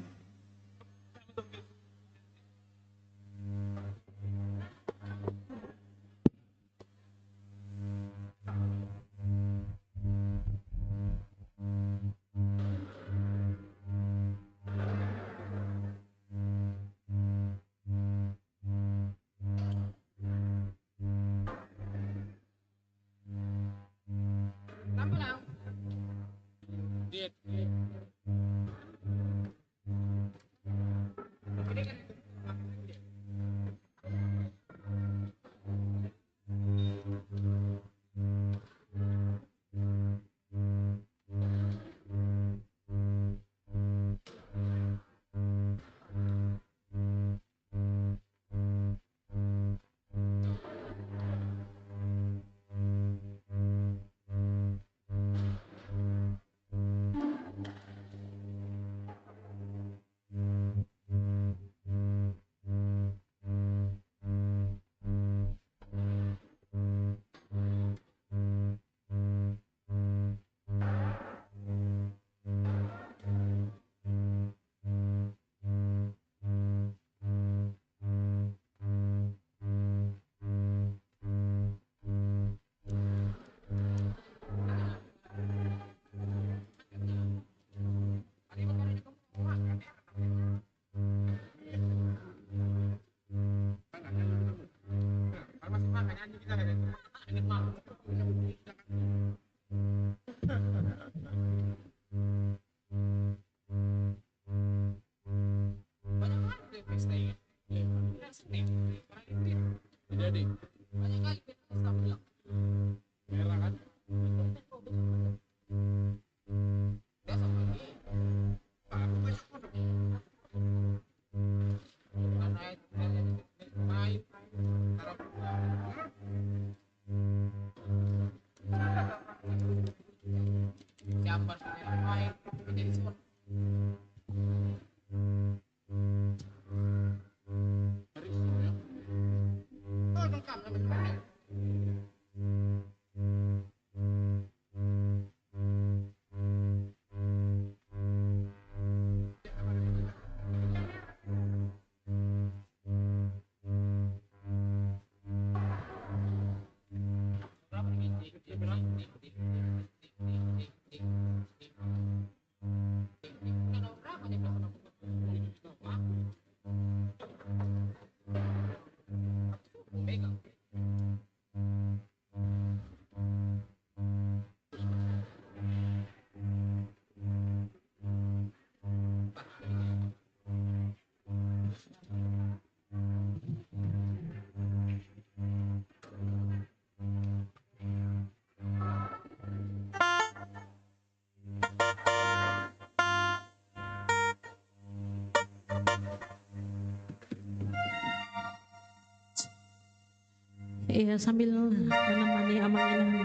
Iya, sambil menemani Amang Inang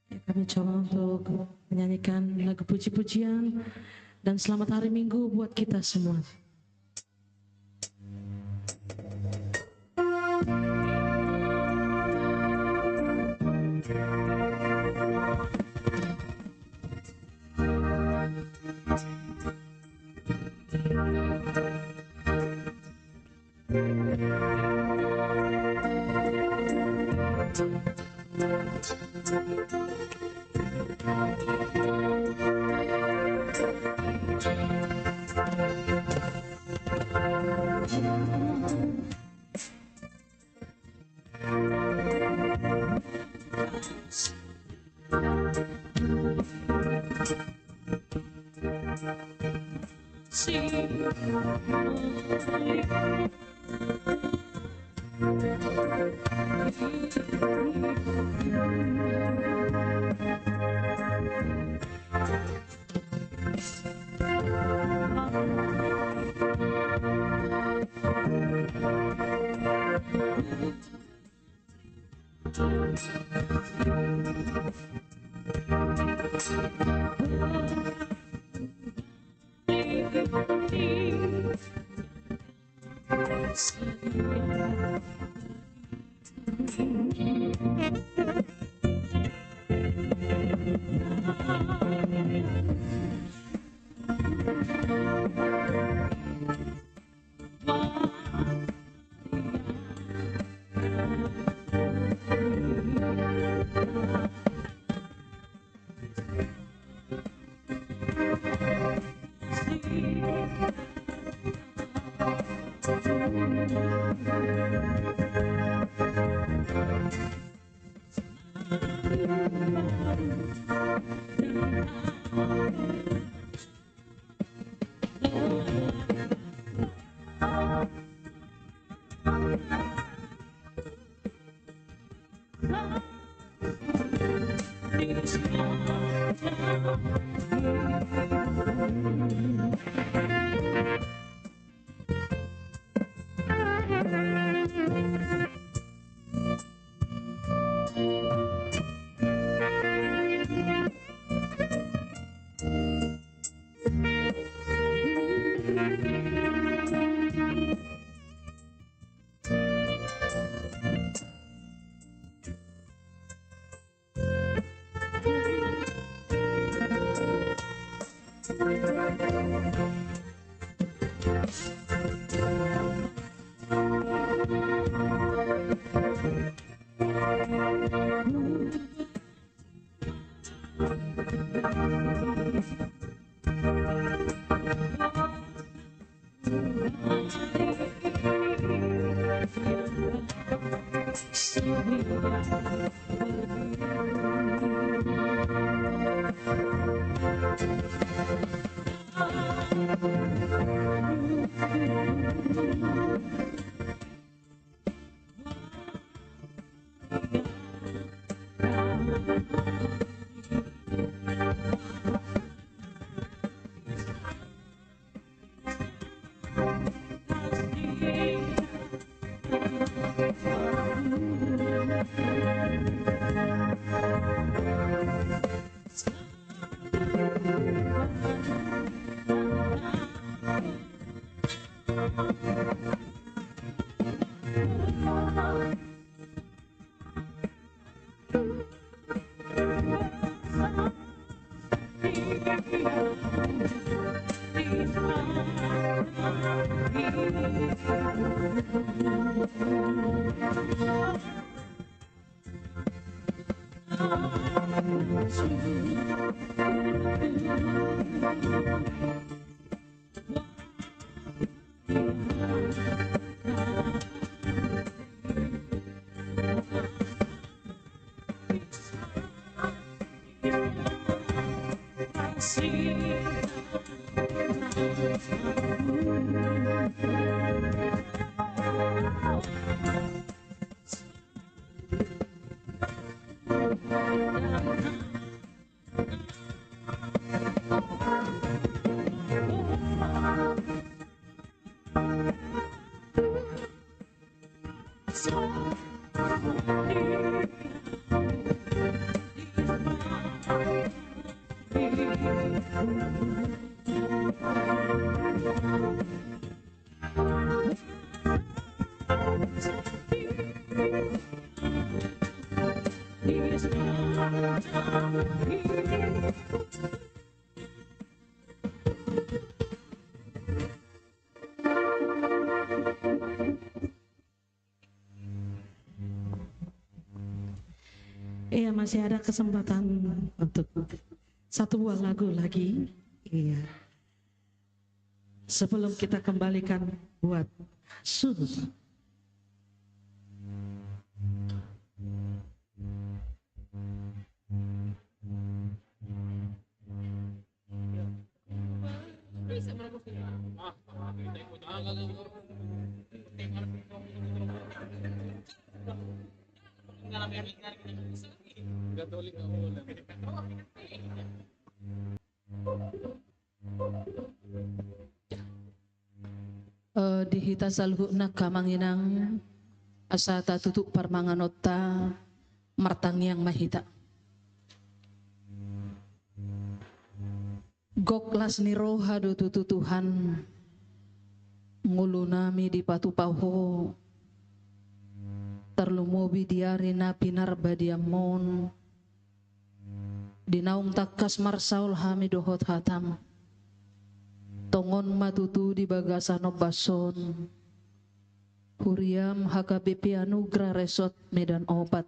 ya, kami coba untuk menyanyikan lagu puji-pujian dan selamat hari Minggu buat kita semua.
Iya, masih ada kesempatan untuk satu buah lagu lagi. Iya. Sebelum kita kembalikan buat Sus.
Dihita salhuna kamanginang asata tutuk parmanganota martangyang mahita. Goklas ni roha do tutu Tuhan ngulu nami di patupaho terlumobi diari na pinarba diamon dinaung takas marsaul hami dohot hatam tongon matutu di bagasan obason huriam HKBP Anugrah Resort Medan Obat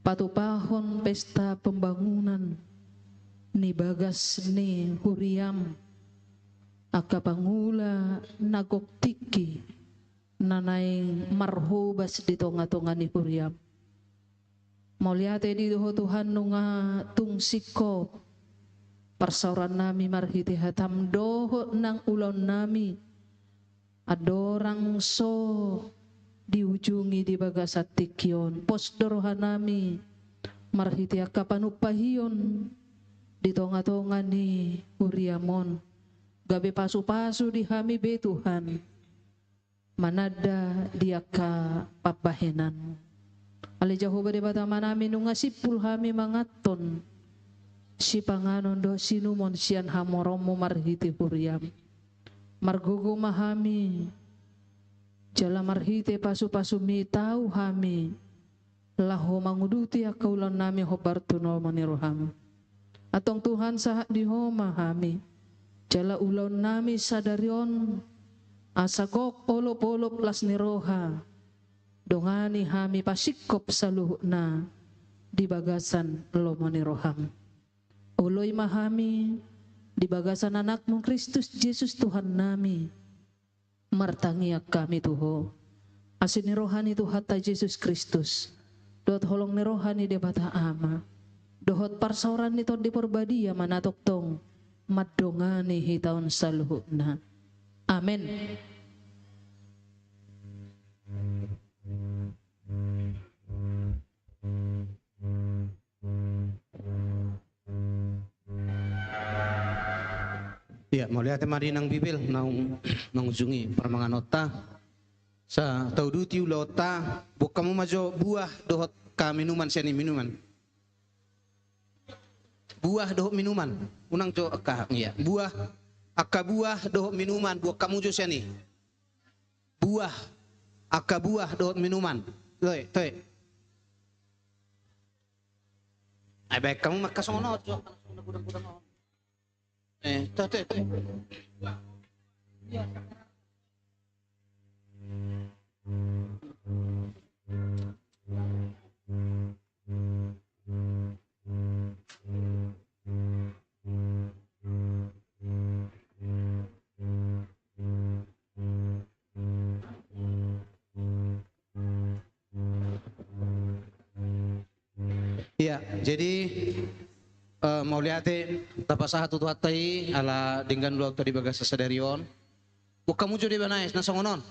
patupahon pesta pembangunan ni bagas ni huriam aka pangula nagok tiki nanaing marhubas di tonga-tonga ni huriam mauliate di doho Tuhan nunga tungsiko persauran nami marhiti hatam doho nang ulon nami adorang so diujungi di bagasat tikyon posdorohan nami marhiti akapanupahiyon di tonga-tonga ni huriamon gabe pasu-pasu di hami be Tuhan manada dia ka pabahenan ali Jehovah de batama nami nunga sipul hami mangaton si panganon do sinumon sian hamoromo marhiti huriam margogo mahami jala marhite pasu-pasu mi tau hami laho manguduti akaulan nami hobartuno maniroham atong Tuhan sahat di homa hami jala ulon nami sadarion asagok olop-olop las niroha dongani hami pasikop saluhna di bagasan lomo niroham uloy mahami di bagasan anakmu Kristus Yesus Tuhan nami martangiak kami tuho asin nirohani Tuhata Yesus Kristus dot holong nirohani debata ama dohot parsauran nito di porbadia manatok tong madongani hitaon saluhna Amin.
Ya, mau lihat mari nang bibil nang mengunjungi permanganota sa tauduti ulota bukamu majo buah dohot ka minuman siani minuman buah dohot minuman unang jo ka ya buah akka buah dohot minuman buah kamu jo siani buah akka buah dohot minuman toy ay baik kamu makasonod jo budang-budang tuh. Ya, jadi mau lihat tapasa hatu tuhatai ala dengan luau tadi bagas sadarion. Bukamu jodi banais nasongonon.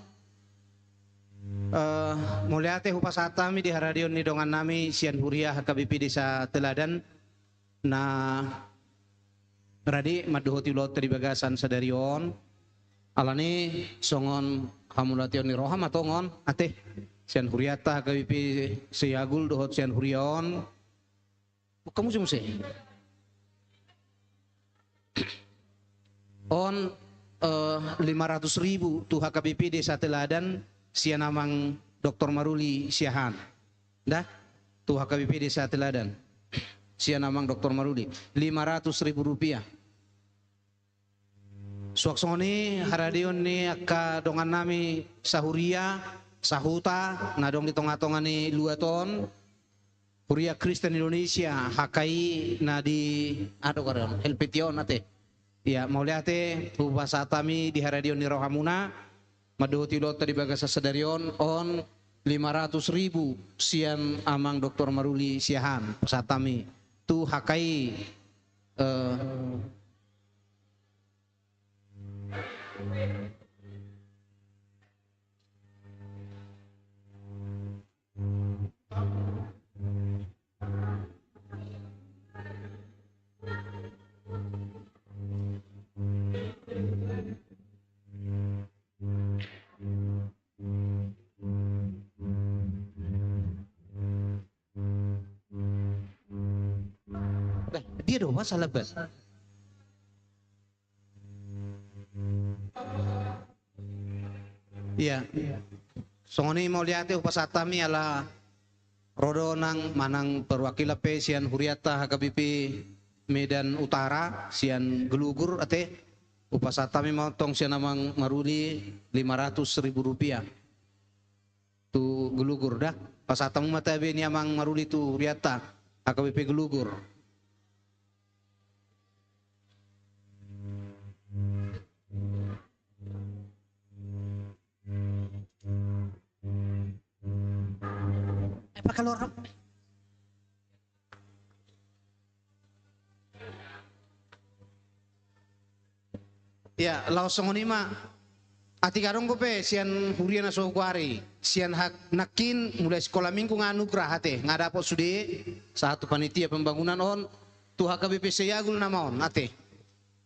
Mau lihat hupasatami di haradion ni dongan nami sian huria HKBP desa Teladan na radi maduhoti luau tadi bagasan sadarion. Alani songon hamulation ni roham atongon ate sian huriata HKBP seyagul dohot sian hurion. Bukamu cuma sih. On 500.000 tu HKBP Desa Teladan sia namang Dr. Maruli Siahan. Dah tu HKBP Desa Teladan sia namang Dr. Maruli 500.000 rupiah. Suaksoni haradion ni akka dongan nami sahuria sahuta nadong di tonga-tonga ni luaton Huria Kristen Indonesia HKI na di aduh karon helpetion ate. Ya, mau lihat bahasa tami di haradion ni Rohamuna maduhoti lota di bagasa sadarion on 500.000 sian amang Dr. Maruli Siahan pasatami tu HKI dia doa salah bet. Iya. Songoni mau lihat upasatami ala rodo nang manang perwakilan sian huriata HKBP Medan Utara sian gelugur ate upasatami mau tong sian namang Maruli 500.000 rupiah. Tu gelugur dah. Pasatamu mata be ni amang Maruli tu huriata HKBP gelugur. Apa kalau ya langsung ni mah ati karong ko pe sian huria na sokwari sian hak nakin mulai sekolah minggu nganugrah ate ngadapo sudi satu panitia pembangunan on tu HKBP Seyagul namaon ate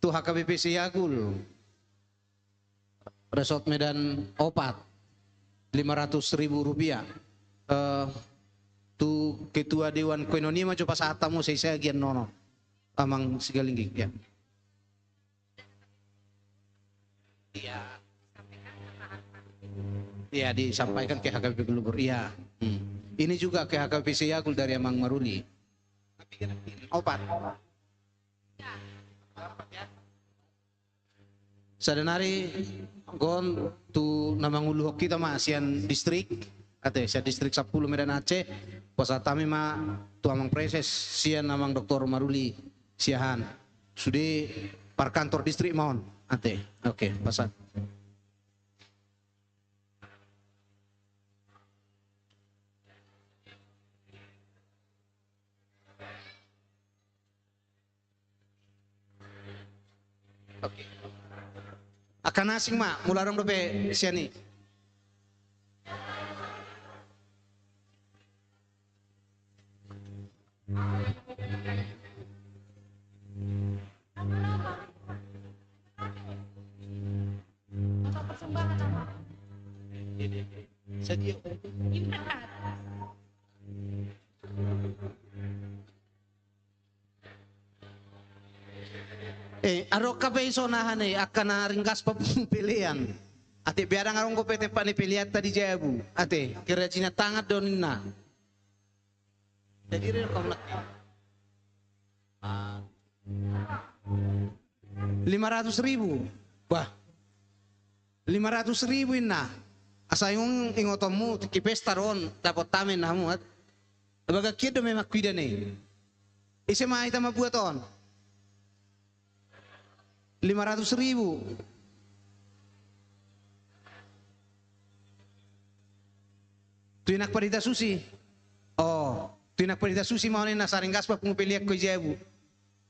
tu HKBP Seyagul Resort Medan Opat 500.000 rupiah. Tu ketua Dewan Koinonia mah coba saat tamu saya gian nono amang sigalingging ya. Iya. Iya disampaikan ke HKBP Gelugur. Iya. Ini juga ke HKBP Seyagul dari Amang Maruli. Opat. Sadanari gon tu namang uluhok kita mah sian distrik ate sian distrik 10 Medan Aceh posatami mah tu amang preses sian namang Dr. Maruli Siahan sudi par kantor distrik maon ate oke pasat Akan asing mak, mula dong dope siani. Sedia. Aro kape isonahan akan ringkas pilihan. Ate biarang arong ko pete pa ni pilihan tadi jabu. Ate kira cina tangat donin na. Jadi rin kau nak. 500.000. Wah. 500.000 na. Asa yung ingotomu kipesta ron dapat tamen namu at. Baga kido may makwida ni. Isi maita mabuaton. 500.000. Tuinak parida susi. Oh, tuinak parida susi mau na saringgas pa pumipiliak ko jebu.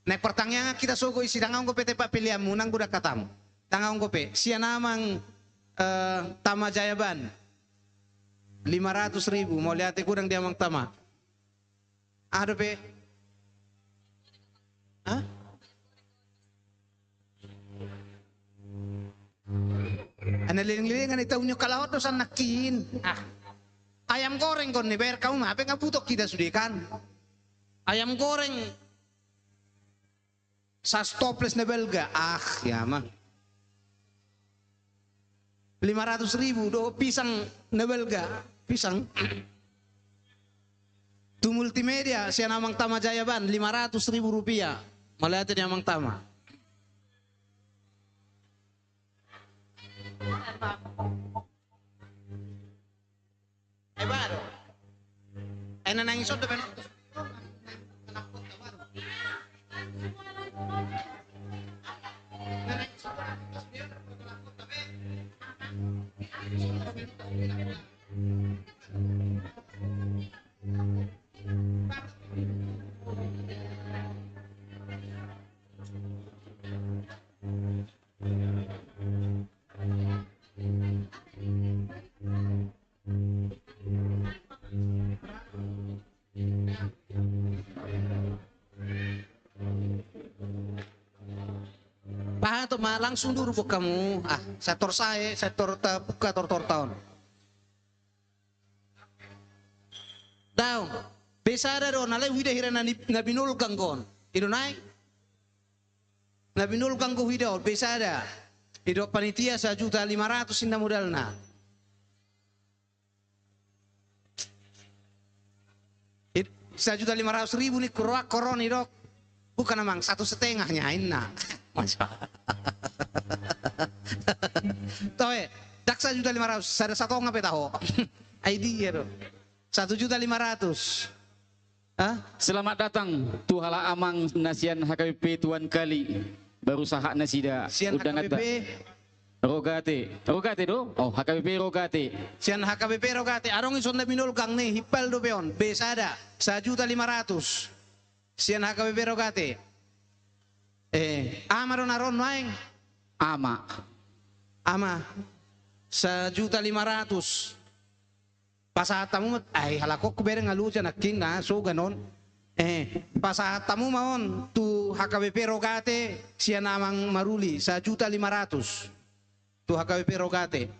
Nek pertanyaan kita sogo isi tangang ko pete pa piliamu nang kuda katam. Tangang ko pe sia namang Tama Jayaban. 500.000 mau lihat kurang dia mang tama. Ada pe? Hah? Ana liling-lilingan itaw nyo kalawat do san nakin. Ayam goreng kon ni ber kamu apa nga putok kita sudikan. Ayam goreng sa stopless na belga. Ya mah. 500.000 do pisang na belga. Pisang. Tu multimedia siya namang Tama Jayaban 500.000 rupiah. Malihatin niya mang tama. Ay baro. Ay nanangisod na ba? Pahato ma langsung dulu po kamu. Sektor saya, sektor buka tor tahun. Daw, besada do nalay wida hira na binul kangkon. Ido naik. Na binul kangko wida besada. Ido panitia 1.500.000 inda modal na. It 1.500.000 ni koron ido. Bukan namang 1,5 nyain na. Tahu dak 1.500.000 sada satu ngape tahu idea do 1.500.000.
Selamat datang Tuhala Amang Nasian HKBP Tuan Kali berusaha nasida
Sian HKBP
Rogate do HKBP Rogate
Sian HKBP Rogate arong ison na binul kang ni hipal do peon besada 1.500.000 Sian HKBP Rogate ama ron aron maeng
ama
1.500.000 pasahatamu ay halakok kubere ngaluja naking na so ganon pasahatamu maon tu HKBP Rogate siya namang maruli 1.500.000 tu HKBP Rogate.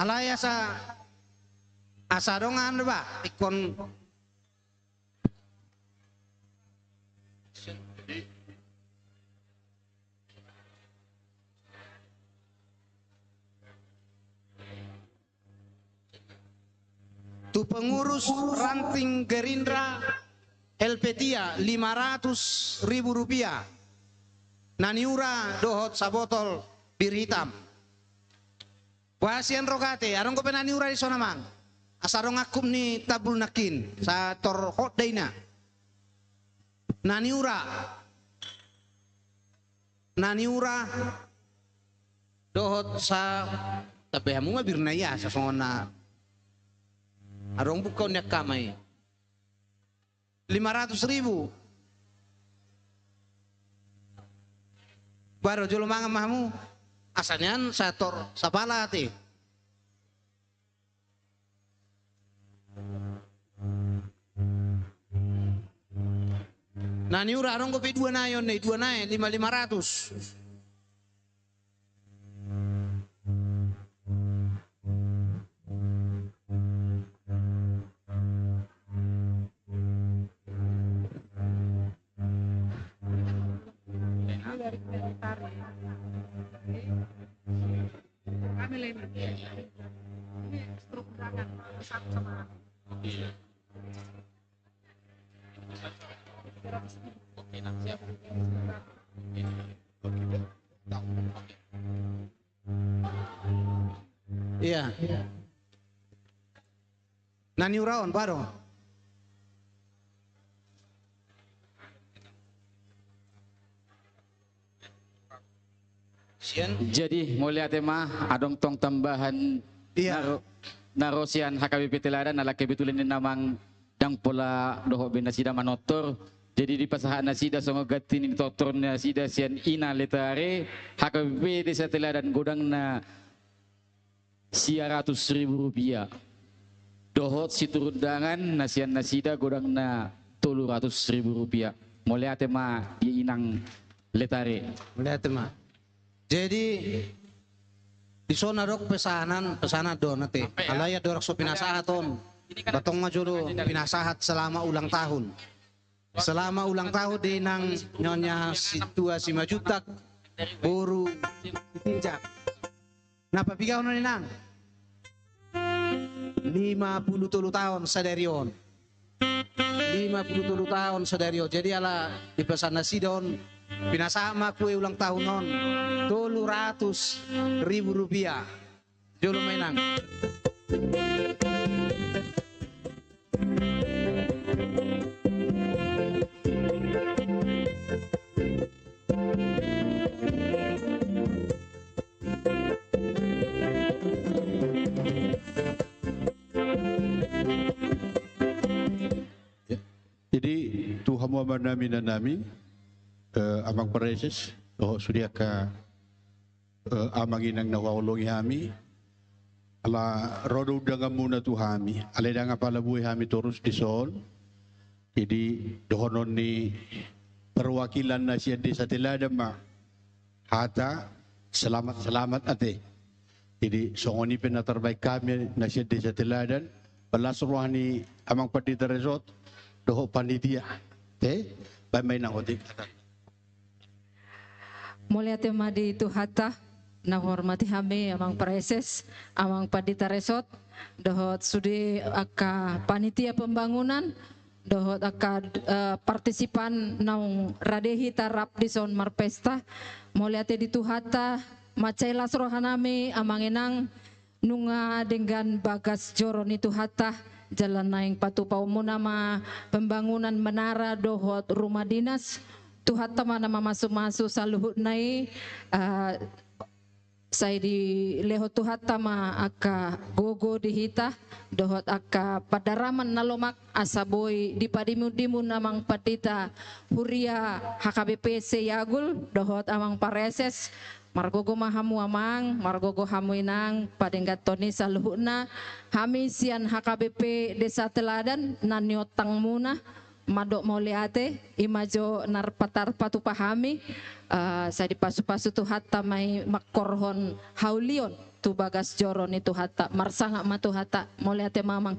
Alaya sa asadongan ba ikon tu pengurus ranting Gerindra Helvetia 500.000 rupiah naniura dohot sabotol bir hitam. Wasian Rogate, arong ko penaniura di sana mang. Asarong akum ni tabul nakin sa torhot dayna. Naniura dohot sa tapi hamu mah birnaya sa songona Arong bukaw niya kamay. 500,000. Baru jual mga mahmu. Asanyan sa tor sa palati. Nah, niura arong kopi 2 na yon, 2 na 500. Iya. Nani uraon baru.
Jadi mulia tema adong tong tambahan narosian HKBP Teladan ala kebetulan ini namang dang pola doho benasida manotor. Jadi di pasahan nasida songo gatin ini totor nasida sian ina letare HKBP Desa Teladan godang na Rp100.000. Dohot siturundangan nasian nasida godang na Rp200.000. Mulia tema di inang letare.
Mulia tema. Jadi di zona dok pesanan don nanti. Alaya dorak so pinasahaton. Batong majuro pinasahat selama ulang tahun. Selama ulang tahun di nang nyonya situasi majutak buru tinjak. Nah papigaw na nang 53 tahun sadarion. 53 tahun sadarion. Jadi ala di pesan nasi don pinasama kue ulang tahun non Rp200.000. Jolo mainang.
Jadi Tuhan Muhammad nami amang pareses sudia ka amang inang nawawalong hami ala rodo udang muna tu hami ala danga palabuhi hami terus di sol. Jadi dohonon ni perwakilan na siya Desa Teladan ma hata selamat ate. Jadi songoni pena terbaik kami na siya Desa Teladan balasruh ni amang Padita Resort doho panitia bamay nang odik.
Mulia tema di Tuhata, na hormati kami amang preses, amang Padita Resort, dohot sudi aka panitia pembangunan, dohot aka partisipan naung radehi tarap di son marpesta, mulia te di Tuhata, macailas rohanami amang enang nunga dengan bagas joro ni Tuhata, jalan naing patupau munama pembangunan menara dohot rumah dinas. Tuhan teman nama masuk-masuk saluhut nai saya di leho Tuhan tama aka gogo dihita dohot aka padaraman nalomak asaboy di padimu namang Padita Huria HKBP Seyagul dohot amang pareses margogo mahamu amang margogo hamu inang padenggat toni saluhutna hami sian HKBP Desa Teladan naniotang muna madok mauliate imajo narpatar patu pahami saya dipasu-pasu tu hatta mai makorhon haulion tu bagas joron itu hatta marsanga matu hatta mauliate mamang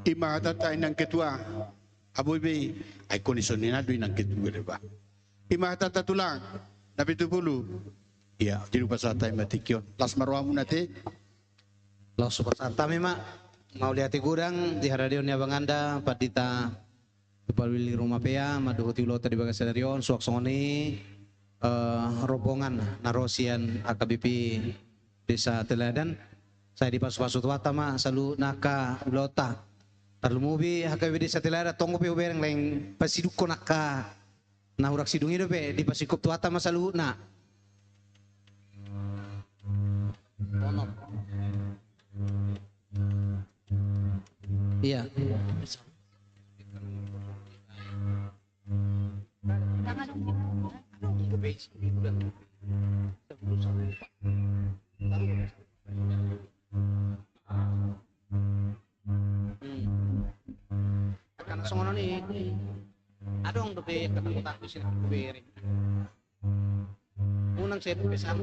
ima tata inang ketua aboy be ay kondisionado inang ketua ba ima tata tulang tapi tu pulu ya di lupa satay matikyon las marwamu nate
los pasata mema mauliate gudang di haradion ya banganda Padita Kepalwili rumah pea maduhuti ulota di bagas sadarion suak songoni rombongan narosian AKBP Desa Teladan saya di pasu-pasu tuata ma salu naka ulota tarlumubi AKBP Desa Teladan tonggo pe ubereng leng pasiduko naka nahurak sidungi do pe di pasikup tuata ma salu na Iya.
Karena songono nih, adong dobe ketemu takut sih beri. Unang saya bisa.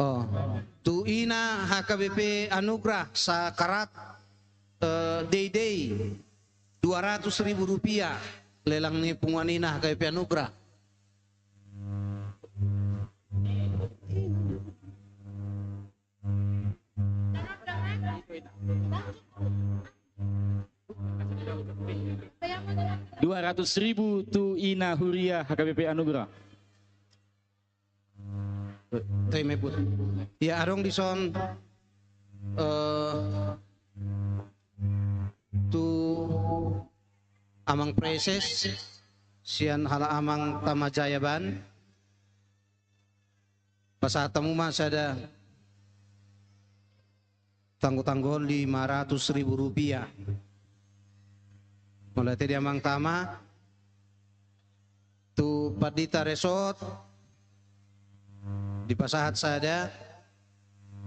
Oh, tu ina HKBP Anugrah sa karat day 200.000 rupiah lelang ni punganina HKBP Anugrah.
Rp200.000 tu ina huria HKBP Anugrah.
Terima put. Ya arong dison tu amang preses sian hala amang tamajayaban pasatamu mas ada tangguh-tangguh Rp500.000 mulai tadi amang tama tu Padita Resort di pasahat sada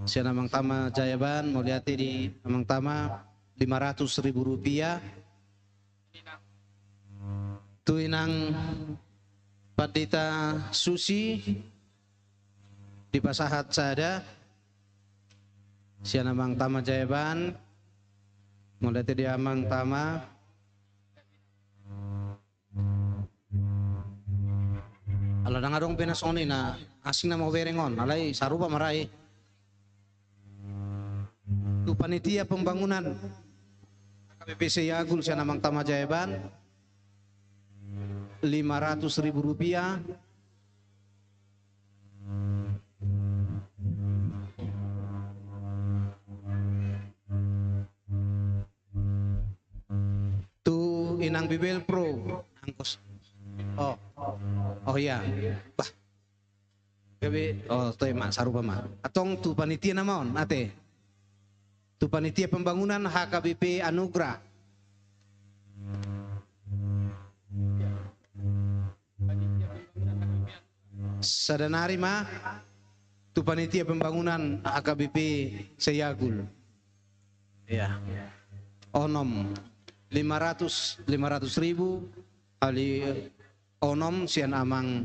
sian amang tama jayaban mau lihat di amang tama Rp500.000 tu inang Padita Susi di pasahat sada sian amang tama jayaban mau lihat di amang tama ala nangadong pinasoni na asing na mau berengon alay sarupa marai tu panitia pembangunan HKBP Seyagul siya namang tamajayaban Rp500.000 tu inang Bibel Pro angkos. Oh ya, bah, gabi, toy mak sarupa mak. Atong tu panitia namaon, ate. Tu panitia pembangunan HKBP Anugrah. Sadanari mah, tu panitia pembangunan HKBP Seyagul. Ya, onom 500.000 ali onom sian amang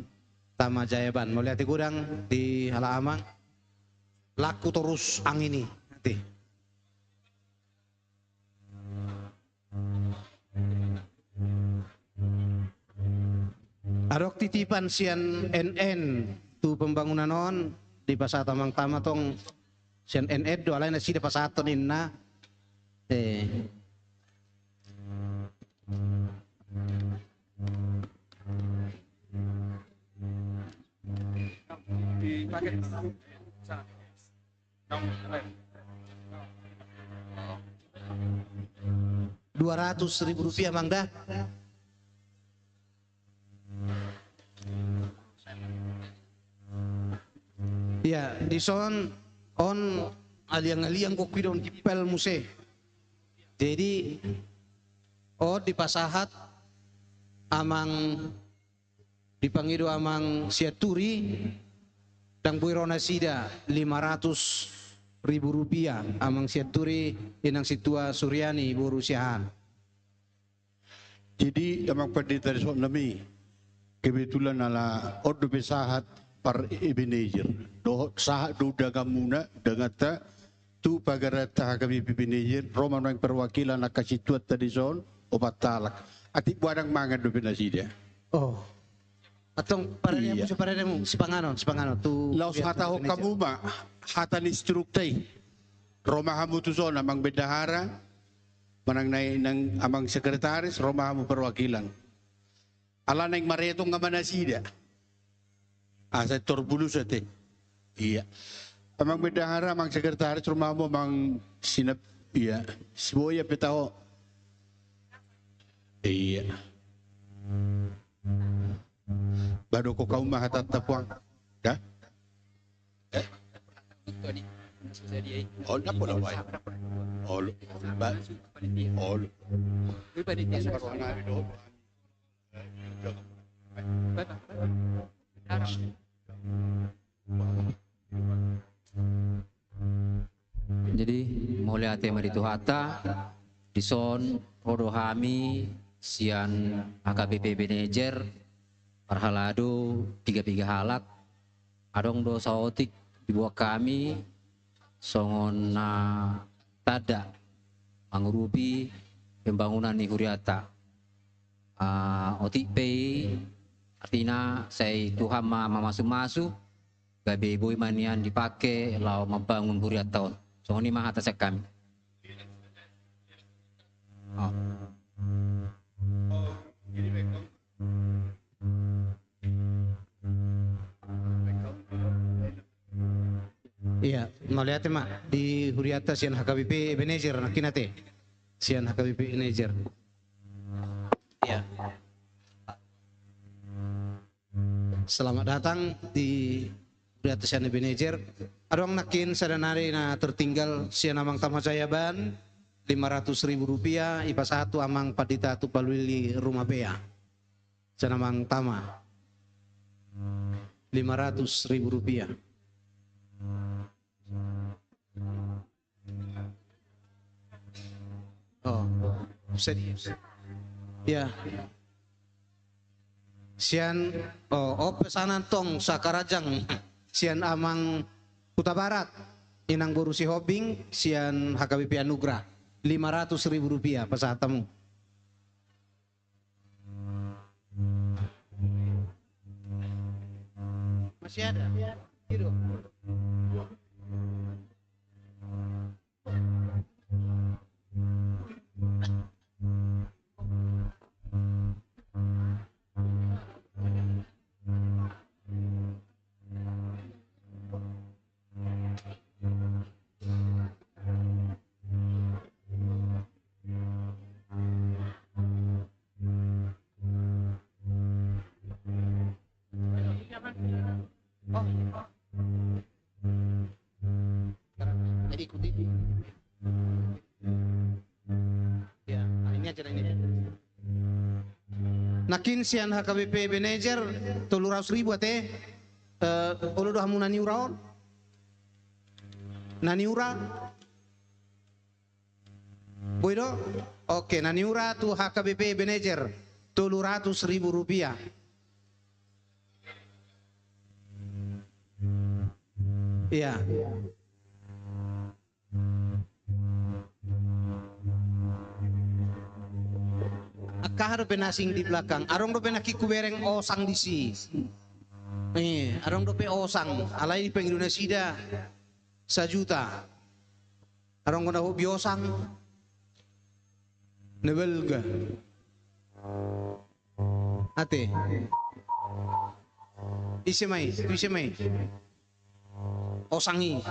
tamajayaban melihat kurang di hala amang laku terus angini nanti adok titipan sian NN tu pembangunan on di pasat amang tama tong sian NN do alay na sida pasaton inna
paket
Rp200.000 Mangda. Ya, di son on aliang-aliang kok pidon kipel muse. Jadi di pasahat amang dipangido amang siaturi dan buirona sida Rp500.000 amang siaturi inang situa Suryani borusiahan.
Jadi amang Padita Resort nami kebetulan ala ordo besahat par Ebenezer do sahat do dagamuna dangata tu pagarata kami Ebenezer Roman yang perwakilan akasituat tadi zon obat talak ati buadang mangan do benasida.
Oh. Atong paranya mo paranya mo sipangano tu
laos hataho kamu ma hatan instruktay Roma hamu tu zon amang bedahara manang nang amang sekretaris Roma hamu perwakilan Ala neng mareto nga manasida. Asa torbulus ate. Iya. Amang bendahara, mang sekretaris rumah mo, mang sinap, iya. Siboya petaho. Iya. Baru ko kau mahatatapuang. Ya? Oh, napo na ba? Oh, ba? Oh.
Jadi mulai ate maritu hata dison rodohami sian AKBP manager parhalado 3 halak adong do saotik di bawah kami songon na tada mangurupi pembangunan di Huriata otik pay artinya saya Tuhan masuk gabe boy manian dipakai lau membangun Huriata songon ini mah atas kami. Oh.
Iya, melihat mak di Huriata sian HKBP manager nakinate. Sian HKBP manager. Iya. Selamat datang di Huriata sian manager. Adong nakin sadanari na tertinggal sian amang tamajayaban 500.000 rupiah IPA 1 amang padita tupalwili rumah bea. Sian amang tama 500.000 rupiah. Oh, serius. Ya. Sian pesanan tong sakarajang sian amang Kuta Barat inang borusi hobing sian HKBP Anugrah 500.000 rupiah pesatamu. Masih ada? Hidup. Jadi ikuti. Ya, ini aja ini. Nakin sian HKBP manager 300.000 ate. Ulu doh hamu nani uraon? Nani ura? Boydo? Oke, nani ura tu HKBP manager 300.000 rupiah. Iya. Akah do penasing di belakang, arong do penakiku bereng osang di si. Arong do pe osang, alai di peng Indonesia 1 juta. Arong ko na hobi osang. Nebelga. Ate. Isemai. Osangi.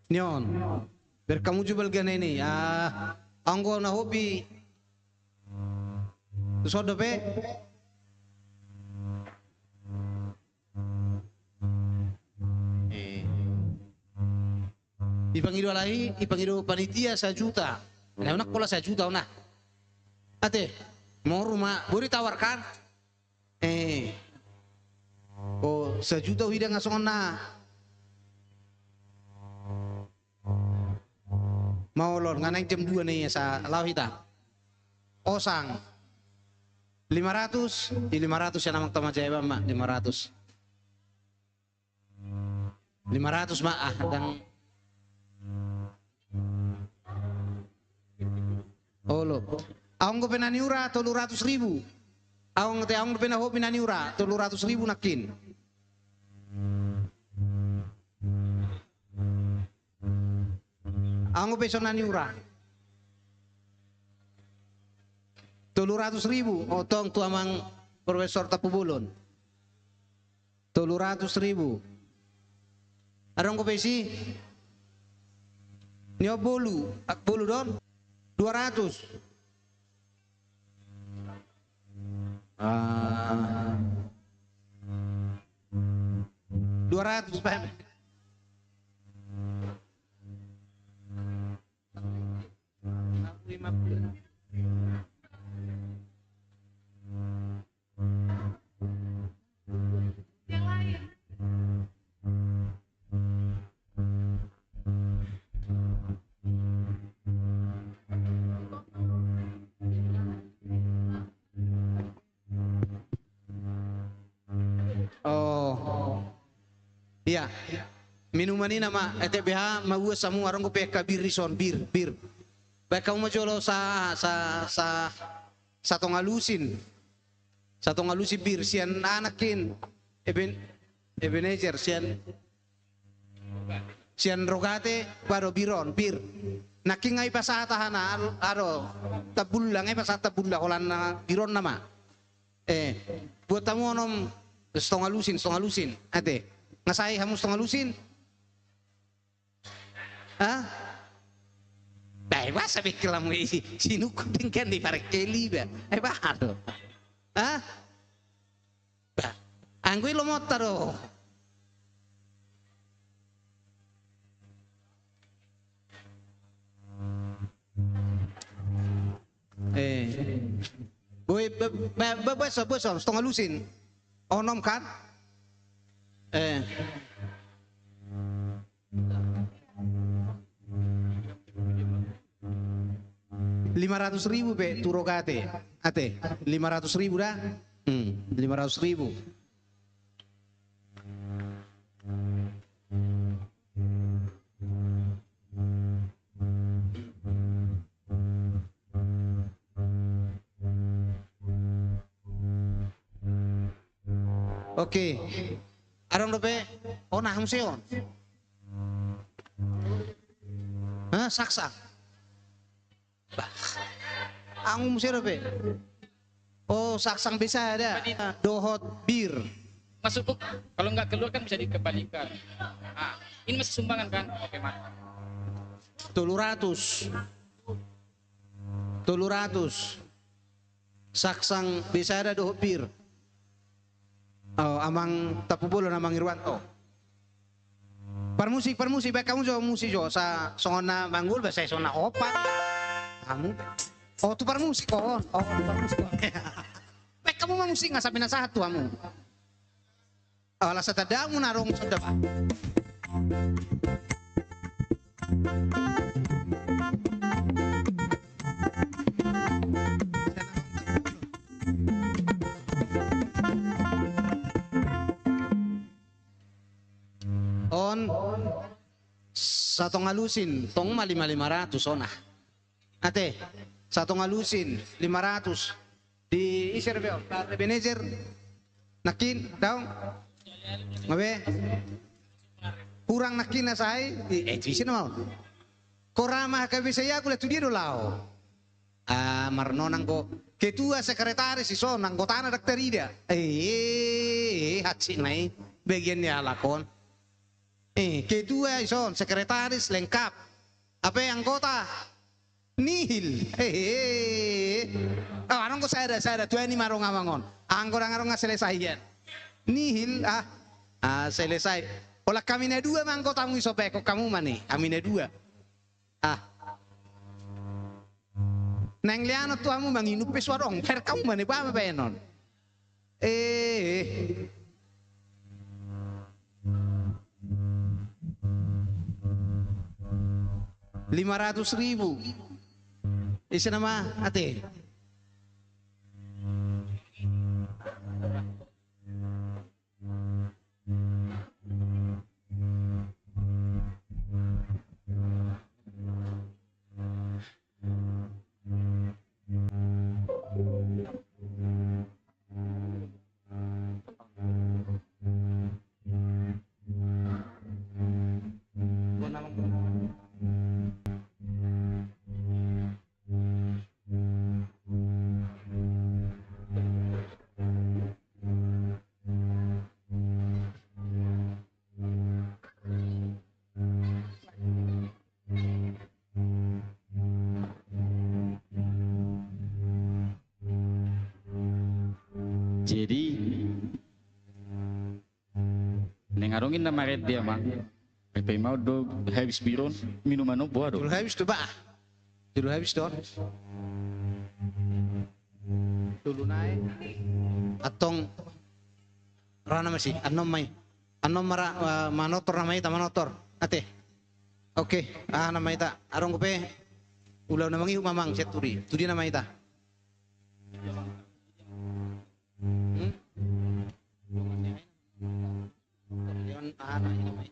Nyon, berkamu jubal gana ini. Anggo na hobi. Sodo pe. Ipangido lahi, ipangido panitia 1 juta. Nah, nak pola 1 juta nah. Ate, mau rumah, boleh tawarkan? Oh, 1 juta hidang ngasongan na. Mau lor, nganeng jam 2 nih sa lau hita. Osang. 500, di 500 ya namang tamajaya mak, 500. 500 mak dan Olo. Aong ko pinaniura 300.000. Aong ko pinaho pinaniura 300.000 nakin. Arong ko peso na niura. 300,000 o tong tuamang Profesor Tapubulon. 300,000. Arong ko pesi? Nyo bolu, bolu don 200. 200 pa. Oh, iya. Minuman ini nama ETBH mau samu arong ko peka bir rison bir. Baik kamu majolo sa tongalusin bir sian anakin Ebenezer sian rogate paro biron bir. Naking ay pasatahana tabul lang ay pasatabulla kolan na biron nama. Buat tamu onom stongalusin ate ngasay hamus stongalusin baik sabi kelam sinukut kan di parekeli ba bahado anggoy lomotaro boy basa stongalusin onom kan 500,000 pe turogate ate 500,000 dah 500,000. Oke, arang dope, nah museon, saksa, angu museon dope, saksang bisa ada, dohot bir,
Masuk kalau nggak keluar kan bisa dikembalikan. Ini masih sumbangan kan? Oke, mantap.
300 saksang bisa ada dohot bir. Amang Tapubulon amang Irwanto. Permusik baik kamu jo musik jo sa songona manggul bahasa sona opat. Kamu tu permusik kon. Permusik. Baik kamu mah musik nggak sampai na satu kamu. Alas tadamu narong sudah Pak. Satu ngalusin tong 500 onah ate satu ngalusin 500 di Iserbel Ebenezer nakin daw ngabe kurang nakin na say bisa naman korama ka Bisaya kulit tu diro lao marnonang ko ketua sekretaris si son anggota na dakterida hatsi nai bagian ya lakon kedua ison sekretaris lengkap apa yang anggota nihil anong ko saya ada tuan ni marong amangon angkorang selesai yan nihil selesai olah kami na dua anggota mo isopeko kamu mani kami na dua nang liano tu amu manginup peswarong per kamu mani ba benon 500,000 isa nama ate
Jadi nengarongin nama red dia mah. Pepe mau do habis biron minuman buah do.
Dulu habis tuh, Pak. Dulu habis dong. Dulu naik. Atong rana masih anom mai. Anom mara manotor namai ta manotor. Ate. Oke, namai ta. Arong kope. Ulau namangi mamang set turi. Turi namai ta. Yon namai.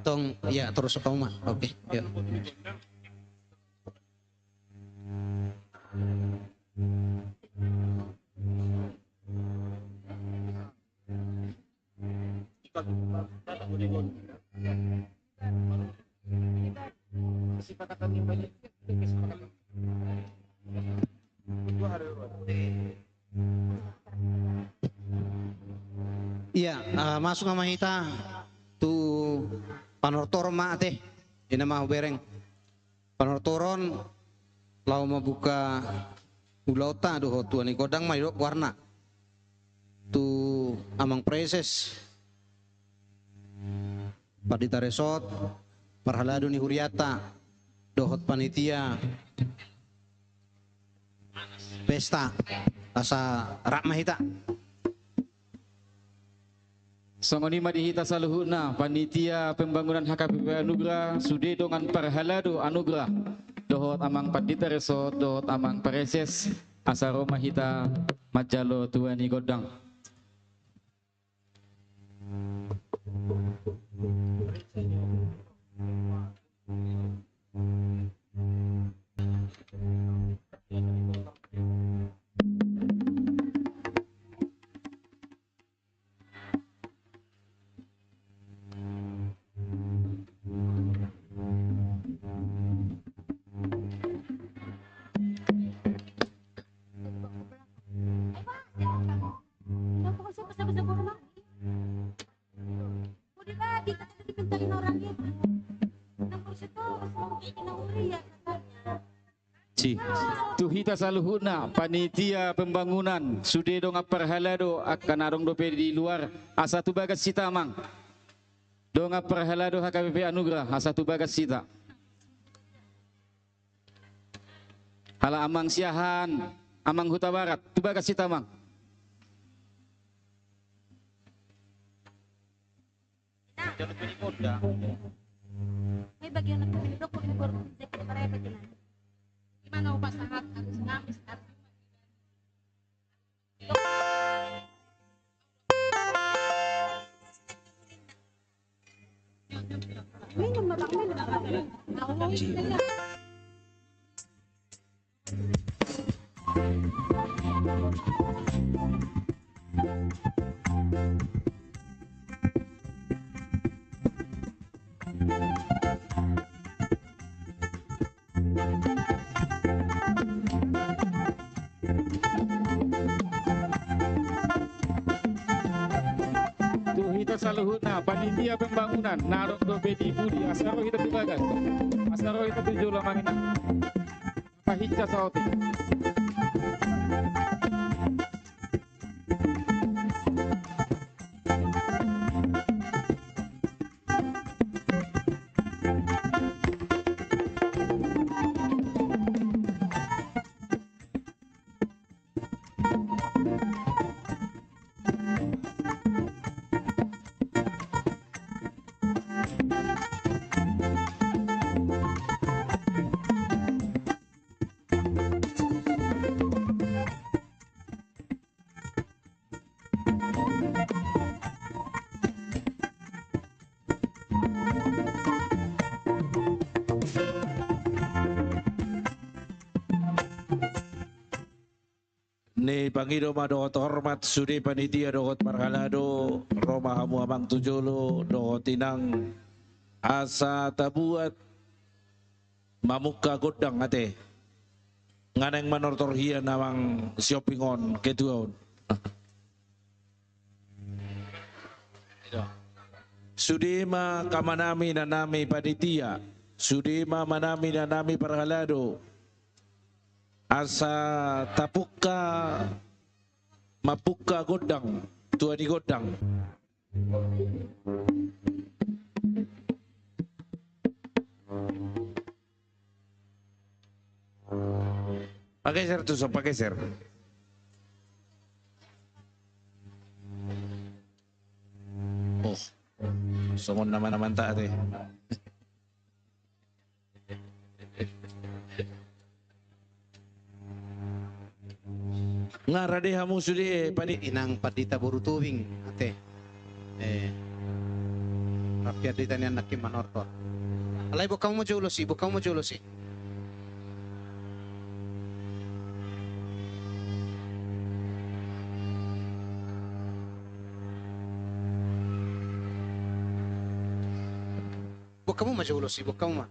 Tong ya terus ke rumah. Oke, ya. Iya, masuk sama kita tu panortor ma teh, ini mah bereng. Panortoron lau mabuka ulauta doh tuan kodang mai warna tu amang preses Padita Resort Parhaladu ni Huriata dohot panitia pesta asa rakmah hita.
Songonima dihita saluhuna panitia pembangunan HKBP Anugrah sude dongan Parhaladu Anugrah dohot amang Padita Resort dohot amang preses asa Roma hita majalo tuani godang. Tuhita saluhuna panitia pembangunan sude dong Parhaladu akan arong dope di luar asatu bagas sita mang dong Parhaladu HKBP Anugrah asatu bagas sita hala amang siahan amang Huta Barat tu bagas sita mang
May bagian ng pumilidok kung nagor sa parehas din. Gimana upas lahat harus ngamis harus minum babak minum.
Tuhita saluhuna panitia pembangunan narok dope di budi asaro hita tubagas asaro hita tujuh lamangina pahicca saote
Ni pangido dohot hormat sudi panitia dohot Parhaladu Roma hamu amang tujulu dohot inang asa tabuat mamuka godang ate nganeng manortor hian namang shoppingon ketuaun Sudema kamanami nanami panitia, sudema manami nanami parhalado, asa tapuka mapuka godang, tua di godang. Pakai share tuh, so pakai share. Oh, songon nama-nama tak deh. Ngarade hamu sudi padi
inang padita buru tubing ate rapiat ditanya anak manortor alay bukaw mo julusi bukaw mo majulusi bukaw mo.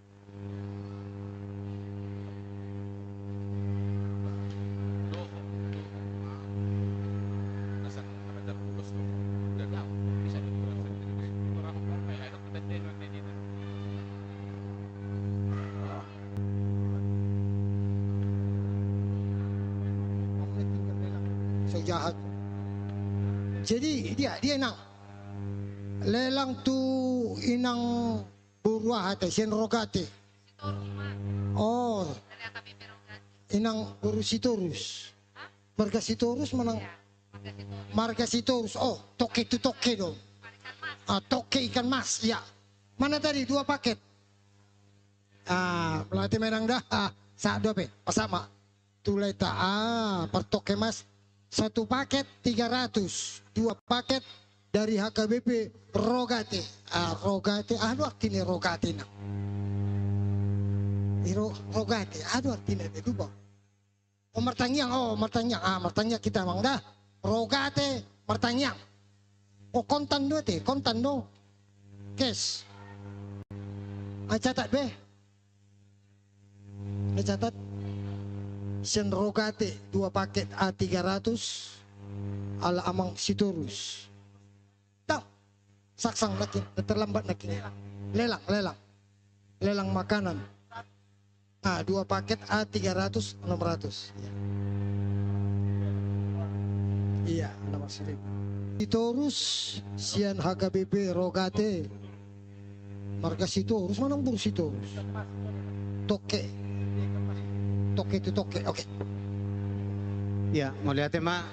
Jahat. Jadi dia inang lelang tu inang buruah hati sen rogate. Oh, inang buru sitorus. Marga sitorus manang. Marga sitorus. Oh, toke tu toke dong. Ah, toke ikan mas. Ya. Mana tadi 2 paket? Ah, pelatih menang dah. Ah, saat 2 pe. Pasama. Tulai tak. Ah, per toke mas. 1 paket 300, 2 paket dari HKBP Rogate. Ah, Rogate, aduh artinya Rogate na. Rogate, aduh artinya itu bang. Oh martanyang, martanyang kita mang dah. Rogate, martanyang. Oh kontan dua teh, kontan dong. Cash. Ah catat be. Catat. Sen Rogate 2 paket A300 ala amang sitorus. Tahu saksang nakin terlambat nakin lelang makanan. Ah 2 paket A300 600. Iya 600.000. Sitorus sian HKBP Rogate. Marga sitorus mana buru sitorus. Toke itu toke, oke.
Ya, mau lihat mak.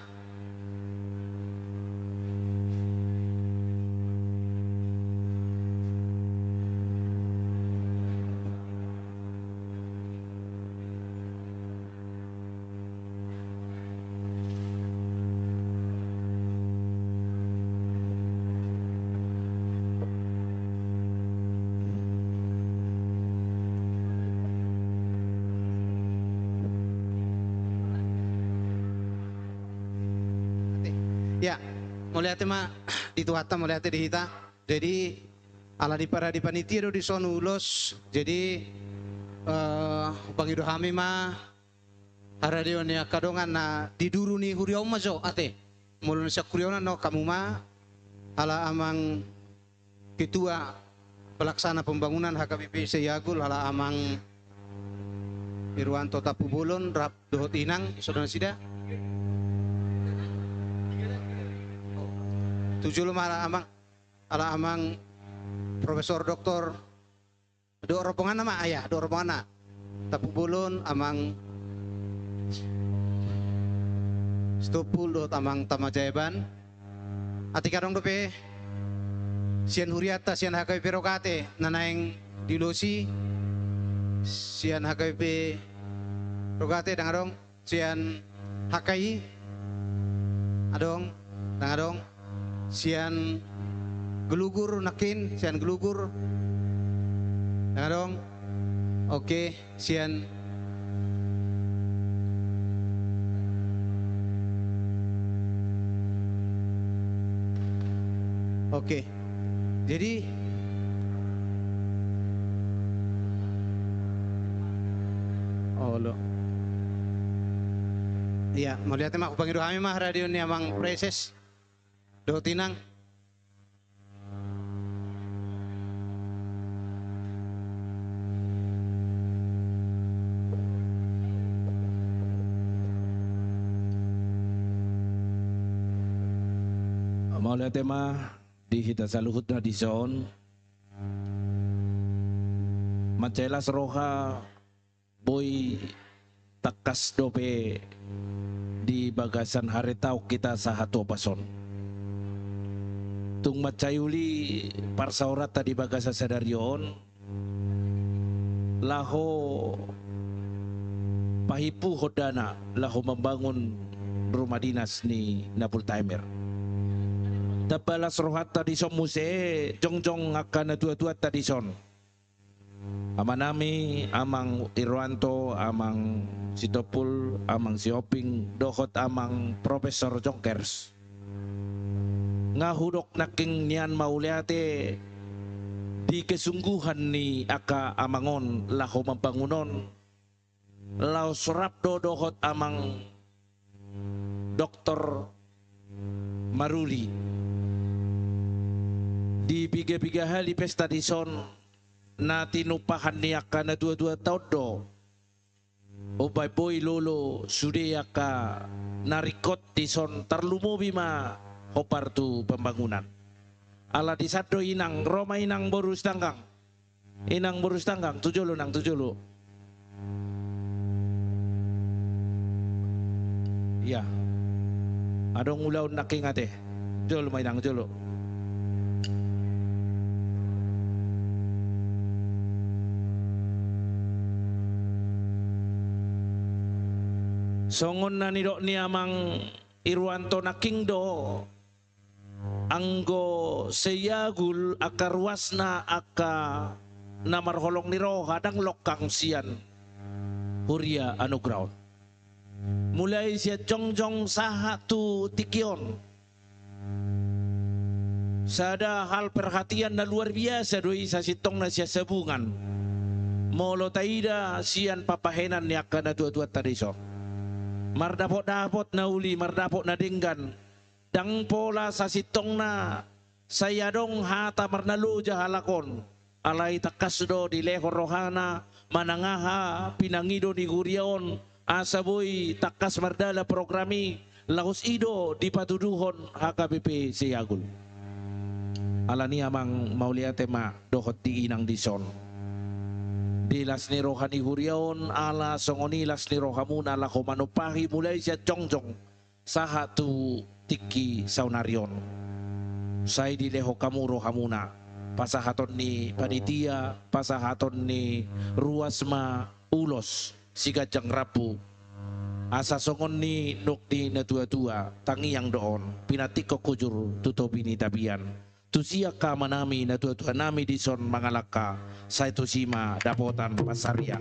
Ya, mau lihat mah di Tuhata mau lihat di hita. Jadi ala di para di panitia do di sonulos. Jadi bang Ido Hami mah haradio ni kadongan na diduru ni huriau majo ate. Mulun sa kuriona no kamu mah ala amang ketua pelaksana pembangunan HKBP Seyagul ala amang Irwanto Tapubulon rap dohot inang saudara sida. 7 ala amang Profesor Doktor do rombongan nama ayah do rombongan Tapubulon amang Stupul do amang Tamajayaban ati karong dope sian Huriata sian HKBP Rogate nanaeng dilosi sian HKBP Rogate dangadong sian HKI adong dangadong sian gelugur nakin sian gelugur dangadong oke sian oke jadi oh lo iya mau lihat mak upang Ido Hami mah radio ni amang preses do tinang
Maulaya tema di hita saluhut na di zon. Macelas roha boy takas dope di bagasan haretau kita sahatu pason. Tung macayuli parsaurat tadi bagasa sadarion laho pahipu hodana laho membangun rumah dinas ni Napul Timer. Tabalas rohat tadi son muse jong-jong akan tua-tua tadi son. Amanami, amang Irwanto, amang Sitopul, amang Sioping, dohot amang Profesor Jonkers. Ngahudok naking nian mauliate di kesungguhan ni aka amangon laho membangunon lau surap dohot amang Dr. Maruli di biga-biga hali pesta di son na tinupahan ni aka na 2 tahun do ubay boy lolo sude aka narikot di son tarlumobi ma hopar tu pembangunan ala di sado inang Roma inang borus tanggang tujulu nang tujulu ya adong ulaw naking ate jolo mainang jolo songon na nidok ni amang Irwanto naking do anggo seyagul akarwasna aka namarholong niro hadang lokang sian Huria Anugraon mulai siya jongjong sahatu tikion sada hal perhatian na luar biasa doi sa sitong na siya sabungan molo taida sian papahenan ni aka na tua-tua tadiso mardapot-dapot na uli mardapot na dinggan dang pola sa sitong na sayadong hata marnalu jahalakon alay takasdo di leho rohana manangaha pinangido ni guriaon asaboy takas mardala programi lahus ido di patuduhon HKBP Siyagul alani amang maulia tema dohot di inang dison di las ni rohani guriaon ala songoni las ni rohamuna lako manupahi mulai siya jongjong sahatu tiki saunarion say di leho kamu rohamuna pasahaton ni panitia pasahaton ni ruasma ulos siga jang rapu asa songon ni nukti na tua-tua tangi yang doon pinatiko kujur tutupi ni tabian tusia ka manami na tua-tua nami di son mangalaka sa itusima dapotan pasaria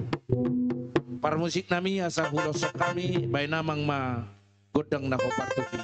para musik nami asa hulosok kami bay namang ma godang na kopartuki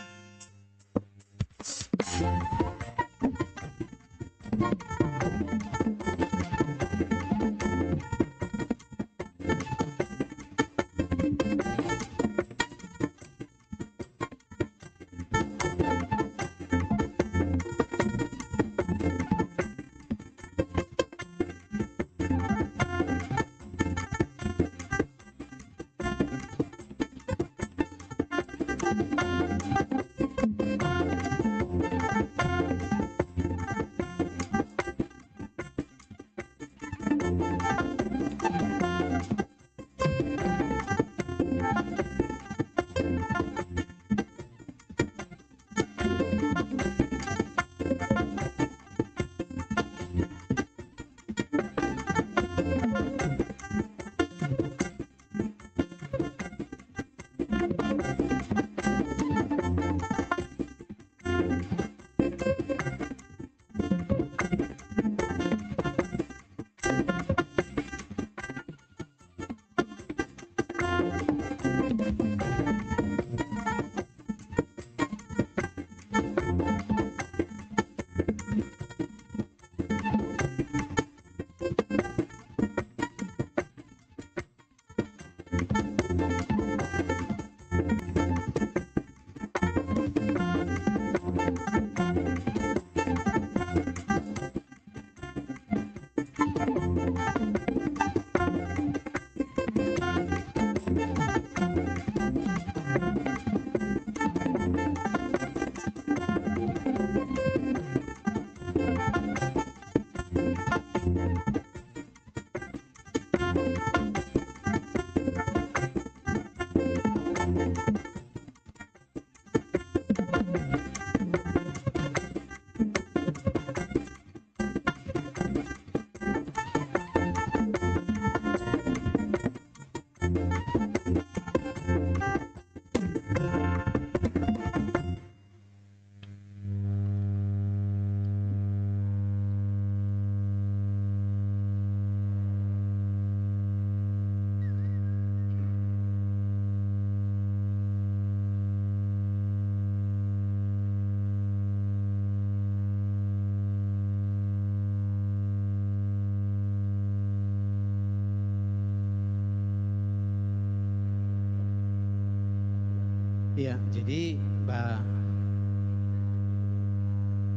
Iya, jadi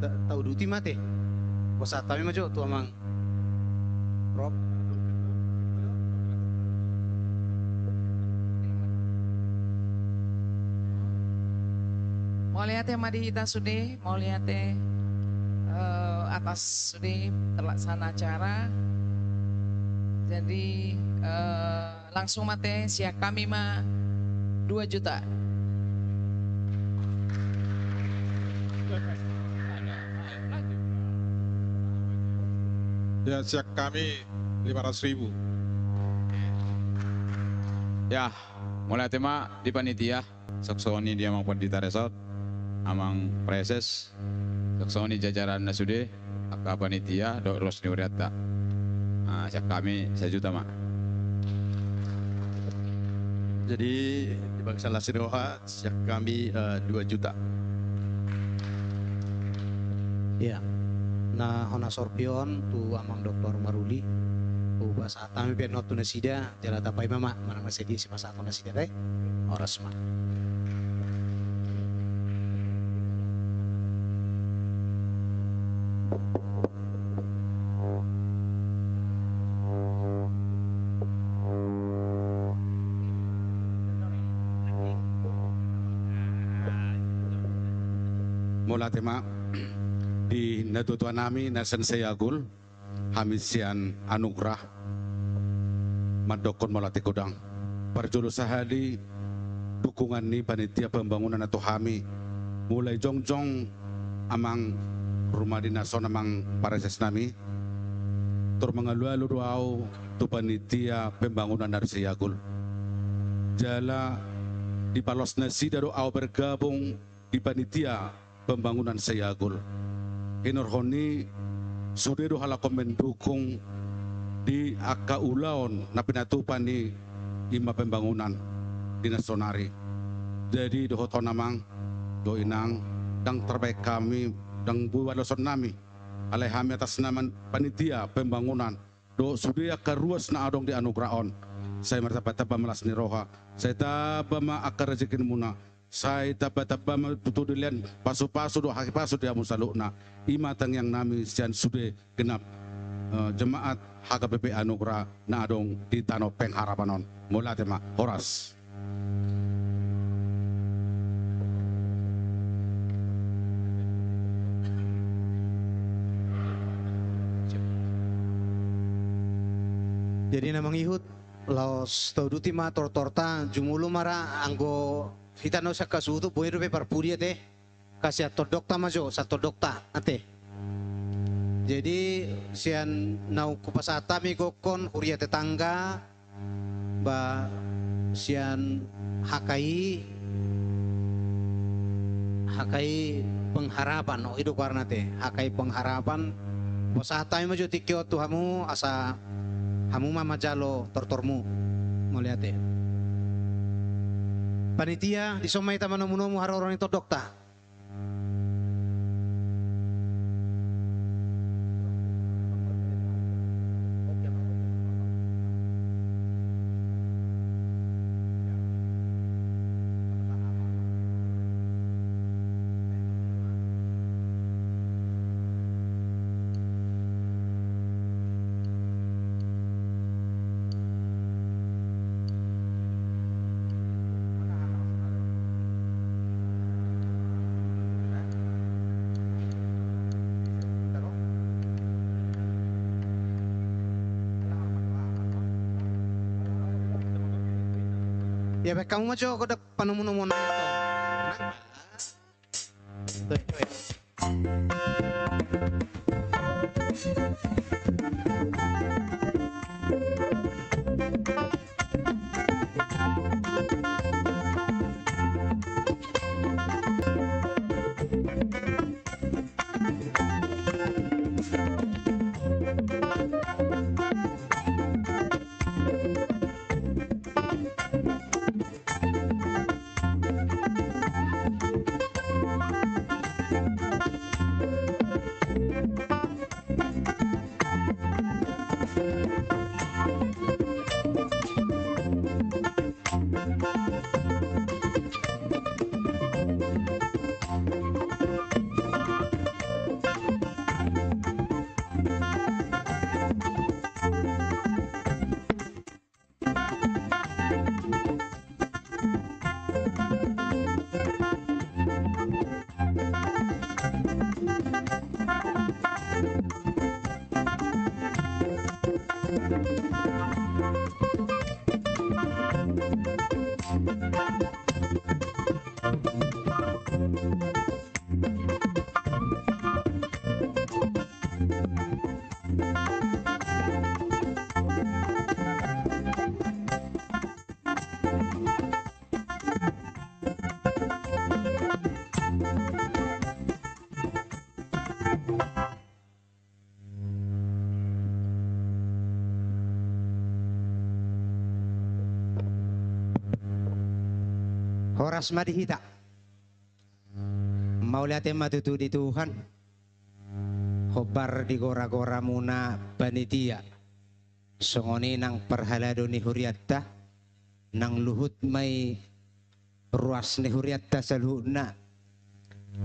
tahu duti mate. Bosa kami maju tu amang. Rob.
Mau lihat madi kita sudah, mau lihat atas sudah terlaksana acara. Jadi langsung mate siap kami mah 2 juta.
Ya, siap kami 500.000.
Ya, mulai tema di panitia, saksoni dia mang pandita resort, amang preses, saksoni jajaran nasude, akka panitia, dok los niuriata. Siap kami 1 juta mak.
Jadi di Bangsa Lasiroha siap kami 2 juta.
Ya. Nah, hona sorpion tu amang Dr. Maruli. Bahasa kami biar not tunasida jala tapai mama mana masih di si masa tunasida deh. Oras mah.
Mula tema di natutuan nami nasan sayagul hamisian anugerah madokon malati kudang parjulu sahadi dukungan ni panitia pembangunan atau hami mulai jongjong amang rumah dinason amang parases nami tur mengalu-alu doau tu panitia pembangunan dari sayagul jala di palos nasi daru au bergabung di panitia pembangunan sayagul Hinurhoni sudedo halako mendukung di aka ulaon na pinatupan ni ima pembangunan di Nasonari. Jadi dohoto namang do inang dang terbaik kami dang buat loson nami alai hami atas nama panitia pembangunan do sudia karuas na adong di anugraon. Saya mertapa-tapa melas ni roha. Saya tapa ma akar rezekin muna. Saya tapa-tapa tutu dilian pasu-pasu do haki pasu dia musalukna ima tang yang nami sian sude genap jemaat HKBP Anugerah na adong di Tano Pengharapanon mula tema Horas.
Jadi namang ihut laos tau duti ma torta jumulu mara anggo kita no sa kasuto boleh rupe parpuria teh kasih atau dokta majo satu dokta ate. Jadi sian nau kupasata mi gokon huria tetangga ba sian hakai pengharapan oh hidup warna teh hakai pengharapan posata mi majo tikio tu hamu asa hamu mama jalo tortormu mau lihat teh. Panitia disomai taman nomu haro-orang itu dokta. Ya baik kamu maju kau dak panumunumun itu. Horas madihita. Mau lihat yang matutu di Tuhan. Hobar di gora-gora muna panitia. Songoni nang perhalado ni huriatta. Nang luhut may ruas ni huriatta sa luhut na.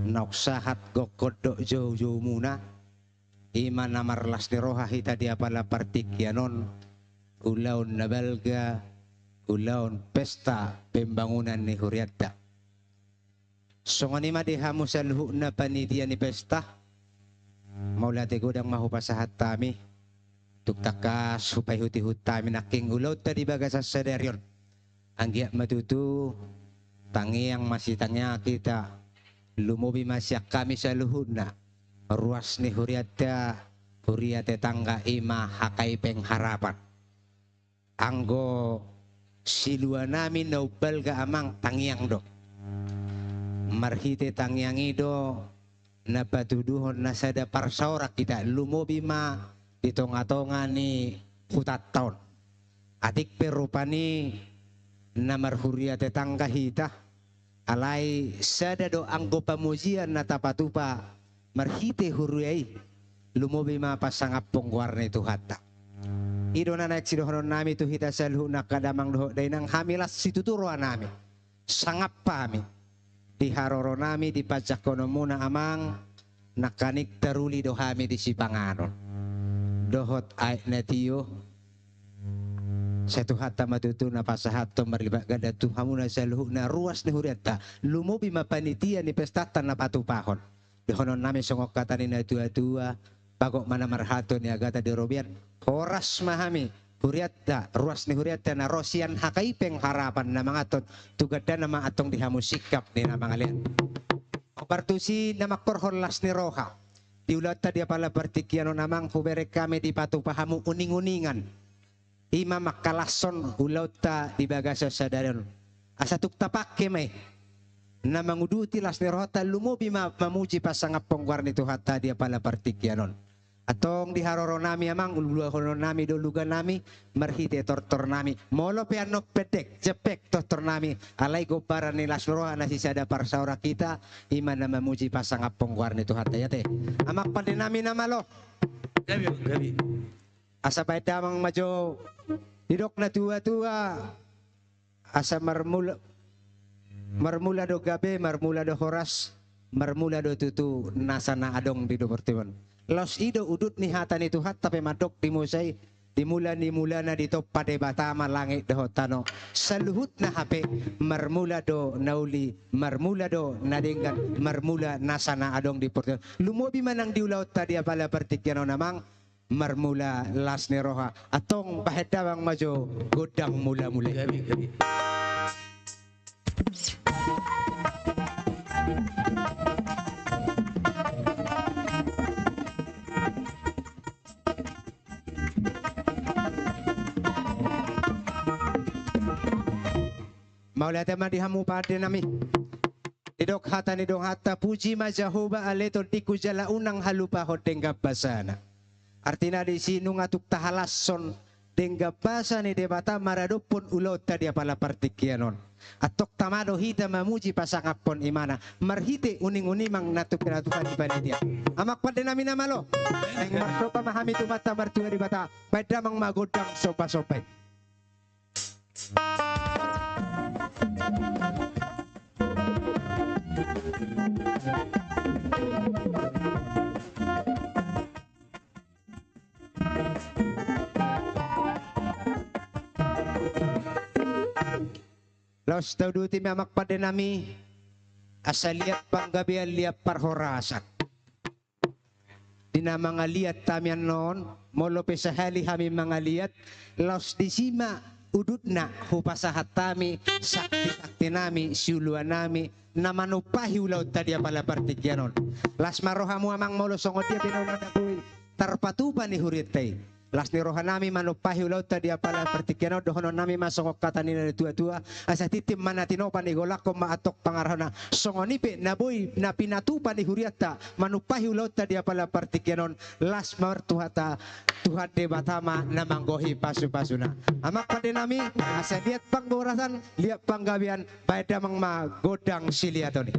Nauksahat gokodok jauh-jauh muna. Iman namarlas ni roha hita dia pala partikyanon. Ulaun nabalga. Ulaun pesta pembangunan ni huriatta. Songoni madihamu sa luhut na panitia ni pesta. Maulati godang mahupasahat tami. Tuktakas supay huti-hut tami naking ulaw tadi bagas sa sadaryon. Anggiak matutu tangi yang masih tangya kita. Lumubi masyak kami sa luhut na. Ruas ni huriatta. Huriatta tangga ima hakai pengharapan. Anggo silua namin naubal ga amang tangyang do. Marhite tangyang ido na patuduhon na sada parsaurak kita lumobi ma ditonga-tonga ni hutat taon. Atik perupani na marhuria tetangga hita alai sada do anggo pamujian na tapatupa marhite huriai lumobi ma pasangap pongwarna itu hatta. Ido na naik sidohonon nami tu hita salhu na kadamang doho day nang hamilas situturo nami sangap pami di haroro nami di pajak kono muna amang nakanik teruli dohami di sipanganon dohot ay netiyo satu hatta matutu na pasahat to maribak gada tu hamuna salhu na ruas ni huriatta lumubi mapanitia ni pestatan na patupahon dohonon nami songok kata ni na tua-tua pagok mana marhato ni agata di robian horas mahami huriatta ruas ni huriatta na rosian hakai pengharapan na mga tot tugada na mga atong dihamu sikap ni na mga lian Partusi na makorholas ni roha diulata dia pala partikiano namang huberek kami di patupahamu uning-uningan ima makalason ulauta di bagasa sadaran asa tuktapakke may na manguduti las ni roha lumubi mamuji pasangap pongwar ni tuhata dia pala partikianon atong diharoro nami amang uluhono nami dolugan nami marhite tortor nami molo piano pedek jepek tortor nami alai gobaran ni lasroha na sisada parsaura kita iman na memuji pasangap pongwar ni Tuhan ya teh amak pandai nami nama lo gabi asa baik damang majo hidok na tua-tua asa marmula do gabe marmula do horas marmula do tutu nasana adong di do pertiwan los ido udut ni hata ni Tuhan tapi madok dimusay dimula na dito pada batama langit dahotano saluhut na hape marmula do nauli marmula do nadenggan marmula nasana adong di portal lumobi manang diulaut tadi apala pertikiano namang marmula las ni roha atong bahedawang majo godang mula-mula
Maulaya tema dihamu pada nami. Didok hata puji majahoba aleto tiku jala unang halupa ho dengga basana. Artinya di sini ngatuk tahalason dengga basa ni debata maradopon ulot tadi apala partikianon. Atok tamado hita mamuji pasangapon imana. Marhite uning mang natuk pinatukan di panitia. Amak pada nami nama lo. Yang marsopa mahami tumata martua di bata. Pada mang magodang sopa-sopai. Laos tau duti mamak pada nami asal lihat panggabian lihat parhorasak. Dina mangaliat tamian non molo pesahali kami mangaliat laos disima udutna hupasahat tami sakti nami siuluan nami namanupahi ulau tadi apala partikianon las marohamu amang molo songot dia binon nadabui tarpatupan ni huritai las ni rohanami manupahi ulau tadi apala partikianon dohono nami masongok kata ni tua-tua asa titim manatinopan ni golako maatok pangarahana songonipe nabui na pinatupan ni huriata manupahi ulau tadi apala partikianon las martuhata Tuhan de batama namanggohi pasu-pasuna. Amak pada nami asa lihat pangborasan lihat panggawian pada mangma godang siliatoni.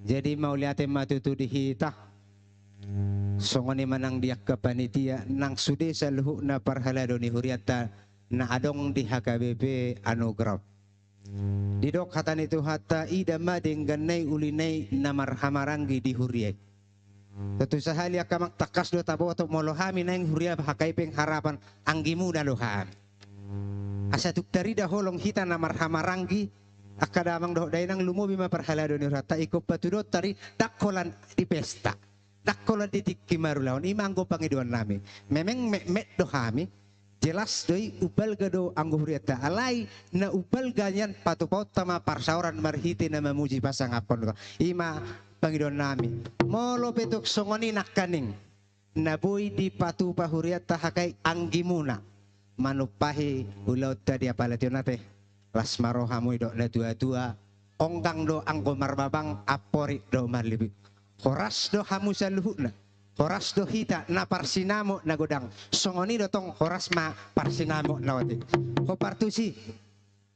Jadi mau lihat matutu dihita songoni manang dia ke panitia nang sude saluhu na parhala doni huriata na adong di HKBP anugerah. Didok hatan itu hata idama dengganai ulinai namar hamarangi di huriat. Tentu sahali akamak takas dua tabo atau molohami nang huriat hakai peng harapan anggimu dan loham. Asa tuk dari dah holong hita namar hamarangi akadamang doh dainang lumubi maparhalado ni rata iko patudot tari dakkolan di pesta. Dakkolan di tikki marulawan imanggo pangiduan nami. Memang met do kami jelas doi upal gado anggo huriata alai na upal ganyan patupaut tama parsauran marhiti na memuji pasangapon ko. Ima pangiduan nami. Molo petuk songoni nakaning. Naboy di patu pahuriata hakai anggimuna. Manupahi ulaw tadi apalatyon nate. Las marohamu do na dua-dua. Onggang do anggo marbabang apori do marlibig. Horas do hamu sa luhut na. Horas do hita na parsinamo na godang. Songoni do tong horas ma parsinamo na wati. Hopartusi.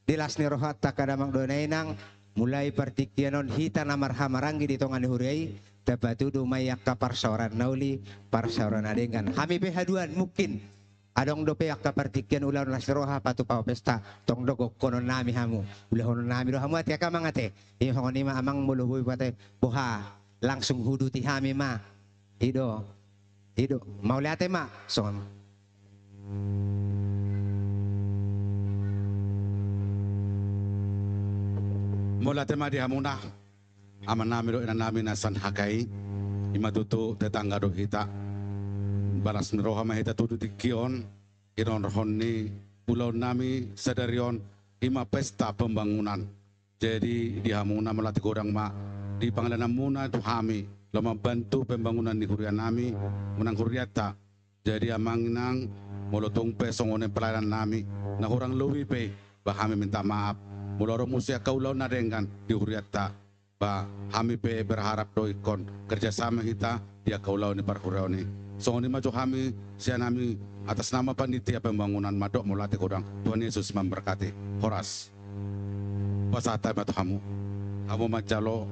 Dilas ni rohata kadamang do nainang. Mulai partikyanon hita na marhamaranggi di tongan huriay. Dabatu do mayak ka parsaoran nauli. Parsaoran adengan. Hami pehaduan mungkin. Adong do peyak ka partikyan ulan las roha patu pa pesta. Tong dogo konon nami hamu. Ulahon nami do hamu ati ka mangate. Ihong ni ma amang muluhuy pate. Buha. Langsung huduti hami ma. Hido mau lihat ma son.
Mula tema di hamuna aman nami do ina nami nasan hakai imatutu tetangga do hita balas roha mahita tudu tikion iron rohoni pulau nami sadarion ima pesta pembangunan. Jadi di hamuna melatih godang ma di pangalanan muna itu kami lo membantu pembangunan di hurian nami menang huriata. Jadi amanginang molotong pe songone pelayanan nami na hurang luwi pe bah kami minta maaf muloro musia kaulau nadengan di huriata bah kami pe berharap do ikon kerjasama kita dia kaulau ni parhurau ni songone maju kami sia nami atas nama panitia pembangunan madok mulati kodang. Tuhan Yesus memberkati. Horas pasata matu kamu macalo.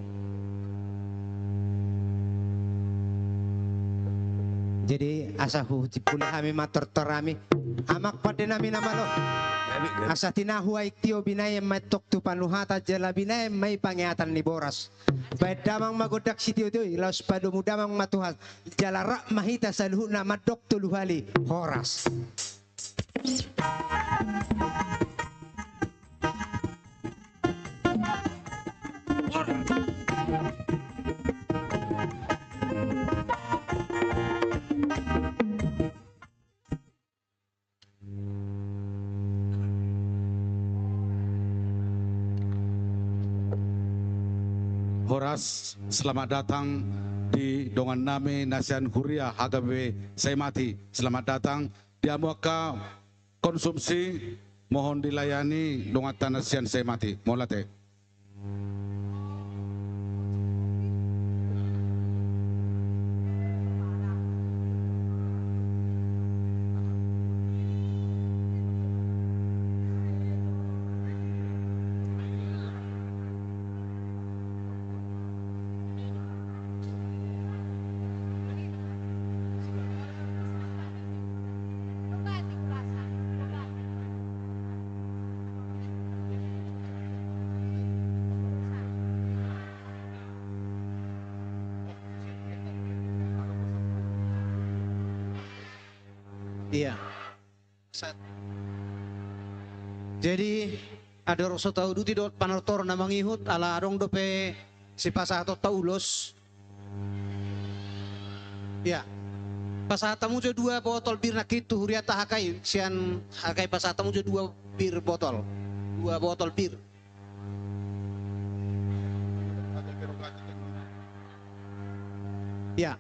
Jadi asahu cipuli kami mator-tor kami amak pada nami nama lo asa tinahu aiktio binay matok tu panuhata jala binay may pangiatan ni boras baik damang magodak sitio tu laus padu mudamang matuhat jala rak mahita saluhu na madok tu luhali horas.
Horas, selamat datang di dongan nami Nasian Huria HGB Saimati. Selamat datang di Amuaka konsumsi mohon dilayani dongatan Nasian Saimati. Molate.
Iya. Jadi ada rasa tahu duti dot panortor na mangihut ala arong dope si pasato taulos. Ya. Pasatamu jo 2 botol bir nakitu huriata hakai sian hakai pasatamu jo 2 bir botol. 2 botol bir. Ya.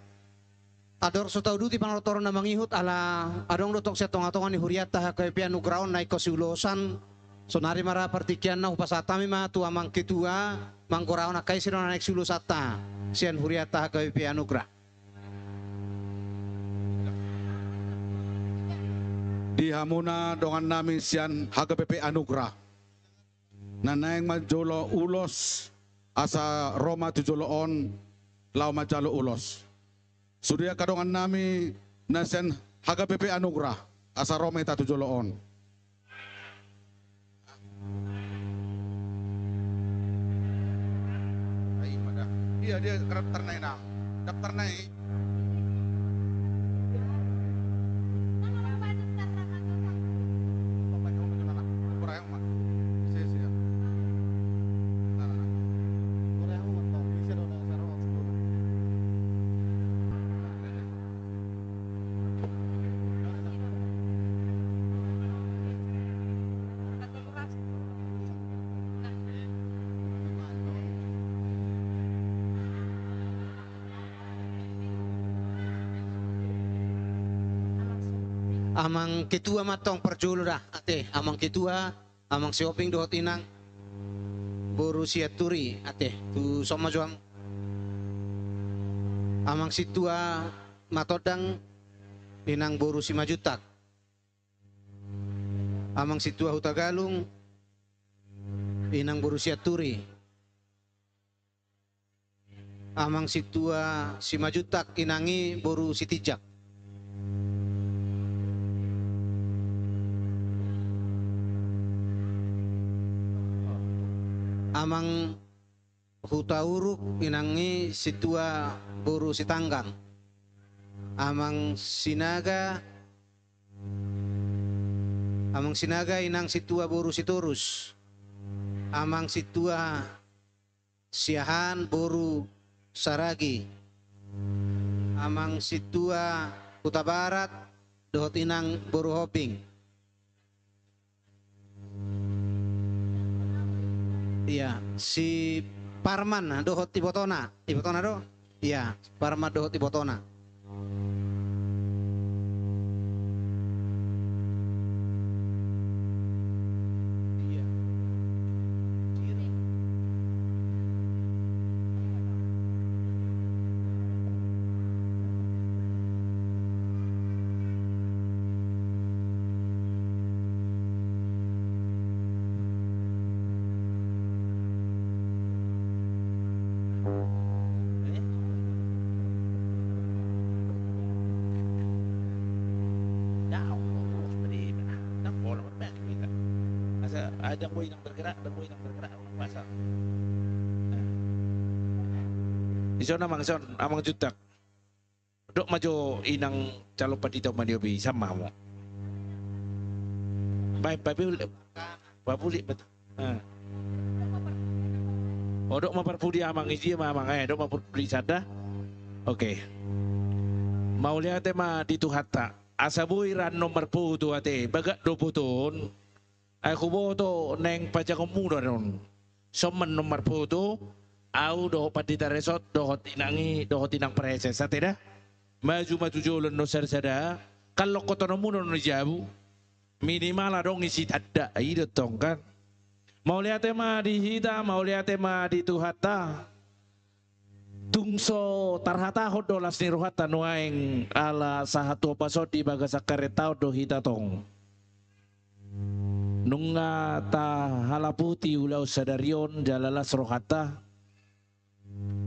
Ador so tau duti panortor na mangihut ala adong dotok sa tonga-tonga ni huriata hakai pianu ground na ikosiulosan sonari mara partikian na upasatami ma tu amang ketua mangkorao na kai sino na iksulusata sian huriata hakai pianu gra.
Di hamuna dongan namin sian HGPP Anugrah. Nanayang majolo ulos asa Roma tujoloon lau majalo ulos. Sudia kadongan nami nasen HGPP Anugrah asa Roma ita tujoloon. Iya dia daftar naik na. Daftar naik.
Amang ketua matong perjulu dah ate amang ketua amang sioping dohot inang boru siaturi ate tu soma juang amang situa matodang inang boru si majutak amang situa hutagalung inang boru siaturi amang situa si majutak inangi boru si tijak amang huta uruk inangi situa boru si tanggang amang sinaga inang situa boru si turus amang situa siahan boru saragi amang situa huta barat dohot inang boru hoping. Iya, si Parman dohot Ibotona do? Iya, Parman dohot Ibotona.
Ada buih yang bergerak, masa. Di sana amang jutak. Dok maju inang calon patito maniobi sama mo. Baik babuli betul. Oh dok maparpudi amang isi amang dok maparpudi sada. Oke. Mau lihat tema di tuhata. Asabui ran nomor putu ate bagak do putun. Aku boto neng pajak muda non. Somen nomor putu. Au doho patita resort dohot inang preses ate dah. Maju jolon no sada. Kalau kotono muda no jabu. Minimal dong isi tada itu tong kan. Mau lihat tema di hita, mau lihat tema di tuhata. Tungso tarhata hodolas ni rohata nuaing ala sahatu pasod di bagasa karetao do hita tong. Nunga ta halaputi ulau sadarion jalalas rohata.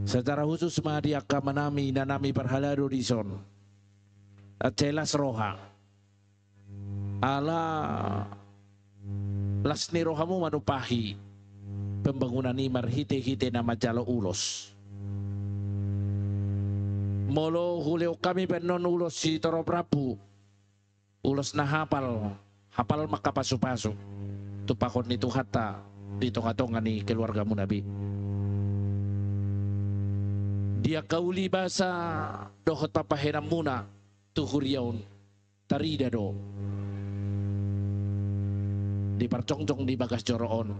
Secara khusus madi akamanami nanami parhalado dison. Acelas roha. Ala lasni rohamu manupahi pembangunan imar hite-hite nama jalo ulos. Molo huleo kami penon ulos si Toro Prabu. Ulos na hapal maka pasu-pasu. Tupakon ni Tuhata di tonga-tonga ni keluargamu Nabi. Dia kauli basa dohot papahenam muna tuhuriaun tarida do. Diparcongcong di bagas joroon.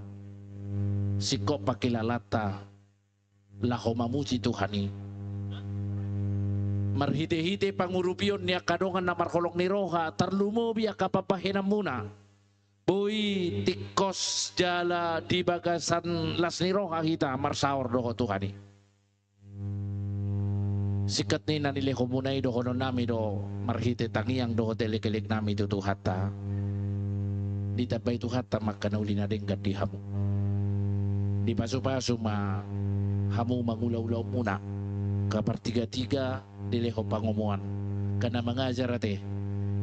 Sikop pakilalata laho mamuji Tuhani. Marhite-hite pangurupion niya kadongan na markolok ni Roha tarlumo biya kapapahinam muna. Boy tikos jala di bagasan las ni Roha hita marsaor doho Tuhani. Sikat ni nanileho munay doho no nami do marhite tangiang doho telekelik nami do Tuhata. Di tabay Tuhata makanauli na rin gati hamu. Di paso-paso hamu mangulaw-ulaw muna. Kapartiga-tiga dileho pangomuan. Kana mengajar ate.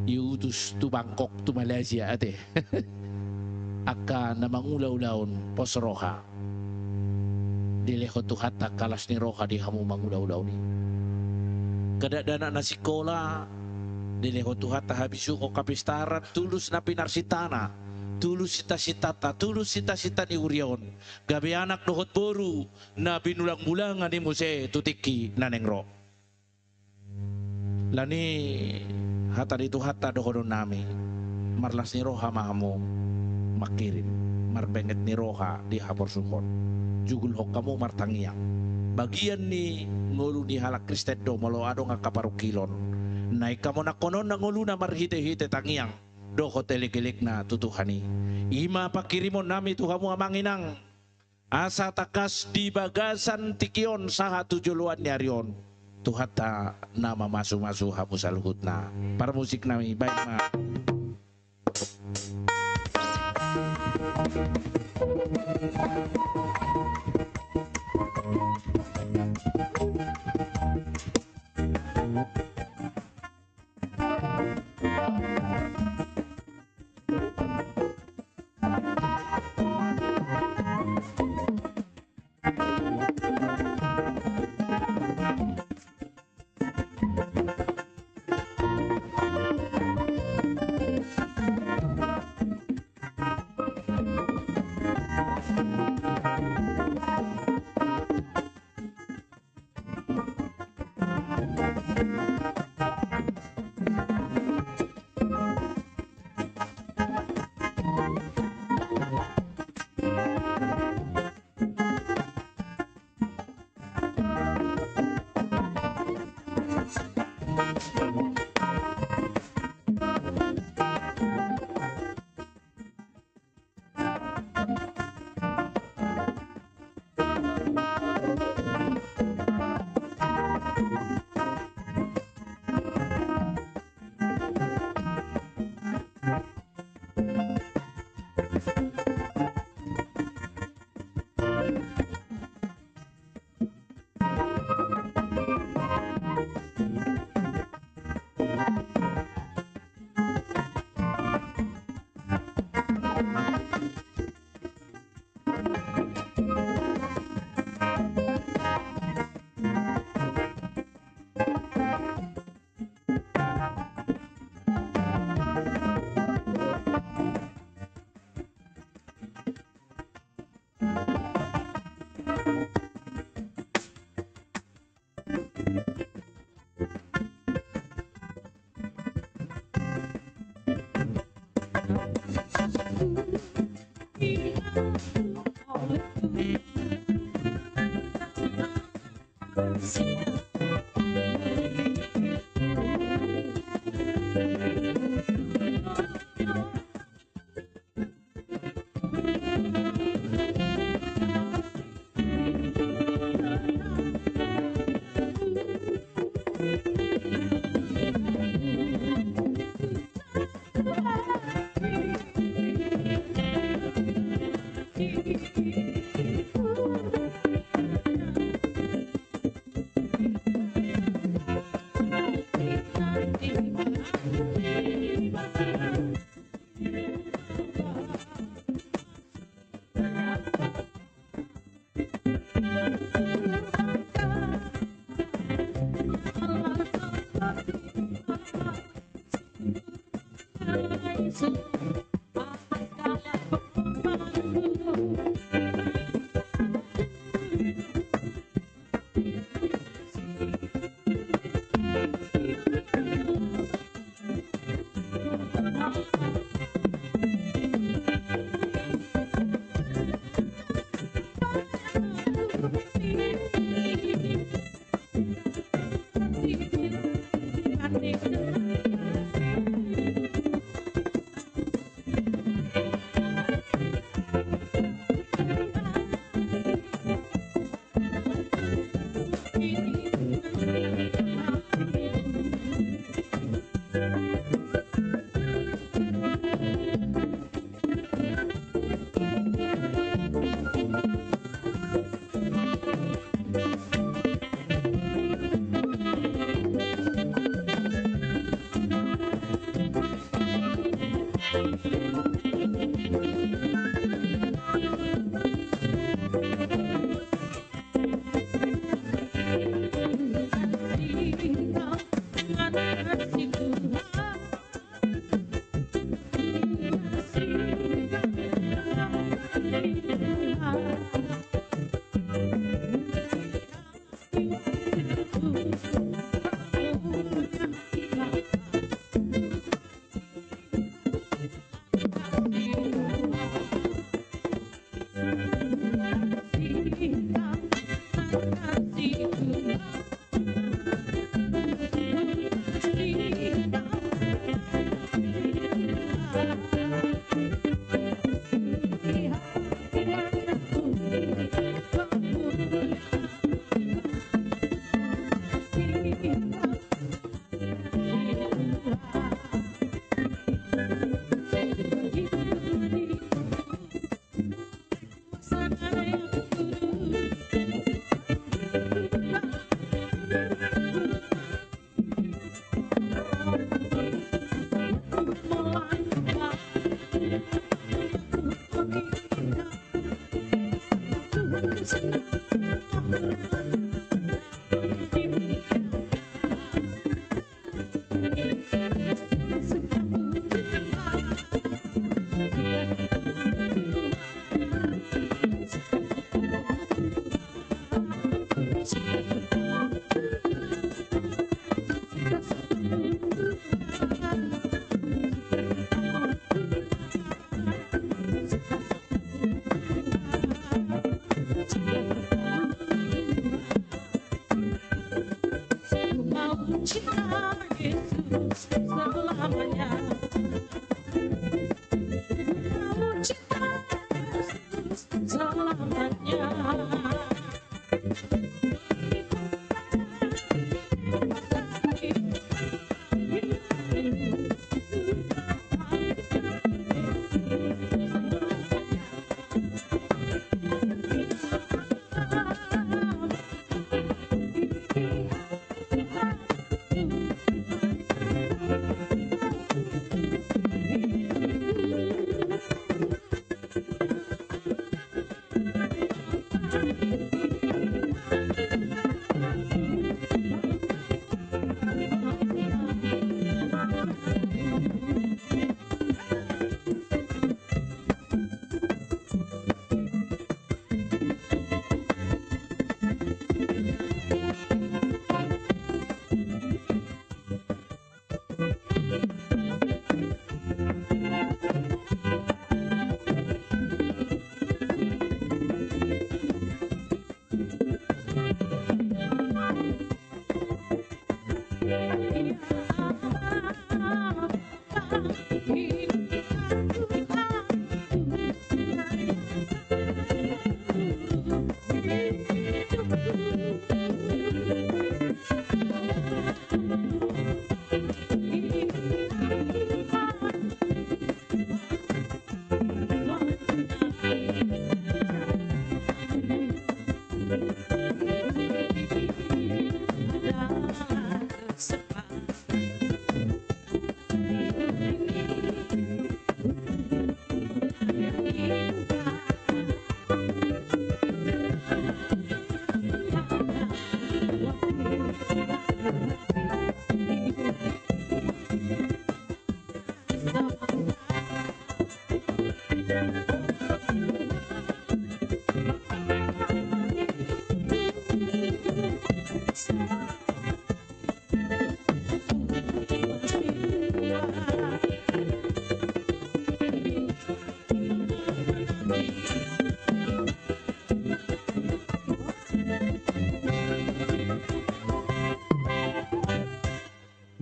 Iutus tu Bangkok tu Malaysia ate. Aka na mangulaw-ulawon pos Roha. Dileho Tuhata kalas ni Roha di hamu mangulaw-ulaw ni. Kadadana na sikola. Dileho Tuhata habisuko kapistaran tulus na pinarsitana. Tulus sita-sitata, tulus sita-sita ni Urion. Gabi anak dohot boru na binulang-bulangan ni Mose tutiki nanengro. Lani hata dito hata dohodon nami. Marlas ni Roha mahamu makirin. Marbenget ni Roha di hapor suhon. Jugul hok kamu martangiang. Bagian ni ngulu ni halak Kristen do malo ado nga kaparukilon. Naik kamu nak konon nanguluna marhite-hite tangiang. Doko telekilik na tutuhani. Ima pakirimon nami Tuhamu amanginang. Asa takas di bagasan tikion saha tujuluan nyarion. Tuhata nama masu-masu hamu saluhutna. Para musik nami baik ma.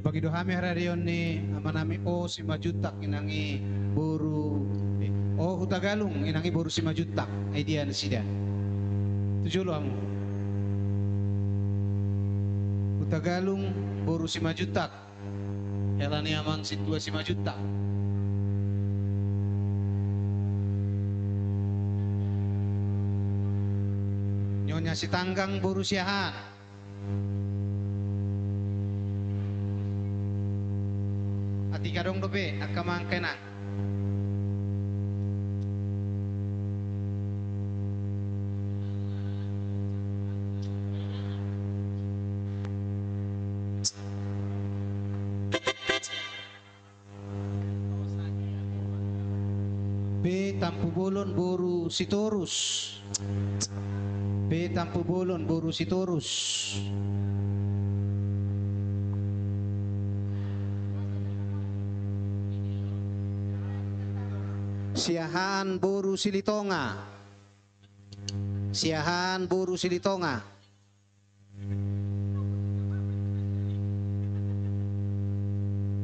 Bagi dohami radio ni amanami o si majutak inangi buru o hutagalung inangi buru si majutak ay diyan sida. Tujulo amo. Hutagalung buru si majutak. Elani amang situa si majutak. Nyonya si tanggang buru siahan. Ati kadong dobe akamang kena. B tampu bolon boru sitorus. B tampu bolon boru sitorus. Siahan boru silitonga. Siahan boru silitonga.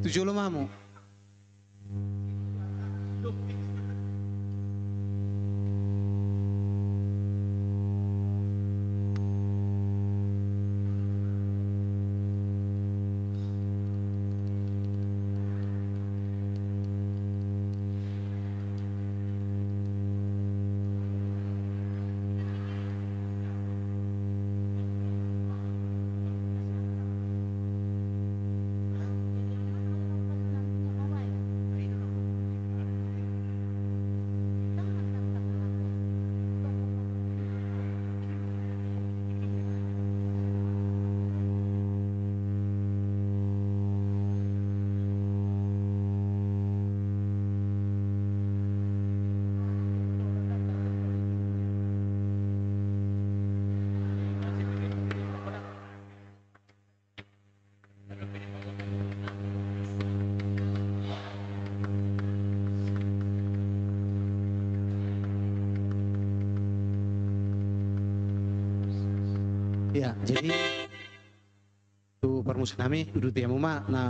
Tujuh lumamu.
Ya, jadi tu permusuh nami udah tiap rumah. Nah,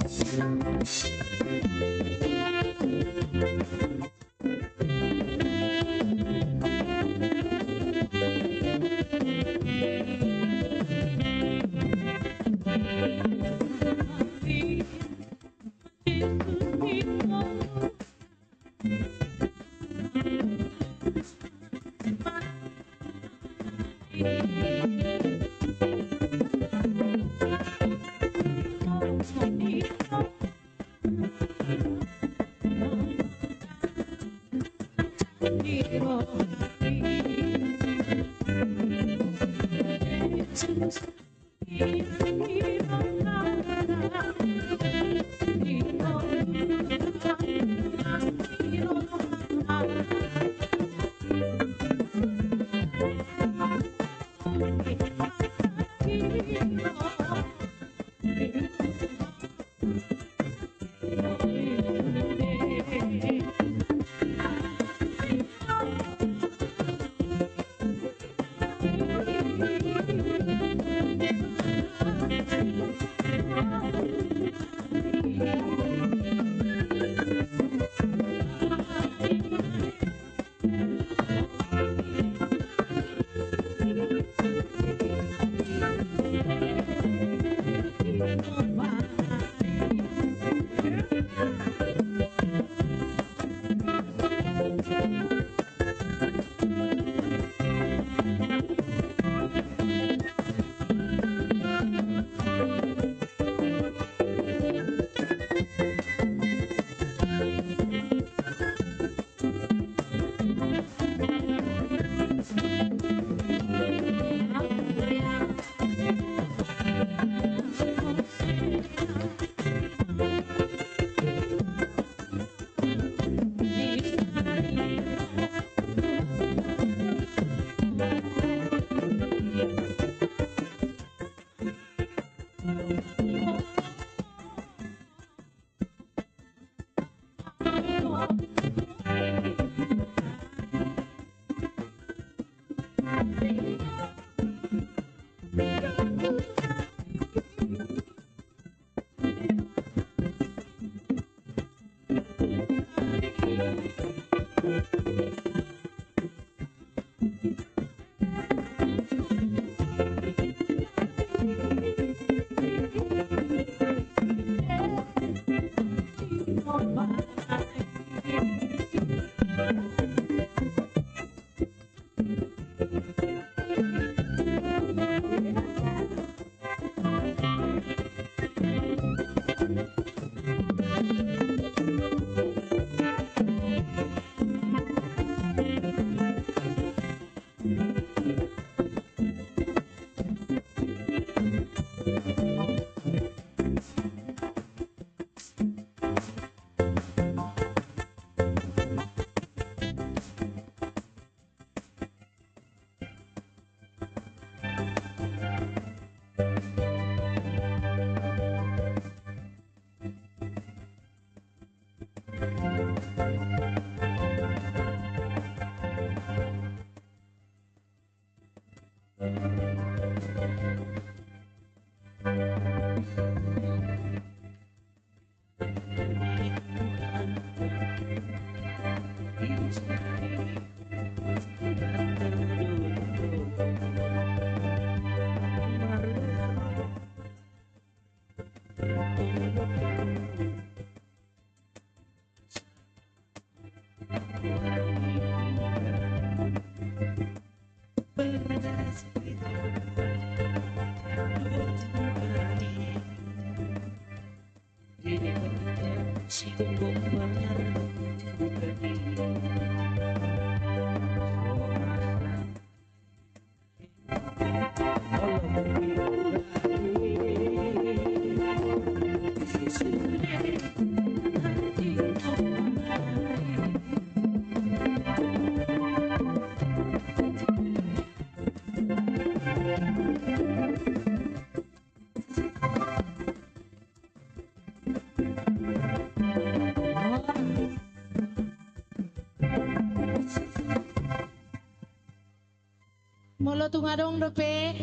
Molo tungadong dope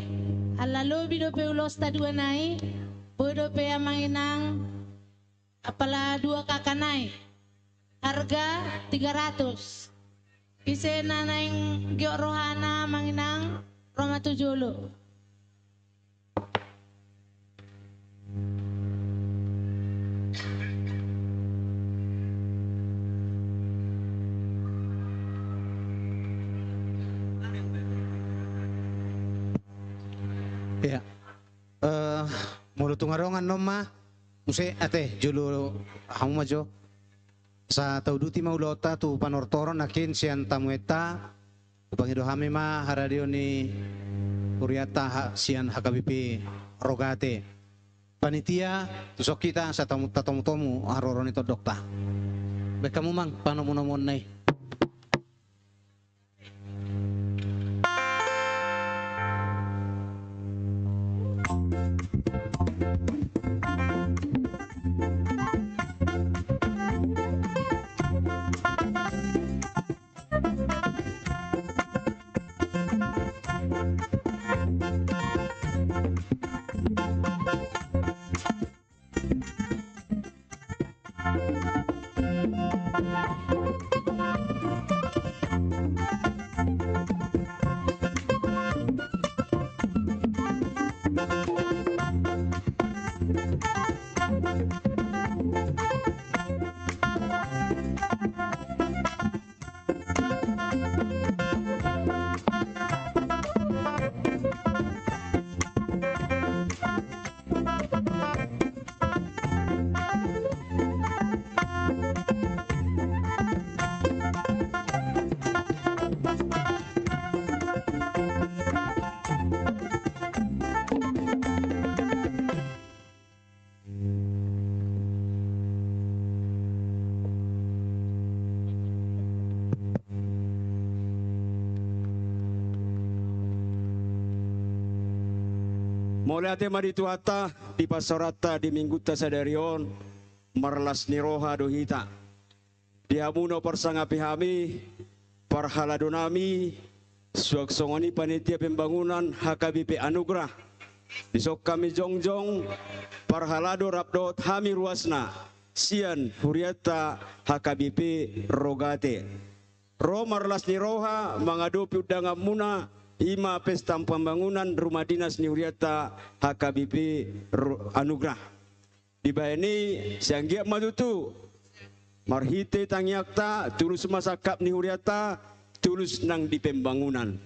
Alalobi do pe ulos ta dua nai, bodo pe amanginang apala dua kakanai. Harga 300. Ise nanaing giok rohana manginang Roma 70.
Ya. Mulu tungarongan noma. Muse ate julu hamu majo. Sa tauduti maulota tu panortoron nakin sian tamueta. Upangido hami ma haradio ni Kuriata sian HKBP Rogate. Panitia tusok kita sa tamu-tamu haroron itu dokta. Baik kamu mang panomun-nomun nai.
Mulai ate mari tuata di pasarata di minggu tasadarion marlas niroha dohita. Diamuno persangapi hami parhaladonami suaksongoni panitia pembangunan HKBP Anugrah. Besok kami jongjong parhalado rapdot hami ruasna sian huriata HKBP Rogate. Ro marlas niroha mengadopi udang muna Ima pesta pembangunan rumah dinas Niuriata HKBP Anugrah. Di ini sianggiak madutu marhite tangyakta tulus masakap Niuriata tulus nang di pembangunan.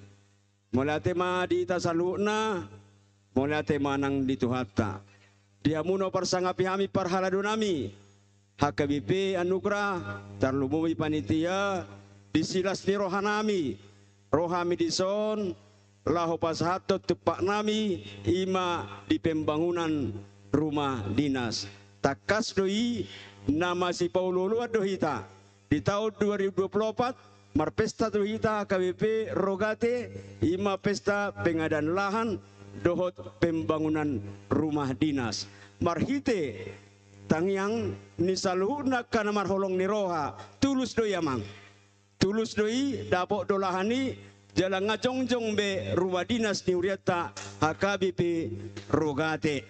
Mulai tema di tasalukna, mulai tema nang di tuhata. Dia muno persangapi hami parhaladunami HKBP Anugrah tarlumui panitia disilas ni rohanami. Rohami dison laho pasahato tepak nami ima di pembangunan rumah dinas. Takas doi nama si Paululu dohita di tahun 2024 marpesta dohita KBP Rogate ima pesta pengadaan lahan dohot pembangunan rumah dinas. Marhite tangyang nisaluhna kana marholong ni roha tulus doi amang. Tulus doi dapok dolahani jalan ngajongjong be rumah dinas Niuriata HKBP Rogate.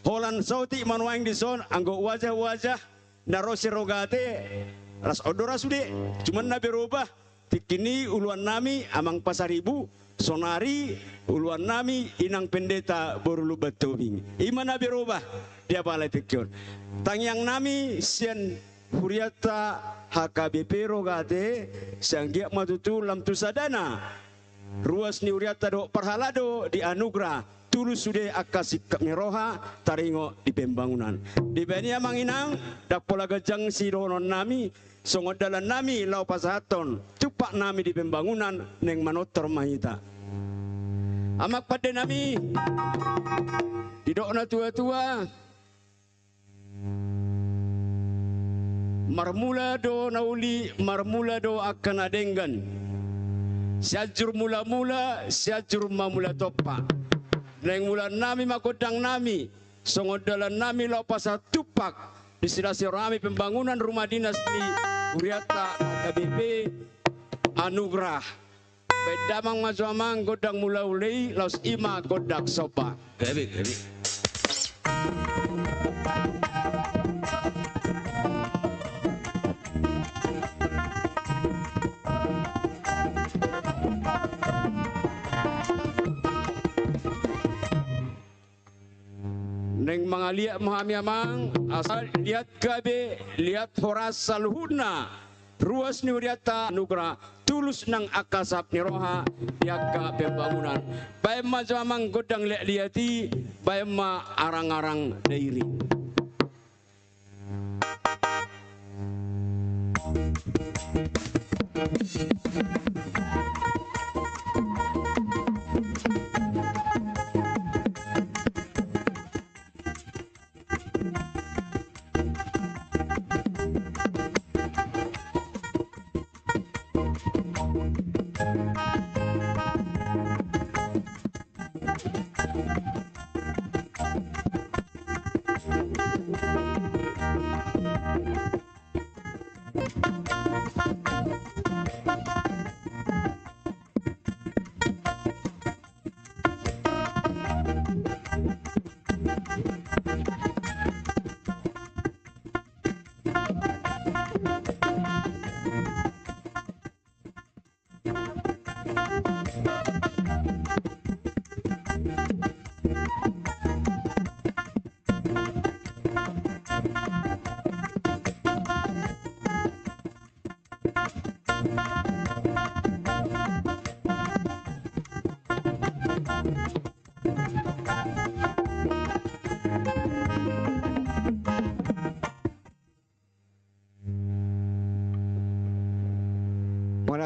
Holan sauti manuang dison anggo wajah-wajah narosi Rogate ras odora sude cuman na berubah tikini uluan nami amang pasaribu sonari uluan nami inang pendeta borulu betubing imana berubah dia balai tikyon tangyang nami sian Huriata HKBP Rogate sanggiak matutu lam tusadana ruas ni Huriata do parhalado di Anugrah tulus sude akasip miroha taringo di pembangunan di bani amanginang dapola gajang si donon nami songodalan nami lau pasahaton tupak nami di pembangunan neng manotor mahita amak pada nami di dokna tua-tua marmula do nauli marmula do akan adenggan siajur mula-mula siajur mamula topa neng mula nami makodang nami songodalan nami lau pasal tupak di silasi rami pembangunan rumah dinas di Huriata HKBP Anugrah Bedamang mazamang godang mulauli laus ima godak sopa. Kebi. Neng mga liat mahami amang asal lihat gabe lihat horas salhuna ruas ni Huriata Anugrah tulus nang akasap ni roha diaka pembangunan bae majamang godang liati bae ma arang-arang dairi.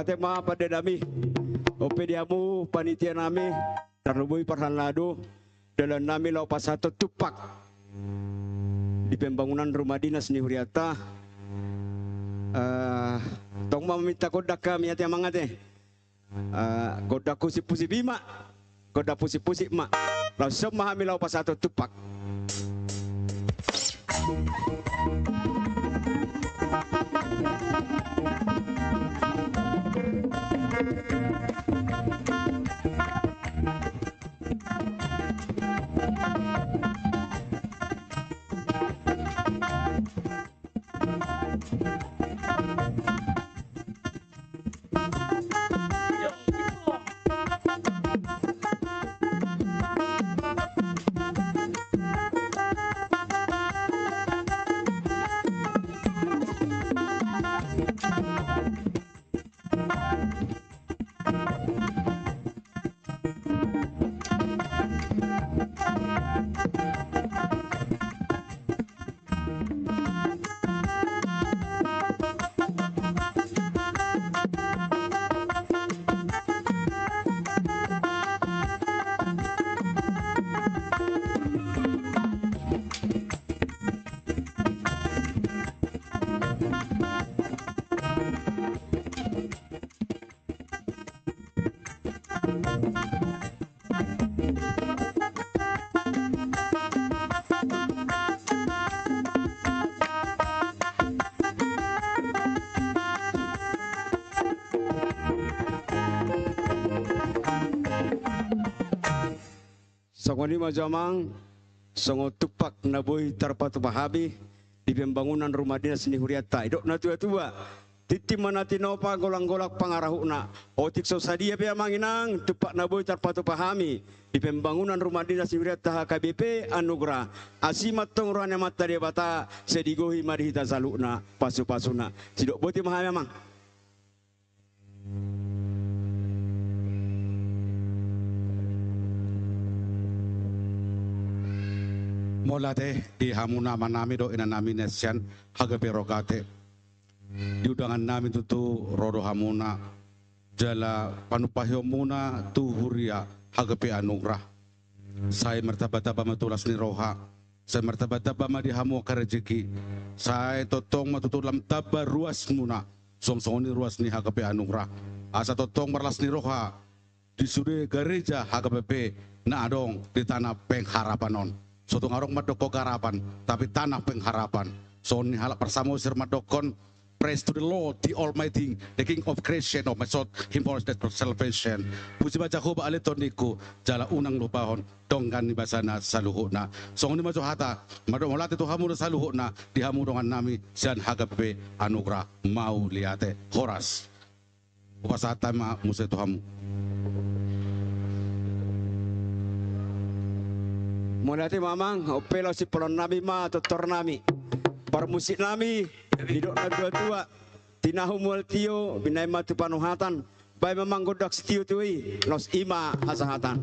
Tema pada nami opediamu panitia nami terlebih perhanlado dalam nami lau pasato tupak di pembangunan rumah dinas ni Huriata tong meminta kodak kami hati mangat kodak pusi bima kodak pusi mak lau semahami lau pasato tupak. Songoni majamang songo tupak naboi tarpatu bahabi di pembangunan rumah dinas ni Huriata idok na tua titi manati nopa golang-golak pangarahuna otik sosadia pia manginang tupak naboi tarpatu pahami di pembangunan rumah dinas ni Huriata HKBP Anugrah asimat tong ruannya mata dia bata sedigohi marihita salukna pasu-pasuna sidok boti mahami mang.
Molate di hamuna manami do ina nami nesian hagape rogate di undangan nami tutu rodo hamuna jala panupahyo muna tu huria hagape Anugrah saya mertaba-taba matulas ni roha saya mertaba-taba ma di hamu karejeki saya totong matutulam taba ruas muna song-song ni ruas ni hagape Anugrah asa totong marlas ni roha di sude gereja hagape na adong di tanah pengharapanon Soto ngarong madoko karapan, tapi tanah pengharapan. So ni halak bersama usir madokon, Praise to the Lord, the Almighty, the King of creation of my soul, Him for that for salvation. Puji baca ko ba aliton niku, jala unang lupahon, donggan ni basana saluhut na. Song ni majo hata, madong tu hamu na saluhut na, di hamu dongan nami, sian hagape anugerah mau liate horas. Upasata ma musa tu hamu.
Mulai mamang, opelo si polon nami ma tutor nami. Parmusik nami, hidup na dua-dua. Tinahu mual tio, binay matu panuhatan. Bay memang godak si tio tuwi, los ima hasahatan.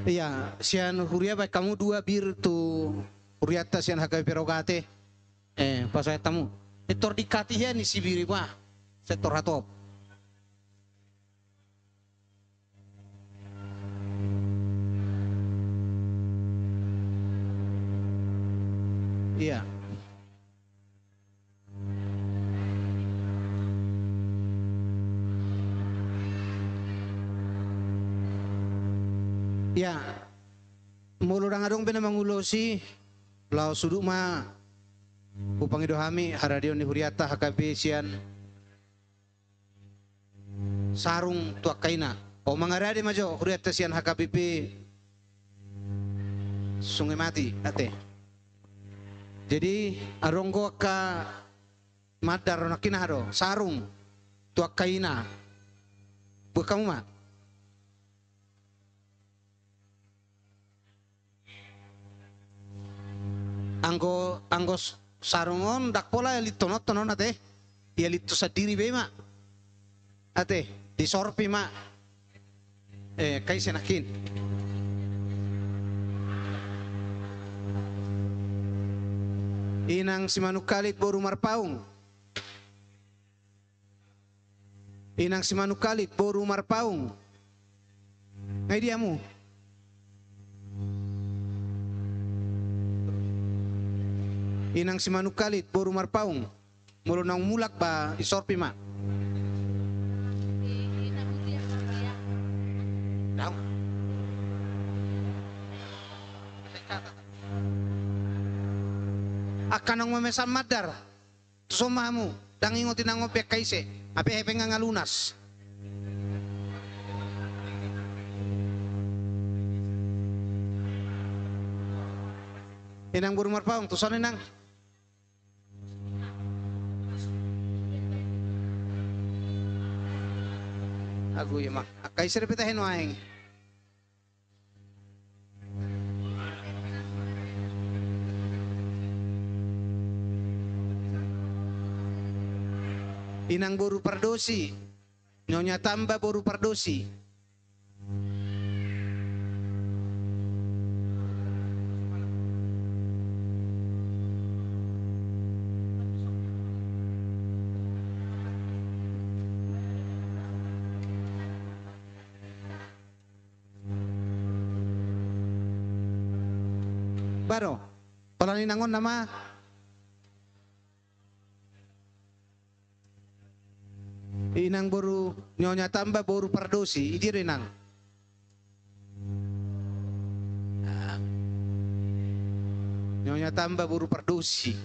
Iya, sian huria baik kamu dua bir tu huriata sian hakai perogate. Pas saya tamu. Etor dikati ya ni si biri mah. Sektor hatop. Iya. Ya, mulu dang adong bena mangulosi, lau suduk ma, upang idohami haradion ni huriata HKB sian sarung tuak kaina. O mangarade majo huriata sian HKBP sungai mati ate. Jadi aronggo ka madar nakina haro sarung tuak kaina. Buat kamu mah. Anggo sarungon dak pola ya litonot tonon ate ya lito sa diri be ma ate di sorpi ma kay senakin inang si manukalit boru marpaung inang si manukalit boru marpaung ngay diamu inang si manukalit boru marpaung mulu nang mulak ba isorpi ma akan nang memesan madar somamu dang ingotin nang ngopek kaise ape hepe nga ngalunas inang boru marpaung tuson inang Aku ya mak, kay serpetahin waeng. Inang boru pardosi, nyonya tambah boru pardosi. Baro, palanin nangon nama inang boru nyonya tambah boru pardosi, idi rinang. Nyonya tambah boru pardosi.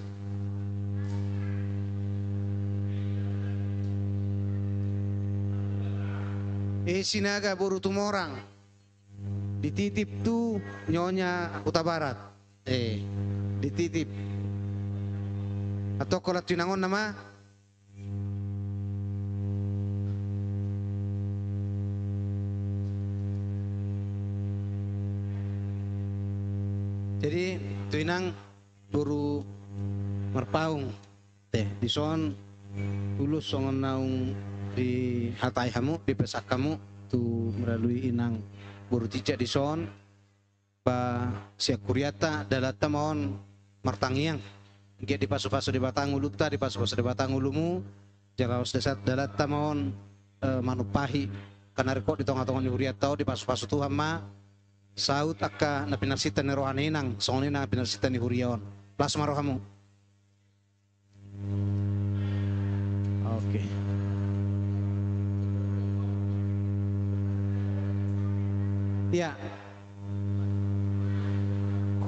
Sinaga boru tumorang. Dititip tu nyonya Kuta Barat. Dititip atau kolat tinangon nama Jadi tuinang buru merpaung teh di son tulus songon naung di hatai hamu di pesak kamu tu melalui inang buru tijak di son ba siak kuriata dalata mohon martangiang gia di pasu-pasu di batang uluta di pasu-pasu di batang ulumu jaraos desat dalata mohon manupahi karena rekod di tongah-tongah di huriatau di pasu-pasu Tuhan ma saut akka na pinarsitan ni rohani nang songon na pinarsitan ni huriaon plus marohamu. Oke. Ya.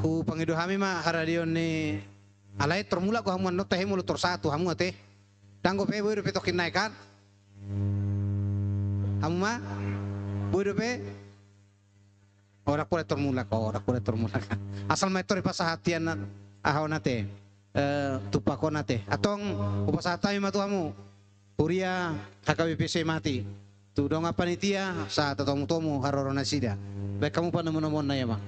Ku pangido hami ma haradion ni alay termula ko hamuan no teh mulut satu hamu teh. Danggo pe boy petokin naikan. Hamu ma boy pe ora pura termula ko, ora pura termula. Asal metor pasahatian ahau nate. Tupako nate. Atong upasatay matuhamu. Puria HKBPC mati. Tu dong panitia sa totomu harorona sida. Baik kamu pa naman na yama.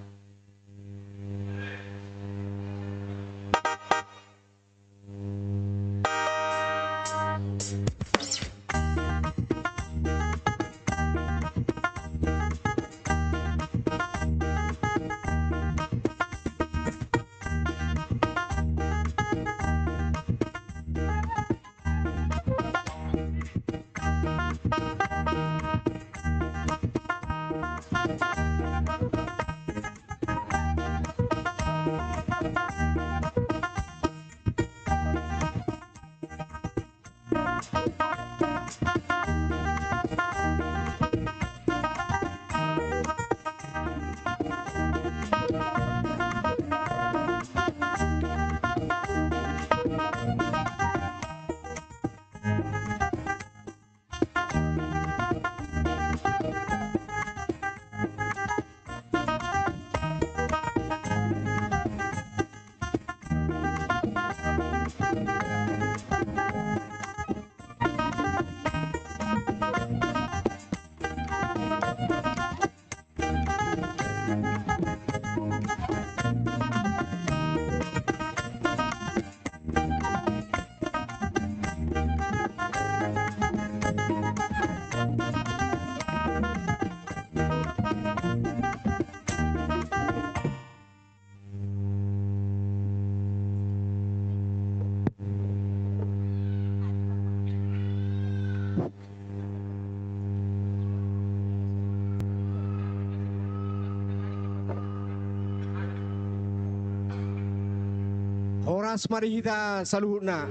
Horas mari kita saluhna.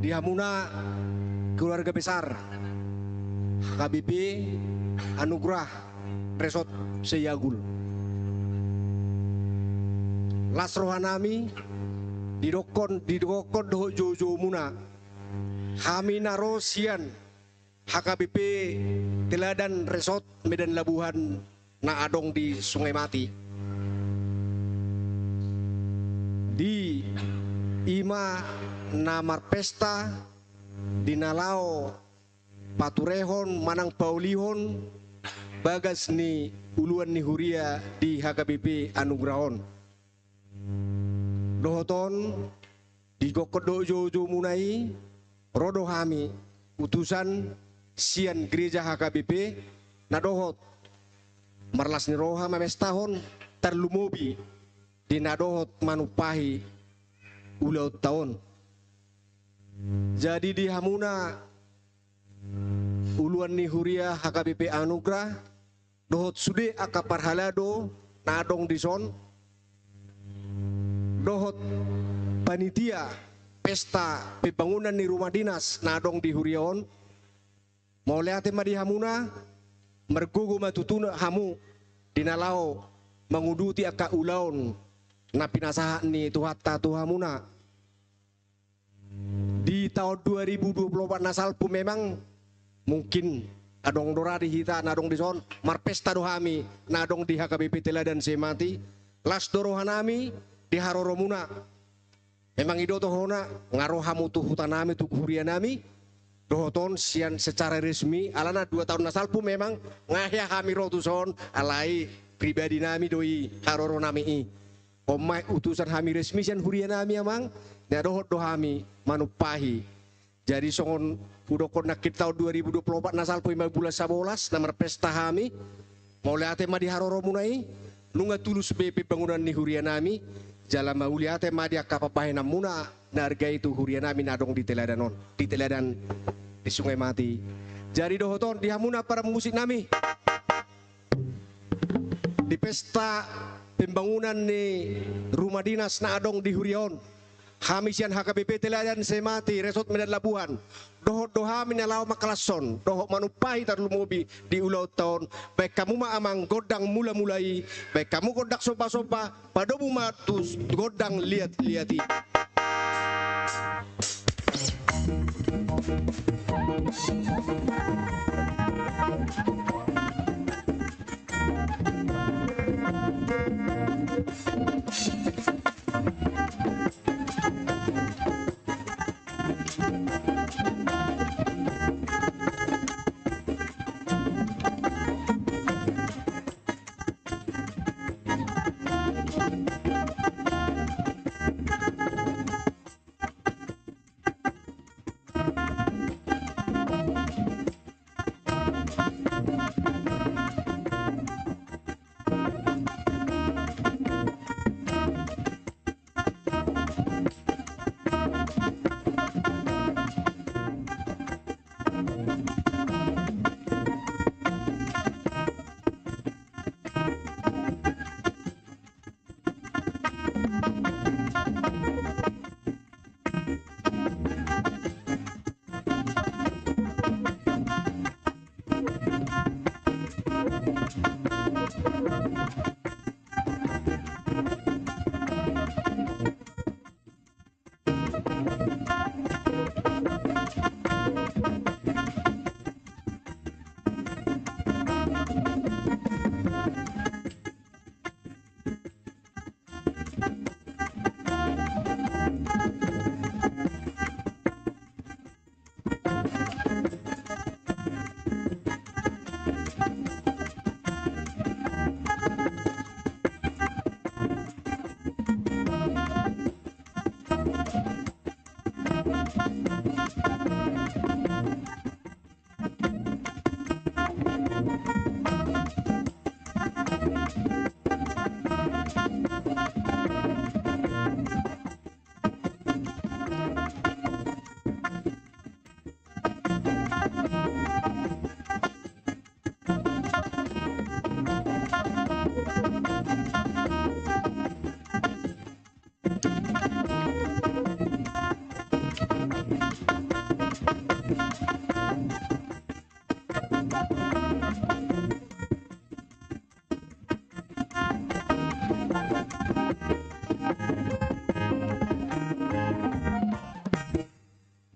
Di Hamuna keluarga besar HKBP Anugrah Resort Seyagul. Las rohanami didokon doho jojo muna. Hamina Rosian HKBP Teladan Resort Medan Labuhan na adong di Sungai Mati. Di ima namar pesta dinalao paturehon manang paulihon bagas ni uluan ni huria di HKBP Anugrahon dohoton di gokodo jojo munai rodo hami utusan sian gereja HKBP na dohot marlas ni roha mamestahon terlumobi dinadohot manupahi ulau tahun. Jadi di Hamuna uluan ni huria HKBP Anugrah dohot sude aka parhalado nadong dison dohot panitia pesta pembangunan ni rumah dinas nadong di huriaon mau lihat di Hamuna mergugu matutuna hamu dinalao menguduti aka ulaun na pinasahan ni Tuhatta Tuhamuna di tahun 2024 nasalpu memang mungkin adong dorari hita nadong di son marpesta dohami nadong di HKBP Teladan Semati las dorohanami di Haroromuna memang ido tohona ngarohamu tu hutanami tu hurianami
dohoton sian secara resmi alana 2 tahun nasalpu memang ngahya kami rotuson alai pribadi nami doi haroro nami omai utusan kami resmi sian huria nami amang na dohot dohami manupahi jadi songon udokon nakit tahun 2024 nasalpu 15 nomor pesta kami mulai ate ma di haroro munai nunga tulus BP bangunan ni huria nami jalan mauli ate ma dia kapapahe namuna narga itu huria nami nadong di teladan di Sungai Mati. Jadi dohoton di hamuna para musik nami di pesta pembangunan ni rumah dinas na adong di Hurion. Hamisian HKBP teladan Semati Resort Medan Labuhan. Dohot dohami na law makalason, dohot manupai tar lumubi di ulau tahun. Baik kamu ma amang godang mula-mulai, baik kamu godak sopa-sopa, padomu matus godang lihat-lihati.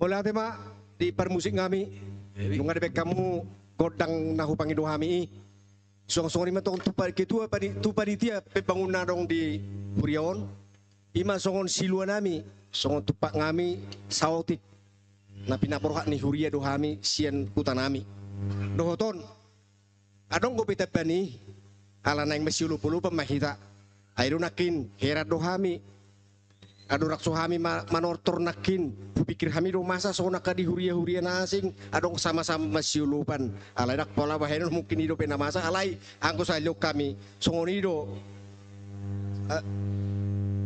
Mulai tema di permusik kami, nung ada kamu godang nahu pangido kami, song-song lima tahun ketua tu panitia pembangunan dong di Hurion, ima songon siluan kami, songon tupak kami sautik, na pinaporohak ni Huria do kami sian kutan kami, dohoton, adong go peta bani, ala naing mesiulu-pulu pemahita, ayo nakin herat do kami. Ado rakso kami manortor nakin pikir kami do masa so naka di huria nasing adong sama-sama masiulupan alay dak pola bahenon mungkin ido pena masa alay angko sa ilok kami songonido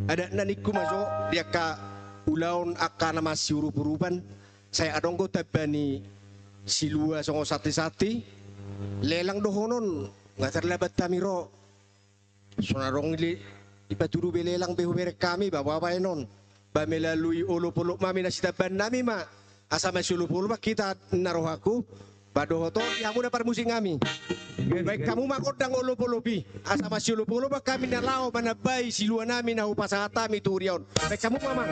ada naniku maso dia ka ulaon aka na masiurupurupan saya adong go tabani silua songo sati-sati lelang dohonon ngatar labat tamiro sonarong ipaturu belelang behubere kami bawa enon ba melalui olopolok mami na sitaban nami ma asa masulupul ma kita narohaku badohoto yamu na parmusing kami baik kamu makodang olopolopi asa masulupul ma kami nalao manabay siluan nami na upasata mi turion baik kamu mama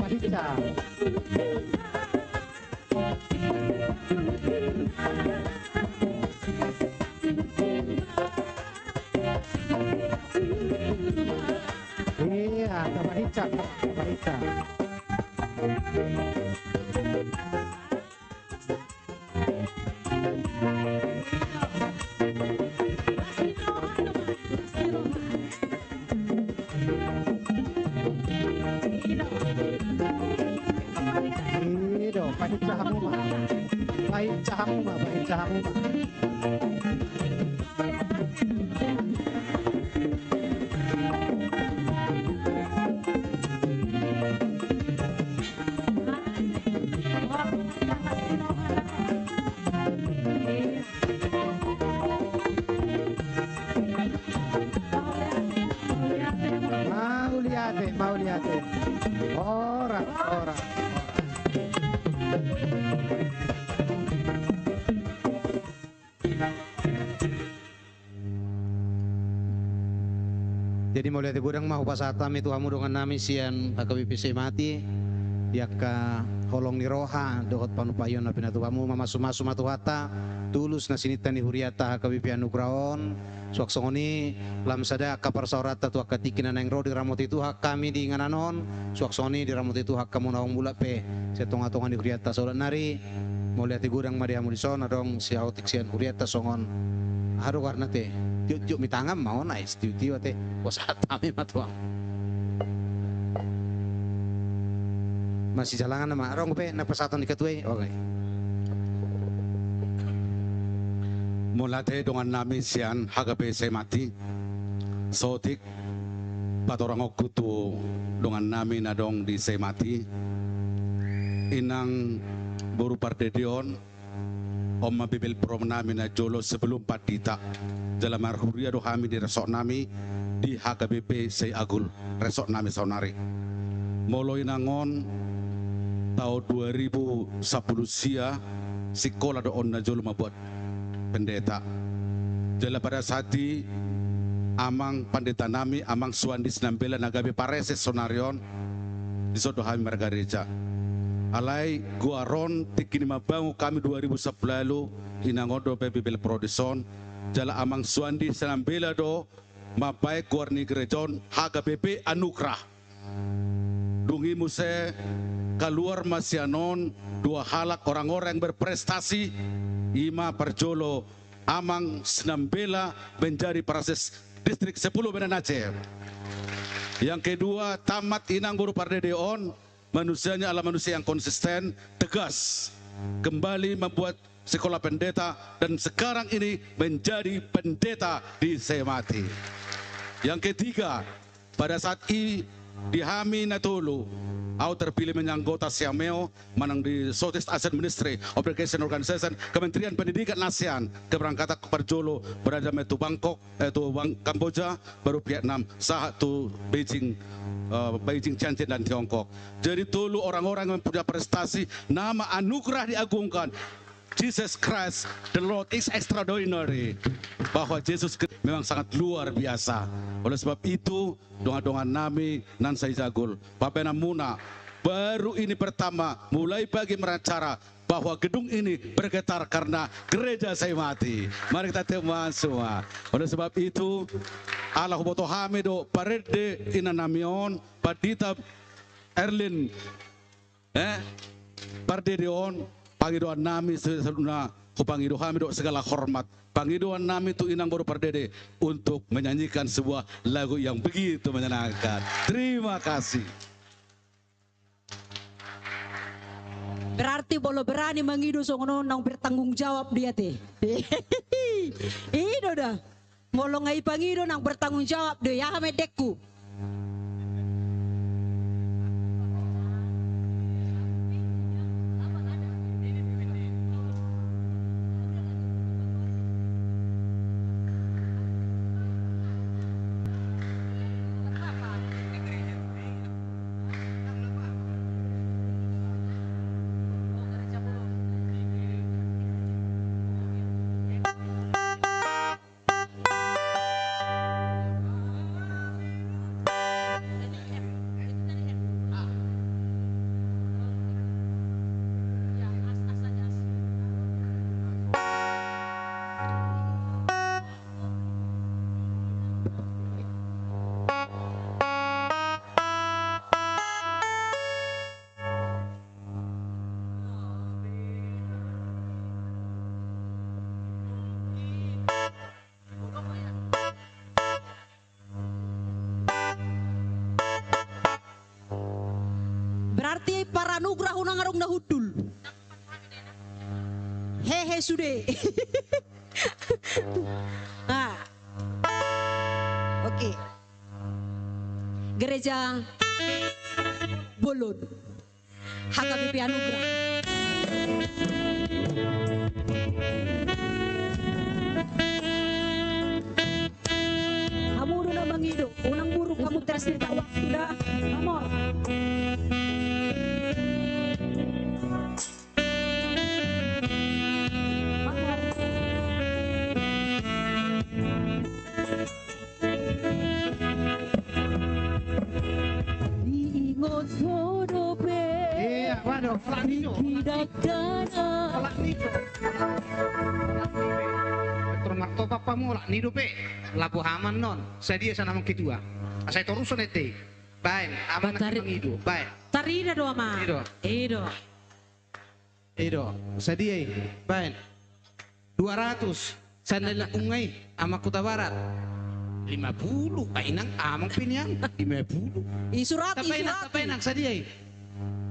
Parica.
Ica. Bapak Ica.
Ido, pahit cahamu mah. Pahit cahamu mah, pahit cahamu mah. Mau lihat. Ora.
Jadi mau lihat gudang mau pasata mi Tuhamu dengan nami sian HKBP mati dia ka holong ni roha dohot panupayon na pinatuhamu mamasu-masu matuhata tulus na sinita ni huriata HKBP anugraon suaksongoni lam sada kapar saurata tu akatikin na ro di ramot itu hak kami di ngananon suaksoni di ramot itu hak kamu naong bulat pe setonga-tonga di huriata saurat nari mau lihat gudang madiamu di son adong si autik sian huriata songon haru warna teh juk mitangam mau nice tiu teh wasatami matuang masih jalangan nama rong pe na pasatan dikatuai oke
mulate dengan nami sian hagape semati sotik patorang okutu dengan nami nadong di semati inang buru pardedion Oma Bibel prom nami na jolo sebelum padita dalam arhuria do kami di resort nami di HKBP Sei Agul resort nami sonari molo inangon tahun 2010 sia sikola do onna jolo mabuat pendeta jala pada saat amang pendeta nami amang suandis nambela nagabe pareses sonarion di sodo kami margareja alai gua ron tikini mabangu kami 2010 lalu inangodo Bibel Prodison jala amang suandi senambela do mapai kuarni gerejon HKBP Anugrah dungi muse keluar masyanon dua halak orang-orang yang berprestasi ima perjolo amang senambela menjadi proses distrik 10 Medan Aceh yang kedua tamat inang guru pardedeon manusianya adalah manusia yang konsisten, tegas, kembali membuat sekolah pendeta dan sekarang ini menjadi pendeta di Semati. Yang ketiga, pada saat ini di Hami Natulu, aku terpilih menjadi anggota Siameo, manang di Southeast Asian Ministry of Education Organization, Kementerian Pendidikan ASEAN, keberangkatan ke Perjolo, berada di Bangkok, itu Kamboja, baru Vietnam, saat itu Beijing, Tianjin dan Tiongkok. Jadi dulu orang-orang yang punya prestasi, nama anugerah diagungkan. Jesus Christ, the Lord is extraordinary. Bahwa Yesus memang sangat luar biasa. Oleh sebab itu, doa-doa nami nan saya jagul. Bapak Namuna, baru ini pertama mulai pagi merancara bahwa gedung ini bergetar karena gereja saya mati. Mari kita teman semua. Oleh sebab itu, Allah boto hamido parede inanamion padita Erlin pardedeon pangidoan nami sebelumnya pangido hamido segala hormat. Pangidoan nami itu inang baru pardede untuk menyanyikan sebuah lagu yang begitu menyenangkan. Terima kasih.
Berarti bolo berani mengidu songono nang bertanggung jawab dia teh. Ido dah. Molo ngai pangido nang bertanggung jawab deh ya medekku. nang arong nahudul. Hehe sude. Nah. Oke. Gereja Bolon. HKBP Anugerah. Kamu udah mangido, unang buruk kamu terserita sudah, amor. Diingot sodope.
Iya, waduh, pelak nido.
Tidak dana.
Pelak nido. Termarto papamu lak nido pe. Labu haman non. Saya sana mau kedua. Saya terus nete. Baik, aman nak mengido. Baik.
Tarina do ama.
Ido. Saya baik. 200. Sana nak ungai ama Kuta Barat. 50. Kainang amang pinyan. 50.
Isurati.
Tapi nak saya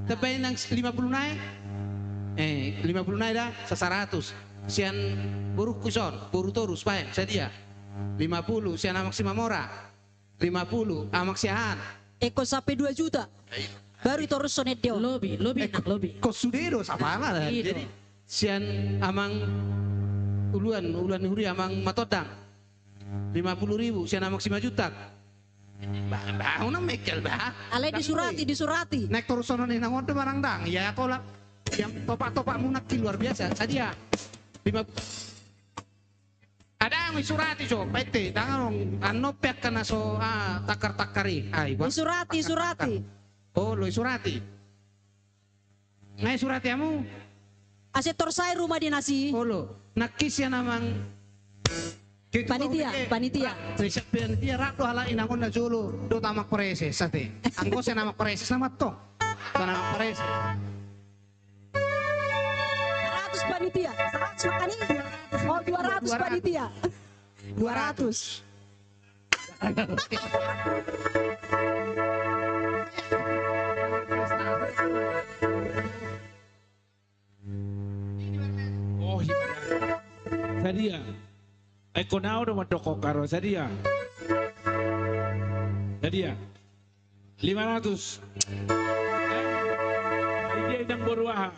Tapi nang 50 naik, 50 naik dah, 100. Sian buruk kuson, buru terus, baik, saya 50, sian amak si Mamora, 50, amak sian.
Eko sampai 2 juta. Baru itu harus sonet dia. Lobby.
Kau sudero, sama lah. Jadi, sian amang uluan huri amang matodang, 50.000, sian amak 5 juta. Bah, una mekel bah.
Alay disurati.
Naik terus sono nih nangon barang dang. Ya tolak yang topak munak luar biasa. Saja. 5 ada yang disurati so, pete tangan anopek kana so takar-takari.
Disurati.
Oh, lo surati. Ngai surati kamu?
Asetor saya rumah dinasi.
Oh lo, nakis ya namang
Panitia.
Panitia rakdo hala inangon na jolo do tamak preses sate. Angko sa namak preses nama to. Sa namak preses.
100 panitia. 100 makani. Oh 200 panitia. 200.
Oh iya. Sadia. Eko nao do matoko karo sadia. 500. Dia inang beruah.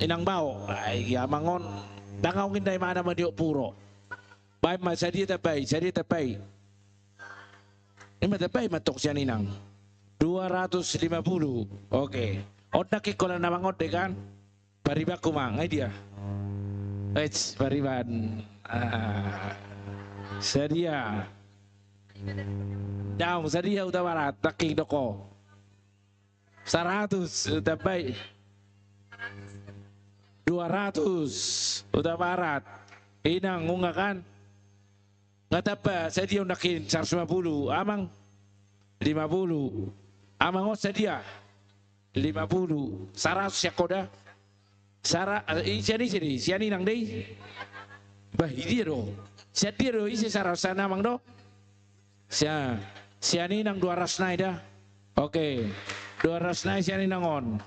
Inang bau. Ay mangon. Dangaw nginday mana madiok puro. Bay ma sadia tapay. Ima tapay matok siya inang. 250. Oke. Oda kikola na mangot kan? Pariba kumang ay dia. Pariban. Sadia. Daw sadia udah barat taki doko. 100 udah baik. 200 udah barat. Inang unga kan? Ngatapa sadia undakin 150 amang 50. Amang sadia 50, 100 siakoda, siani nang deh, bah ini do, isi 100 sana mang do, siani nang 200 naik dah, oke, 200 naik siani nangon,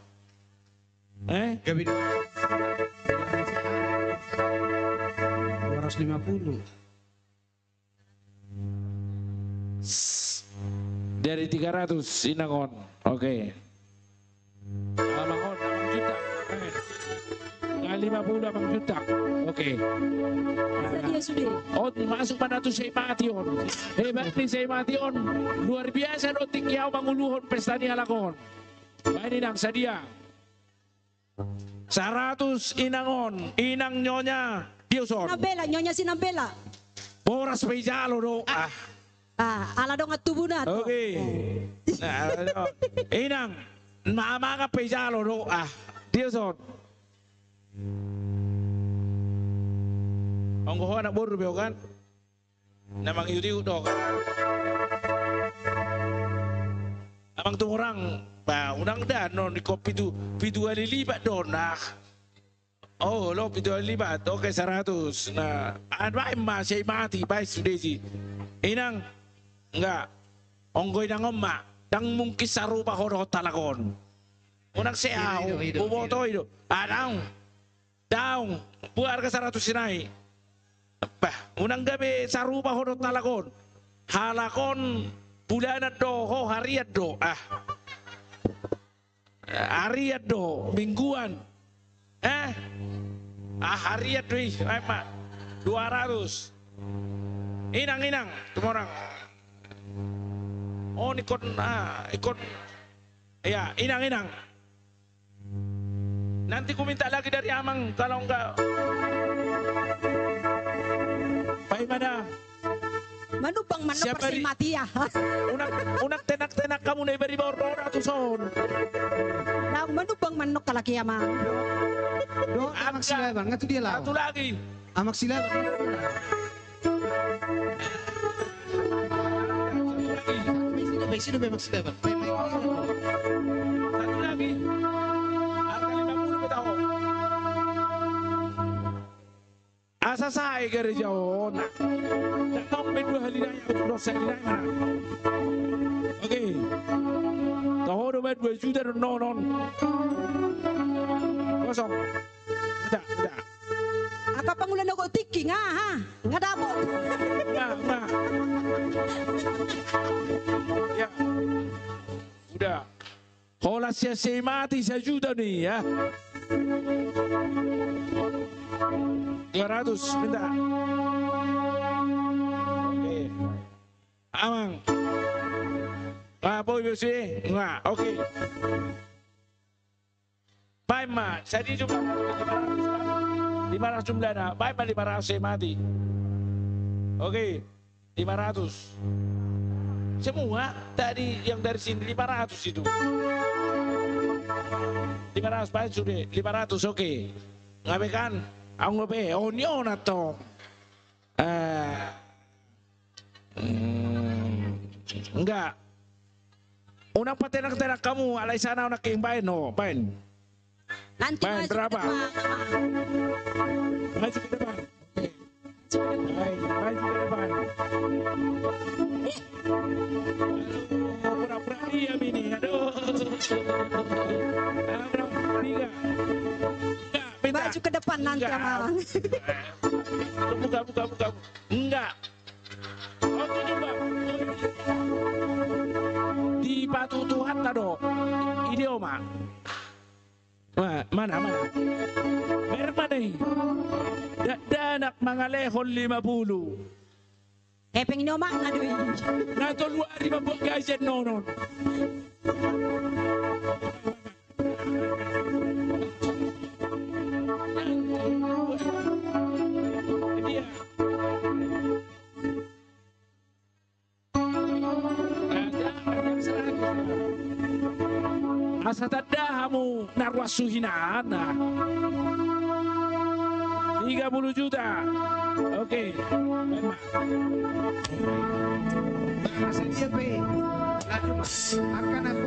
250.
Dari 300 inangon, oke. Amang juta. 50 amang juta. Oke. Oh, masuk pada tu saya mati on. Hebat ni saya mati on. Luar biasa do tinggiau manguluhon pesta ni halakon. Baik inang sadia. 100 inangon, inang nyonya Diuson.
Nyonya Sinabela.
Boras pejalo do.
Ala dong at tubunat.
Oke. Nah, inang mama ka pejalo do. Diuson. Ang kuha na buru beo kan? Namang iu do kan? Amang tungurang ba unang dan no di kopi tu pitu alilibat don Oh, lo pitu alilibat. Oke 100. Nah, adwai masih mati baik sudesi. Inang Enggak. Onggoy na ngomma. Dang mungkis sarupa horo talakon. Unang siyaw. Bumoto ito. Daong. Daong. Buar ka 100 sinay. Unang gabi sarupa horo talakon. Halakon. Bulan do. Ho hariat do. Hariat do. Mingguan. Hariat do. 200. Inang. Tumorang. Oh, ikon. Ya, inang. Nanti ku minta lagi dari Amang kalau enggak. Bagaimana?
Manupang persimati ya.
Unak tenak kamu na ibari bawah son.
Nah, manupang manok kalaki Amang.
Do, amak silaban, ngatu dia lah.
Satu lagi.
Amak silaban. Sino ba magsilaban?
Satu lagi. Harga 50 kita ho. Asa saya kere jauh. Tak tahu berdua halina yang terus halina mana. Oke. Tahu dua 2 juta non. Kosong. Tidak.
Apa pangulan ako tiki nga ha? Nga dabo.
Nah. Ya. Udah. Kalau saya mati 1 juta nih ya. 200 minta. Oke. Amang. Boy bersih. Enggak. Oke. Baik mak. Jadi cuma 500 jumlah nak. Baik mak 500 saya mati. Oke. 500. Semua tadi yang dari sini 500 itu. 500 baik sudah 500 oke. Ngabekan aku ngabe onyo nato. Enggak. Unang patenak-tenak kamu alay sana unak bain no, bain.
Nanti
bain berapa? Maju ke depan. Maju ke depan. Pura-pura diam ini, aduh.
Maju ke depan nanti Amang.
Buka. Enggak. Oke coba. Di batu Tuhan tado. Idioma. Mana? Merek mana ini? Danak mangalehon 50.
Kepeng ini Omang ngaduin.
Nato luar 50 guys nonon. Asa tadahamu narwasu hinaan. 30 juta. Oke.
Masa dia pe. Akan aku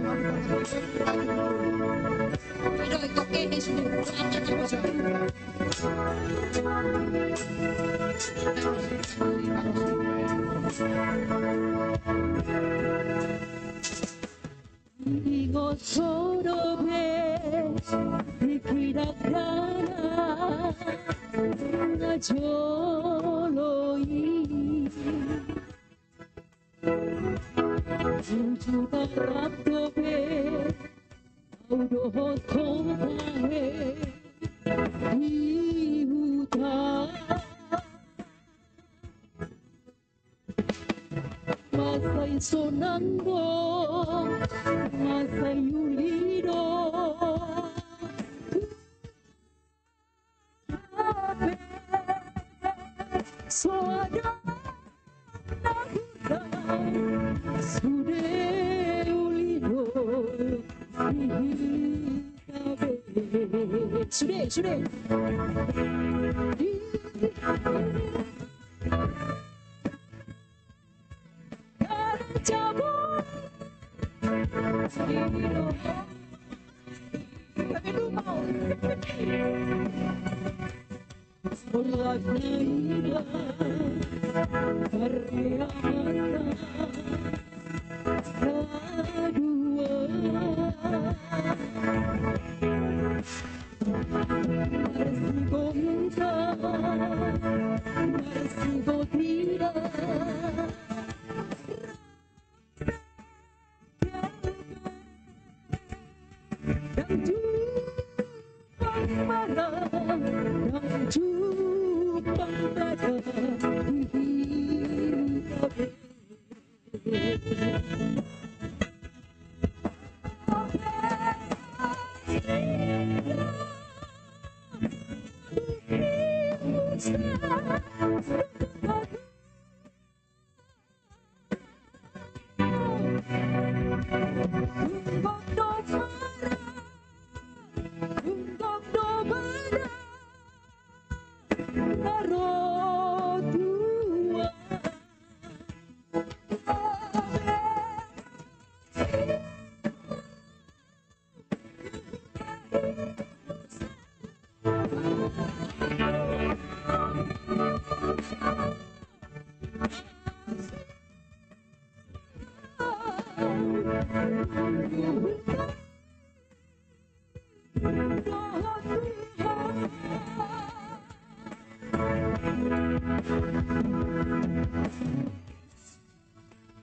Aduh, itu oke sudah.
Digo solo ves dikira-kira ngajoloi Juta rapto be audo tomae di hutan Masay sonando Masay unido Suada Sude unido Sude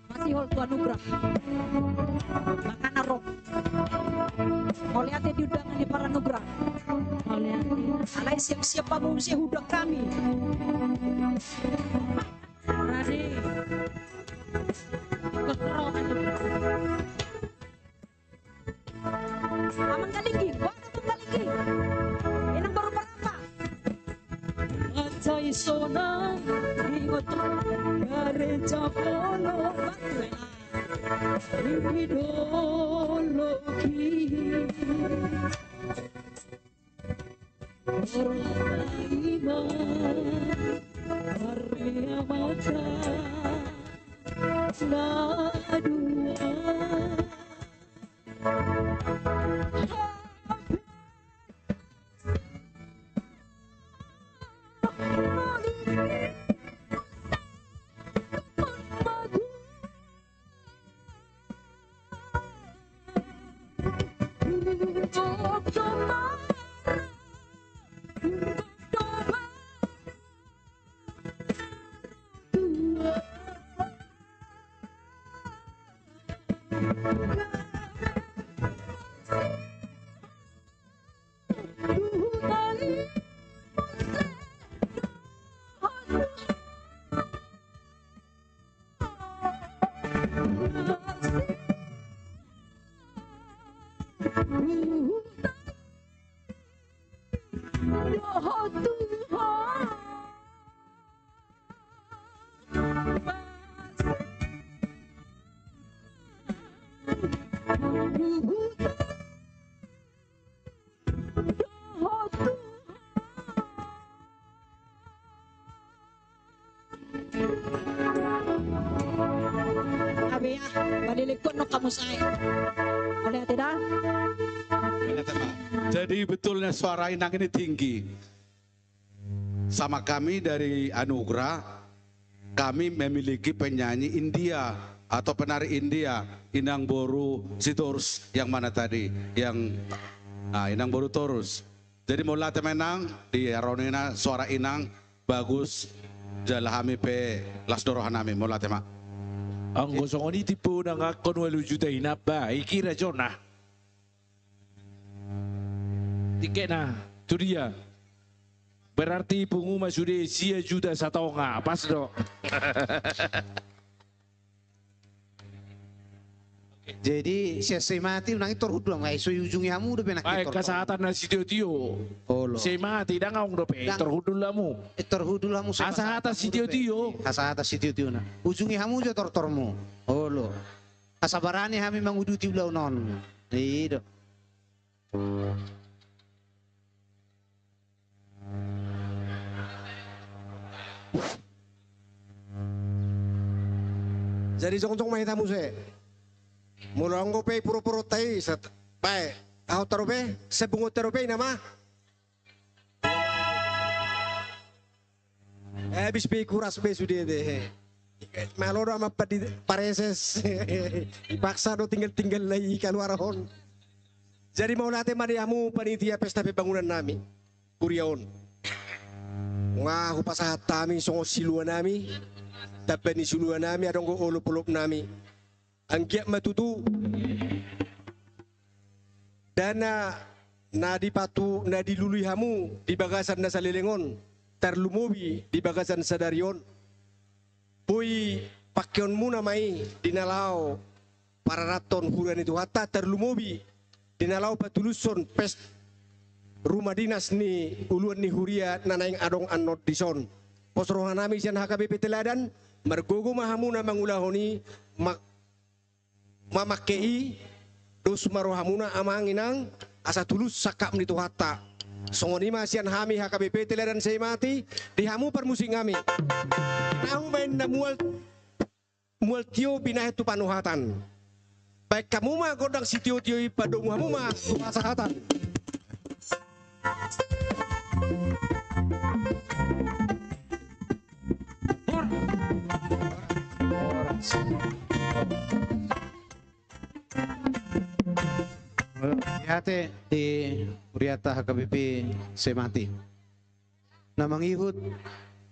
Masih hol Tuhan Nugrah. Makana roh. Moliate diundangan di para nugrah. Alay siap-siap pengungsi hudak kami. Rani. Kekerokan nugrah. Aman kalinggi, wadah pun kalinggi. Inang baru berapa? Antai sonang, ingot gareja polo batuela. Ideologi orang iman karya mata na dua Abi ya, balilikon no kamu saya. Oleh tidak?
Jadi betulnya suara Inang ini tinggi. Sama kami dari Anugrah, kami memiliki penyanyi India atau penari India, Inang Boru Sitorus yang mana tadi, yang Inang Boru Torus. Jadi mulai temenang di Aronina suara Inang bagus, jalahami pe lasdorohanami mulai tema.
Ang gosong ini tipe nang akon walu juta inapa ikira jona. Tiket na, tu dia. Berarti pengumuman sudah sia juta satu nga, pas dok.
Jadi saya mati nang itu hudul nggak isu ujungnya kamu udah benak
Ay kesehatan nasi tio. Saya mati dah ngau udah pe terhudul lamu.
Terhudul lamu.
Asahata si tio.
Asahata si tio na. Ujungnya kamu aja tortormu. Oh lo. Asabarani kami menguduti ulau non. Itu.
Jadi jong-jong main tamu saya. Mulang ko pe puro-puro tay sa pae. Ako tarobe, sa bungot tarobe nama. Habis be kuras be sudah deh. Maloro sama pareses. Dipaksa do tinggal lagi keluar hon. Jadi mau latih madiamu panitia pesta pembangunan nami. Kuriaon. Wah, upasahat kami songo siluan nami. Tapi ni siluan nami adong go olop nami. Anggiat matutu. Dana na dipatu na dilului hamu di bagasan na salilingon. Terlumobi di bagasan sadarion. Boy pakyon muna mai dinalau para raton huran itu hatta terlumobi dinalau patuluson pes rumah dinas ni uluan ni huria nanaing adong anot dison posrohan nami sian HKBP teladan mergogo mahamuna mangulahoni mamakei dos marohamuna amanginang asa tulus sakap ni hatta songonima sian hami HKBP teladan saya mati dihamu permusing kami nahu main na mual tio pinah itu panuhatan baik kamu mah godang si tio pada kamu mah pasahatan
Hati di Uriata HKBP Semati. Namang ihud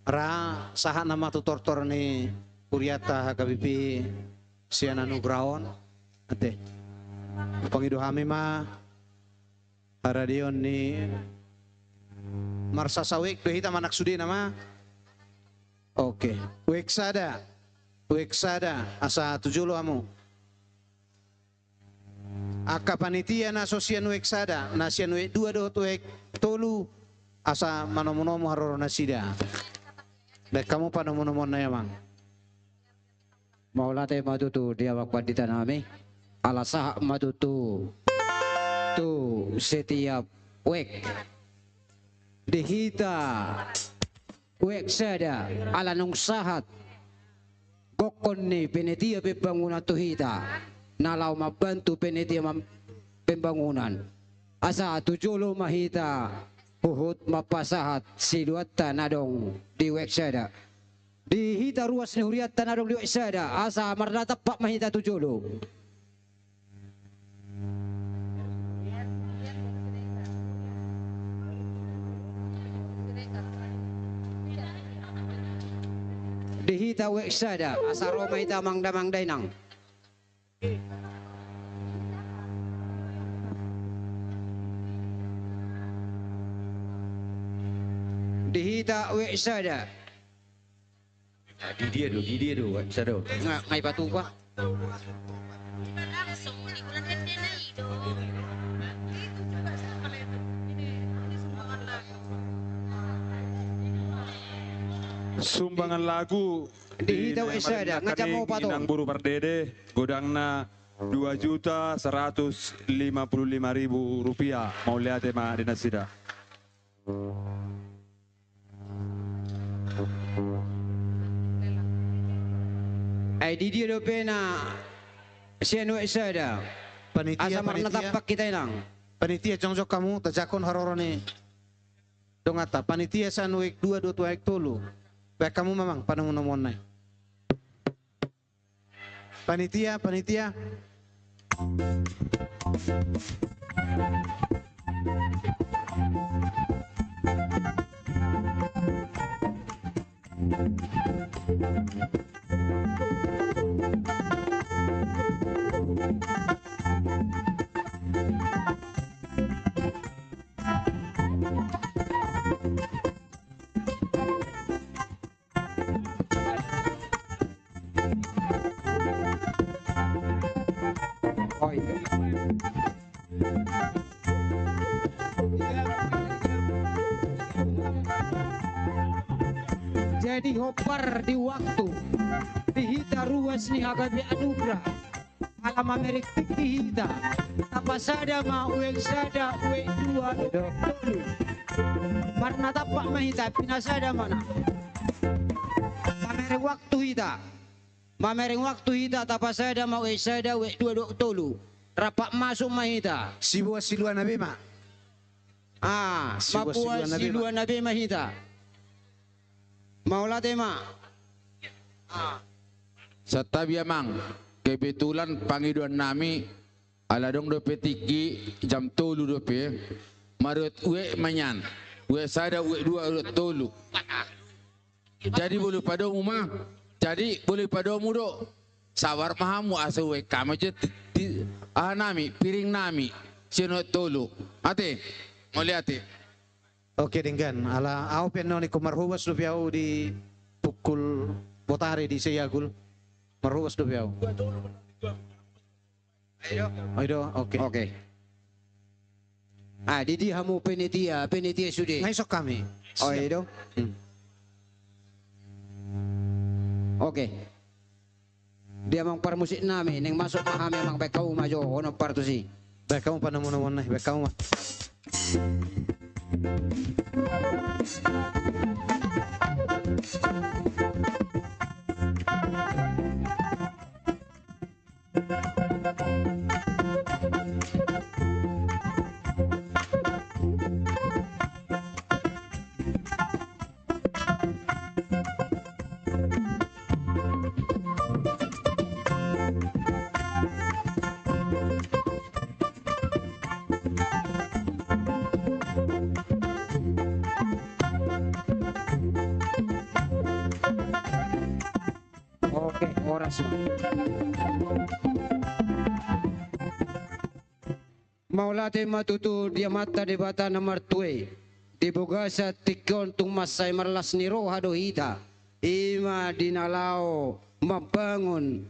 ra saha nama tutor ni Uriata HKBP Siana Nugraon. Ate. Pangido kami ma haradion ni Marsa Sawik dohita manak sudi nama. Oke. Weksada asa tujulo amu. Aka panitia na sosian weksada na sian we 2 tolu asa manomonomo haroro nasida. Dek kamu panomonomo na yamang.
Maulate madutu dia wakwadita nami. Alasah madutu tu setiap wek dihita wek sada ala nung sahat kokon ni penitia pembangunan tuhita nalau mabantu penitia pembangunan asa tujulo mahita uhut mapasahat siluata nadong di wek sada dihita ruas ni huriat tanadong di wek sada asa marnata pak mahita tujulo. Dihita weksada asaroma ita mangdamang dainang. Dihita weksada. Di dia do weksada. Ngai batu pa.
Sumbangan lagu di Inang Buru Pardede godangna 2.155.000 rupiah mau lihat tema dinasida.
Di dia do pena sianu sada
panitia
natapak kita inang
panitia jongjok kamu tajakon harorone dongata panitia sanuik 2 tolu. Baik kamu memang panomonomon na. Panitia.
Jadi hopar di waktu dihita ruas ni HKBP Anugrah alam Amerik dihita apa sada ma ueng sada ueng 2 tolu marna tapak mahita pinasada mana mamereng waktu hita tapa sada ma ueng sada ueng 2 tolu rapak masuk mahita
Sibua siluan nabi ma
mapua siluan nabi mahita Maulah tema.
Setabi amang kebetulan panggiduan nami ala dong dope tiki jam tolu dope marut we manyan we sada we dua urut tolu. Jadi boleh pada umah, jadi boleh pada mudo sawar mahamu asa we kama je nami piring nami sino tolu. Ate, boleh ate.
Oke dengan ala au penno ni kumarhuwas do piau di pukul botare di Seyagul. Marhuwas do piau. Ayo, oke.
Oke. Didi hamu penitia sudah.
Ngaisok kami.
Oh itu. Oke. Dia mang parmusik nami, neng masuk mahami mang baik kau maju, ono partusi.
Baik kau panamun baik kau mah.
Oke, oras. Maulate matutu dia mata di bata nomor tue. Dibuka sa tikon tung masay marlas ni roha dohita. Ima dinalao membangun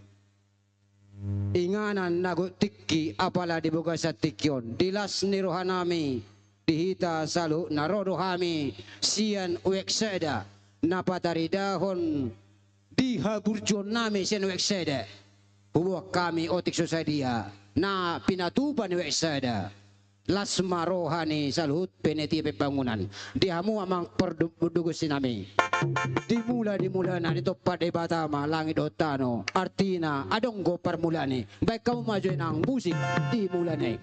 inganan nagot tiki apala dibuka sa tikyon. Dilas ni roha nami dihita salu narodo kami sian uekseda napatari dahon dihaburjon nami sian uekseda. Huwag kami otik sosadia na pinatupan ni uekseda. Lasma rohani salut peneti pembangunan. Dihamu amang perdugusin nami. Dimula na dito pada batama langit otano. Artina adonggo permulani. Baik kamu maju nang musik dimulane.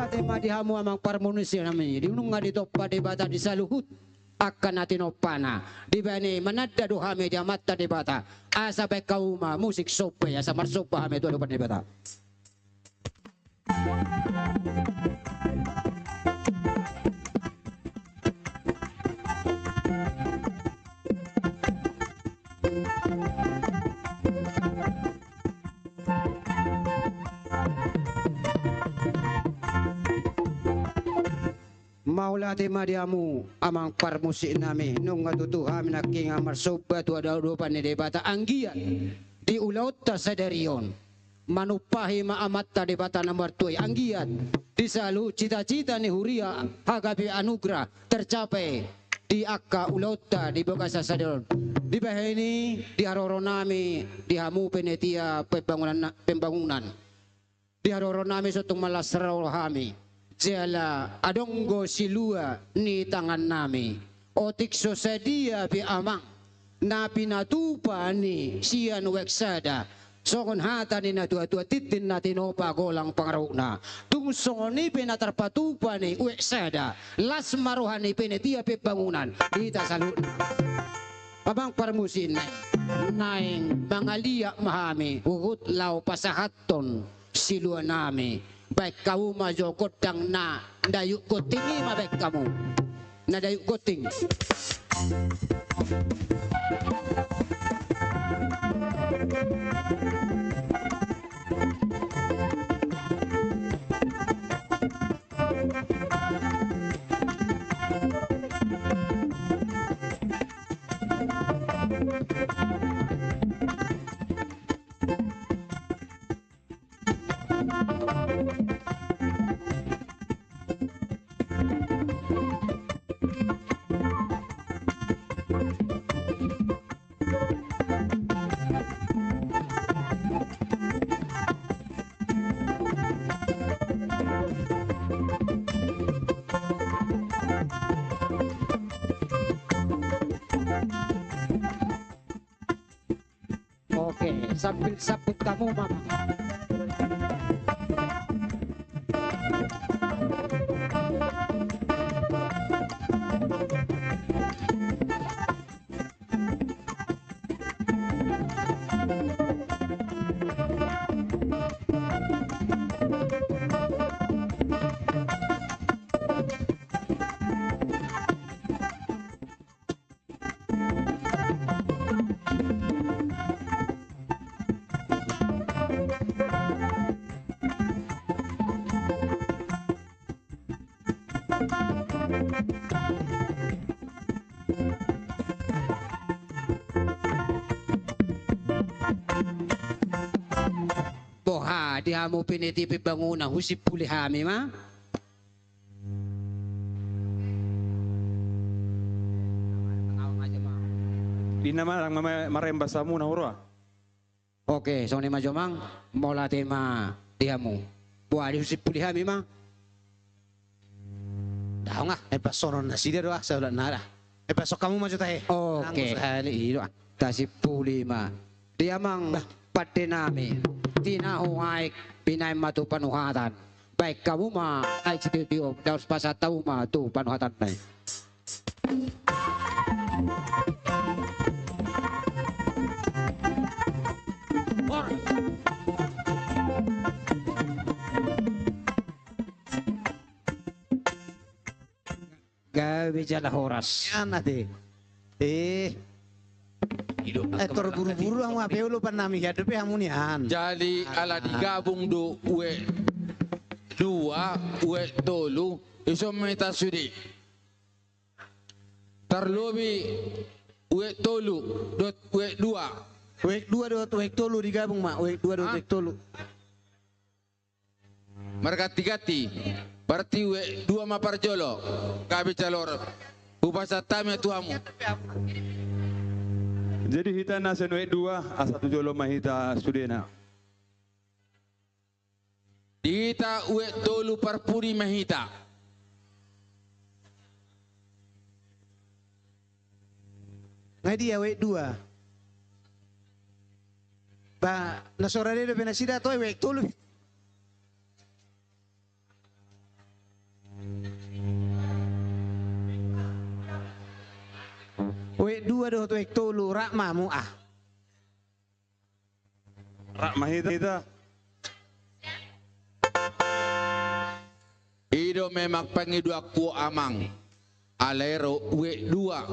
Tema dihamu amang parmunisya namanya. Diunung nga dito pa debata di saluhut akan natin opana. Di ba ni manada duhame di amata debata. Asa pa kauma musik sopa asa marsopa hame do depan debata. Maulah tema diamu amang parmusik nami nung atutuha minaking amar sobat wada udupan ni debata anggian di ulaut ta sadarion manupahi maamat ta debata nomor tuai anggian disalu cita-cita ni huria hagapi anugerah tercapai di akka ulaut ta di bagasa sadarion di bahini di haroro nami di hamu penetia pembangunan di haroro nami sotung malas rohami. Jala adonggo silua ni tangan nami otik sosadia pi amang na pinatupa ni sian weksada songon hata ni na tua titin na tinopa golang pangaruna tungsong ni pinatarpatupa ni weksada las maruhan ni penetia pembangunan dita salut pabang parmusin naing mangalia mahami uhut lau pasahaton silua nami baik kamu maju kodang na dayuk kotingi ma baik kamu na dayuk koting sambil sambut tamu mama. Boha, di hamu pinitipi bangunan, husip pulih hami ma.
Di nama lang marembas sa muna hurwa.
Oke, so ni majomang, mau latih ma di hamu. Boha, di husip pulih hami ma.
Dah nga, pasoron na sila doa sa ulan nara. Pasok kamu maju tahe.
Oke, tasip pulih ma. Di amang pati nami, tinahuay pinay matu panuhatan. Baik kamu ma ay studio daus pasat tahu ma tu panuhatan nai. Gawi jala horas.
Yan ate. Terburu-buru ang wape ulo pan nami hidup ya munian.
Jadi ala digabung do uwe dua uwe tolu iso meta sudi. Terlobi uwe tolu dot uwe dua.
Uwe dua dot uwe tolu digabung mak. Uwe dua dot uwe tolu.
Margati-gati. Berarti uwe dua ma parjolo. Kabi calor. Upasa tame tuamu.
Jadi hita na senwe dua asa tujolo mahita sudena.
Dihita uwe tolu parpuri mahita.
Ngai dia uwe dua. Ba nasora dia penasida to uwe tolu. Uwe dua doh tuwe tolu rak mamu ah.
Rak mahita.
Ido memang pengidu aku amang. Alero uwe dua.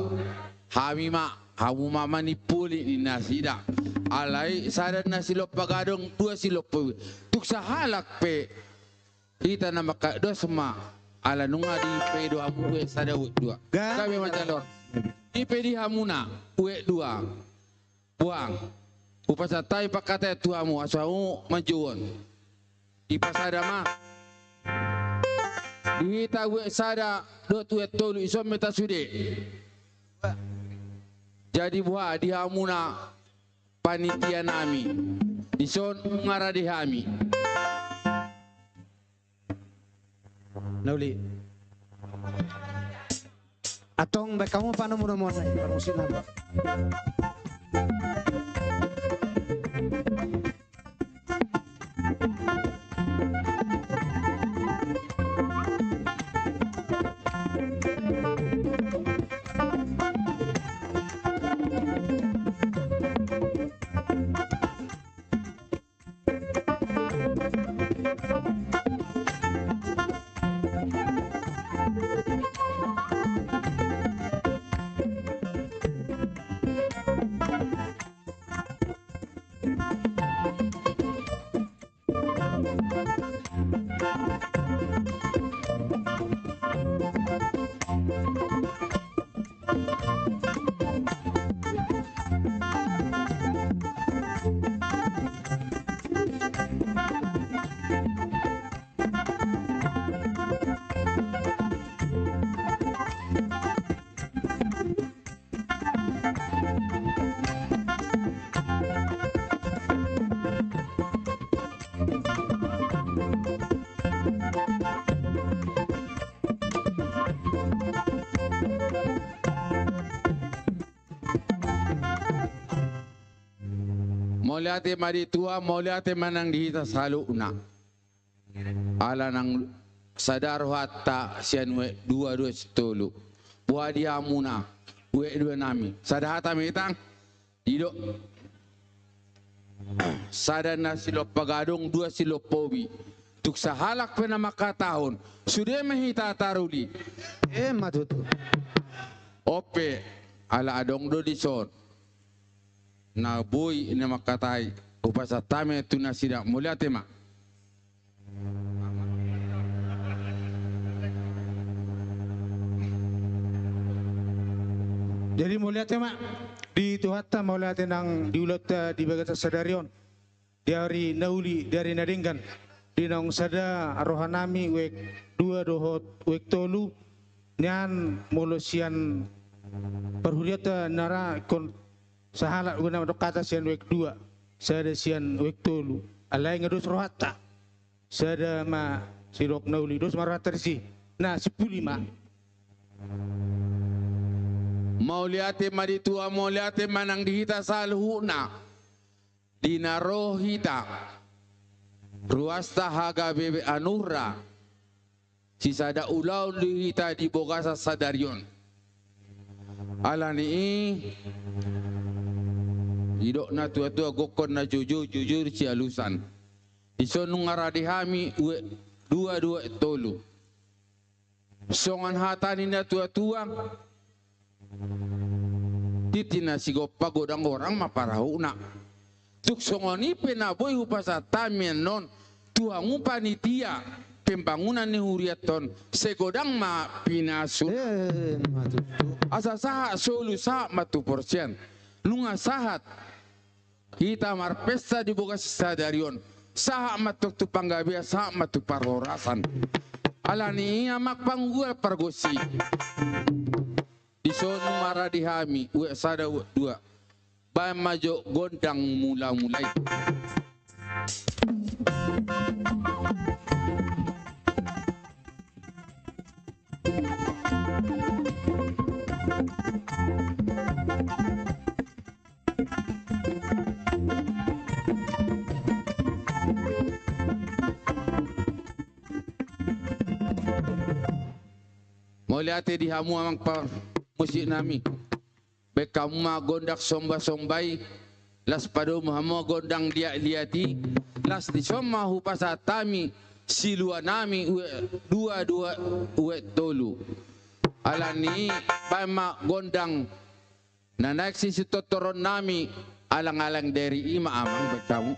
Hamima hamu mama ni puli ni nasida. Alai sada nasilop pagadong dua silop pe. Tuk sahalak pe. Kita nama ka do sema. Ala nunga di pe do amu uwe sada uwe dua. Kami macalor. Di hamuna uwe dua buang upasatai pakata tuamu asamu majuon di pasada ma dihita uwe sada dot uwe tolu isom meta sude jadi buah di hamuna panitia nami ison ngara di hami
Nauli Atong baik kamu paano mo naman ay panusin naman.
Moliate maritua, moliate manang dihita saluna. Ala nang sadaro hatta sian we dua setulu. Buah dia muna, we dua nami. Sadahata mitang, didok. Sadana silop pagadong dua silop pobi. Tuk sahalak pena makatahon, sudah mahita taruli.
Matutu.
Ope, ala adong do dison. Na boy na makatai upasa tame tu na sida mulia tema.
Jadi mulia tema di Tuhata mulia tenang diulat di bagata sadarion dari nauli dari nadinggan di nong sada rohanami wek dua dohot wek tolu nyan mulusian perhuriata nara kon sahala guna kata sian wek dua sada sian wek tolu alai ngadus rohata sada ma silok nauli dos marata si nah 15
Mauliate maritua mauliate manang dihita salhuna dinarohita ruasta haga bebe anura sisada ulau dihita di bogasa sadarion alani idok na tua gokon na jujur si alusan iso nungaradihami dua tolu songan hatani na tua titina sigo pagodang orang maparahuna tuk songoni penaboy upasa tamien non tuangu panitia pembangunan ni huriaton segodang ma pinasu asa saha solu sa matu porsian lunga sahat kita marpesta di boga sadarion saha matu tu panggabia saha matu parhorasan alani amak panggua pargosi Iso numara dihami, uwe sada uwe dua. Bayan majo gondang mula-mulai. Mau lihat di hamu amang musik nami bekamu ma gondak somba-sombai las pado mahamo gondang liati las di somma hupasa tami silua nami dua uwe tolu alani pama gondang nanak si totoron nami alang-alang dari ima amang bekamu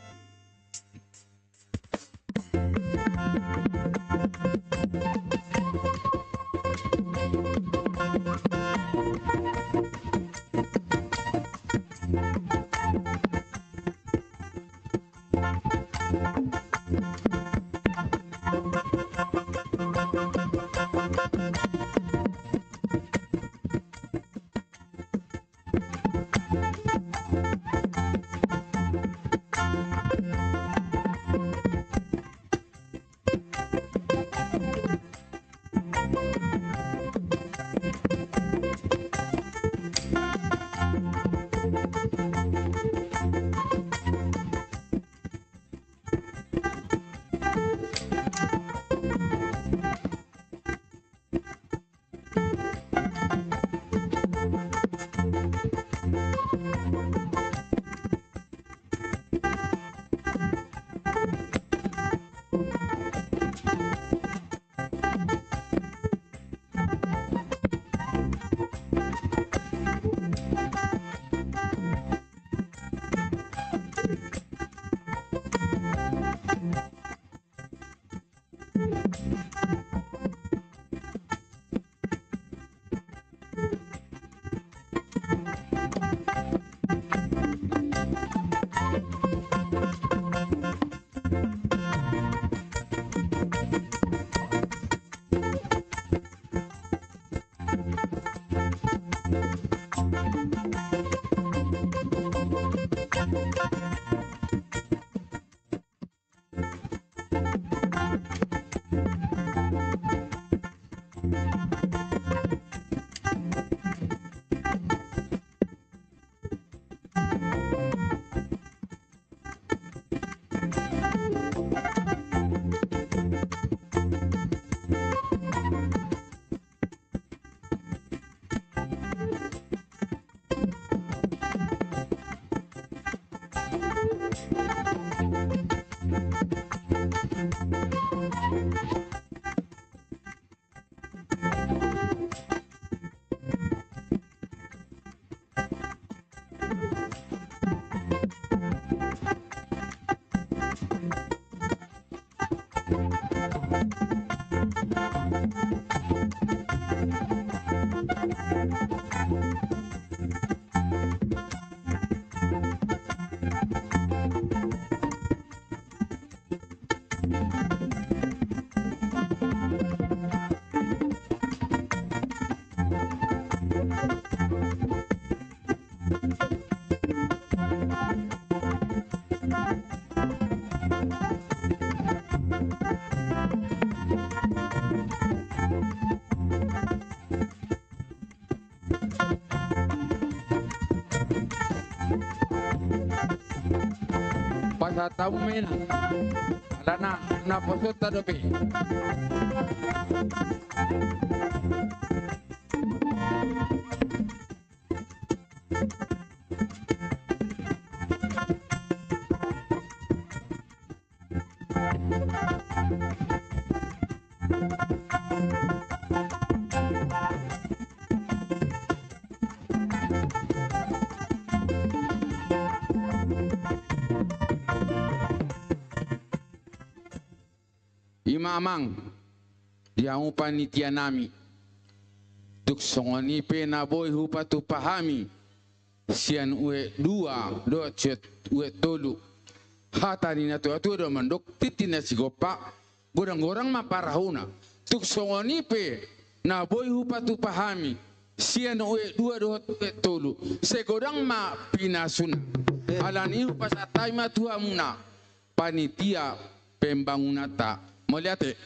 tamu mena. Alana na posota dope. Imamang yang panitia nami tuk songoni pe na boy hupa tu pahami sian ue dua do cet ue tolu hata ni na tu do mandok titina sigopa gorang-gorang ma parahuna tuk songoni pe na boy hupa tu pahami sian ue dua do ue tolu segorang ma pinasuna alani hupa satai ma tuamuna panitia pembangunan ta. Mau lihat ya?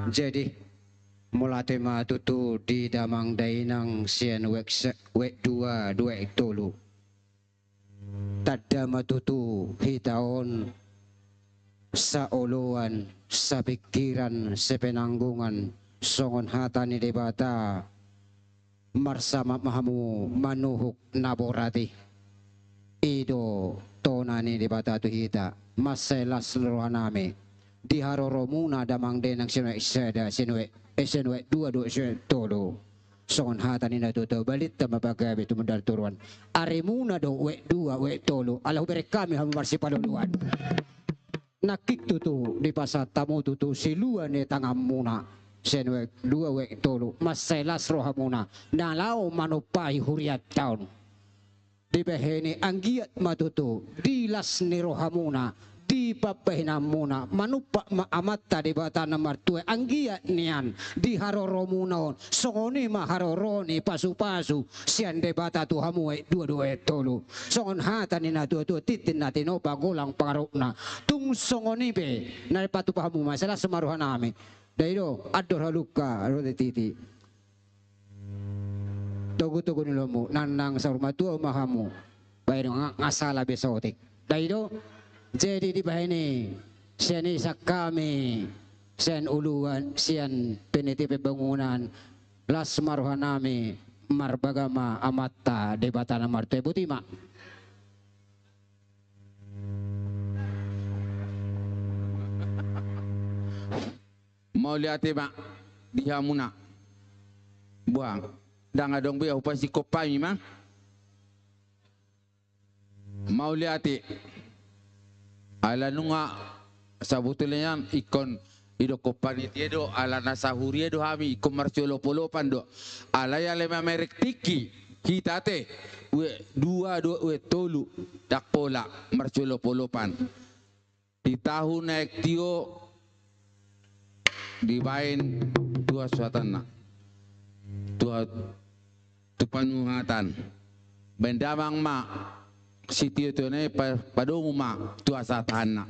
Jadi mulate ma tutu di damang dainang sian wek dua tolu. Tadda matutu hitaon sa oluan sa pikiran sa penanggungan songon hatani debata marsama mahamu manuhuk naborati. Ido tonani di bata tu hita maselas rohanami di haroro muna damang denang sinwe iseda sinwe dua tolo songon hata ni na tuto balit ta mapagabi tumundal turuan ari muna do we dua we tolo alahu bere kami hamu marsi paluluan nakik tutu di pasat tamu tutu siluan ni tangam muna sinwe dua we tolo maselas rohamuna nalau manupai huriat taun di beheni anggiat matutu dilas ni rohamuna di papehna muna manupa maamata di bata nomor tue anggiat nian di haroromunaon songoni maharoroni pasu-pasu sian de bata tu hamue dua tolu songon hata ni na tua titin natin opa golang pangarukna tung songoni be na patu pahamu masalah semaruhan nami daido ador haluka rode titi togo nilomu nanang sa rumah tua mahamu bayro ngasala besotik daido jadi di bahini sian isak kami sian uluan sian peniti pembangunan las maruhanami marbagama amata debatana marte butima
mau lihat mak dihamuna buang dang adong be upa si kopai mah mau lihat ala nunga sabutulnya ikon ido kopani tiedo ala nasahurie do hami ikon marciolo polopan do ala ya lema merek tiki kita te we dua we tolu dak pola marciolo polopan di tahun naik tio dibain dua suatana dua tupanuhatan bendamang ma sitio tu ne padung ma tua satana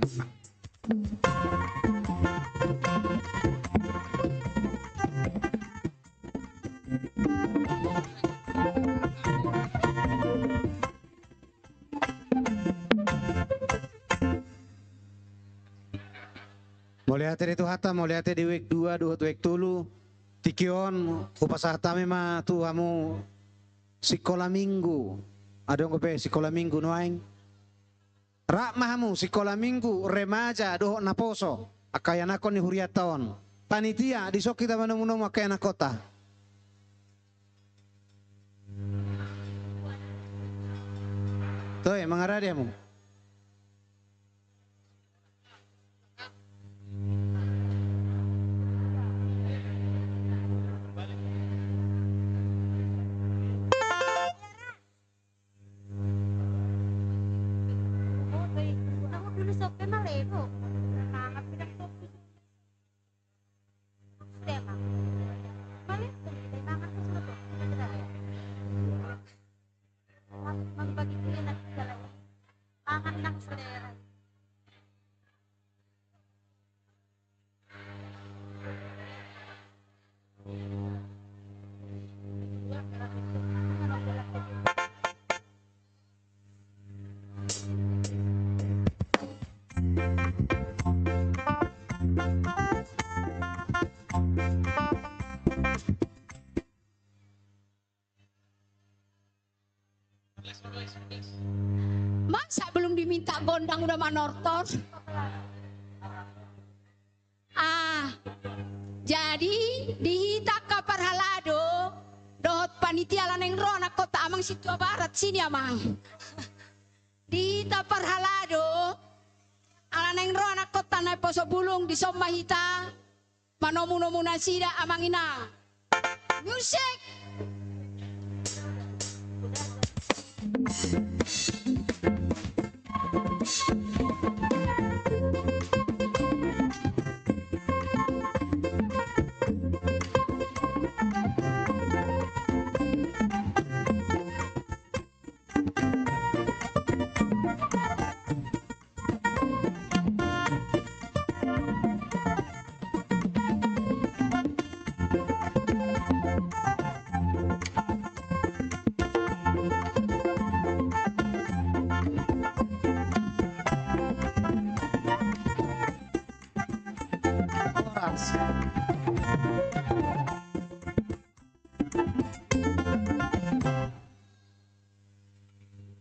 Moliate itu hata moliate di wek dua wek tulu tikion upasahta mema tu hamu sekolah minggu adong kope sekolah minggu noaing rak mahamu sekolah minggu remaja doh naposo akayana kon ni huriaton panitia disok kita menemu akayana kota toy mangara dia mu
Masa belum diminta gondang udah manortor? Jadi dihita ka parhalado dohot panitia laneng rona kota amang situ barat sini amang. Dihita parhalado alaneng rona kota na poso bulung di somahita manomu-nomu nasida amang ina. Music.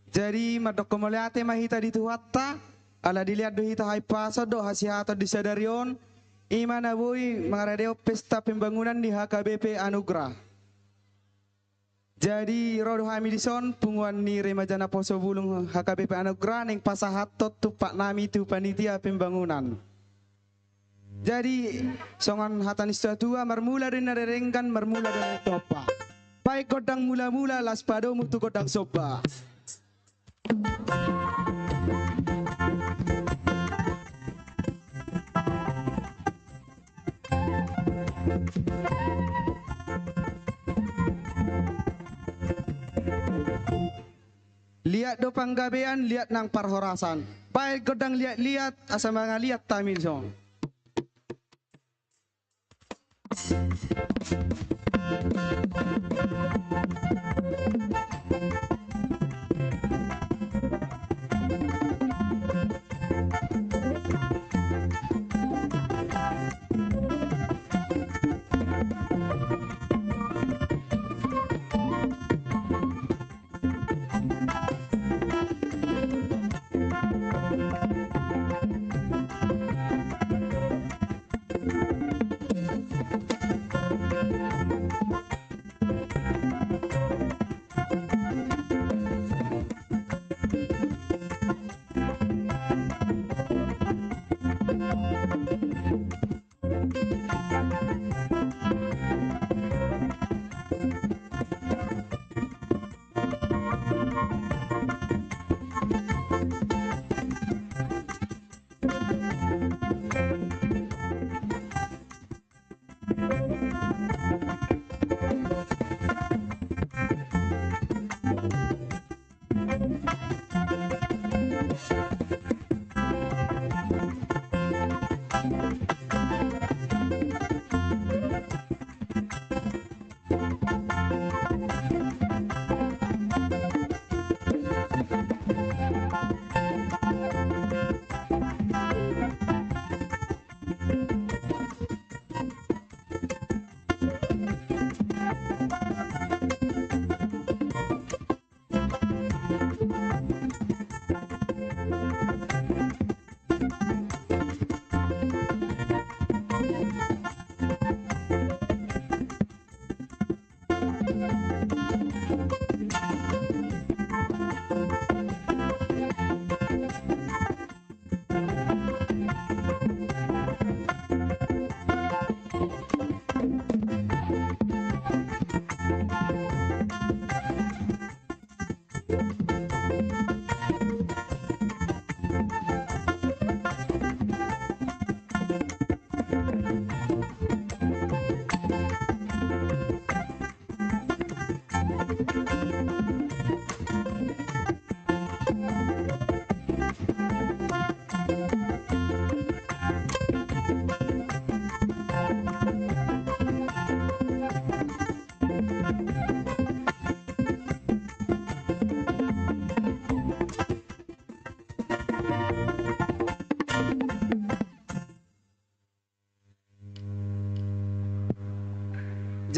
Jadi madok kemuliate mahita di tuhatta ala dilihat do hita hai paso do hasihato di sadarion imana bui mengaradeo pesta pembangunan di HKBP Anugrah. Jadi rodo hami dison punguan ni remajana poso bulung HKBP Anugrah ning pasahatot tu pak nami tu panitia pembangunan. Jadi songan hatan istatua marmula dan narerengkan marmula dan topa. Baik kodang mula-mula las pado mutu kodang soba. Lihat do panggabean, lihat nang parhorasan. Baik godang lihat-lihat, asa mga lihat tamin song.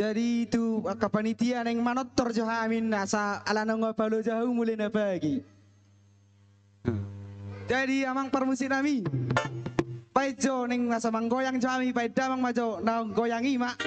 Jadi itu kapanitia neng manotor jo amin nasa ala nang ngapalo jauh mulai na pagi. Jadi amang permusik nami. Pai jo neng masa manggoyang jo ami pai damang majo na goyang ima.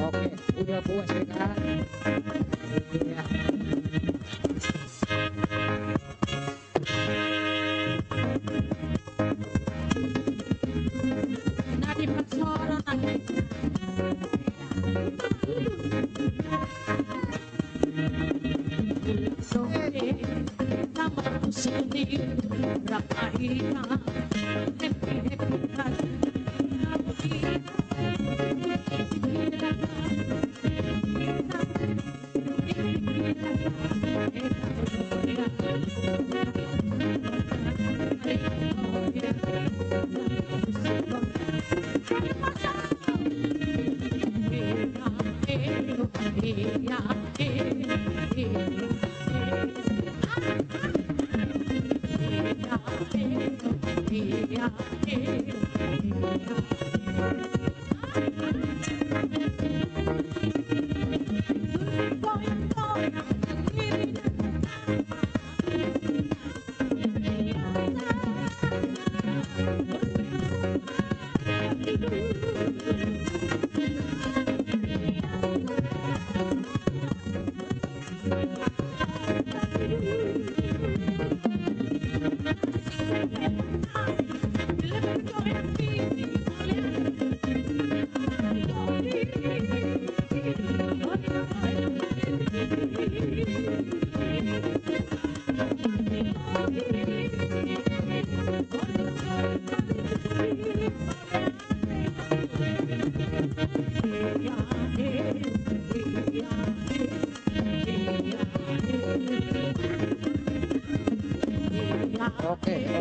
Oke, udah puas ya kan? Iya.
Nadi paksoro nanti. Sohe, nama sendiri, berapa ina,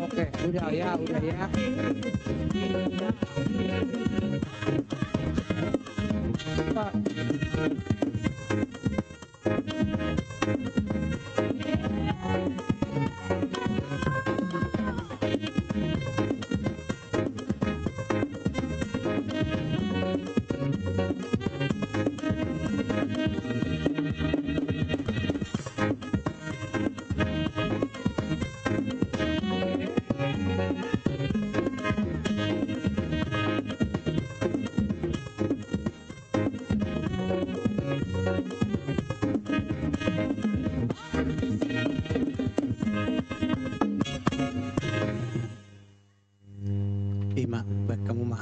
Oke, udah ya. Pak.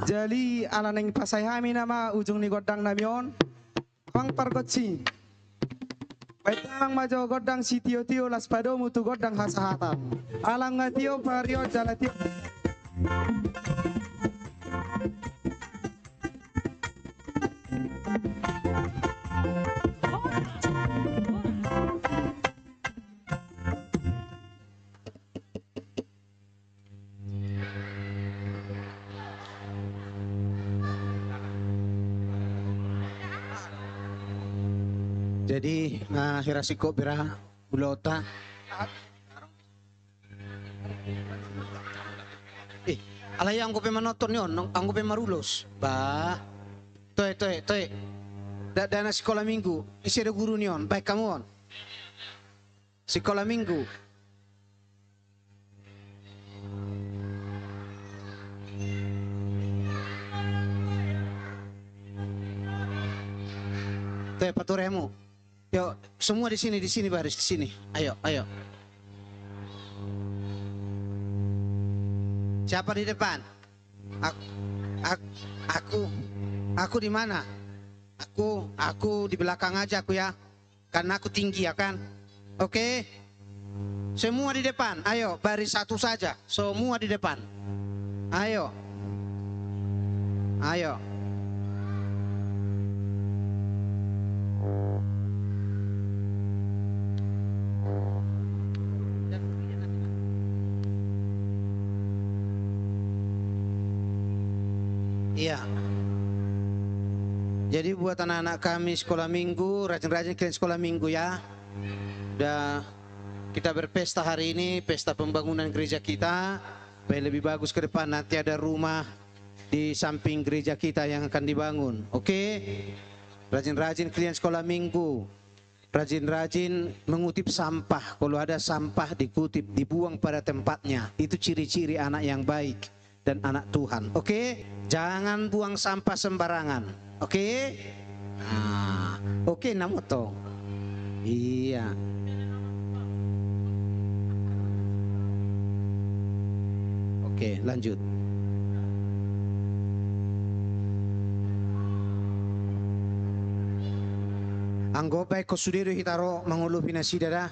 Jadi ala neng pasay hami nama ujung ni godang namion pang pargotsi. Baitang majo godang si tio las pado mutu godang hasahatam. Alang ngatio pario jalatio.
Jadi hirasiko bira ulota. Alay ang ko pe manoton yon, ang ko pe marulos. Ba. Toe. Dana sekolah minggu, isi ada guru nion, baik kamu on. Sekolah minggu. Toe paturemu. Yo, semua di sini baris di sini. Ayo. Siapa di depan? Aku di mana? Aku di belakang aja aku ya. Karena aku tinggi ya kan. Oke. Semua di depan. Ayo, baris satu saja. Semua di depan. Ayo. Iya. Jadi buat anak-anak kami sekolah minggu, rajin-rajin kalian sekolah minggu ya. Udah kita berpesta hari ini, pesta pembangunan gereja kita. Supaya lebih bagus ke depan, nanti ada rumah di samping gereja kita yang akan dibangun. Oke? Rajin-rajin kalian sekolah minggu. Rajin-rajin mengutip sampah. Kalau ada sampah dikutip, dibuang pada tempatnya. Itu ciri-ciri anak yang baik dan anak Tuhan. Oke? Jangan buang sampah sembarangan. Oke? Oke, namoto. Iya. Oke, lanjut. Anggopa ko sudiro hitaro mangulu pinasidara.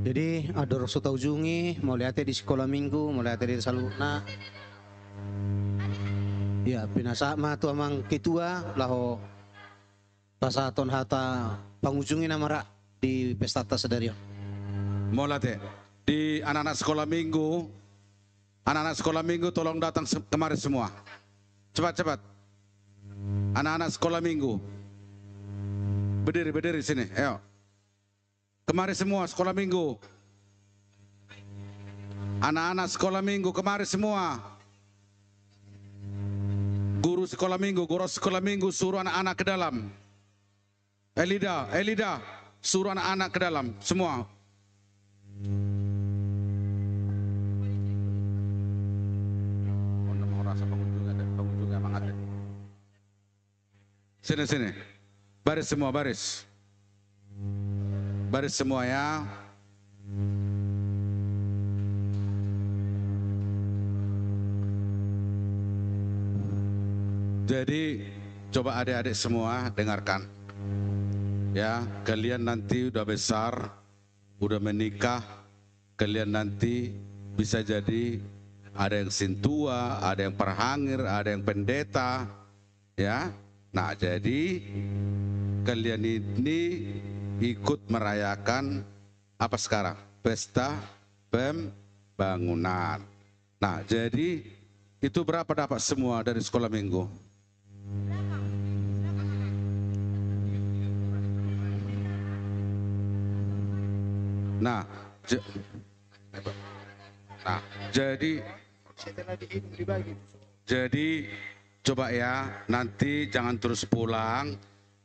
Jadi ada rasa taujungi, mau lihat di sekolah minggu, mau lihat di saluna. Ya, pinasama tu amang ketua laho pasaton hata pangujungi nama rak di pesta Tasadarion.
Mau lihat di anak-anak sekolah minggu tolong datang kemari semua. Cepat-cepat. Anak-anak sekolah minggu. Berdiri sini, ayo. Kemari semua sekolah minggu. Anak-anak sekolah minggu kemari semua. Guru sekolah minggu suruh anak-anak ke dalam. Elida, suruh anak-anak ke dalam semua. Sini. Baris semua, baris. Baris semua ya. Jadi coba adik-adik semua dengarkan. Ya, kalian nanti udah besar, udah menikah, kalian nanti bisa jadi ada yang sintua, ada yang perhangir, ada yang pendeta. Ya. Nah, jadi kalian ini ikut merayakan apa sekarang? Pesta pembangunan. Nah, jadi itu berapa dapat semua dari sekolah minggu? Nah, jadi coba ya, nanti jangan terus pulang.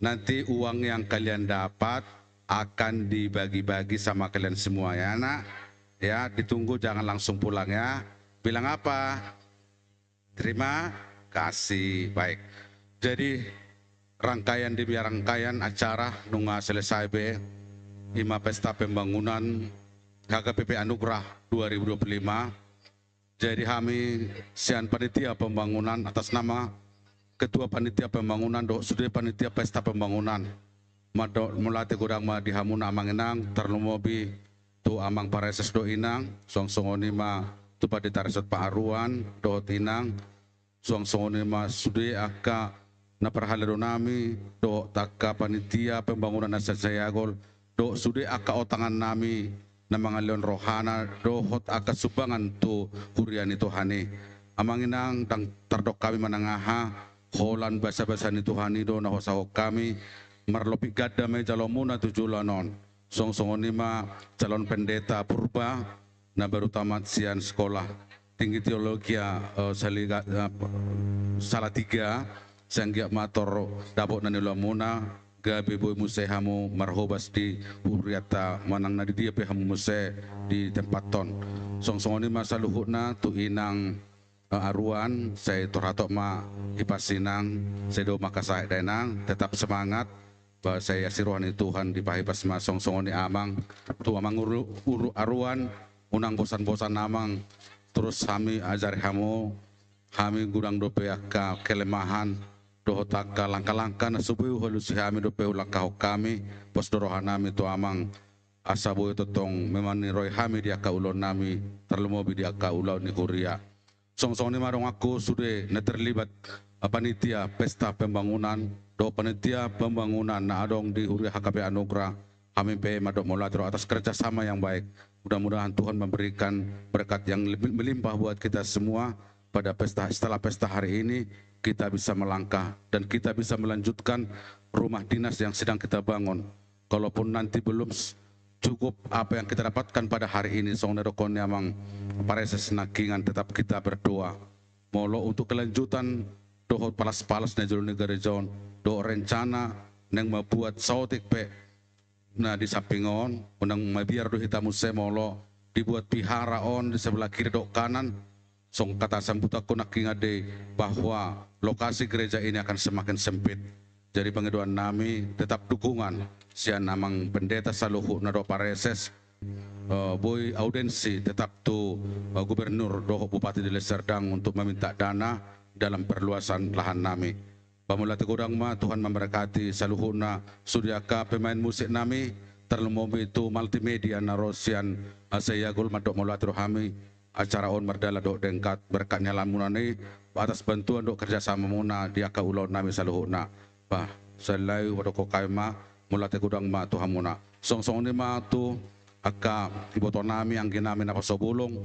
Nanti uang yang kalian dapat akan dibagi-bagi sama kalian semua ya nak. Ya, ditunggu jangan langsung pulang ya. Bilang apa? Terima kasih. Baik. Jadi rangkaian demi rangkaian acara nunga selesai be. Ima Pesta Pembangunan HKBP Anugerah 2025. Jadi kami sian panitia pembangunan atas nama Ketua Panitia Pembangunan sudah Panitia Pesta Pembangunan mulate gudang ma dihamuna amang inang terlumobi tu amang pareses do inang song-songoni ma tu padita resot paaruan do inang song-songoni ma sudah aka na perhalero nami do taka panitia pembangunan nasa sayagol do sudah aka otangan nami na mga leon rohana do hot aka subangan tu hurian itu hani amang inang tang tardok kami manangaha holan basa-basa ni Tuhan itu na hosahok kami marlopi gada me jalomuna tujulanon song-songon lima calon pendeta purba na baru tamat sian sekolah tinggi teologi Salatiga sanggia mator dabok na nilamuna gabi boy musehamu marhobas di uriata manang na di dia pehamu muse di tempat ton song-songon lima saluhut na tu inang aruan saya toratok ma hipasinang saya do makasah denang tetap semangat bahwa saya sirohani Tuhan di pahipas ma song-songon ni amang tu amang uru aruan unang bosan-bosan amang terus kami ajar kamu kami gudang dope ka kelemahan dohotaka langkah-langkah na subuh halusi kami dope langkah kami pos dorohan nami tu amang asabu itu tong memani roy kami dia ka ulon nami terlemobi dia ka ulon ni kuria song-song ni marong aku sudah terlibat panitia pesta pembangunan do panitia pembangunan na adong di Huria HKP Anugerah kami pe madok molatro atas kerjasama yang baik mudah-mudahan Tuhan memberikan berkat yang melimpah buat kita semua pada pesta setelah pesta hari ini kita bisa melangkah dan kita bisa melanjutkan rumah dinas yang sedang kita bangun kalaupun nanti belum cukup apa yang kita dapatkan pada hari ini song nerokon amang pareses nakingan tetap kita berdoa molo untuk kelanjutan dohot palas-palas na jolo negara John, do rencana nang mabuat sautik pe na di sampingon, unang mabiar do hitamu semolo, dibuat piharaon di sebelah kiri do kanan, song kata sambuta ko nakingade bahwa lokasi gereja ini akan semakin sempit. Jadi pengeduan nami tetap dukungan sian namang pendeta saluhu na do pareses, boy audensi tetap tu gubernur do Bupati Deli Serdang untuk meminta dana dalam perluasan lahan nami. Pamulati kodang ma Tuhan memberkati saluhuna sudiaka pemain musik nami terlumombi itu multimedia narosian asayagul madok mulati rohami acara on merdala dok dengkat berkatnya lamunani atas bantuan dok kerjasama muna diaka ulau nami saluhuna bah selai wadoko kaima mulati kodang ma Tuhan muna song-song ni ma tu aka iboto nami ang ginami na pasobulong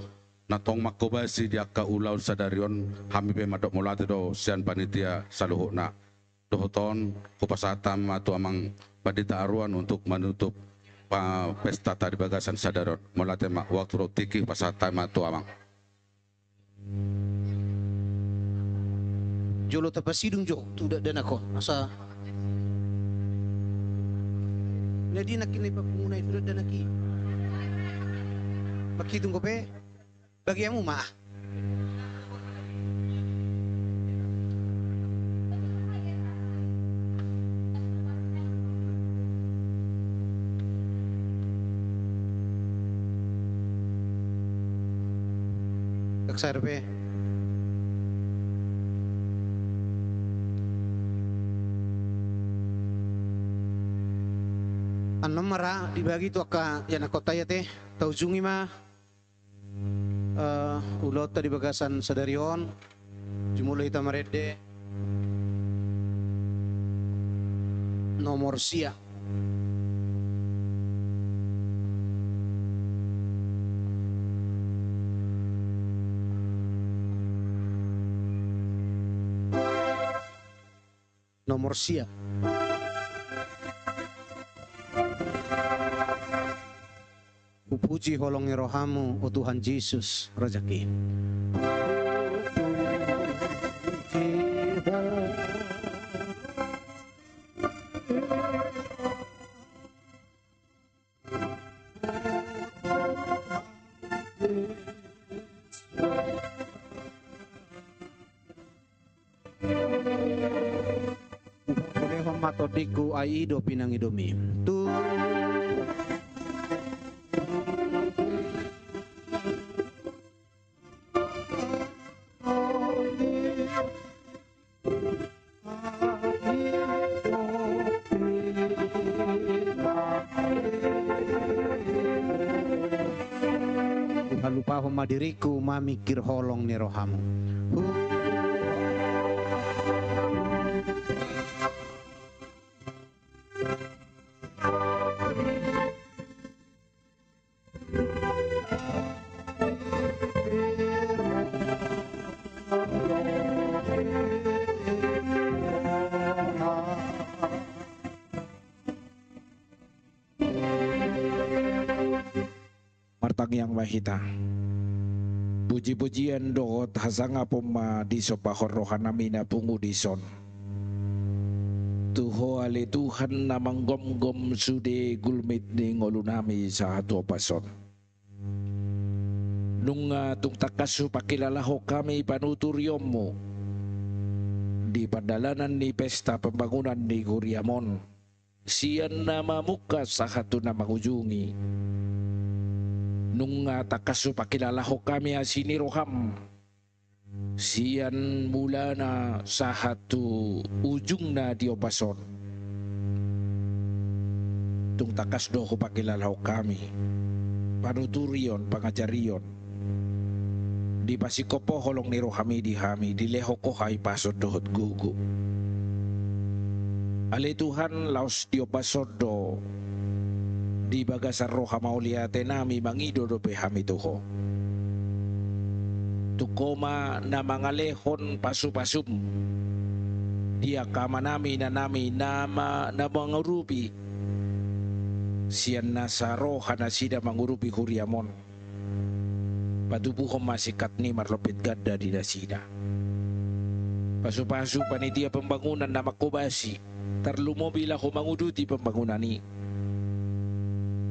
natong makobasi di aka ulaw sa darion hami pe madok mulati do sian panitia saluhuna dohoton kupasatam atau amang padita aruan untuk menutup pesta tadi bagasan sadaron mulati waktu rotiki pasatam atau amang
jolo tapasidung jo tuda dan ako asa jadi nak ini papungunay tuda dan aki makidung ko pe bagiamu ma sarpe ano mara dibagi tu aka yan ako tayo te taujungi ma ulot tadi bagasan sadarion jumulay tamarede nomor sia nomor siap. Puji holong rohamu, o Tuhan Yesus, rezeki. Matodiku aido pinangidomi. Tu Tuhan lupa diriku mamikir holong ni rohamu.
Yang mahita puji-pujian doot hasanga poma di sopahor rohanami na pungudison tuho ali Tuhan namang gom-gom sude gulmit ni ngolunami sa ato pason nung tungtakasu pakilalaho kami panuturyom mo di padalanan ni pesta pembangunan ni Guriamon siyan na mamuka sa hatu na mangujungi nung takaso pakilalaho kami asini roham siyan mula na sa hatu ujung na diobason tung takas do ko pakilalaho kami panuturion pangajarion di pasikopo holong ni rohami di hami dileho ko hay pasod dohot gugu ale Tuhan laos diobason do di bagasan roha mauliate nami mangido do pehami tuho tukoma na mangalehon pasupasum dia kama nami na nama na mangurupi siyan nasa roha na sida mangurupi Guriamon patubuhom masikat ni marlopit gada di nasida Pasu-pasu panitia pembangunan na makubasi, tarlumobil ako manguduti pembangunan ni.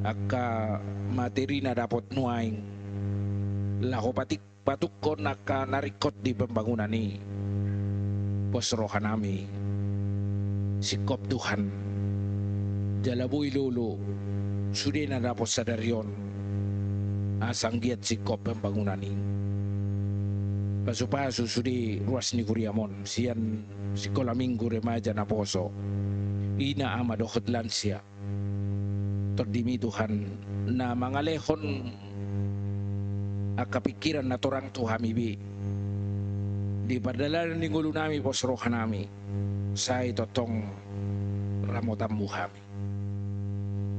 Aka materi na dapat nuaing, lako patukon naka narikot di pembangunan ni. Pos rohanami, sikop Tuhan, jalaboy lolo, sudah na dapat sadaryon, asang giat sikop pembangunan ni. Pasu-pasu sudi ruas ni Kuriamon, siyan sikola minggu remaja na poso, ina ama dohot lansia. Terdimi Tuhan na mangalehon akapikiran na torang Tuhami bi. Di padalan ni ngulo nami posrohan nami, say totong ramotambu hami.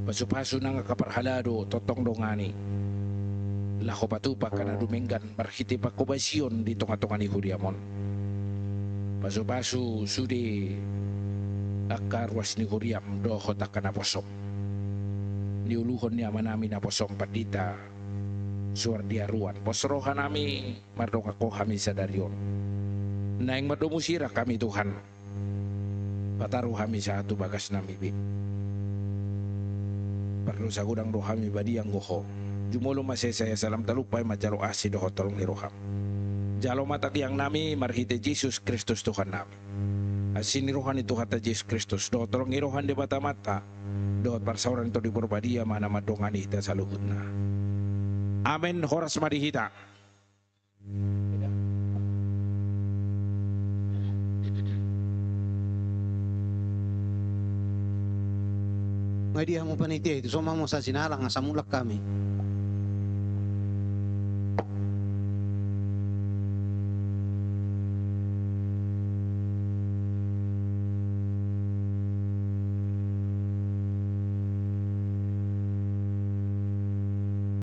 Pasu-pasu nang kaparhalado totong dongani. Lako patupa ka na duminggan marhiti pa kubasyon di tunga-tunga ni Kuriamon. Pasu-pasu sudi akarwas ni Kuriam dohot ka na posom. Niuluhon niya manami na posom padita suar diaruan. Posrohan nami mardong ako kami sa daryon. Naing madumusira kami Tuhan. Pataruh kami sa ato bagas nami bi. Perlu sa gudang rohami badi ang goho. Jumulo masesaya salam talupay majalo asi doho tolong niroham. Jalo mata tiang nami marhite Jesus Kristus Tuhan nami. Asin nirohan itu hata Jesus Kristus doho tolong nirohan di mata-mata. Doho parsauran itu di purbadia mana madongani hita saluhutna. Amin horas madihita.
May diha mo panitia itu, soma mo sa sinalang, nga samulak kami.